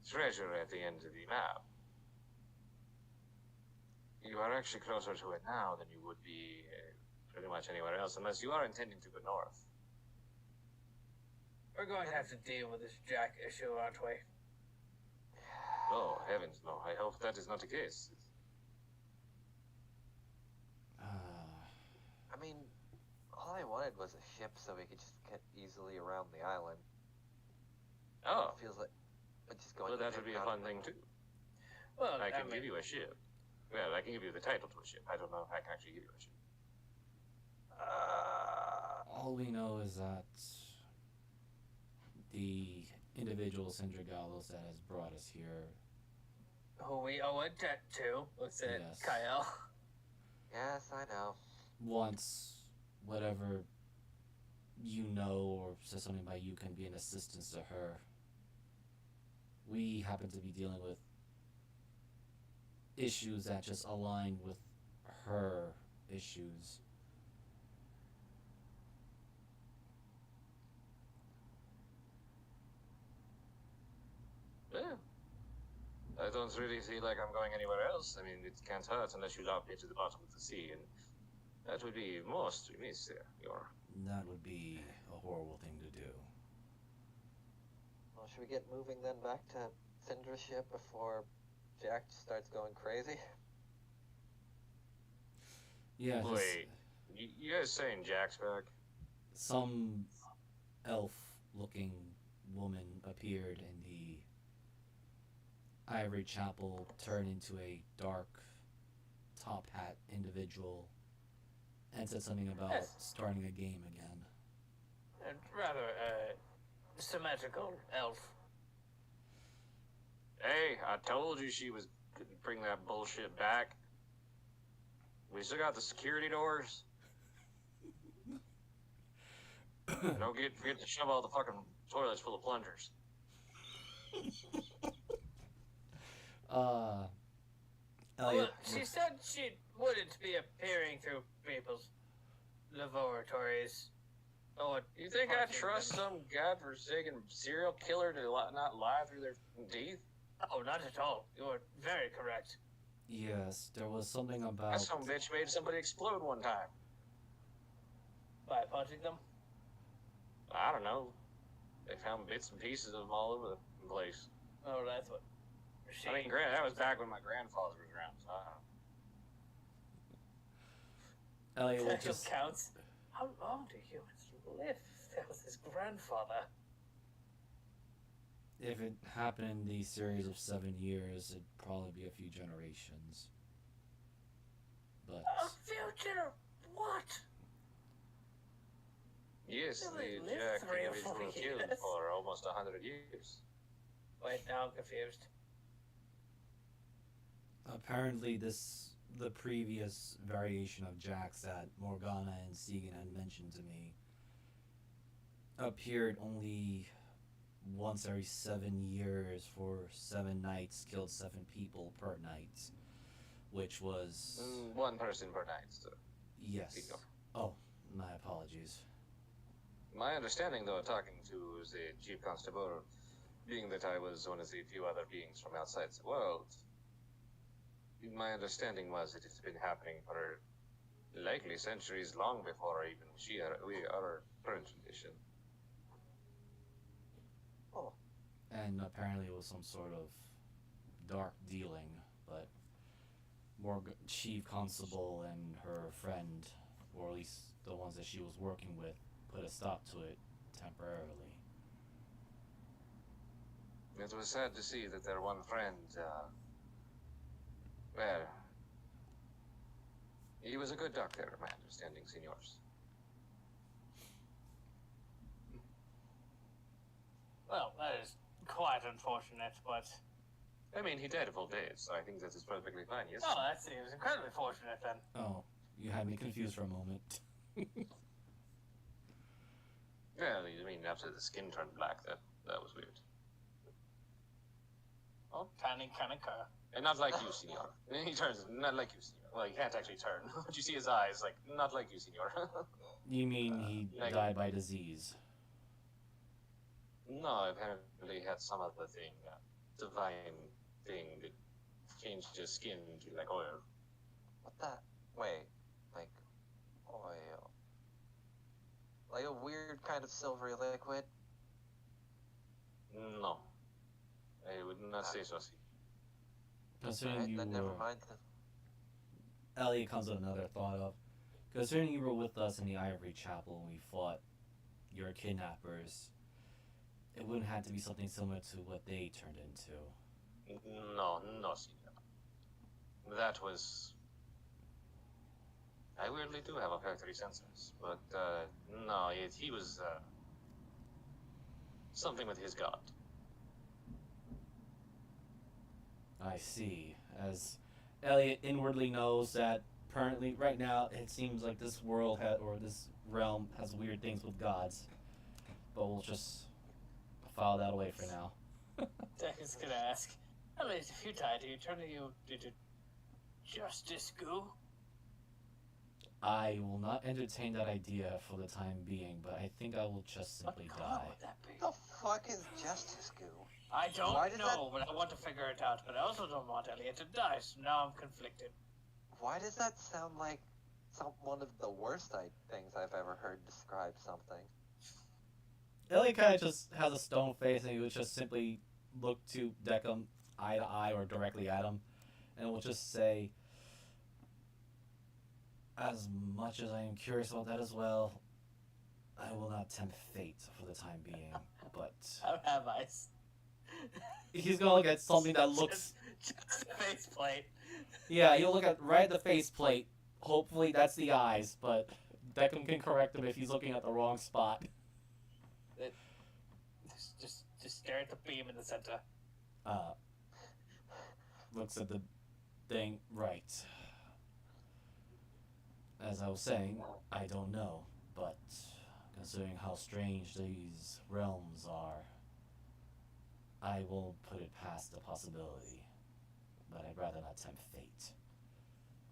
treasure at the end of the map, you are actually closer to it now than you would be pretty much anywhere else, unless you are intending to go north. We're going to have to deal with this Jack issue, aren't we? Oh, heavens, no. I hope that is not the case. I mean, all I wanted was a ship so we could just get easily around the island. Oh, It feels like just going. well, that would be a fun thing, too. Well, I can give you a ship. Well, I can give you the title to a ship. I don't know if I can actually give you a ship. all we know is that the individual Sindragalos that has brought us here. Who we owe a debt to. Looks at Yes. Kyle. Yes, I know. Wants whatever you know or says something about you can be an assistance to her. We happen to be dealing with issues that just align with her issues. Yeah. I don't really feel like I'm going anywhere else. I mean, it can't hurt unless you lob me to the bottom of the sea, and that would be most remiss there. That would be a horrible thing to do. Well, should we get moving then back to Syndra's ship before Jack starts going crazy? Yeah, just Wait, you guys saying Jack's back? some elf-looking woman appeared in the ivory chapel, turned into a dark top hat individual, and said something about Yes. starting a game again. A rather symmetrical elf. Hey, I told you she was gonna bring that bullshit back. We still got the security doors. Don't forget to shove all the fucking toilets full of plungers. Elliot, Well, she said she wouldn't be appearing through people's laboratories. Or You think I punching trust them. some godforsaken serial killer to not lie through their teeth? Oh, not at all. You're very correct. yes, there was something about. That some bitch made somebody explode one time. By punching them? I don't know. They found bits and pieces of them all over the place. Oh, that's what. She, I mean, granted, that was back when my grandfather was around, so I don't know. Elliot will that just. counts. How long do humans live? That was his grandfather. If it happened in the series of 7 years, it'd probably be a few generations. But A future what? Yes, They the lived Jack 3 or individual 4 killed years. for almost 100 years. Wait, now I'm confused. apparently, the previous variation of Jax that Morgana and Segan had mentioned to me appeared only once every 7 years for 7 nights, killed 7 people per night, which was One person per night, so. yes. Keep going. Oh, my apologies. My understanding, though, talking to the chief constable, being that I was one of the few other beings from outside the world, my understanding was that it's been happening for likely centuries long before even we are current tradition. And apparently it was some sort of dark dealing, but Chief Constable and her friend, or at least the ones that she was working with, put a stop to it temporarily. It was sad to see that their one friend, well, he was a good doctor, my understanding, senors. Well, that is quite unfortunate, but... I mean, he died of old age, so I think that is perfectly fine, yes? Oh, that seems incredibly fortunate then. Oh, you had me confused for a moment. Well, I mean, after the skin turned black, that was weird. Well, tanning can occur. And not like you, senor. And then he turns, not like you, senor. Well, he can't actually turn, but you see his eyes, like, not like you, senor. You mean he died by disease? No, apparently he had some other thing, divine thing that changed his skin to like oil. What the? Wait, like oil? Like a weird kind of silvery liquid? No, I would not say so. Considering Alright, you then were... never mind. Elliot comes with another thought of, considering you were with us in the Ivory Chapel when we fought your kidnappers, it wouldn't have to be something similar to what they turned into. No, senor. That was... I weirdly do have olfactory sensors, but, no, he was, something with his god. I see. As Elliot inwardly knows that currently, right now, it seems like this world or this realm has weird things with gods. But we'll just file that away for now. Deck is gonna ask, Elliot, if you die, do you turn into justice goo? I will not entertain that idea for the time being, but I think I will just simply What color die. would that be? What the fuck is justice goo? I don't Why did know, but I want to figure it out. But I also don't want Elliot to die, so now I'm conflicted. Why does that sound like one of the worst things I've ever heard describe something? Elliot kind of just has a stone face, and he would just simply look to Deckham eye to eye or directly at him, and will just say, as much as I am curious about that as well, I will not tempt fate for the time being, but... How have eyes? He's gonna look at something that looks... Just a faceplate. Yeah, you'll look at right at the faceplate. Hopefully that's the eyes, but Deckham can correct him if he's looking at the wrong spot. Just stare at the beam in the center. Looks at the thing, right. As I was saying, I don't know, but considering how strange these realms are, I will put it past the possibility. But I'd rather not tempt fate.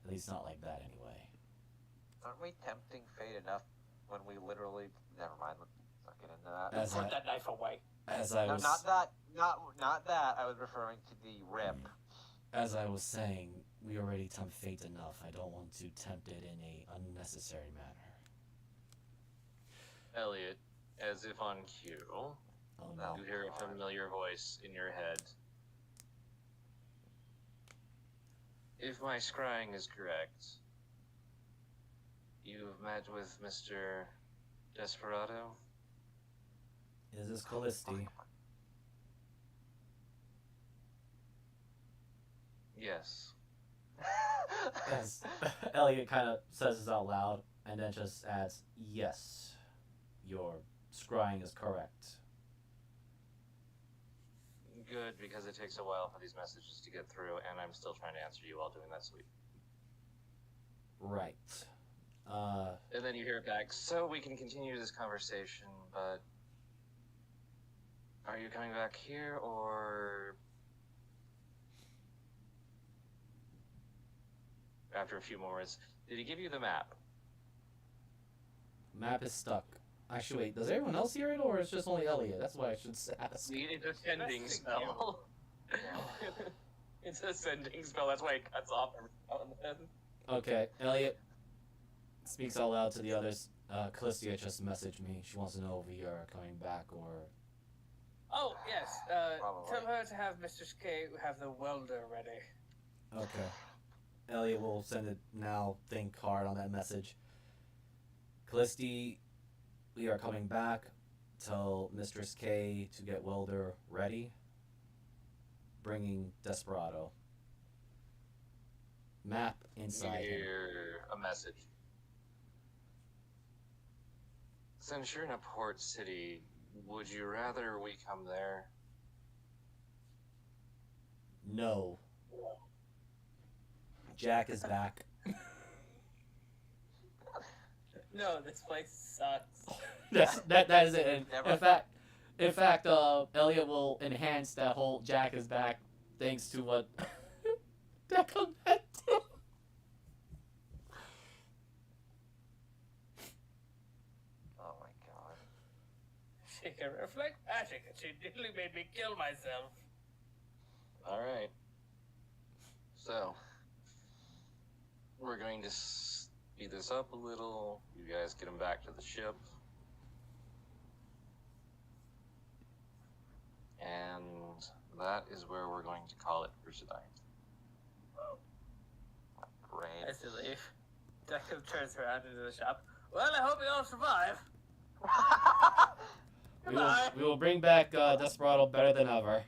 At least not like that, anyway. Aren't we tempting fate enough when we literally... Never mind, let's not get into that. As Put that knife away. As I No, was... not that. Not that. I was referring to the rip. As I was saying, we already tempt fate enough. I don't want to tempt it in a unnecessary manner. Elliot, as if on cue, Oh no. you hear a familiar voice in your head. If my scrying is correct, you've met with Mr. Desperado? Is this Callisti? Yes. As Elliot kind of says this out loud, and then just adds, yes, your scrying is correct. Good, because it takes a while for these messages to get through, and I'm still trying to answer you while doing that sweep. Right. And then you hear it back, so we can continue this conversation, but... Are you coming back here, or... After a few more words, did he give you the map? Map is stuck. Actually, wait, does everyone else hear it, or it's just only Elliot? That's what I should ask. It's a sending That's spell. It's a sending spell, that's why it cuts off every now and then. Okay, Elliot speaks out loud to the others. Callistia just messaged me. She wants to know if we are coming back, or... Oh, yes. Probably. Tell her to have Mr. K have the welder ready. Okay. Elliot will send it now, think hard on that message. Callisti, we are coming back. Tell Mistress K to get welder ready. Bringing Desperado. Map inside You him. hear a message. Since you're in a port city, would you rather we come there? No. Jack is back. No, this place sucks. that is it. And Never- in fact, Elliot will enhance that whole Jack is back thanks to what deck on that too. Oh my god. She can reflect magic, and she nearly made me kill myself. Alright. So, we're going to speed this up a little. You guys get him back to the ship. And that is where we're going to call it for tonight. Great. As you leave, Declan turns around into the shop. Well, I hope you all survive. We will bring back Desperado better than ever.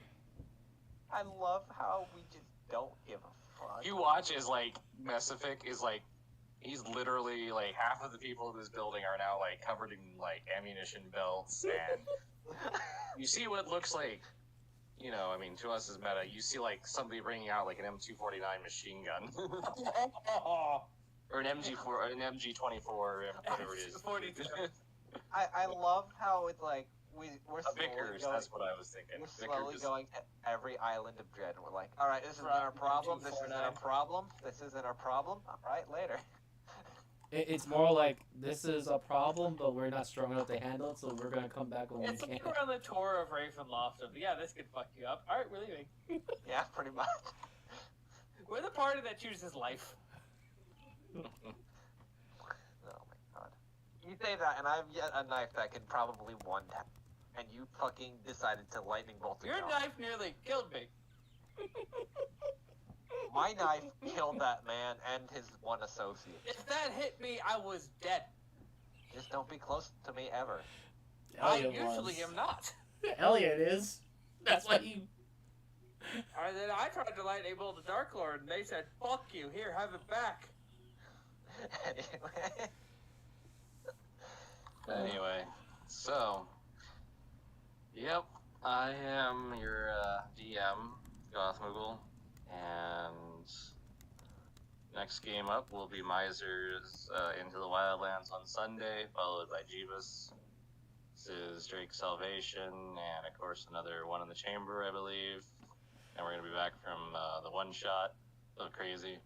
I love how we just don't give a fuck. You watch as, like, Mesific is, like, he's literally, like, half of the people in this building are now, like, covered in, like, ammunition belts, and you see what looks like, you know, I mean, to us as meta, you see, like, somebody bringing out, like, an M249 machine gun. Or an MG4, or an MG24, or whatever it is. 42. I love how it's like, we're slowly Vickers, going, that's what I was thinking. we're Vickers slowly is- going to every island of Dread, and we're like, alright, this isn't our problem, this isn't our problem, this isn't our problem, alright, later. It's more like this is a problem, but we're not strong enough to handle it, so we're gonna come back when It's we like can. we're on the tour of Ravenloft of, yeah, this could fuck you up. Alright, we're leaving. Yeah, pretty much. We're the party that chooses life. Oh my god. You say that, and I have yet a knife that can probably one tap, and you fucking decided to lightning bolt it Your down. knife nearly killed me. My knife killed that man and his one associate. If that hit me, I was dead. Just don't be close to me ever. Elliot I usually was. am not. Elliot is. That's why he. And then I tried to lightning bolt the Dark Lord, and they said, fuck you, here, have it back. Anyway. Anyway, so, yep, I am your DM, Gothmoogle, and next game up will be Miser's Into the Wildlands on Sunday, followed by Jeebus. This is Drake's Salvation, and of course another one in the chamber, I believe. And we're going to be back from the one-shot of Crazy.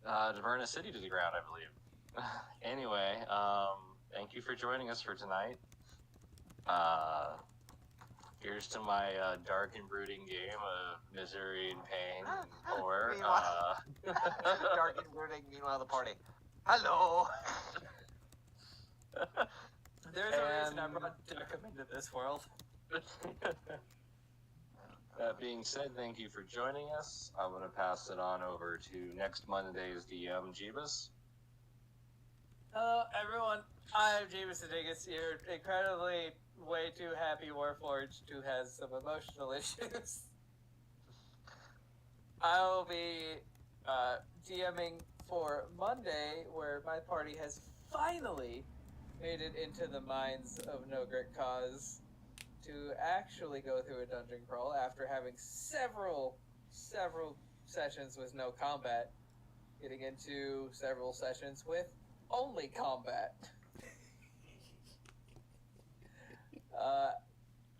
To burn a city to the ground, I believe. Anyway, thank you for joining us for tonight. Here's to my dark and brooding game of misery and pain and horror. Meanwhile- Dark and brooding, meanwhile the party. Hello! There's a reason I And- brought Deckham into this world. That being said, thank you for joining us. I'm going to pass it on over to next Monday's DM, Jeebus. Hello, everyone. I'm James Adigas, your incredibly way too happy Warforged who has some emotional issues. I will be DMing for Monday, where my party has finally made it into the mines of No Great Cause to actually go through a dungeon crawl after having several sessions with no combat, getting into several sessions with only combat.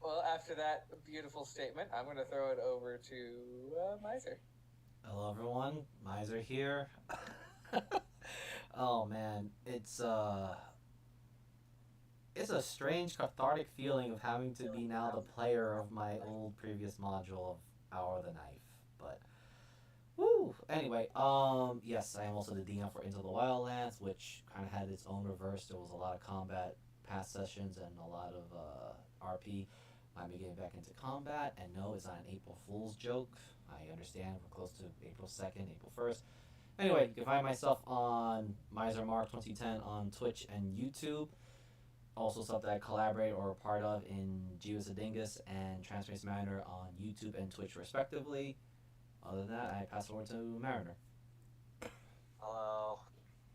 Well, after that beautiful statement, I'm going to throw it over to Miser. Hello, everyone. Miser here. Oh man, it's a strange cathartic feeling of having to be now the player of my old previous module of Hour of the Knife. But woo. Anyway, yes, I am also the DM for Into the Wildlands, which kind of had its own reverse. There was a lot of combat past sessions and a lot of RP. Might be getting back into combat, and no, it's not an April Fool's joke. I understand we're close to April 2nd, April 1st. Anyway, you can find myself on MiserMark2010 on Twitch and YouTube. Also stuff that I collaborate or are part of in Geosadingus and Transparency Mariner on YouTube and Twitch respectively. Other than that, I pass it over to Mariner. Hello.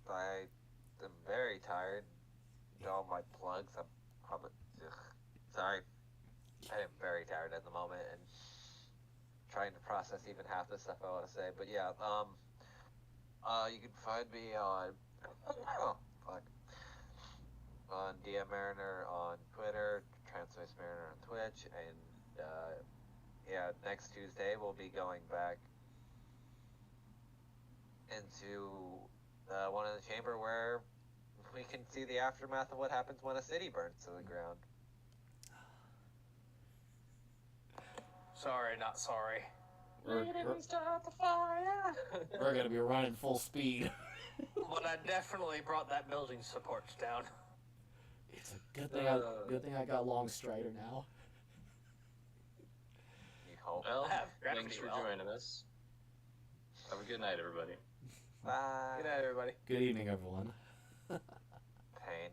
I am very tired. All my plugs. I'm probably. Sorry. I am very tired at the moment and trying to process even half the stuff I want to say. But yeah, you can find me on. Oh, fuck. On DM Mariner on Twitter, Transpace Mariner on Twitch, and yeah, next Tuesday we'll be going back into the one in the chamber where we can see the aftermath of what happens when a city burns to the ground. Sorry, not sorry. We're Start the fire. gonna be running full speed. But I definitely brought that building supports down. It's a good thing I got long strider now. You hope. Well, I have thanks for gravity well. joining us. Have a good night, everybody. Bye. Good night, everybody. Good evening, everyone. Pain.